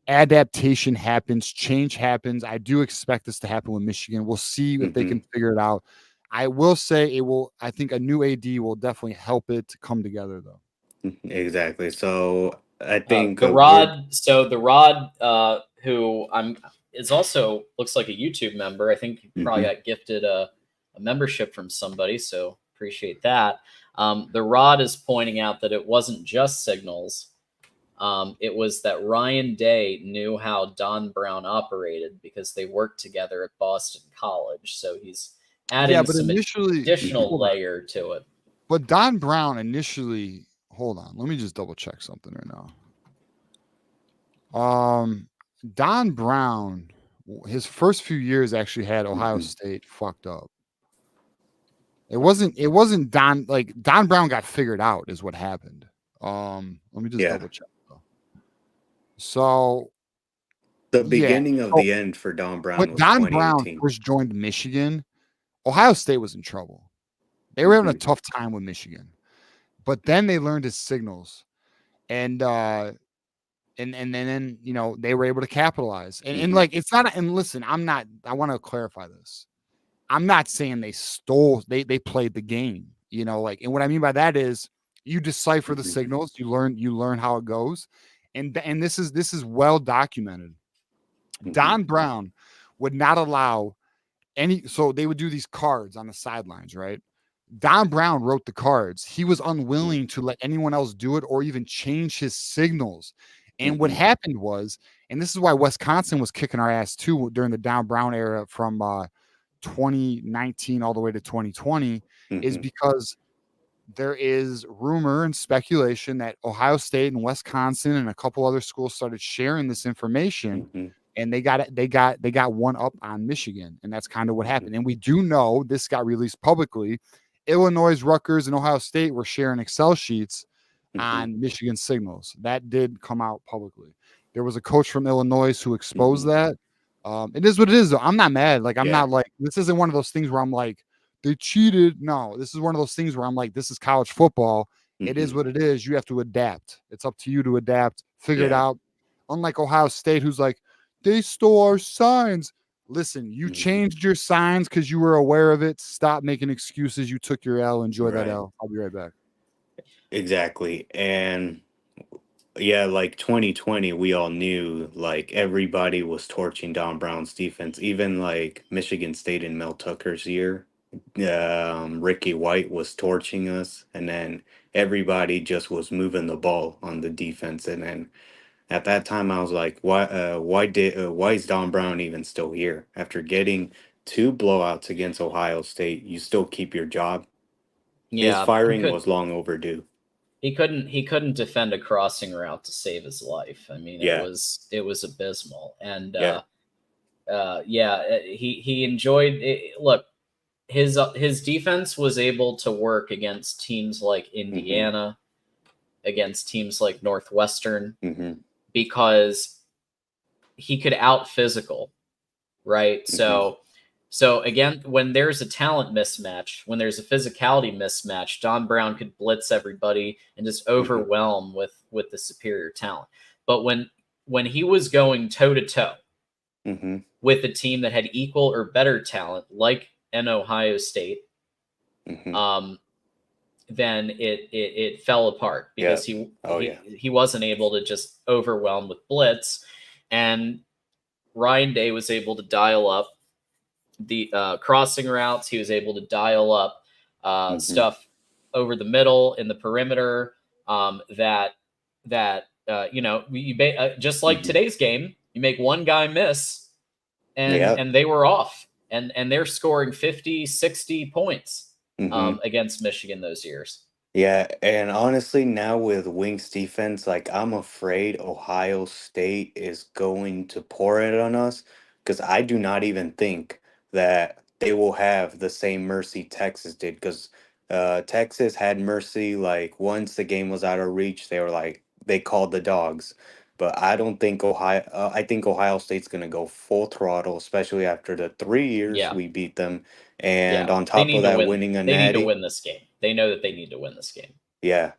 adaptation happens, change happens. I do expect this to happen with Michigan. We'll see if they can figure it out. I will say I think a new AD will definitely help it to come together, though. Exactly. So I think the Rod, who is also looks like a YouTube member. I think he probably got gifted a membership from somebody, so appreciate that. The Rod is pointing out that it wasn't just signals. It was that Ryan Day knew how Don Brown operated because they worked together at Boston College. So he's adding some additional layer to it. But Don Brown initially, hold on, let me just double check something right now. Don Brown, his first few years actually had Ohio State fucked up. It wasn't Don Brown got figured out is what happened. Let me just double check though. So the beginning of the end for Don Brown when was Don Brown first joined Michigan, Ohio State was in trouble. They were having a tough time with Michigan. But then they learned his signals. And then they were able to capitalize. And like it's not and listen, I want to clarify this. I'm not saying they played the game, and what I mean by that is you decipher the signals, you learn how it goes. And this is well documented. Don Brown would not allow so they would do these cards on the sidelines, right? Don Brown wrote the cards. He was unwilling to let anyone else do it or even change his signals. And what happened was, and this is why Wisconsin was kicking our ass too during the Don Brown era from 2019 all the way to 2020, is because there is rumor and speculation that Ohio State and Wisconsin and a couple other schools started sharing this information. And they got one up on Michigan, and that's kind of what happened. And we do know this got released publicly. Illinois, Rutgers, and Ohio State were sharing Excel sheets on Michigan signals. That did come out publicly. There was a coach from Illinois who exposed that. It is what it is, though. I'm not mad. Like I'm not like this isn't one of those things where I'm like they cheated. No, this is one of those things where I'm like this is college football. It is what it is. You have to adapt. It's up to you to adapt, figure it out. Unlike Ohio State, who's like, they stole our signs. Listen, you changed your signs because you were aware of it. Stop making excuses. You took your L. Enjoy that Right. L. I'll be right back. Exactly. And yeah, like 2020, we all knew like everybody was torching Don Brown's defense. Even like Michigan State in Mel Tucker's year, Ricky White was torching us, and then everybody just was moving the ball on the defense. And then at that time, I was like, why is Don Brown even still here after getting two blowouts against Ohio State? You still keep your job. His Yeah, firing was long overdue. he couldn't defend a crossing route to save his life. I mean, Yeah. it was abysmal. And Yeah. he enjoyed it. Look, his defense was able to work against teams like Indiana, against teams like Northwestern, because he could out physical, right? So again, when there's a talent mismatch, when there's a physicality mismatch, Don Brown could blitz everybody and just overwhelm with the superior talent. But when he was going toe to toe with a team that had equal or better talent, like an Ohio State, then it fell apart because he wasn't able to just overwhelm with blitz, and Ryan Day was able to dial up the crossing routes. He was able to dial up stuff over the middle in the perimeter. Just like today's game, you make one guy miss, and they were off, and they're scoring 50, 60 points against Michigan those years. Yeah, and honestly, now with Wink's defense, like I'm afraid Ohio State is going to pour it on us because I do not even think that they will have the same mercy Texas did because Texas had mercy like once the game was out of reach, they called the dogs. But I don't think I think Ohio State's going to go full throttle, especially after the 3 years we beat them. And on top of that, winning a They need to natty. win this game. They know that they need to win this game. Yeah.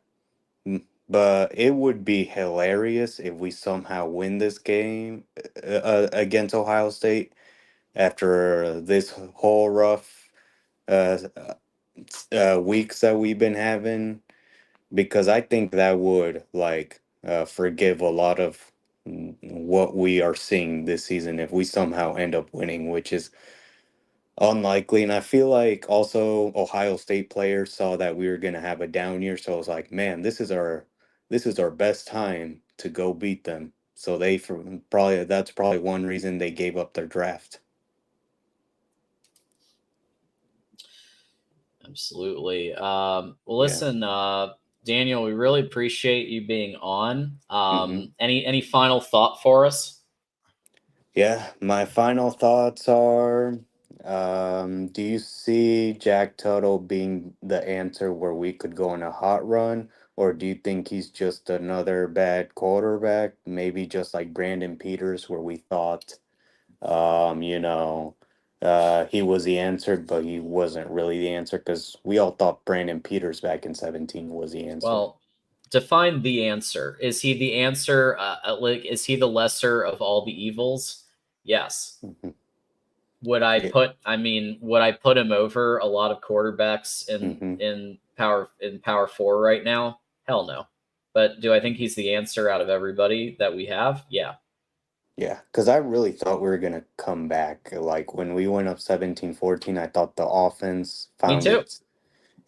But it would be hilarious if we somehow win this game against Ohio State after this whole rough uh, weeks that we've been having, because I think that would forgive a lot of what we are seeing this season if we somehow end up winning, which is unlikely. And I feel like also Ohio State players saw that we were going to have a down year, so I was like, man, this is our best time to go beat them. So that's probably one reason they gave up their draft. Absolutely. Listen, Daniel, we really appreciate you being on. Any final thought for us? Yeah, my final thoughts are, do you see Jack Tuttle being the answer where we could go on a hot run? Or do you think he's just another bad quarterback? Maybe just like Brandon Peters, where we thought, he was the answer, but he wasn't really the answer because we all thought Brandon Peters back in 2017 was the answer. Well, define the answer. Is he the answer? Is he the lesser of all the evils? Yes. Would I put him over a lot of quarterbacks in power 4 right now? Hell no. But do I think he's the answer out of everybody that we have? Yeah. Yeah, because I really thought we were going to come back. Like when we went up 17-14, I thought the offense found it.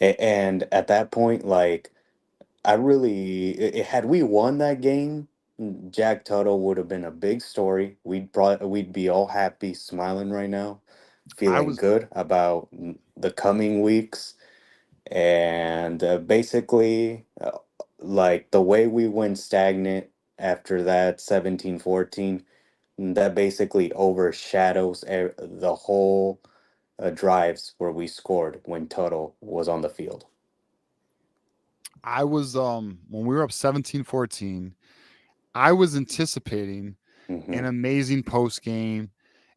And at that point, like had we won that game, Jack Tuttle would have been a big story. We'd be all happy, smiling right now, feeling good about the coming weeks. And basically, like the way we went stagnant after that 17-14, that basically overshadows the whole drives where we scored when Tuttle was on the field. I was when we were up 17-14, I was anticipating an amazing post game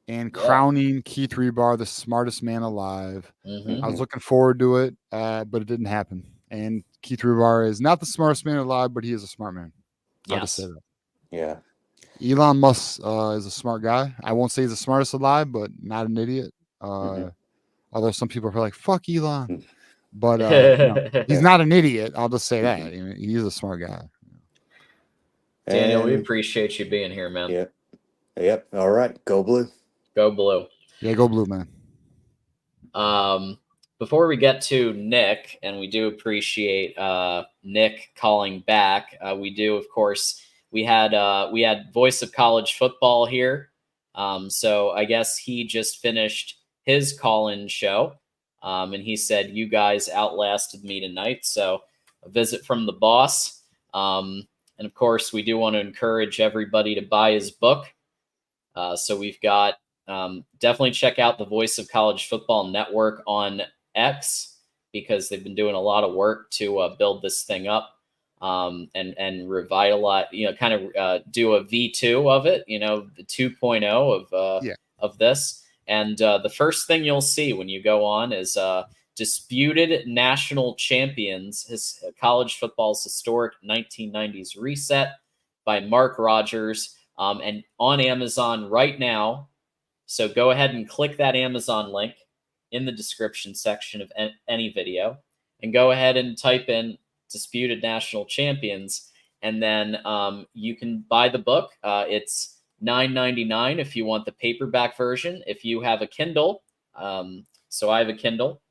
and crowning Keith Rebar the smartest man alive. I was looking forward to it, but it didn't happen. And Keith Rebar is not the smartest man alive, but he is a smart man. I'll just say that. Yeah. Elon Musk is a smart guy. I won't say he's the smartest alive, but not an idiot. Although some people are probably like, "Fuck Elon," but he's not an idiot. I'll just say that he's a smart guy. Daniel, we And appreciate you being here, man. Yep. All right. Go blue. Go blue. Yeah, go blue, man. Before we get to Nick, and we do appreciate Nick calling back, we do, of course, we had Voice of College Football here. So I guess he just finished his call-in show, and he said, "You guys outlasted me tonight." So a visit from the boss. And of course, we do want to encourage everybody to buy his book. So we've got definitely check out the Voice of College Football Network on X, because they've been doing a lot of work to build this thing up and revitalize, kind of do a V2 of it, the 2.0 of this. And the first thing you'll see when you go on is Disputed National Champions, his college football's historic 1990s reset by Mark Rogers, and on Amazon right now. So go ahead and click that Amazon link in the description section of any video, and go ahead and type in Disputed National Champions, and then you can buy the book. It's $9.99 if you want the paperback version. If you have a Kindle, so I have a Kindle,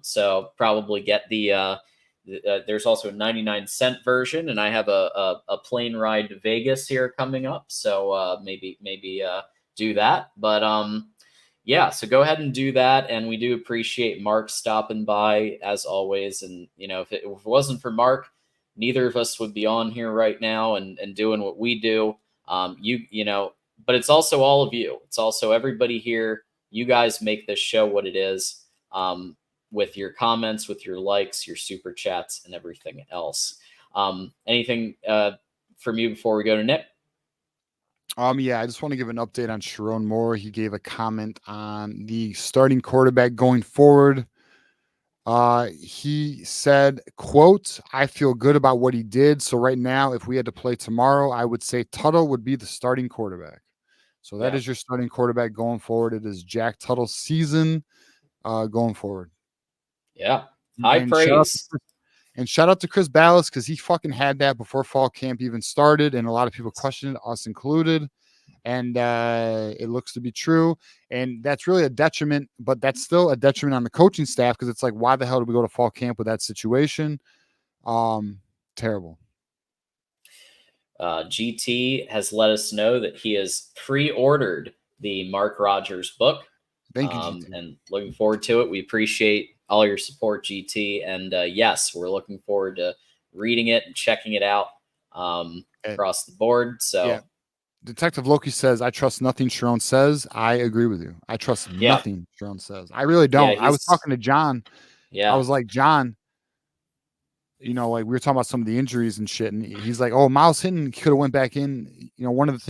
so probably get there's also a 99-cent version, and I have a plane ride to Vegas here coming up, so maybe do that. But yeah, so go ahead and do that, and we do appreciate Mark stopping by as always. And if it wasn't for Mark, neither of us would be on here right now and doing what we do. But it's also all of you. It's also everybody here. You guys make this show what it is, with your comments, with your likes, your super chats, and everything else. Anything from you before we go to Nick? Yeah, I just want to give an update on Sharon Moore. He gave a comment on the starting quarterback going forward. He said, quote, "I feel good about what he did. So right now, if we had to play tomorrow, I would say Tuttle would be the starting quarterback." So that is your starting quarterback going forward. It is Jack Tuttle's season going forward. Yeah. High praise. And shout out to Chris Ballas, because he fucking had that before fall camp even started, and a lot of people questioned it, us included. And it looks to be true. And that's really a detriment, but that's still a detriment on the coaching staff, because it's like, why the hell did we go to fall camp with that situation? Terrible. GT has let us know that he has pre-ordered the Mark Rogers book. Thank you, GT. And looking forward to it. We appreciate all your support, GT. And yes, we're looking forward to reading it and checking it out across the board. So yeah. Detective Loki says, "I trust nothing Sharon says." I agree with you. I trust nothing Sharon says. I really don't. I was talking to John. Yeah. I was like, John, like we were talking about some of the injuries and shit, and he's like, "Oh, Miles Hinton could have went back in." One of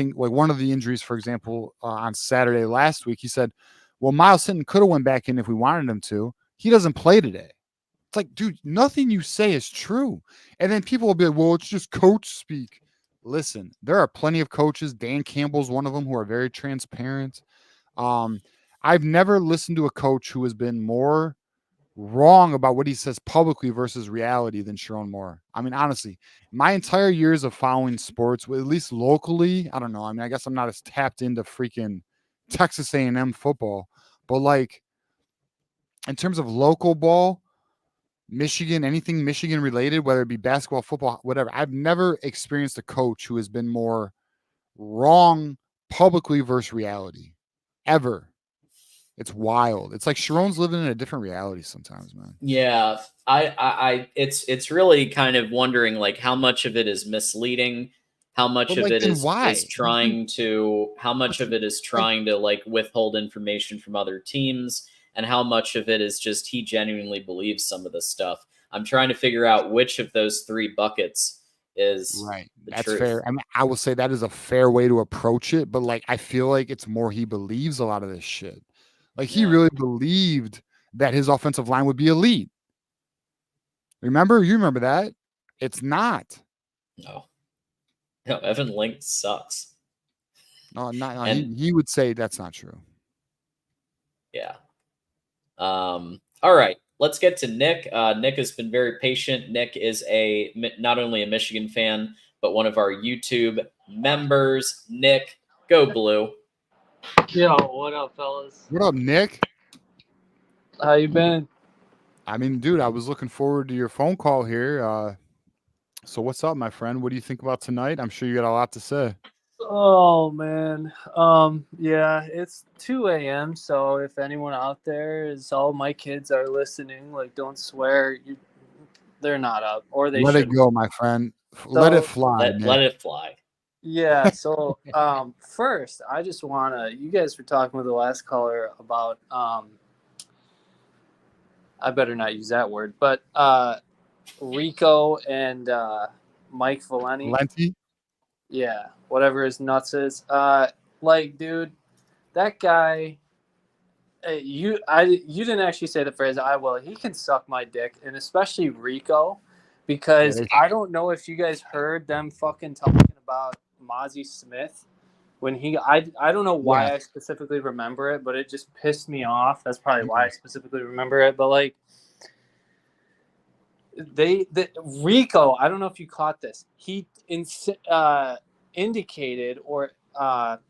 the injuries, for example, on Saturday last week, he said, "Well, Miles Hinton could have went back in if we wanted him to. He doesn't play today." It's like, dude, nothing you say is true. And then people will be like, "Well, it's just coach speak." Listen, there are plenty of coaches. Dan Campbell's one of them, who are very transparent. I've never listened to a coach who has been more wrong about what he says publicly versus reality than Sharon Moore. I mean, honestly, my entire years of following sports, at least locally, I don't know. I mean, I guess I'm not as tapped into freaking Texas A&M football, but like in terms of local ball, Michigan, anything Michigan related, whether it be basketball, football, whatever, I've never experienced a coach who has been more wrong publicly versus reality ever. It's wild. It's like Sharon's living in a different reality sometimes, man. Yeah, it's really kind of wondering like how much of it is misleading, how much of it is trying to like withhold information from other teams, and how much of it is just he genuinely believes some of this stuff. I'm trying to figure out which of those three buckets is right. That's fair. I mean, I will say that is a fair way to approach it, but like I feel like it's more he believes a lot of this shit. Like he really believed that his offensive line would be elite. You remember that? It's not. No, Evan Link sucks. No, And- he would say that's not true. Yeah. All right. Let's get to Nick. Nick has been very patient. Nick is not only a Michigan fan, but one of our YouTube members. Nick, go Blue. Yo, what up, fellas? What up, Nick? How you been? I mean, dude, I was looking forward to your phone call here. So what's up, my friend? What do you think about tonight? I'm sure you got a lot to say. Oh man, yeah, it's 2 a.m. So if anyone out there is, all my kids are listening, like, don't swear, they're not up, or they Let should. it go, my friend. Let it fly. Let it fly. Yeah. So, first, I just wanna. You guys were talking with the last caller about. I better not use that word, but Rico and Mike Valenti. Valenti? Yeah, whatever his nuts is. Like, dude, that guy. You didn't actually say the phrase. I will. He can suck my dick, and especially Rico, because I don't know if you guys heard them fucking talking about Mozzie Smith when he. I don't know why I specifically remember it, but it just pissed me off. That's probably why I specifically remember it. But like, Rico, I don't know if you caught this. He indicated, or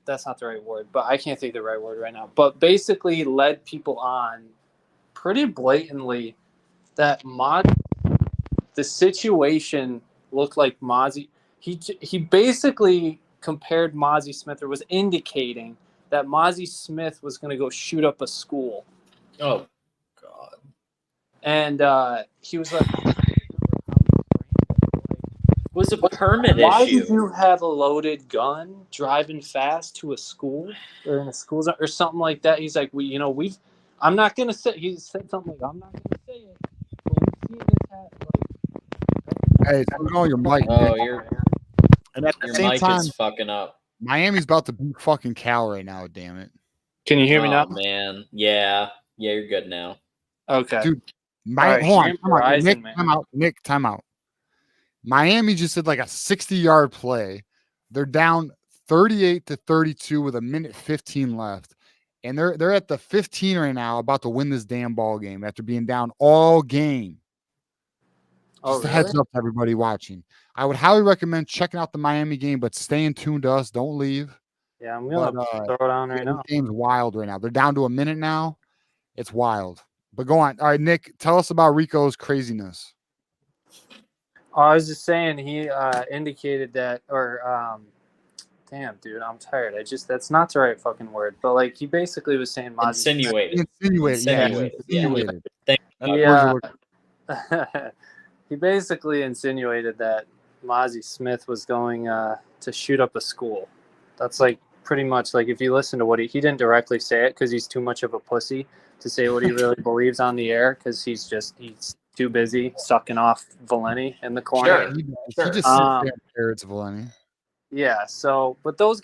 that's not the right word, but I can't think of the right word right now. But basically led people on pretty blatantly that the situation looked like Mozzie. He basically compared Mozzie Smith, or was indicating that Mozzie Smith was going to go shoot up a school. Oh, God. And he was like, was a permit why issue. did you have a loaded gun driving fast to a school or in a school zone or something like that? He's like, I'm not gonna say. He said something like, I'm not gonna say it, but we've seen this happen. Hey, turn on your mic. Oh, Nick. And at the your same mic time, is fucking up. Miami's about to beat fucking Cal right now. Damn it. Can you hear me now? Oh man, yeah, you're good now. Okay, dude. Right, Hold on, Verizon, Nick, man. Nick, time out. Miami just did like a 60-yard play. They're down 38-32 with 1:15 left. And they're at the 15 right now, about to win this damn ball game after being down all game. Just a heads up to everybody watching. I would highly recommend checking out the Miami game, but staying tuned to us. Don't leave. Yeah, I'm gonna throw it on right now. This game's wild right now. They're down to a minute now. It's wild. But go on. All right, Nick, tell us about Rico's craziness. I was just saying he indicated that, or damn, dude, I'm tired. That's not the right fucking word. But like, he basically was saying Insinuated. Insinuated. Yeah. He basically insinuated that Mozzie Smith was going to shoot up a school. That's like pretty much like, if you listen to what he didn't directly say it because he's too much of a pussy to say what he really believes on the air, because he's too busy sucking off Valenti in the corner. He just sits there and parrots Valenti. Yeah. So, but those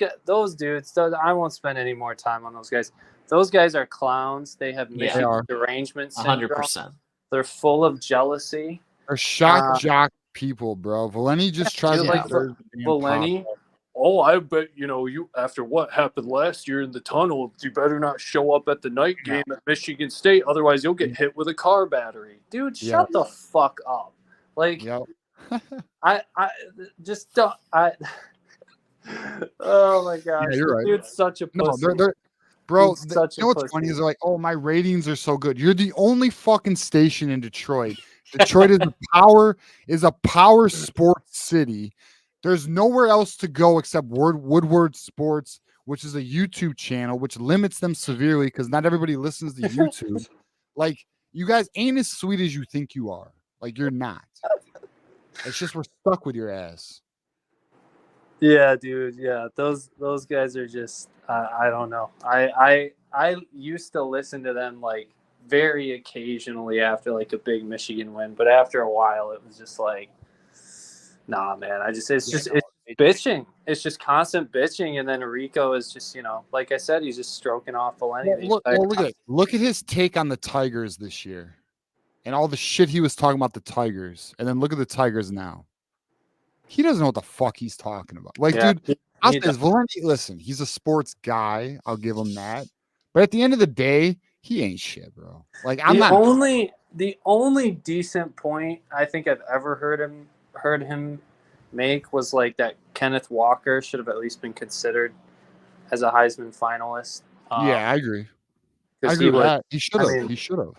dudes, I won't spend any more time on those guys. Those guys are clowns. They have Michigan derangement syndrome. 100%. They're full of jealousy. They're shock jock people, bro. Valenti just tries to like Valenti. Oh, I bet you after what happened last year in the tunnel, you better not show up at the night game at Michigan State, otherwise you'll get hit with a car battery. Dude, shut the fuck up. Like, I just don't. Oh my gosh, yeah, you're right. Dude's such a pussy. No, bro, you know what's funny is they're like, oh, my ratings are so good. You're the only fucking station in Detroit. Detroit is a power sports city. There's nowhere else to go except Woodward Sports, which is a YouTube channel, which limits them severely because not everybody listens to YouTube. Like, you guys ain't as sweet as you think you are. Like, you're not. It's just we're stuck with your ass. Yeah, dude. Yeah, those guys are just I don't know. I used to listen to them like very occasionally after like a big Michigan win, but after a while it was just like, nah, man. It's bitching. It's just constant bitching, and then Rico is just like I said, he's just stroking off Valenti. Look at his take on the Tigers this year, and all the shit he was talking about the Tigers, and then look at the Tigers now. He doesn't know what the fuck he's talking about. Like, dude, I'll say this, Valenti, listen, he's a sports guy. I'll give him that. But at the end of the day, he ain't shit, bro. Like I'm not. The only decent point I think I've ever heard him make was like that Kenneth Walker should have at least been considered as a Heisman finalist. Yeah, I agree. I 'cause agree with was- that. He should I have. mean, He should have.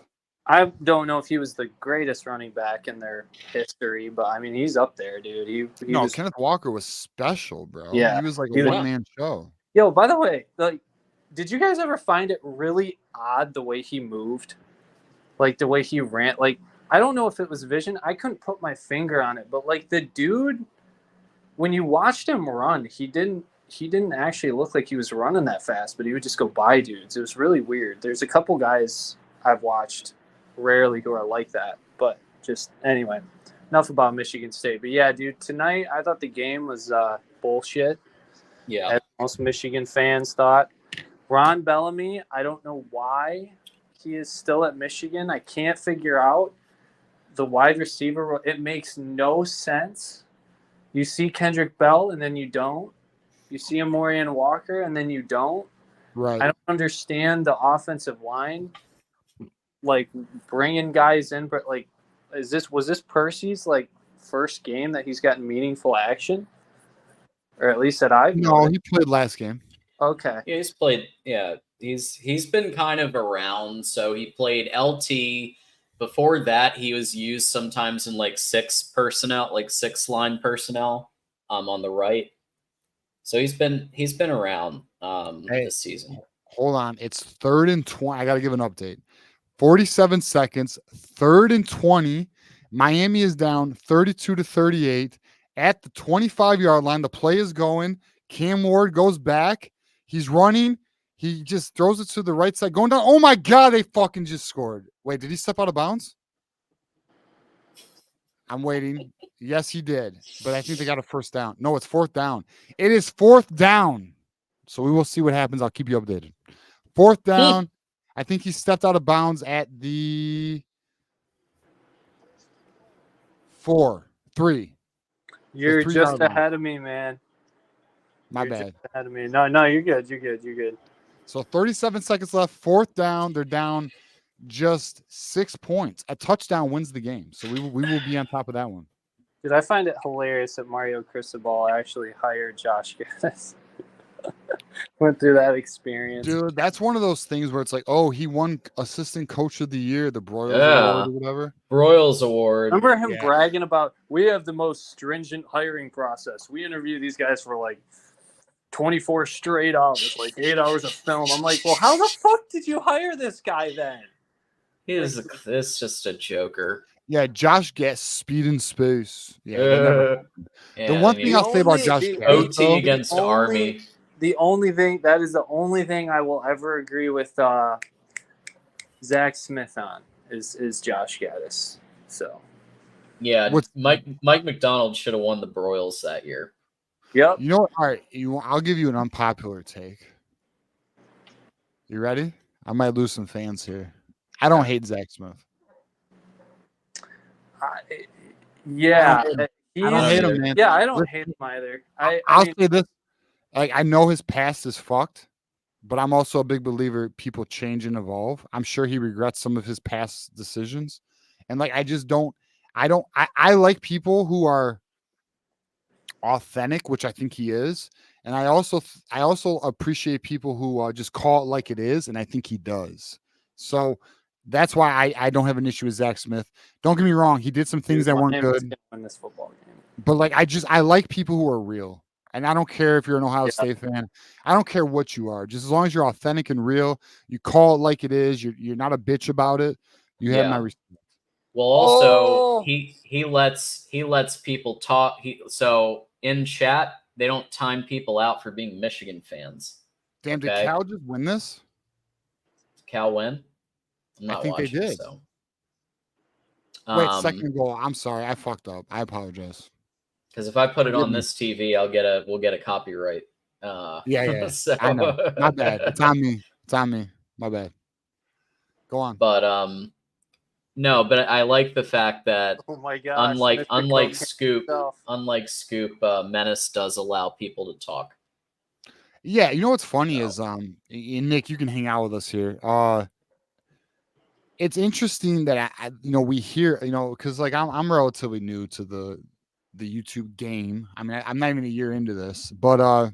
I don't know if he was the greatest running back in their history, but I mean, he's up there, dude. He No, was, Kenneth Walker was special, bro. Yeah. He was like He a was- one-man show. Yo, by the way, like, did you guys ever find it really odd the way he moved? Like the way he ran? Like, I don't know if it was vision. I couldn't put my finger on it, but like the dude, when you watched him run, he didn't actually look like he was running that fast, but he would just go by dudes. It was really weird. There's a couple guys I've watched rarely who are like that, but just anyway, enough about Michigan State. But yeah, dude, tonight I thought the game was bullshit. Yeah. As most Michigan fans thought. Ron Bellamy, I don't know why he is still at Michigan. I can't figure out the wide receiver. It makes no sense. You see Kendrick Bell and then you don't. You see Amorian Walker and then you don't. Right. I don't understand the offensive line, like bringing guys in, but like, was this Percy's like first game that he's gotten meaningful action, or at least that I've No, noticed? he played last game. Okay. Yeah, he's played. Yeah, he's been kind of around. So he played LT. Before that, he was used sometimes in like six line personnel, on the right. So he's been around this season. Hold on, it's 3rd and 20. I got to give an update. 47 seconds, 3rd and 20. Miami is down 32-38 at the 25-yard line. The play is going. Cam Ward goes back. He's running. He just throws it to the right side, going down. Oh my God, they fucking just scored. Wait, did he step out of bounds? I'm waiting. Yes, he did. But I think they got a first down. No, it's 4th down. It is 4th down. So we will see what happens. I'll keep you updated. 4th down. I think he stepped out of bounds at the 3. You're 3 just yard line. ahead of me, man. My You're bad. just ahead of me. No, you're good. You're good. You're good. So 37 seconds left. 4th down. They're down just 6 points. A touchdown wins the game. So we will be on top of that one. Dude, I find it hilarious that Mario Cristobal actually hired Josh Gibbs. Went through that experience. Dude, that's one of those things where it's like, oh, he won assistant coach of the year, the Broyles Award or whatever. Broyles Award. Remember him bragging about, we have the most stringent hiring process. We interview these guys for like 24 straight hours, like 8 hours of film. I'm like, well, how the fuck did you hire this guy then? It's just a joker. Yeah, Josh gets speed in space. Yeah. The one thing I'll say about Josh Gibbs, OT against Army. The only thing that is the only thing I will ever agree with Zach Smith on is Josh Gaddis. So yeah, Mike McDonald should have won the Broyles that year. Yep. You know what? All right, I'll give you an unpopular take. You ready? I might lose some fans here. I don't hate Zach Smith. Yeah, I don't hate him, man. Yeah, I don't hate him either. I'll say this. Like, I know his past is fucked, but I'm also a big believer people change and evolve. I'm sure he regrets some of his past decisions. And like, I like people who are authentic, which I think he is. And I also appreciate people who just call it like it is. And I think he does. So that's why I don't have an issue with Zach Smith. Don't get me wrong. He did some things that weren't good. Win this football game. But like, I like people who are real. And I don't care if you're an Ohio State fan. I don't care what you are. Just as long as you're authentic and real, you call it like it is. You're not a bitch about it. You have my respect. Well, also he lets people talk. So in chat they don't time people out for being Michigan fans. Damn, did Cal just win this? Cal win? I'm not I think watching, they did. So. Wait, second goal. I'm sorry, I fucked up. I apologize. Because if I put it on this TV, we'll get a copyright. Yeah. So. I know. My bad. It's on me. It's on me. My bad. Go on. But no, but I like the fact that oh my gosh, unlike Scoop, Menace does allow people to talk. Yeah, you know what's funny is and Nick, you can hang out with us here. It's interesting that we hear, because like I'm relatively new to the YouTube game. I mean, I'm not even a year into this, but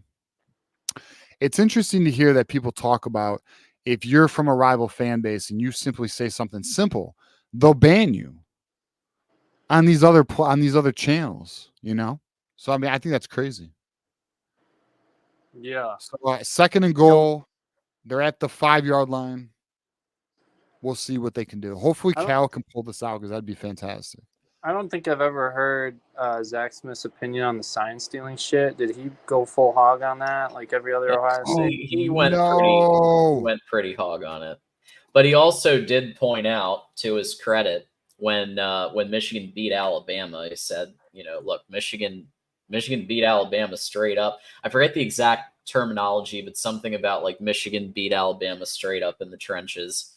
it's interesting to hear that people talk about if you're from a rival fan base and you simply say something simple, they'll ban you on these other channels. So I mean, I think that's crazy. Yeah. So second and goal, they're at the 5-yard line. We'll see what they can do. Hopefully, Cal can pull this out because that'd be fantastic. I don't think I've ever heard Zach Smith's opinion on the sign stealing shit. Did he go full hog on that, like every other Ohio State? He went pretty hog on it. But he also did point out, to his credit, when Michigan beat Alabama, he said, look, Michigan beat Alabama straight up. I forget the exact terminology, but something about like Michigan beat Alabama straight up in the trenches.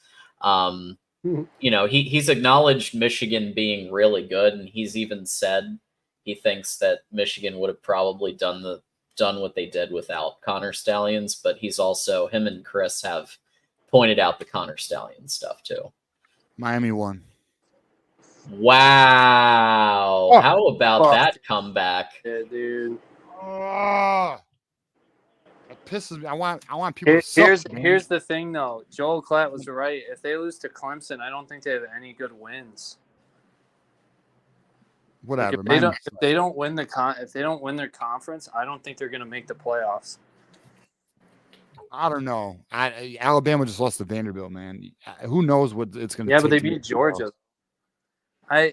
He's acknowledged Michigan being really good, and he's even said he thinks that Michigan would have probably done what they did without Connor Stallions, but him and Chris have pointed out the Connor Stallions stuff too. Miami won. Wow. Oh, how about that comeback? Yeah, dude. That pisses me. I want people Here's the thing though. Joel Klatt was right. If they lose to Clemson, I don't think they have any good wins. Whatever. Like if they don't win their conference, I don't think they're going to make the playoffs. I don't know. Alabama just lost to Vanderbilt, man. Who knows what it's going to take? Yeah, but they beat Georgia. I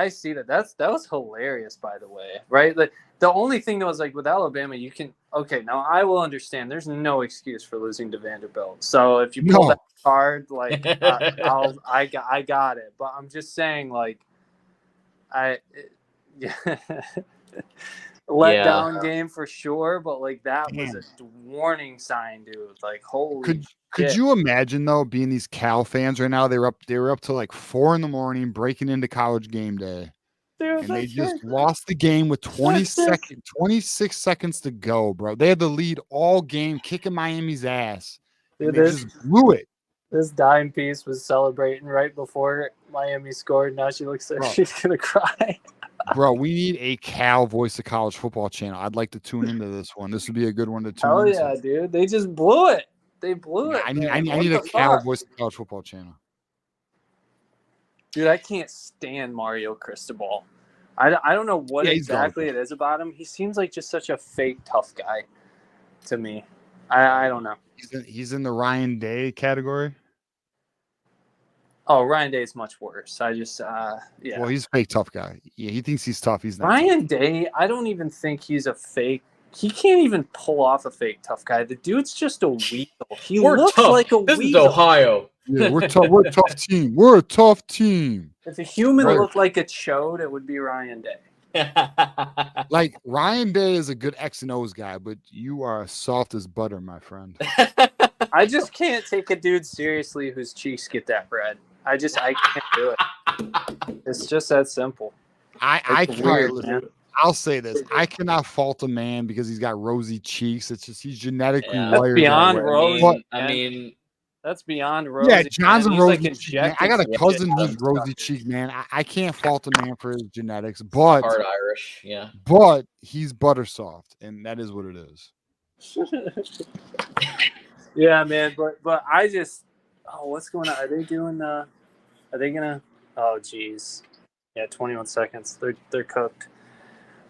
see that. That was hilarious, by the way. Right? Like the only thing that was like with Alabama, you can now I will understand. There's no excuse for losing to Vanderbilt. So if you pull that card, like I got it. But I'm just saying, like letdown game for sure. But like that was a warning sign, dude. Like holy. Could you imagine though being these Cal fans right now? They were up to like 4 a.m, breaking into College game day, dude, and they just lost the game with 26 seconds to go, bro. They had the lead all game, kicking Miami's ass. Dude, they just blew it. This dime piece was celebrating right before Miami scored. Now she looks like she's gonna cry. Bro, we need a Cal Voice of College Football channel. I'd like to tune into this one. This would be a good one to tune into. Oh yeah, dude. They just blew it. They blew it. I need a Cal Voice of College Football channel. Dude, I can't stand Mario Cristobal. I don't know what exactly it is about him. He seems like just such a fake tough guy to me. I don't know. He's in the Ryan Day category. Oh, Ryan Day is much worse. I just yeah. Well, he's a fake tough guy. Yeah, he thinks he's tough. He's not. Ryan Day, I don't even think he's a fake. He can't even pull off a fake tough guy. The dude's just a weasel. We're looks tough. Like a weasel. This is Ohio. Yeah, we're tough. We're a tough team. We're a tough team. If a human looked like a chode, it would be Ryan Day. Like Ryan Day is a good X and O's guy, but you are soft as butter, my friend. I just can't take a dude seriously whose cheeks get that red. I can't do it. It's just that simple. I'll say this. I cannot fault a man because he's got rosy cheeks. It's just he's genetically wired. That's beyond rosy. I mean, that's beyond rosy. Yeah, John's a rosy cheek. I got a cousin who's rosy cheek, man. I can't fault a man for his genetics, but part Irish, yeah. But he's butter soft, and that is what it is. Yeah, man. But I just what's going on? Are they gonna oh geez. Yeah, 21 seconds. They're cooked.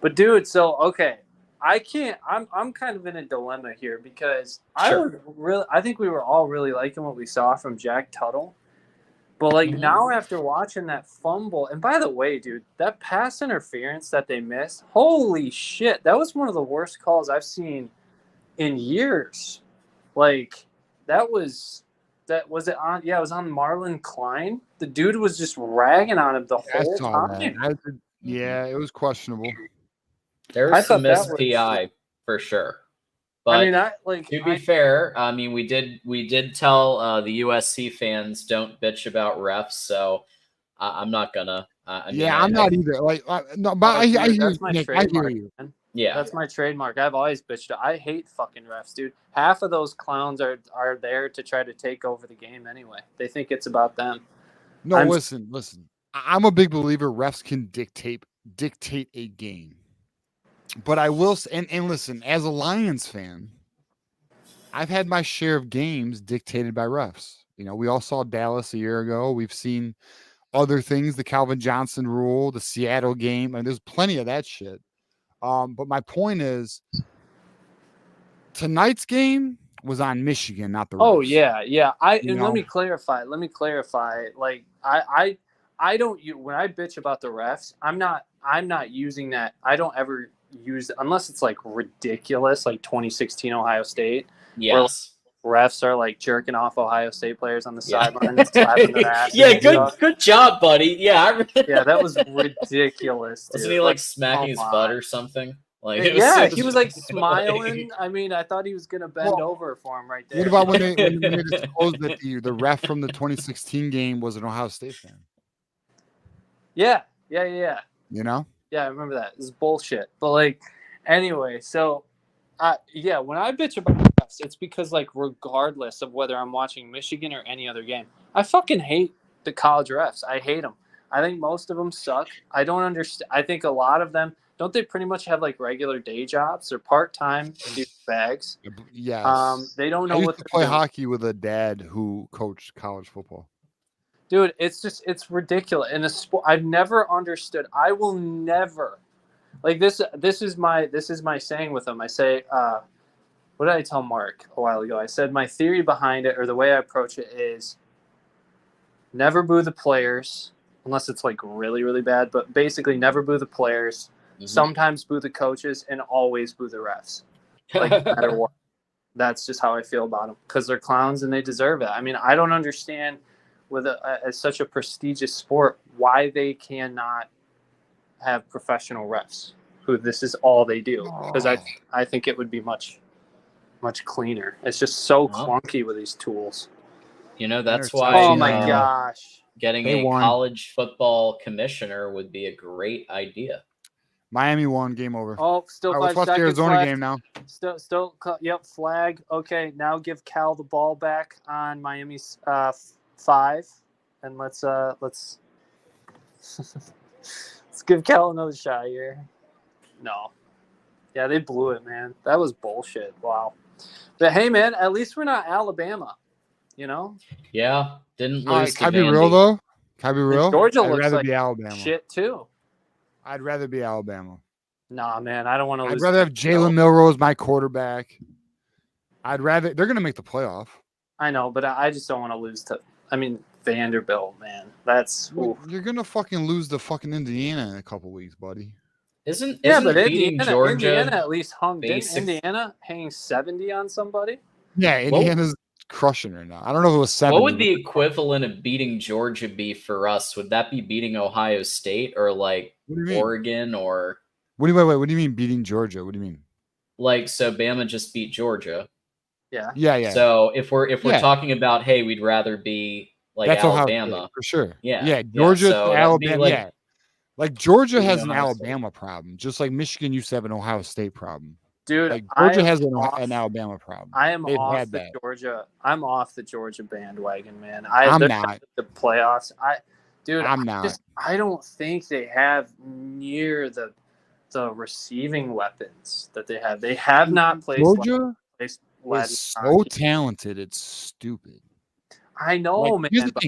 But dude, so okay, I can't. I'm kind of in a dilemma here because I think we were all really liking what we saw from Jack Tuttle, but like now after watching that fumble, and by the way, dude, that pass interference that they missed, holy shit, that was one of the worst calls I've seen in years. Like was it on? Yeah, it was on Marlon Klein. The dude was just ragging on him the whole time. Yeah, it was questionable. There was some missed PI for sure. But I mean, to be fair, I mean we did tell the USC fans don't bitch about refs, so I'm not gonna. I'm not either. Like no, but I hear you. Yeah. That's my trademark. I've always bitched. I hate fucking refs, dude. Half of those clowns are there to try to take over the game anyway. They think it's about them. No, listen. I'm a big believer refs can dictate a game. But I will and listen, as a Lions fan, I've had my share of games dictated by refs. You know, we all saw Dallas a year ago. We've seen other things, the Calvin Johnson rule, the Seattle game. I mean, there's plenty of that shit. But my point is, tonight's game was on Michigan, not the refs. Oh yeah. Let me clarify. Like I don't when I bitch about the refs, I'm not using that. I don't ever use unless it's like ridiculous, like 2016 Ohio State. Yes. Where refs are like jerking off Ohio State players on the sideline and slapping their ass. Yeah, good job, buddy. Yeah, yeah, that was ridiculous. Dude. Wasn't he like smacking his butt or something? Like, he was like smiling. I mean, I thought he was gonna bend over for him right there. What about when they disclosed that the ref from the 2016 game was an Ohio State fan? Yeah. You know? Yeah, I remember that. It's bullshit. But like, anyway, so when I bitch about refs, it's because like regardless of whether I'm watching Michigan or any other game, I fucking hate the college refs. I hate them. I think most of them suck. I don't understand. I think a lot of them. Don't they pretty much have like regular day jobs? They're part-time bags. Yes. They don't know what to play hockey with a dad who coached college football. Dude, it's ridiculous. In a sport, I've never understood. I will never like this. This is my saying with them. I say, what did I tell Mark a while ago? I said my theory behind it, or the way I approach it, is never boo the players unless it's like really, really bad. But basically, never boo the players. Mm-hmm. Sometimes boo the coaches, and always boo the refs. Like no matter what. That's just how I feel about them because they're clowns and they deserve it. I mean, I don't understand with such a prestigious sport why they cannot have professional refs who this is all they do, because I think it would be much cleaner. It's just so clunky with these tools. You know, that's why oh my gosh, getting a college football commissioner would be a great idea. Miami won, game over. Oh, still 5 let's watch seconds the Arizona left. game now. Still, yep, flag. Okay, now give Cal the ball back on Miami's 5, and let's let's give Cal another shot here. No, yeah, they blew it, man. That was bullshit. Wow. But hey, man, at least we're not Alabama. You know? Yeah, didn't lose. Can I be real though? Can I be real? And Georgia I'd looks rather like be Alabama. shit too. I'd rather be Alabama. Nah, man, I don't want to lose. I'd rather have Jalen Milroe my quarterback. They're going to make the playoff. I know, but I just don't want to lose to, Vanderbilt, man. That's. Well, you're going to fucking lose to fucking Indiana in a couple weeks, buddy. Isn't but beating Georgia Indiana at least hung. Didn't Indiana hang 70 on somebody? Yeah, Indiana's crushing right now. I don't know if it was 70. What would the equivalent of beating Georgia be for us? Would that be beating Ohio State or like Oregon or? What do you mean beating Georgia? What do you mean? Like, so Bama just beat Georgia. Yeah. So if we're talking about, hey, we'd rather be like that's Alabama State, for sure. Yeah. Georgia, so Alabama. Like Georgia has an Alabama problem, just like Michigan used to have an Ohio State problem. Dude, like Georgia has an Alabama problem. I am off the Georgia. I'm off the Georgia bandwagon, man. I'm not the playoffs. I'm not. I don't think they have near the receiving weapons that they have. They have not played. Georgia is so talented. It's stupid. I know, man. But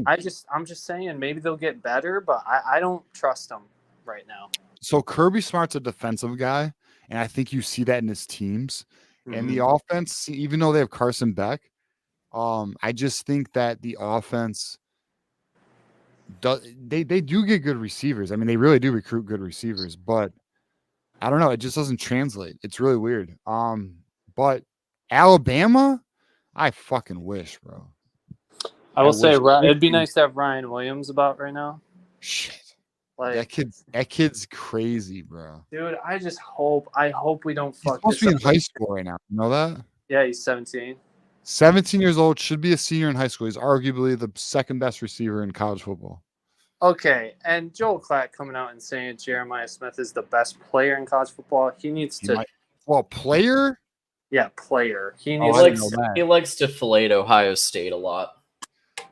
I'm just saying maybe they'll get better, but I don't trust them right now. So Kirby Smart's a defensive guy, and I think you see that in his teams. Mm-hmm. And the offense, even though they have Carson Beck, I just think that the offense they do get good receivers. I mean, they really do recruit good receivers, but I don't know. It just doesn't translate. It's really weird. But Alabama, I fucking wish, bro. I will say it'd be nice to have Ryan Williams about right now. Shit. Like that kid's crazy, bro. Dude, I hope we don't fuck. He's supposed to be in high school right now. You know that? Yeah, he's 17. 17 years old, should be a senior in high school. He's arguably the second best receiver in college football. Okay, and Joel Klatt coming out and saying Jeremiah Smith is the best player in college football. He needs to. Player? Yeah, player. He Oh, needs. I didn't know that. He likes to fillet Ohio State a lot.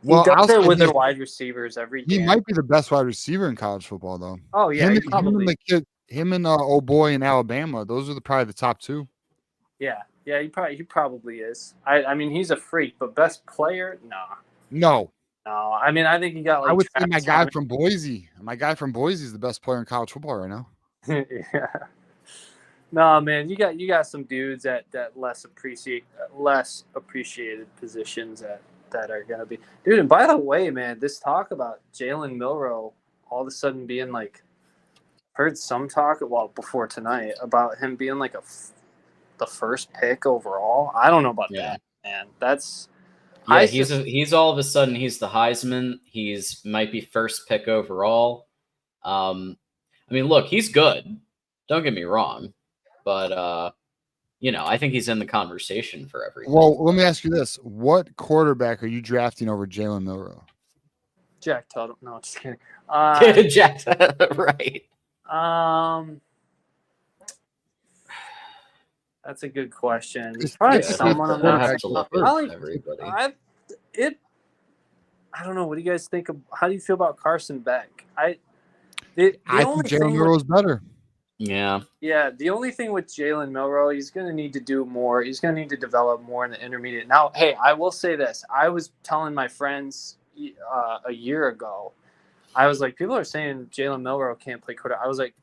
Well, he does I'll it say with this, their wide receivers every he game. might be the best wide receiver in college football, though. Oh yeah, him, he and probably. the kid, him and old boy in Alabama. Those are probably the top two. Yeah, he probably is. I mean, he's a freak, but best player, nah. No. No, I mean, I think he got like. I would say my Travis guy Hunter. from Boise. My guy from Boise is the best player in college football right now. Yeah. No, man, you got some dudes at less appreciated positions that are gonna be, dude. And by the way, man, this talk about Jalen Milroe all of a sudden being like, heard some talk before tonight about him being like the first pick overall. I don't know about that, man. That's He's all of a sudden he's the Heisman. He's might be first pick overall. I mean, look, he's good. Don't get me wrong, but I think he's in the conversation for everything. Well, let me ask you this: what quarterback are you drafting over Jalen Milroe? Jack Tuttle. No, just kidding. Jack, right? That's a good question. There's probably someone I'm not have to look at everybody. I don't know. What do you guys think of? How do you feel about Carson Beck? I think Jalen Milroe is better. Yeah. Yeah. The only thing with Jalen Milroe, he's going to need to do more. He's going to need to develop more in the intermediate. Now, hey, I will say this. I was telling my friends a year ago, I was like, people are saying Jalen Milroe can't play quarterback. I was like,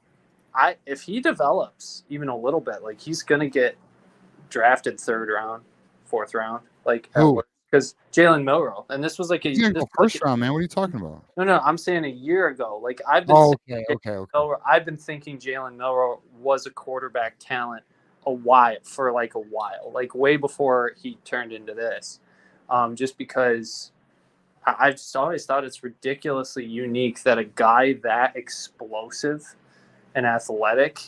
if he develops even a little bit, like he's going to get drafted 3rd round, 4th round, like because Jalen Milroe, and this was like he's gonna go first round, man. What are you talking about? No, I'm saying a year ago. Like I've been. Okay. I've been thinking Jalen Milroe was a quarterback talent for a while, like way before he turned into this. Just because I've just always thought it's ridiculously unique that a guy that explosive and athletic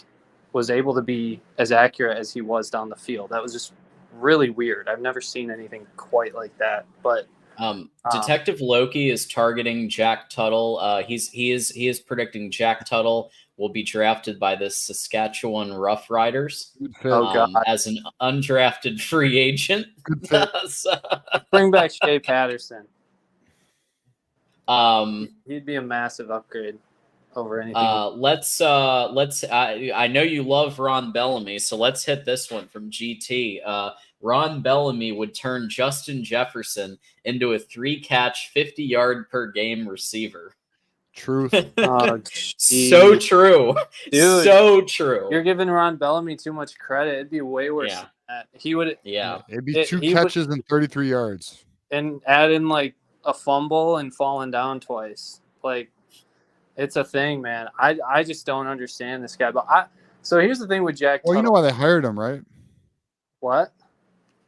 was able to be as accurate as he was down the field. That was just really weird. I've never seen anything quite like that. But Detective Loki is targeting Jack Tuttle. He is predicting Jack Tuttle will be drafted by the Saskatchewan Roughriders as an undrafted free agent. Good fit. Bring back Shea Patterson. He'd be a massive upgrade over anything. I know you love Ron Bellamy, so let's hit this one from GT. Ron Bellamy would turn Justin Jefferson into a 3-catch, 50-yard per game receiver. Truth. So true. Dude, so true. You're giving Ron Bellamy too much credit. It'd be way worse than that. He would. Yeah. It'd be 2 catches and 33 yards. And add in like a fumble and falling down twice. Like, it's a thing, man. I just don't understand this guy. But so here's the thing with Jack Tuttle. Well, you know why they hired him, right? What?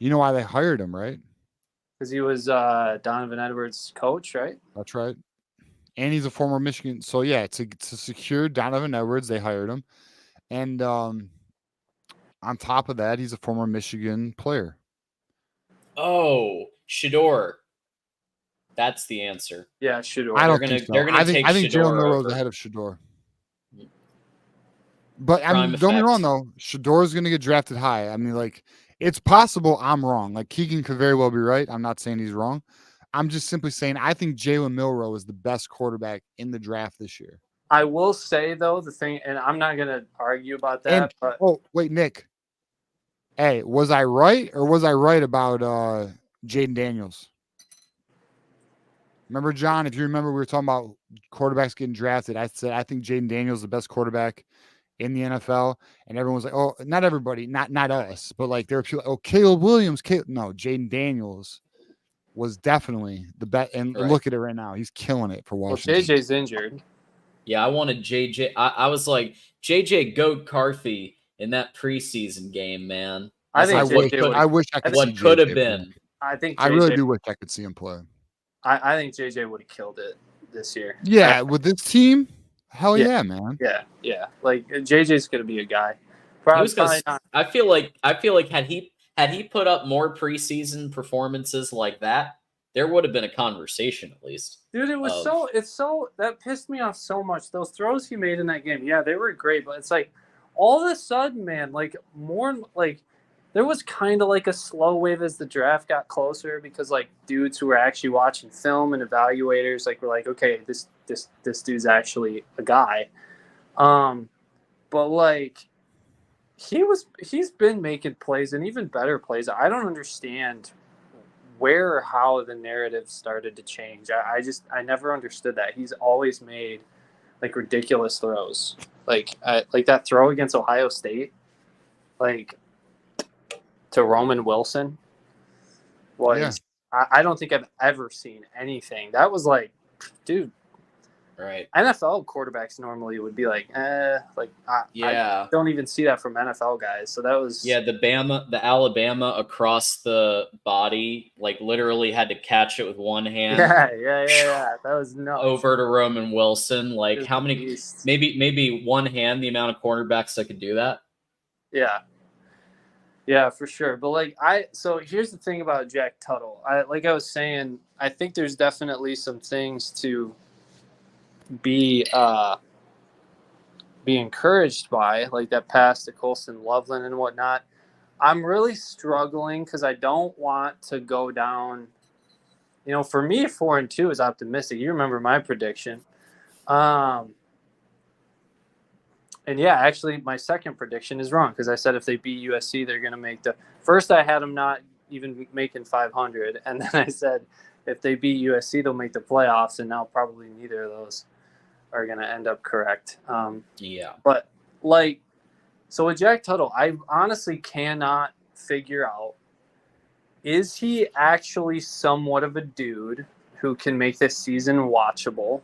You know why they hired him, right? Because he was Donovan Edwards' coach, right? That's right. And he's a former Michigan. So, yeah, to secure Donovan Edwards, they hired him. And on top of that, he's a former Michigan player. Oh, Shador. That's the answer. Yeah, Shador. I don't think so. They're gonna take I think Jalen Milroe is over. ahead of Shador. But, I mean, don't get me wrong, though. Shador is going to get drafted high. I mean, like, it's possible I'm wrong. Like, Keegan could very well be right. I'm not saying he's wrong. I'm just simply saying I think Jalen Milroe is the best quarterback in the draft this year. I will say, though, the thing, and I'm not going to argue about that. But wait, Nick. Hey, was I right or was I right about Jaden Daniels? Remember, John, if you remember, we were talking about quarterbacks getting drafted. I said I think Jaden Daniels is the best quarterback in the NFL, and everyone was like, "Oh, not everybody, not us," but like there were people, "Oh, Caleb Williams." No, Jaden Daniels was definitely the best. And look at it right now; he's killing it for Washington. Well, JJ's injured. Yeah, I wanted JJ. I was like JJ Goat Carthy in that preseason game, man. I wish I could. What could have been. I think I really do wish I could see him play. I think JJ would have killed it this year. Yeah, with this team, hell yeah, man. Yeah. Like JJ's gonna be a guy. I feel like had he put up more preseason performances like that, there would have been a conversation at least. Dude, it was that pissed me off so much. Those throws he made in that game, yeah, they were great, but it's like all of a sudden, man, like more like there was kind of like a slow wave as the draft got closer because like dudes who were actually watching film and evaluators like were like, okay, this dude's actually a guy. But like he's been making plays and even better plays. I don't understand where or how the narrative started to change. I never understood that. He's always made like ridiculous throws. Like that throw against Ohio State, like to Roman Wilson was I don't think I've ever seen anything. That was like, dude. Right. NFL quarterbacks normally would be like, I don't even see that from NFL guys. So that was the Alabama across the body, like literally had to catch it with one hand. Yeah. That was nuts. Over to Roman Wilson. Like how many? Maybe one hand. The amount of cornerbacks that could do that. Yeah, for sure. But like so here's the thing about Jack Tuttle. Like I was saying, I think there's definitely some things to be encouraged by, like that pass to Colston Loveland and whatnot. I'm really struggling because I don't want to go down. You know, for me, 4-2 is optimistic. You remember my prediction. And yeah, actually, my second prediction is wrong because I said if they beat USC, they're going to make the first. I had them not even making 500, and then I said if they beat USC, they'll make the playoffs, and now probably neither of those are going to end up correct. But like, so with Jack Tuttle, I honestly cannot figure out, is he actually somewhat of a dude who can make this season watchable?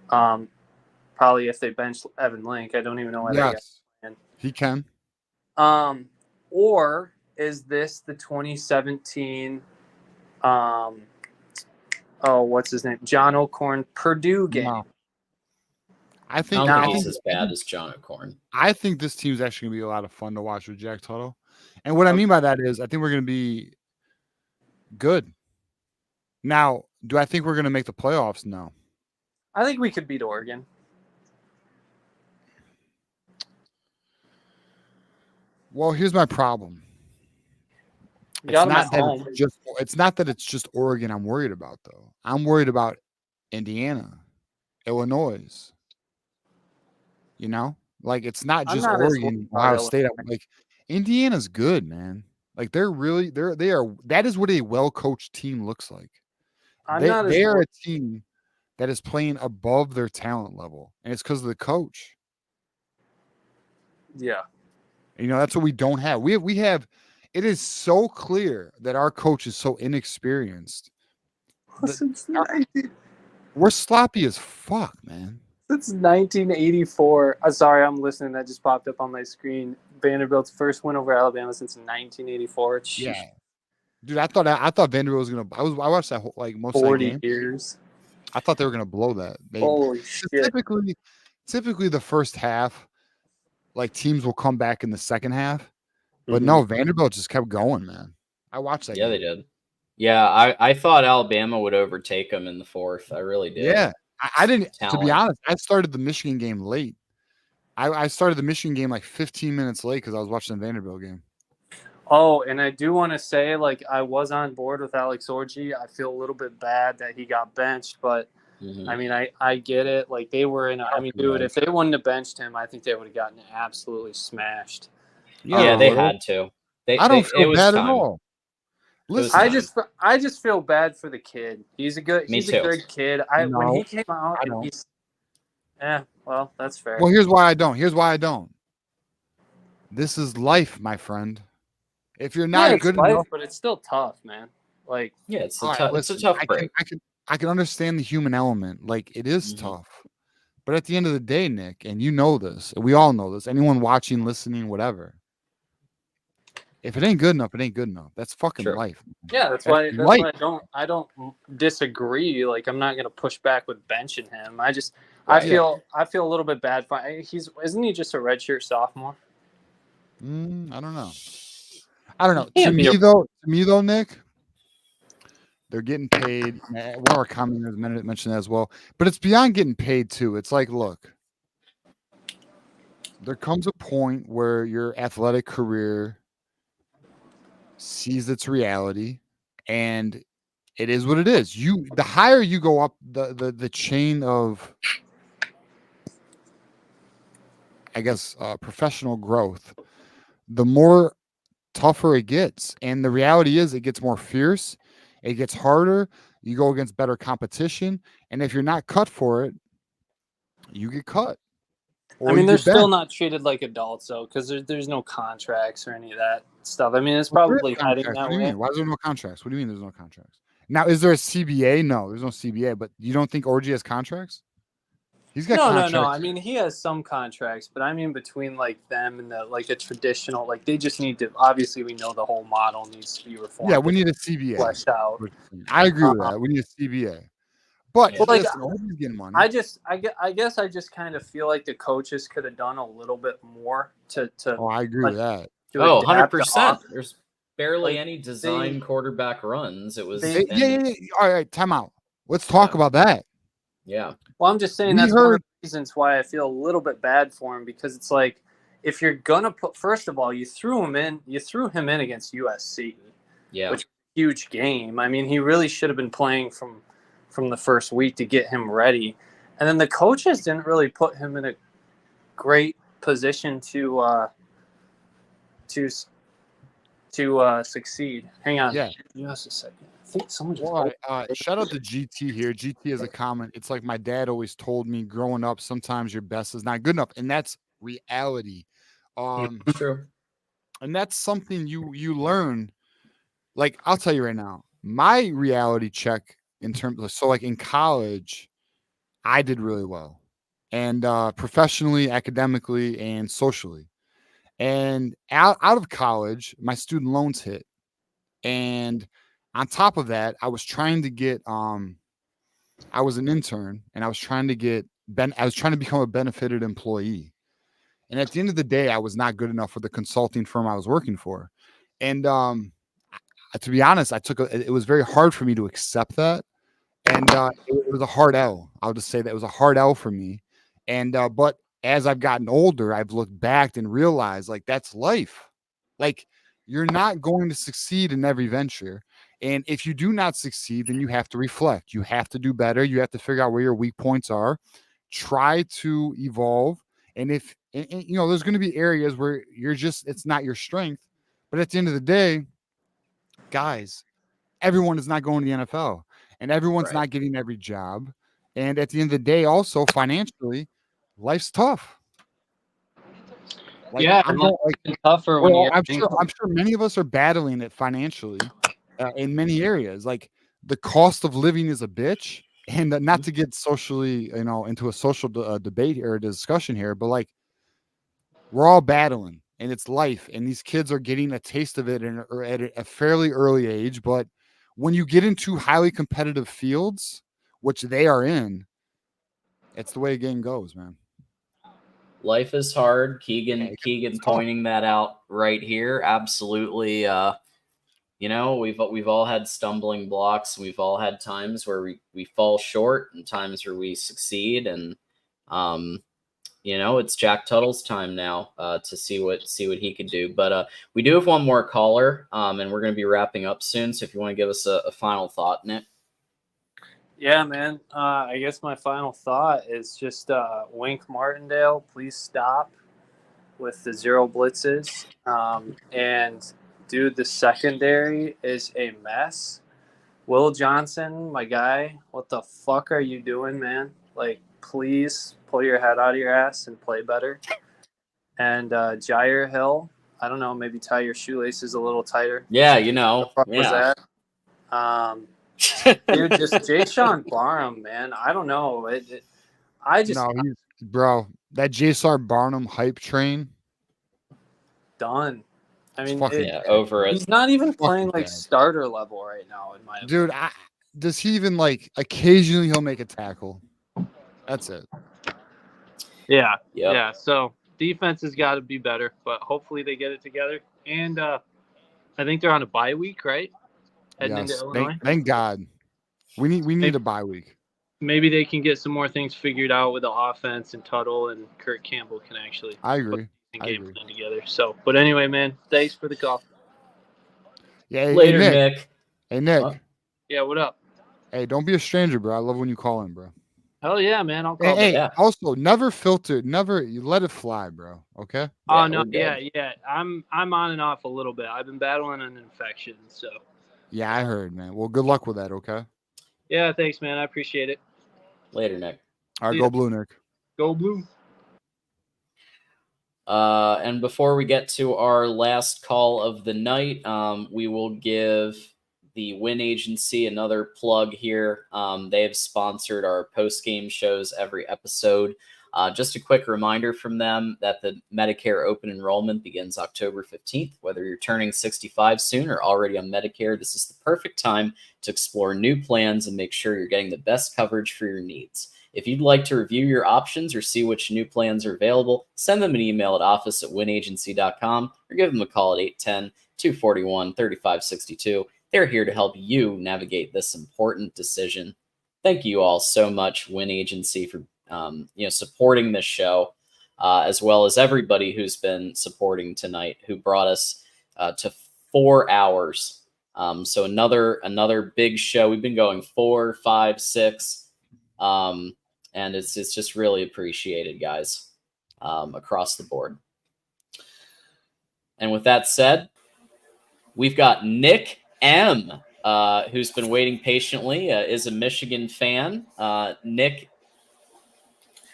Probably if they bench Evan Link, I don't even know why they got him. He can. Or is this the 2017 what's his name? John O'Korn Purdue game. No. I think he's as bad as John O'Korn. I think this team's actually gonna be a lot of fun to watch with Jack Tuttle. And what I mean by that is I think we're gonna be good. Now, do I think we're gonna make the playoffs? No. I think we could beat Oregon. Well, here's my problem. It's not that it's just Oregon I'm worried about, though. I'm worried about Indiana, Illinois. You know, like it's not just Oregon, Ohio State. Like Indiana's good, man. Like they are. That is what a well-coached team looks like. They are a team that is playing above their talent level, and it's because of the coach. Yeah, you know that's what we don't have. We have. It is so clear that our coach is so inexperienced. We're sloppy as fuck, man. Since 1984. Sorry, I'm listening. That just popped up on my screen. Vanderbilt's first win over Alabama since 1984. Yeah, dude. I thought Vanderbilt was gonna. I watched that whole, like most 40 years. I thought they were gonna blow that. Holy shit! Typically the first half, like teams will come back in the second half. But no, Vanderbilt just kept going, man. I watched that. Yeah, they did. Yeah, I thought Alabama would overtake them in the fourth. I really did. Yeah, I didn't. To be honest, I started the Michigan game late. I started the Michigan game like 15 minutes late because I was watching the Vanderbilt game. Oh, and I do want to say, like, I was on board with Alex Orji. I feel a little bit bad that he got benched, but I mean, I get it. Like, they were in. Dude, if they wouldn't have benched him, I think they would have gotten absolutely smashed. Yeah, they had to. I don't feel bad at all. Listen, I just feel bad for the kid. He's a good kid. When he came out, well, that's fair. Well, here's why I don't. This is life, my friend. If you're not good enough, but it's still tough, man. Like, it's a tough break. I can understand the human element. Like, it is tough. But at the end of the day, Nick, and you know this, and we all know this, anyone watching, listening, whatever. If it ain't good enough, it ain't good enough. That's fucking life. Yeah, that's why I don't disagree. Like, I'm not gonna push back with benching him. I feel a little bit bad for isn't he just a redshirt sophomore? I don't know. To me though, Nick, They're getting paid. One of our commenters mentioned that as well. But it's beyond getting paid too. It's like, look, there comes a point where your athletic career sees its reality, and it is what it is. The higher you go up the chain of, I guess, professional growth, the more tougher it gets. And the reality is, it gets more fierce. It gets harder. You go against better competition, and if you're not cut for it, you get cut. I mean, they're still not treated like adults, though, because there's no contracts or any of that stuff. I mean, it's probably heading that way. Why is there no contracts? What do you mean there's no contracts? Now, is there a CBA? No, there's no CBA. But you don't think Orgy has contracts? He's got contracts. No. I mean, he has some contracts, but I mean, between like them and the traditional, like they just need to. Obviously, we know the whole model needs to be reformed. Yeah, we need a CBA. Fleshed out. I agree with that. We need a CBA. But like, listen, Orgy's getting money. I guess I just kind of feel like the coaches could have done a little bit more to. Oh, I agree with that. 100%. There's barely any design quarterback runs. It was yeah. All right, time out. Let's talk about that. Yeah. Well, I'm just saying that's one of the reasons why I feel a little bit bad for him, because it's like, if you're gonna put, first of all, you threw him in against USC. Yeah. Which is a huge game. I mean, he really should have been playing from the first week to get him ready. And then the coaches didn't really put him in a great position to succeed. Hang on. Yeah. Just a second. I think someone just shout out to GT here. GT has a comment. It's like my dad always told me growing up, sometimes your best is not good enough. And that's reality. True. And that's something you learn. Like, I'll tell you right now, my reality check in terms of, so like in college, I did really well, and professionally, academically, and socially. And out of college, my student loans hit, and on top of that, I was trying to get I was an intern, and I was trying to become a benefited employee. And at the end of the day, I was not good enough for the consulting firm I was working for. And to be honest, it was very hard for me to accept that. And it was a hard L. I'll just say that it was a hard L for me. And but as I've gotten older, I've looked back and realized, like, that's life. Like, you're not going to succeed in every venture. And if you do not succeed, then you have to reflect. You have to do better. You have to figure out where your weak points are. Try to evolve. And if you know, there's going to be areas where it's not your strength. But at the end of the day, guys, everyone is not going to the NFL. And everyone's not getting every job. And at the end of the day, also financially, life's tough. Like, yeah, it's tougher when I'm sure many of us are battling it financially in many areas. Like, the cost of living is a bitch. And not to get socially, into a social debate or a discussion here, but like, we're all battling, and it's life. And these kids are getting a taste of it at a fairly early age, but when you get into highly competitive fields, which they are in, it's the way the game goes, man. Life is hard. Keegan pointing that out right here. Absolutely. We've all had stumbling blocks. We've all had times where we fall short and times where we succeed. And, it's Jack Tuttle's time now to see what he can do. But we do have one more caller, and we're going to be wrapping up soon. So if you want to give us a final thought, Nick. Yeah, man. I guess my final thought is just Wink Martindale, please stop with the zero blitzes. And dude, the secondary is a mess. Will Johnson, my guy, what the fuck are you doing, man? Like, please pull your head out of your ass and play better. And Jair Hill, I don't know, maybe tie your shoelaces a little tighter. Yeah, What the fuck was that? Dude, just Jay Sean Barham, man. I don't know. That J.S.R. Barnum hype train. Done. I mean, over it. He's not even playing like starter level right now, in my opinion. Dude, does he even, like, occasionally he'll make a tackle? That's it. Yeah. Yep. Yeah. So defense has got to be better, but hopefully they get it together. And I think they're on a bye week, right? heading into Yes. Illinois. Thank God. We need a bye week. Maybe they can get some more things figured out with the offense, and Tuttle and Kurt Campbell can actually I put agree. a I game agree. plan together. So, but anyway, man, thanks for the call. Yeah. Hey, Later, Nick. Nick. Hey, Nick. Huh? Yeah, what up? Hey, don't be a stranger, bro. I love when you call in, bro. Hell yeah, man, I'll Hey, call back. hey, Yeah. also never filter, you let it fly, bro. Okay. Oh Yeah, no, we're good. yeah. I'm on and off a little bit. I've been battling an infection, so Yeah, I heard, man. Well, good luck with that, okay? yeah, thanks, man. I appreciate it. Later, Nick. All right, See go ya. blue, Nick. Go Blue. And before we get to our last call of the night, we will give the Win Agency another plug here. They have sponsored our post-game shows every episode. Just a quick reminder from them that the Medicare open enrollment begins October 15th. Whether you're turning 65 soon or already on Medicare, this is the perfect time to explore new plans and make sure you're getting the best coverage for your needs. If you'd like to review your options or see which new plans are available, send them an email at office@winagency.com or give them a call at 810-241-3562. They're here to help you navigate this important decision. Thank you all so much, Win Agency, for supporting this show, as well as everybody who's been supporting tonight, who brought us to 4 hours. So another big show. We've been going 4, 5, 6. And it's just really appreciated, guys, across the board. And with that said, we've got Nick M, who's been waiting patiently, is a Michigan fan. Nick,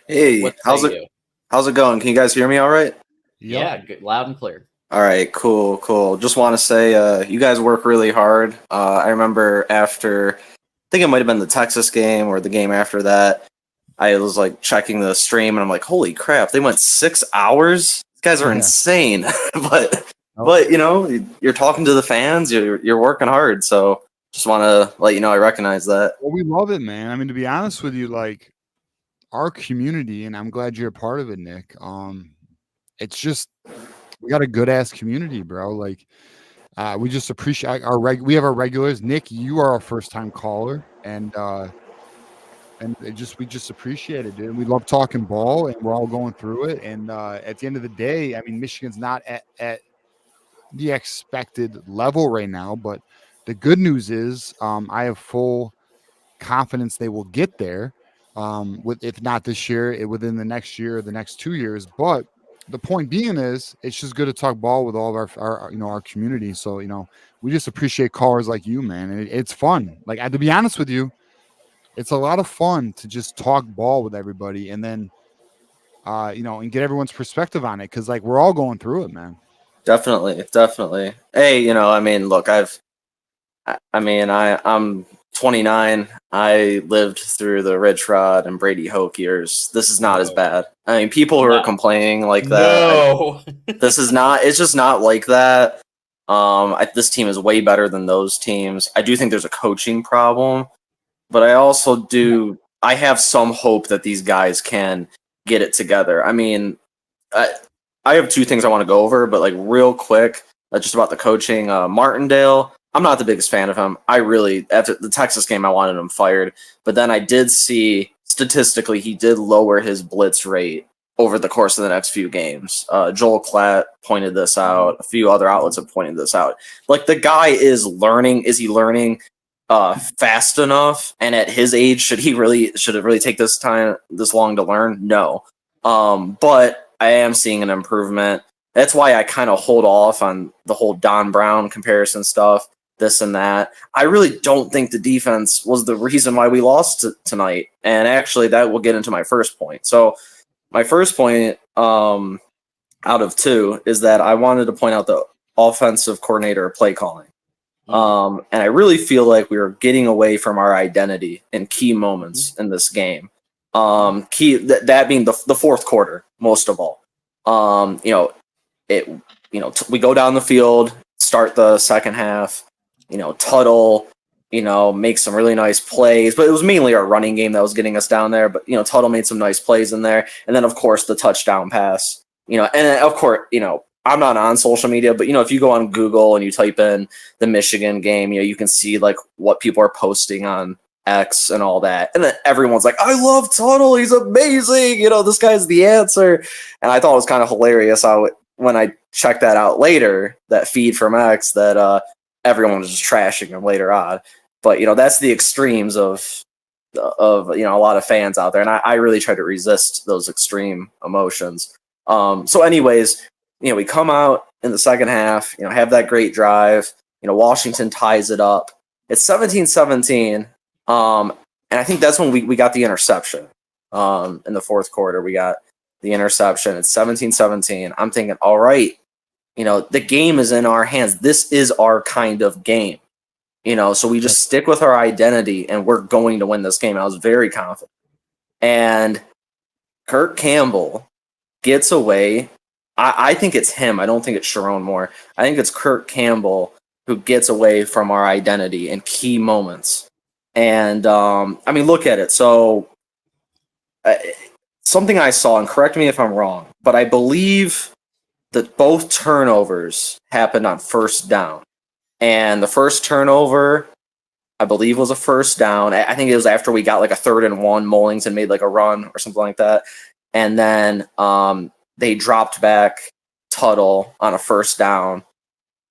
Hey, what how's say it you? how's it going? Can you guys hear me all right? Yep. Yeah, good, loud and clear. All right, cool. Just want to say you guys work really hard. I remember after, I think it might have been the Texas game or the game after that, I was like checking the stream and I'm like, holy crap, they went 6 hours? These guys are Yeah. insane. but Nope. you know, you're talking to the fans, you're working hard. So just want to let you know I recognize that. Well, we love it, man. I mean, to be honest with you, like our community, and I'm glad you're a part of it, Nick. It's just we got a good ass community, bro. Like, we just appreciate we have our regulars. Nick, you are our first time caller, and we just appreciate it, dude. We love talking ball, and we're all going through it. And at the end of the day, I mean, Michigan's not at the expected level right now, but the good news is I have full confidence they will get there. With if not this year, within the next year or the next 2 years. But the point being is, it's just good to talk ball with all of our community. So we just appreciate callers like you, man, and it's fun. Like, to be honest with you, it's a lot of fun to just talk ball with everybody, and then and get everyone's perspective on it, because like we're all going through it, man. Definitely. Hey, I mean, look, I'm 29. I lived through the Rich Rod and Brady Hoke years. This is not as bad. I mean, people who are complaining like that. This is not. It's just not like that. This team is way better than those teams. I do think there's a coaching problem, but I also do. I have some hope that these guys can get it together. I mean, I have two things I want to go over, but like real quick, just about the coaching. Martindale, I'm not the biggest fan of him. After the Texas game, I wanted him fired. But then I did see, statistically, he did lower his blitz rate over the course of the next few games. Joel Klatt pointed this out. A few other outlets have pointed this out. Like, the guy is learning. Is he learning fast enough? And at his age, should it really take this long to learn? No. But I am seeing an improvement. That's why I kind of hold off on the whole Don Brown comparison stuff, this and that. I really don't think the defense was the reason why we lost tonight. And actually, that will get into my first point. So my first point out of two is that I wanted to point out the offensive coordinator play calling. And I really feel like we were getting away from our identity in key moments in this game. That being the fourth quarter, most of all. We go down the field, start the second half, Tuttle, make some really nice plays, but it was mainly our running game that was getting us down there. But, Tuttle made some nice plays in there. And then, of course, the touchdown pass, and of course, I'm not on social media, but if you go on Google and you type in the Michigan game, you can see like what people are posting on X and all that. And then everyone's like, I love Tuttle. He's amazing. This guy's the answer. And I thought it was kind of hilarious when I checked that out later, that feed from X, that everyone was just trashing him later on. But, that's the extremes of a lot of fans out there. And I really try to resist those extreme emotions. So anyways, we come out in the second half, have that great drive. Washington ties it up. It's 17-17. And I think that's when we got the interception. In the fourth quarter, we got the interception. It's 17-17. I'm thinking, all right, the game is in our hands. This is our kind of game. So we just stick with our identity and we're going to win this game. I was very confident. And Kirk Campbell gets away. I think it's him. I don't think it's Sharon Moore. I think it's Kirk Campbell who gets away from our identity in key moments. And, look at it. So something I saw, and correct me if I'm wrong, but I believe that both turnovers happened on first down. And the first turnover, I believe, was a first down. I think it was after we got like a 3rd and 1. Mullington made like a run or something like that. And then they dropped back Tuttle on a first down.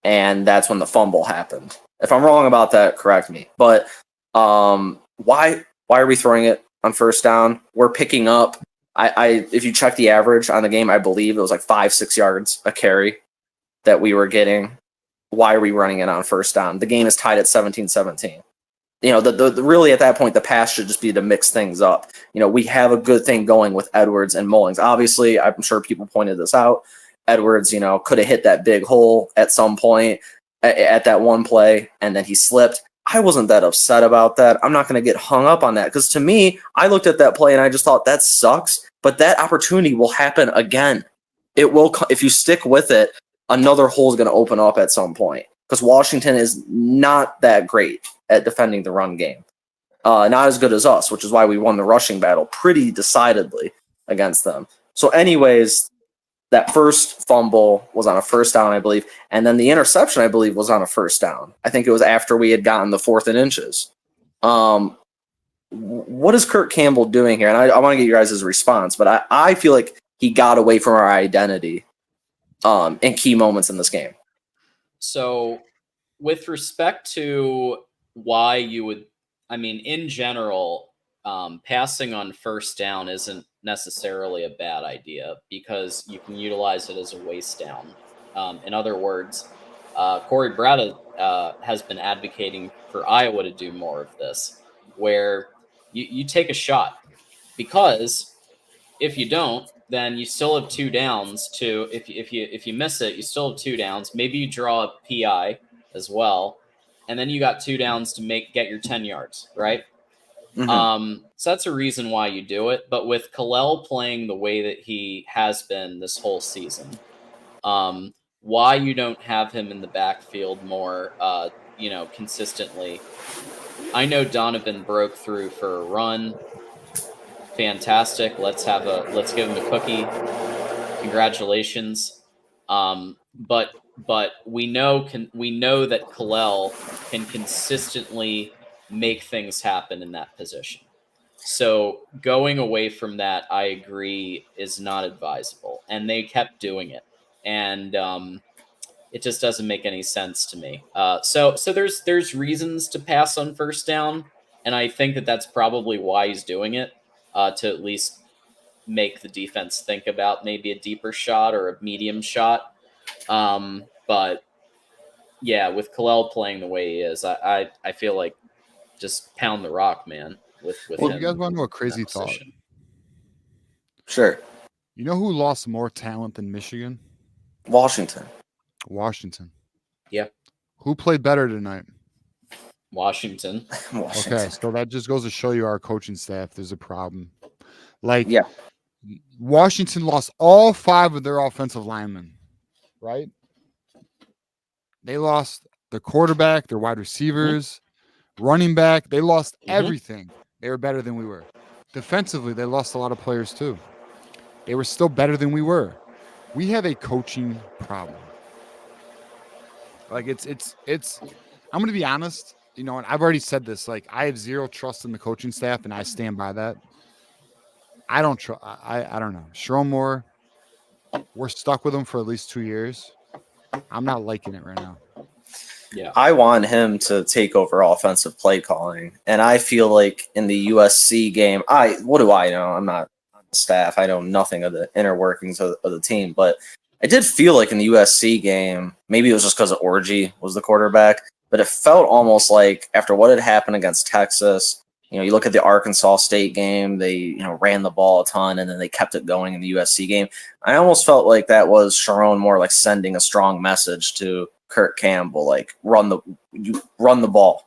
And that's when the fumble happened. If I'm wrong about that, correct me. But why are we throwing it on first down? We're picking up. If you check the average on the game, I believe it was like 5-6 yards a carry that we were getting. Why are we running it on first down? The game is tied at 17-17. Really at that point, the pass should just be to mix things up. We have a good thing going with Edwards and Mullings. Obviously, I'm sure people pointed this out. Edwards, could have hit that big hole at some point at that one play, and then he slipped. I wasn't that upset about that. I'm not going to get hung up on that because to me, I looked at that play and I just thought that sucks, but that opportunity will happen again. It will, if you stick with it, another hole is going to open up at some point because Washington is not that great at defending the run game. Not as good as us, which is why we won the rushing battle pretty decidedly against them. So anyways, that first fumble was on a first down, I believe. And then the interception, I believe, was on a first down. I think it was after we had gotten the 4th and inches. What is Kirk Campbell doing here? And I want to get your guys' response, but I feel like he got away from our identity in key moments in this game. So with respect to why you would, in general, passing on first down isn't necessarily a bad idea because you can utilize it as a waste down. In other words, Corey Brada has been advocating for Iowa to do more of this, where you take a shot, because if you don't, then you still have 2 downs. If you miss it, you still have 2 downs. Maybe you draw a PI as well, and then you got 2 downs to get your 10 yards, right? Mm-hmm. So that's a reason why you do it. But with Kalel playing the way that he has been this whole season, why you don't have him in the backfield more, consistently. I know Donovan broke through for a run. Fantastic. Let's give him a cookie. Congratulations. But we know that Kalel can consistently make things happen in that position. So going away from that, I agree, is not advisable. And they kept doing it. And it just doesn't make any sense to me. So there's reasons to pass on first down. And I think that that's probably why he's doing it, to at least make the defense think about maybe a deeper shot or a medium shot. But yeah, with Kalel playing the way he is, I feel like just pound the rock, man. With him, you guys want to know a crazy thought? Sure. You know who lost more talent than Michigan? Washington. Yeah. Who played better tonight? Washington. Okay, so that just goes to show you our coaching staff. There's a problem. Washington lost all 5 of their offensive linemen, right? They lost their quarterback, their wide receivers, running back. They lost everything. They were better than we were. Defensively, they lost a lot of players too. They were still better than we were. we have a coaching problem. Like it's I'm gonna be honest, you know, and I've already said this, like I have zero trust in the coaching staff and I stand by that. I don't trust I don't know. Sharon Moore, we're stuck with him for at least 2 years. I'm not liking it right now. Yeah. I want him to take over offensive play calling. And I feel like in the USC game, what do I know? I'm not on the staff. I know nothing of the inner workings of the team. But I did feel like in the USC game, maybe it was just because Orgy was the quarterback, but it felt almost like after what had happened against Texas, you know, you look at the Arkansas State game, they, you know, ran the ball a ton and then they kept it going in the USC game. I almost felt like that was Sharon more like sending a strong message to Kurt Campbell, like run the ball.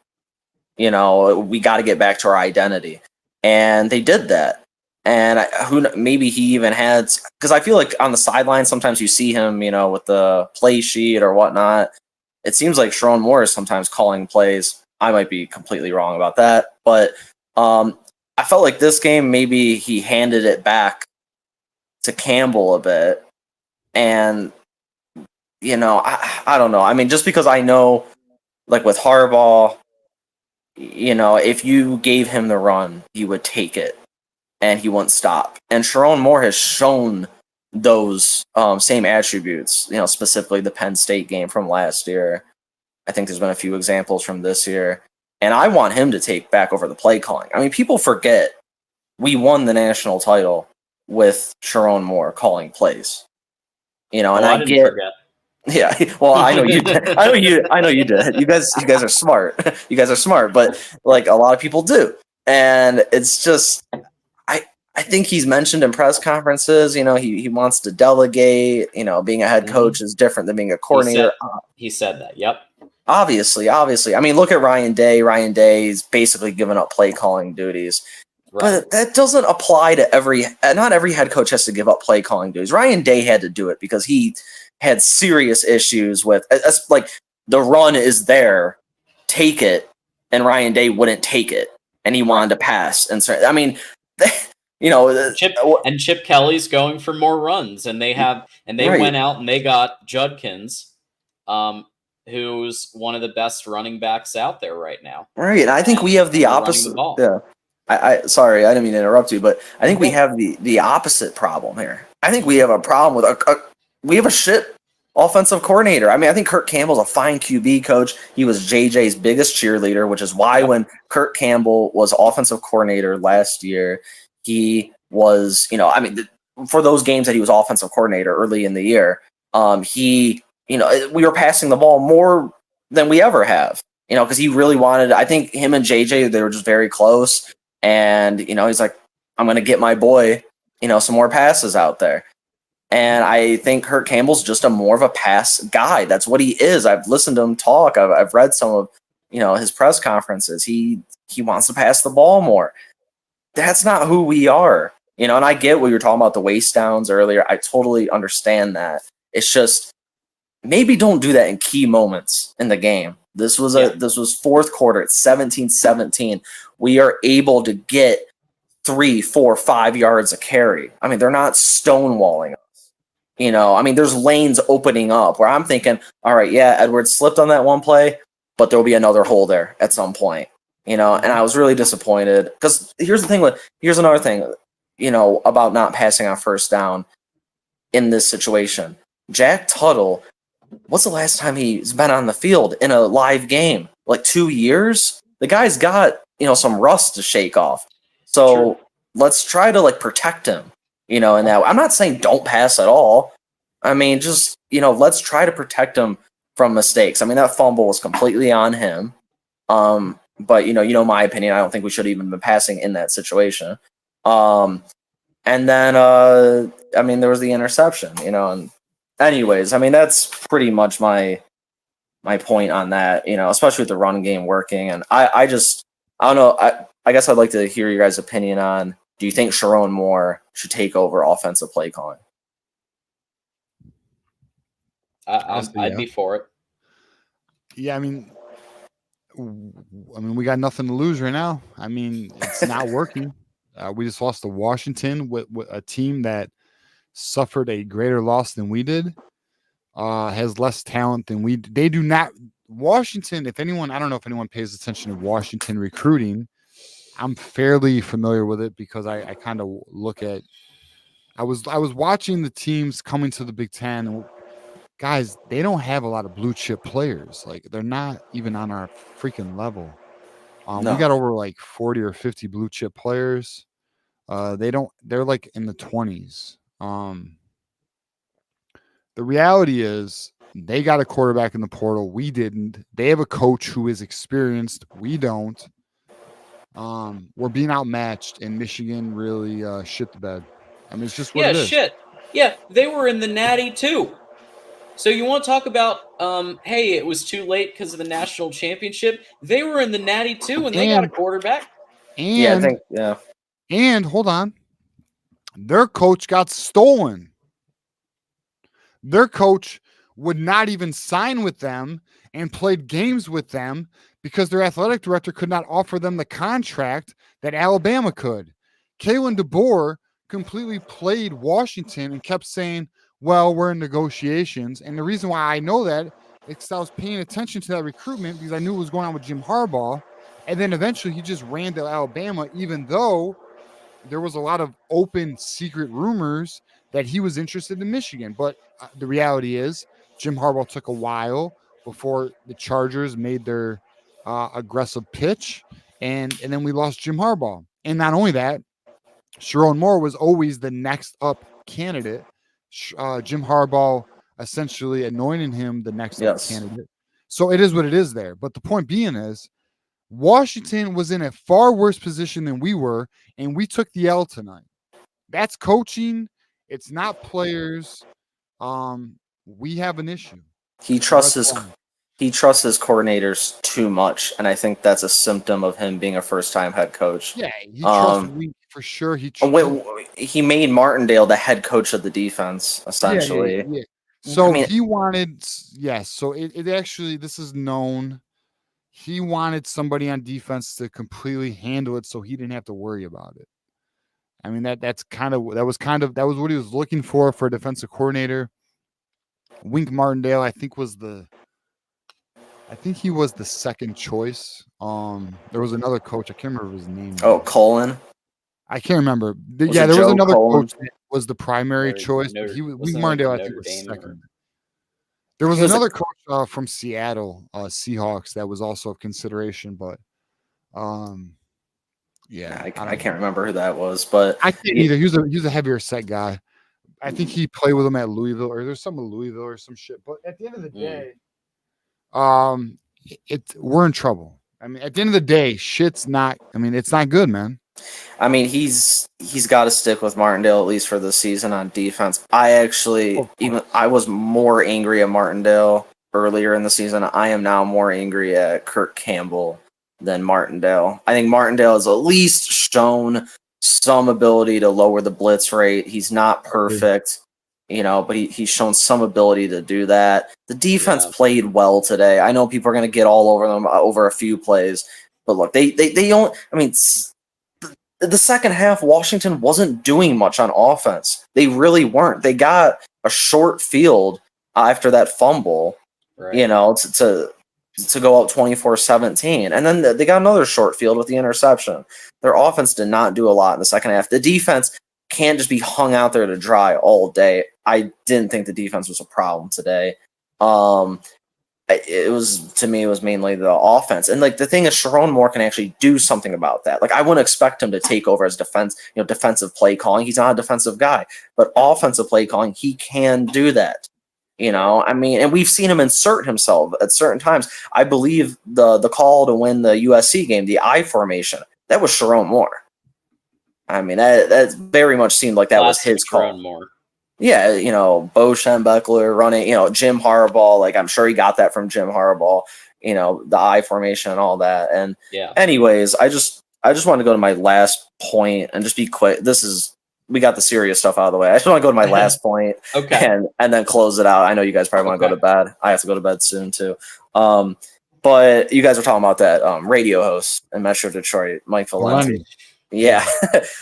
You know, we got to get back to our identity, and they did that. And maybe he even had, because I feel like on the sideline sometimes you see him, you know, with the play sheet or whatnot. It seems like Sharon Moore is sometimes calling plays. I might be completely wrong about that, but I felt like this game maybe he handed it back to Campbell a bit, and you know, I don't know. I mean, just because I know, like with Harbaugh, you know, if you gave him the run, he would take it and he wouldn't stop. And Sharon Moore has shown those same attributes, you know, specifically the Penn State game from last year. I think there's been a few examples from this year. And I want him to take back over the play calling. I mean, people forget we won the national title with Sharon Moore calling plays. You know, and I I didn't get. forget. Yeah, well, I know you did. I know you did. You guys are smart. You guys are smart, but like a lot of people do. And it's just I think he's mentioned in press conferences, you know, he wants to delegate, you know, being a head coach is different than being a coordinator. He said that. Yep. Obviously. I mean, look at Ryan Day. Ryan Day's basically given up play calling duties. Right. But that doesn't apply to not every head coach has to give up play calling duties. Ryan Day had to do it because he had serious issues with, like, the run is there, take it, and Ryan Day wouldn't take it, and he wanted to pass. And so, I mean, you know, Chip Kelly's going for more runs, and they went out and they got Judkins, who's one of the best running backs out there right now. Right, and I think we have the opposite. Yeah. I sorry, I didn't mean to interrupt you, but I think we have the opposite problem here. I think we have a problem with we have a shit offensive coordinator. I mean, I think Kurt Campbell's a fine QB coach. He was JJ's biggest cheerleader, which is why when Kurt Campbell was offensive coordinator last year, he was, you know, I mean, for those games that he was offensive coordinator early in the year, he, you know, we were passing the ball more than we ever have, you know, because he really wanted, I think him and JJ, they were just very close. And, you know, he's like, I'm going to get my boy, you know, some more passes out there. And I think Kurt Campbell's just more of a pass guy. That's what he is. I've listened to him talk. I've read some of, you know, his press conferences. He wants to pass the ball more. That's not who we are, you know, and I get what you were talking about the waist downs earlier. I totally understand that. It's just maybe don't do that in key moments in the game. This was fourth quarter. It's 17-17. We are able to get 3, 4, 5 yards a carry. I mean, they're not stonewalling us. You know, I mean, there's lanes opening up where I'm thinking, all right, yeah, Edwards slipped on that one play, but there'll be another hole there at some point. You know, and I was really disappointed because here's another thing, you know, about not passing on first down in this situation. Jack Tuttle, what's the last time he's been on the field in a live game? Like 2 years? The guy's got, you know, some rust to shake off. So let's try to like protect him, you know, and that I'm not saying don't pass at all. I mean, just, you know, let's try to protect him from mistakes. I mean, that fumble was completely on him. But you know my opinion. I don't think we should have even been passing in that situation. And then I mean, there was the interception, you know, and anyways, I mean, that's pretty much my point on that, you know, especially with the run game working. And I don't know. I guess I'd like to hear your guys' opinion on, do you think Sharon Moore should take over offensive play calling? I'd be for it. Yeah, I mean, we got nothing to lose right now. I mean, it's not working. We just lost to Washington with a team that suffered a greater loss than we did, has less talent than we. They do not. Washington, if anyone, I don't know if anyone pays attention to Washington recruiting. I'm fairly familiar with it because I kind of look at. I was watching the teams coming to the Big Ten, and guys, they don't have a lot of blue chip players. Like they're not even on our freaking level. No. We got over like 40 or 50 blue chip players. They're like in the 20s. The reality is they got a quarterback in the portal. We didn't. They have a coach who is experienced. We don't. We're being outmatched, and Michigan really shit the bed. I mean, it's just what it is. Shit. Yeah, they were in the Natty too. So you want to talk about, hey, it was too late because of the national championship? They were in the Natty too, and they got a quarterback. And hold on, their coach got stolen. Their coach would not even sign with them and played games with them because their athletic director could not offer them the contract that Alabama could. Kalen DeBoer completely played Washington and kept saying, well, we're in negotiations. And the reason why I know that is because I was paying attention to that recruitment because I knew what was going on with Jim Harbaugh. And then eventually he just ran to Alabama, even though there was a lot of open secret rumors that he was interested in Michigan. But the reality is Jim Harbaugh took a while before the Chargers made their aggressive pitch. And then we lost Jim Harbaugh. And not only that, Sharon Moore was always the next up candidate. Jim Harbaugh essentially anointing him the next up candidate. So it is what it is there. But the point being is Washington was in a far worse position than we were, and we took the L tonight. That's coaching. It's not players. We have an issue. He trusts his coordinators too much, and I think that's a symptom of him being a first-time head coach. Yeah, he trusts Wink for sure. He made Martindale the head coach of the defense, essentially. Yeah. So he wanted, so it actually, this is known. He wanted somebody on defense to completely handle it so he didn't have to worry about it. I mean, that was what he was looking for a defensive coordinator. Wink Martindale, I think he was the second choice. There was another coach. I can't remember his name. Oh, Colin. I can't remember. There was another coach that was the primary choice. But Wink Martindale, I think, was second. There was another coach from Seattle Seahawks that was also of consideration, but I can't remember who that was, but I can't either. He was a heavier set guy. I think he played with him at Louisville, or there's some of Louisville or some shit. But at the end of the day, we're in trouble. I mean, at the end of the day, it's not good, man. I mean, he's got to stick with Martindale at least for the season on defense. I was more angry at Martindale earlier in the season. I am now more angry at Kirk Campbell than Martindale. I think Martindale has at least shown some ability to lower the blitz rate. He's not perfect, but he's shown some ability to do that. The defense played well today. I know people are going to get all over them over a few plays, but look, they don't. I mean, the second half, Washington wasn't doing much on offense. They really weren't. They got a short field after that fumble, to go up 24-17. And then they got another short field with the interception. Their offense did not do a lot in the second half. The defense can't just be hung out there to dry all day. I didn't think the defense was a problem today. It was mainly the offense. And the thing is, Sharon Moore can actually do something about that. I wouldn't expect him to take over as defensive play calling. He's not a defensive guy, but offensive play calling, he can do that. I mean, and we've seen him insert himself at certain times. I believe the call to win the USC game, the I formation, that was Sharon Moore. I mean, that very much seemed like that was his call. Sharon Moore. Yeah, Bo Schembechler running, Jim Harbaugh. I'm sure he got that from Jim Harbaugh, the I formation and all that. And anyways, I just want to go to my last point and just be quick. We got the serious stuff out of the way. I just want to go to my last point and then close it out. I know you guys probably want to go to bed. I have to go to bed soon too. But you guys were talking about that radio host in Metro Detroit, Mike Valenti. Yeah.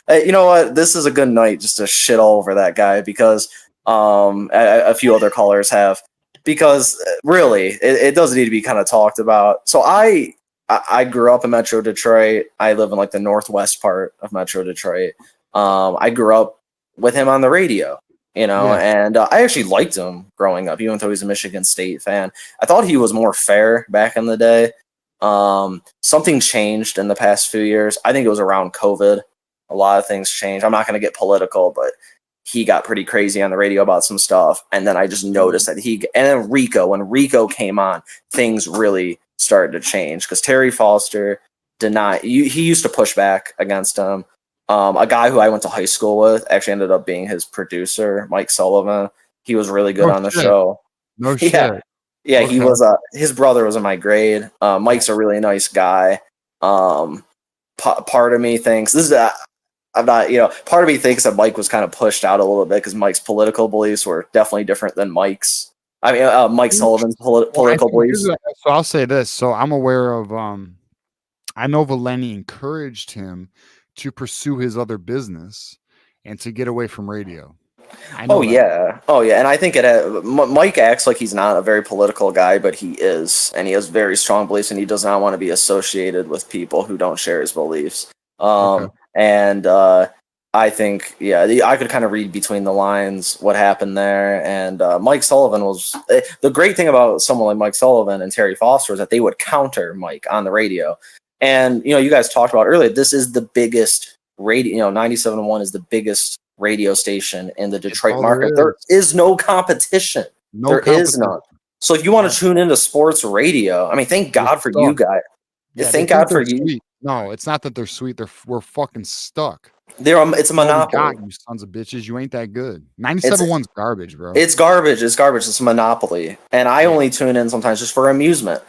You know what? This is a good night just to shit all over that guy because a few other callers have. Because really, it does need to be kind of talked about. So I grew up in Metro Detroit. I live in like the northwest part of Metro Detroit. I grew up with him on the radio, and I actually liked him growing up, even though he's a Michigan State fan. I thought he was more fair back in the day. Something changed in the past few years. I think it was around COVID. A lot of things changed. I'm not going to get political, but he got pretty crazy on the radio about some stuff. And then I just noticed that and then when Rico came on, things really started to change because Terry Foster he used to push back against him. A guy who I went to high school with actually ended up being his producer, Mike Sullivan. He was really good on the show. No shit. Yeah, he was. His brother was in my grade. Mike's a really nice guy. Part of me thinks I'm not. Part of me thinks that Mike was kind of pushed out a little bit because Mike's political beliefs were definitely different than Mike's. I mean, Mike Sullivan's political beliefs. So I'll say this. So I'm aware of. I know Valeni encouraged him to pursue his other business and to get away from radio. Yeah, and I think Mike acts like he's not a very political guy, but he is, and he has very strong beliefs, and he does not want to be associated with people who don't share his beliefs. And I think, I could kind of read between the lines what happened there. And Mike Sullivan was the great thing about someone like Mike Sullivan and Terry Foster is that they would counter Mike on the radio. And you guys talked about earlier, this is the biggest radio. 97.1 is the biggest radio station in the Detroit market. There is no competition. There is none. So if you want to tune into sports radio, I mean, thank God for you guys. Thank God for you. Sweet. No, it's not that they're sweet. We're fucking stuck. It's a monopoly. You sons of bitches. You ain't that good. 97.1's garbage, bro. It's garbage. It's garbage. It's a monopoly. And I only tune in sometimes just for amusement.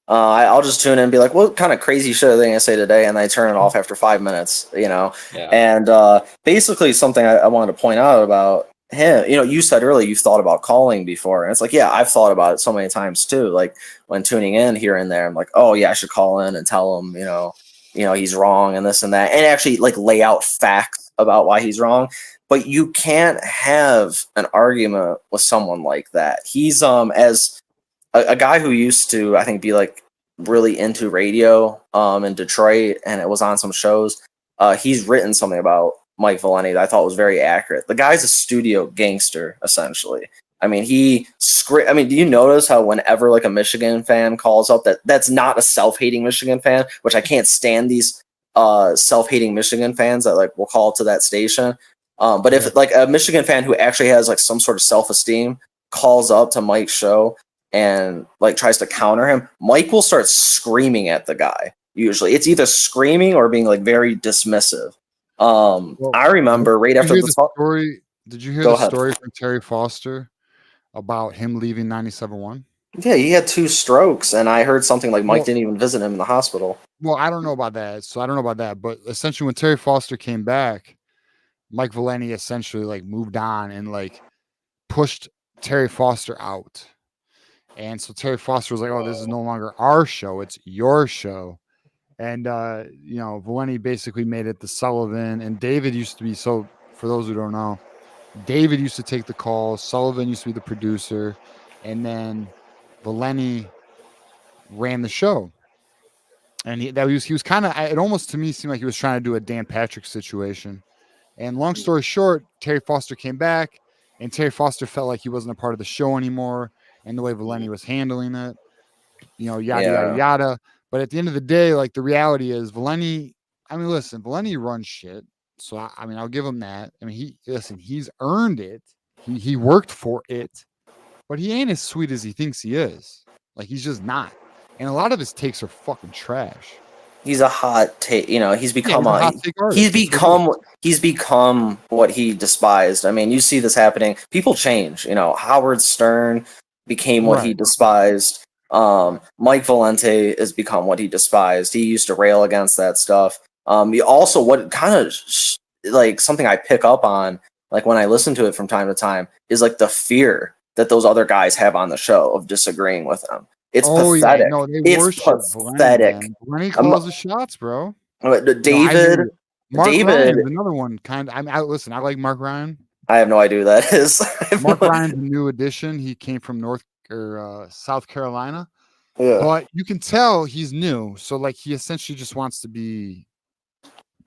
I'll just tune in and be like, what kind of crazy shit are they going to say today? And I turn it off after 5 minutes, And basically something I wanted to point out about him, you said earlier you've thought about calling before. And it's like, yeah, I've thought about it so many times too. Like when tuning in here and there, I'm like, oh yeah, I should call in and tell him, he's wrong and this and that. And actually like lay out facts about why he's wrong. But you can't have an argument with someone like that. He's as a guy who used to, I think, be like really into radio in Detroit, and it was on some shows. He's written something about Mike Valeni that I thought was very accurate. The guy's a studio gangster, essentially. I mean, do you notice how whenever like a Michigan fan calls up, that's not a self-hating Michigan fan, which I can't stand these self-hating Michigan fans that like will call to that station. But if like a Michigan fan who actually has like some sort of self-esteem calls up to Mike's show and like tries to counter him, Mike will start screaming at the guy. Usually it's either screaming or being like very dismissive. I remember right after the story. Did you hear the story from Terry Foster about him leaving 97.1? Yeah, he had 2 strokes, and I heard something like Mike didn't even visit him in the hospital. Well, I don't know about that. But essentially when Terry Foster came back, Mike Valeni essentially like moved on and like pushed Terry Foster out. And so Terry Foster was like, oh, this is no longer our show. It's your show. And, Valeni basically made it the Sullivan. And David used to be, so for those who don't know, David used to take the calls. Sullivan used to be the producer. And then Valeni ran the show. And he was kind of, it almost to me seemed like he was trying to do a Dan Patrick situation. And long story short, Terry Foster came back. And Terry Foster felt like he wasn't a part of the show anymore. And the way Valeni was handling it, yada, yada. But at the end of the day, like the reality is Valeni runs shit. So, I'll give him that. I mean, he's earned it. He worked for it, but he ain't as sweet as he thinks he is. Like, he's just not. And a lot of his takes are fucking trash. He's a hot take. He's become he's become what he despised. I mean, you see this happening. People change. Howard Stern became what he despised. Mike Valenti has become what he despised. He used to rail against that stuff. Also, what kind of like something I pick up on, like when I listen to it from time to time, is like the fear that those other guys have on the show of disagreeing with him. It's pathetic. Yeah, no, it's pathetic. Valeni calls the shots, bro. David. Mark David, Ryan's another one. Listen, I like Mark Ryan. I have no idea who that is. Mark Ryan's a new addition. He came from South Carolina, Yeah. but you can tell he's new. So like he essentially just wants to be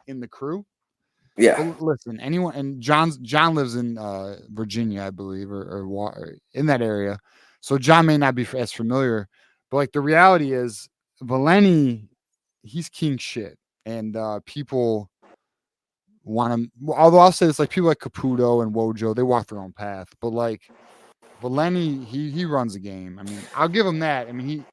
in the crew. Yeah. But listen, anyone, and John lives in Virginia, I believe, or in that area. So John may not be as familiar, but like the reality is, Valeni, he's king shit, and people want him. Although I'll say this, like people like Caputo and Wojo, they walk their own path, but like Valeni, he runs a game. I mean, I'll give him that. I mean,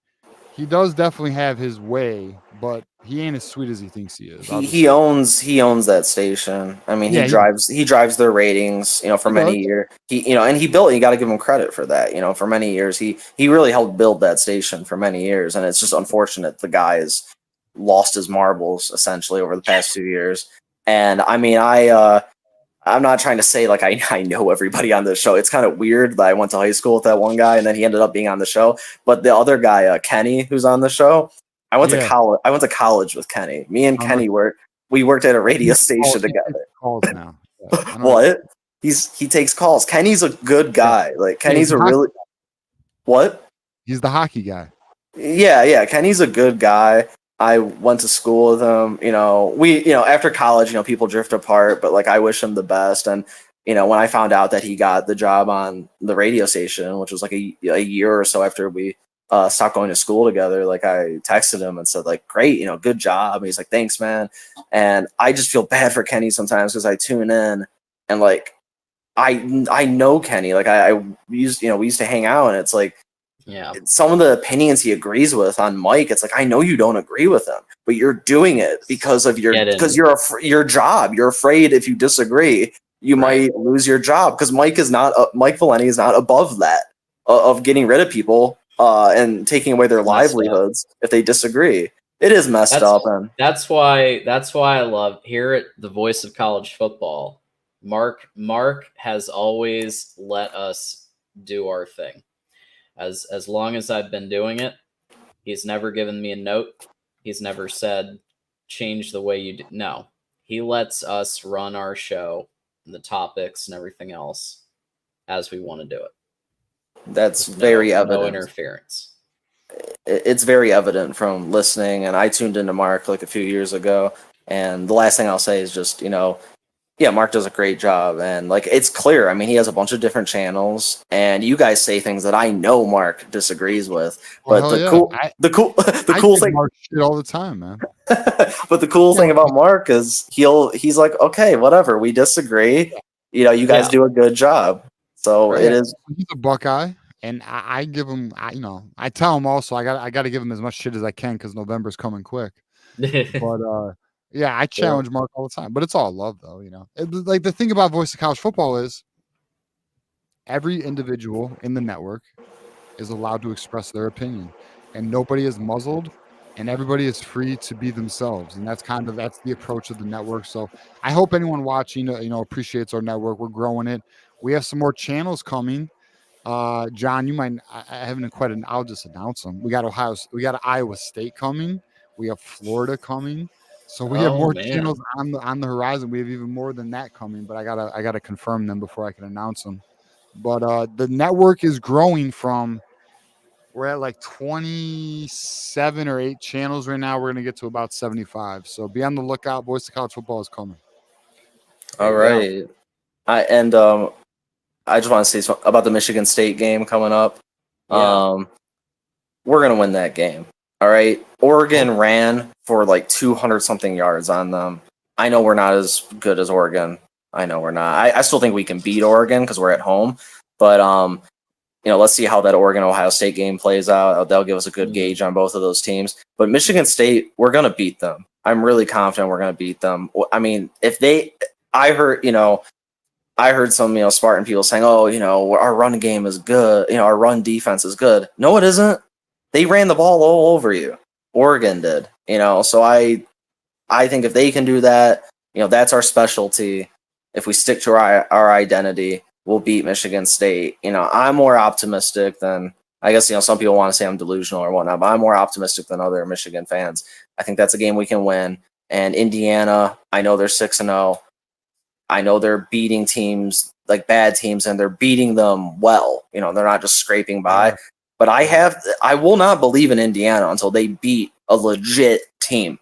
he does definitely have his way, but he ain't as sweet as he thinks he is. He owns that station. I mean, Yeah, he drives their ratings, for many years. And he built. You got to give him credit for that. For many years, he really helped build that station for many years, and it's just unfortunate the guy has lost his marbles essentially over the past 2 years. And I mean, I'm not trying to say like I know everybody on the show. It's kind of weird that I went to high school with that one guy and then he ended up being on the show. But the other guy, Kenny, who's on the show, I went to college. I went to college with Kenny. Me and Kenny we worked at a radio station together. Calls now. What? He takes calls. Kenny's a good guy. Like Kenny's a really what? He's the hockey guy. Yeah. Kenny's a good guy. I went to school with him. After college, people drift apart, but like I wish him the best. And when I found out that he got the job on the radio station, which was like a year or so after we stopped going to school together, like I texted him and said like, great, good job. And he's like, thanks, man. And I just feel bad for Kenny sometimes because I tune in and like I know Kenny. Like we used to hang out, and it's like, yeah, some of the opinions he agrees with on Mike, it's like, I know you don't agree with him, but you're doing it because of your job. You're afraid if you disagree, you might lose your job because Mike Valeni is not above that of getting rid of people and taking away their livelihoods if they disagree. It is messed up. And that's why I love here at the Voice of College Football. Mark has always let us do our thing. As long as I've been doing it, he's never given me a note. He's never said, change the way you do. No, he lets us run our show, the topics and everything else as we want to do it. That's very evident. No interference. It's very evident from listening, and I tuned into Mark like a few years ago, and the last thing I'll say is just, yeah, Mark does a great job, and like it's clear. I mean, he has a bunch of different channels, and you guys say things that I know Mark disagrees with. But the cool thing, Mark shit all the time, man. But the cool thing about Mark is he's like, okay, whatever, we disagree. You guys do a good job. So it is. He's a Buckeye, and I give him. I tell him also I got to give him as much shit as I can because November's coming quick. But yeah, I challenge Mark all the time, but it's all love, though. Like the thing about Voice of College Football is every individual in the network is allowed to express their opinion, and nobody is muzzled, and everybody is free to be themselves, and that's the approach of the network. So I hope anyone watching, appreciates our network. We're growing it. We have some more channels coming. John, you might. I haven't quite. I'll just announce them. We got Iowa State coming. We have Florida coming. So we have more channels on the horizon. We have even more than that coming, but I gotta confirm them before I can announce them. But the network is growing we're at like 27 or 8 channels right now. We're gonna get to about 75. So be on the lookout. Voice of College Football is coming. All right. I just want to say something about the Michigan State game coming up. Yeah. We're gonna win that game. All right. Oregon ran for like 200 something yards on them. I know we're not as good as Oregon. I know we're not. I still think we can beat Oregon because we're at home. But let's see how that Oregon-Ohio State game plays out. That'll give us a good gauge on both of those teams. But Michigan State, we're gonna beat them. I'm really confident we're gonna beat them. I mean, I heard some Spartan people saying, "Oh, our run game is good. Our run defense is good." No, it isn't. They ran the ball all over you. Oregon did, so I think if they can do that, that's our specialty. If we stick to our identity, we'll beat Michigan State. I'm more optimistic than, I guess, some people want to say I'm delusional or whatnot, but I'm more optimistic than other Michigan fans. I think that's a game we can win. And Indiana, I know they're 6-0. I know they're beating teams, like bad teams, and they're beating them well. You know, they're not just scraping by. Yeah. But I will not believe in Indiana until they beat a legit team.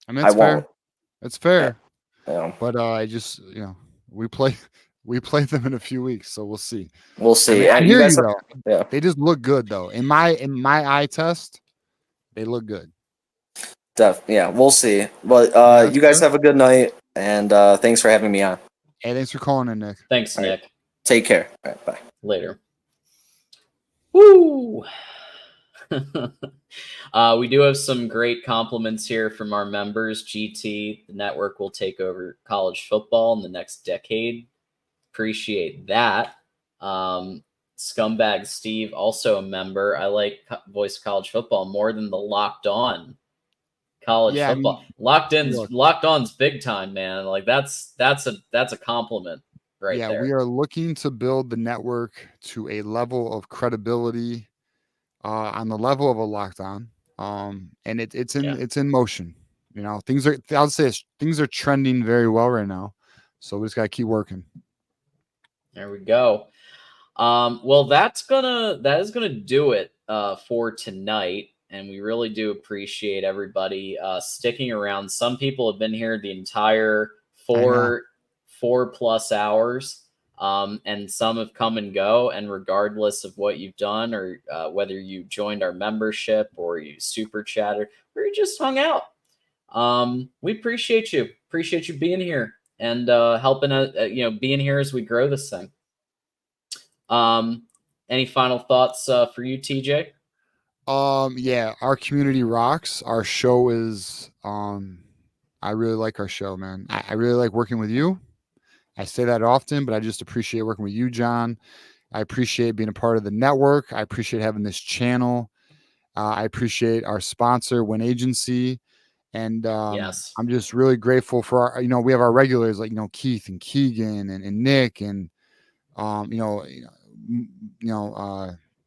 I mean, it's fair. It's fair. Yeah. But I just, we play them in a few weeks, so we'll see. We'll see. I hear you though. Yeah. They just look good though. In my eye test, they look good. Yeah, we'll see. But you guys have a good night, and thanks for having me on. Hey, thanks for calling in, Nick. Thanks, All Nick. right. Take care. All right, bye. Later. Woo! We do have some great compliments here from our members. GT, the network will take over college football in the next decade. Appreciate that. Scumbag Steve, also a member. I like Voice of College Football more than the Locked On college football. Locked On's big time, man. Like that's a compliment right there. Yeah, we are looking to build the network to a level of credibility on the level of a Locked On. And it's in motion. You know, things are trending very well right now. So we just gotta keep working. There we go. Well, that is gonna do it for tonight. And we really do appreciate everybody sticking around. Some people have been here the entire 4+ hours, and some have come and go. And regardless of what you've done, or whether you joined our membership or you super chatted or you just hung out, we appreciate you. Appreciate you being here and helping us, being here as we grow this thing. Any final thoughts for you, TJ? Yeah, our community rocks. Our show is I really like our show, man. I really like working with you. I say that often, but I just appreciate working with you, John. I appreciate being a part of the network. I appreciate having this channel. I appreciate our sponsor, Win Agency. And yes, I'm just really grateful for our, we have our regulars like, Keith and Keegan and Nick and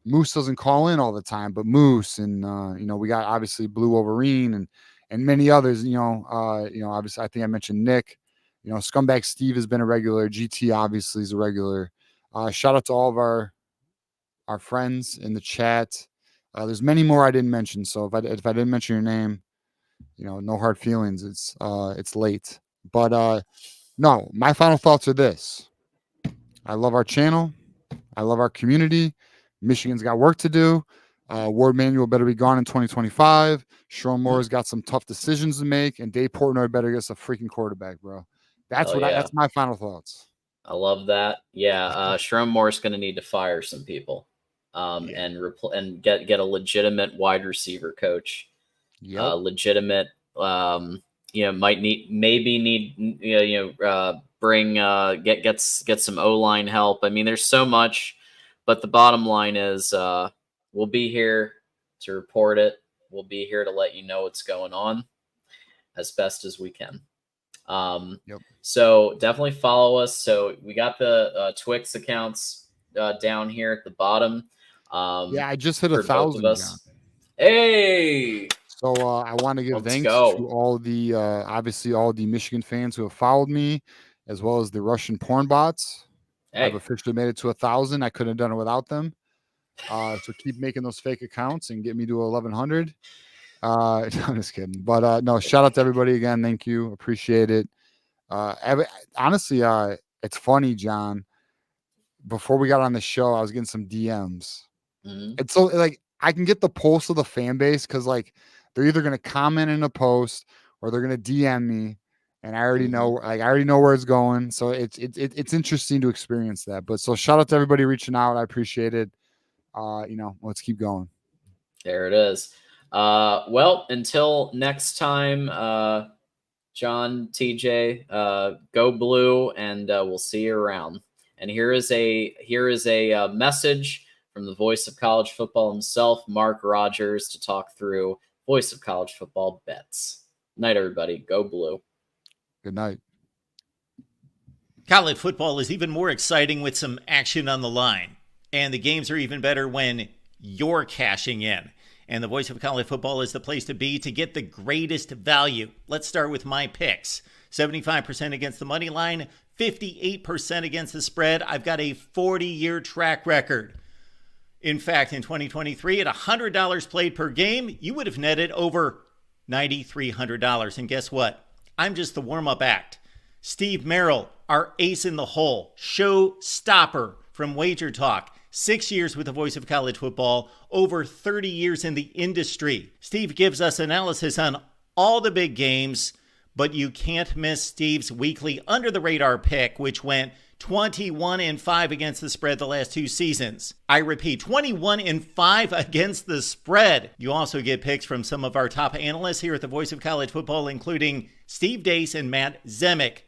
Moose doesn't call in all the time, but Moose and we got obviously Blue Wolverine and many others. Obviously I think I mentioned Nick. Scumbag Steve has been a regular. GT obviously is a regular. Shout out to all of our friends in the chat. There's many more I didn't mention. So if I didn't mention your name, no hard feelings. It's late, but no. My final thoughts are this: I love our channel. I love our community. Michigan's got work to do. Ward Manuel better be gone in 2025. Sharon Moore's got some tough decisions to make, and Dave Portnoy better get us a freaking quarterback, bro. That's my final thoughts. I love that. Yeah, Sharon Moore's going to need to fire some people, and get a legitimate wide receiver coach. Yep. Legitimate. Might bring get some O-line help. I mean, there's so much, but the bottom line is we'll be here to report it. We'll be here to let you know what's going on as best as we can. So definitely follow us. So we got the Twix accounts down here at the bottom. I just hit 1,000. John. Hey. So I want to give thanks to all the obviously all the Michigan fans who have followed me, as well as the Russian porn bots. I've officially made it to 1,000. I couldn't have done it without them. So keep making those fake accounts and get me to 1,100. I'm just kidding. But no, shout out to everybody again. Thank you. Appreciate it. Honestly, it's funny, John. Before we got on the show, I was getting some DMs. Mm-hmm. It's so like I can get the pulse of the fan base because like they're either gonna comment in a post or they're gonna DM me, and I already know where it's going. So it's interesting to experience that. But so shout out to everybody reaching out. I appreciate it. Let's keep going. There it is. Well, until next time, John, TJ, go blue, and we'll see you around. And here is a message from the voice of college football himself, Mark Rogers, to talk through voice of college football bets. Night, everybody. Go blue. Good night. College football is even more exciting with some action on the line. And the games are even better when you're cashing in. And the Voice of College Football is the place to be to get the greatest value. Let's start with my picks. 75% against the money line, 58% against the spread. I've got a 40-year track record. In fact, in 2023, at $100 played per game, you would have netted over $9,300. And guess what? I'm just the warm-up act. Steve Merrill, our ace in the hole, show stopper from Wager Talk. 6 years with the Voice of College Football, over 30 years in the industry. Steve gives us analysis on all the big games, but you can't miss Steve's weekly under-the-radar pick, which went 21-5 against the spread the last 2 seasons. I repeat, 21-5 against the spread. You also get picks from some of our top analysts here at the Voice of College Football, including Steve Dace and Matt Zemek.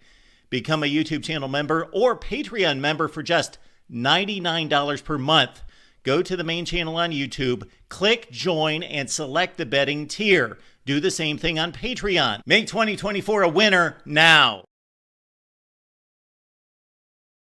Become a YouTube channel member or Patreon member for just $99 per month. Go to the main channel on YouTube, click join, and select the betting tier. Do the same thing on Patreon. Make 2024 a winner now.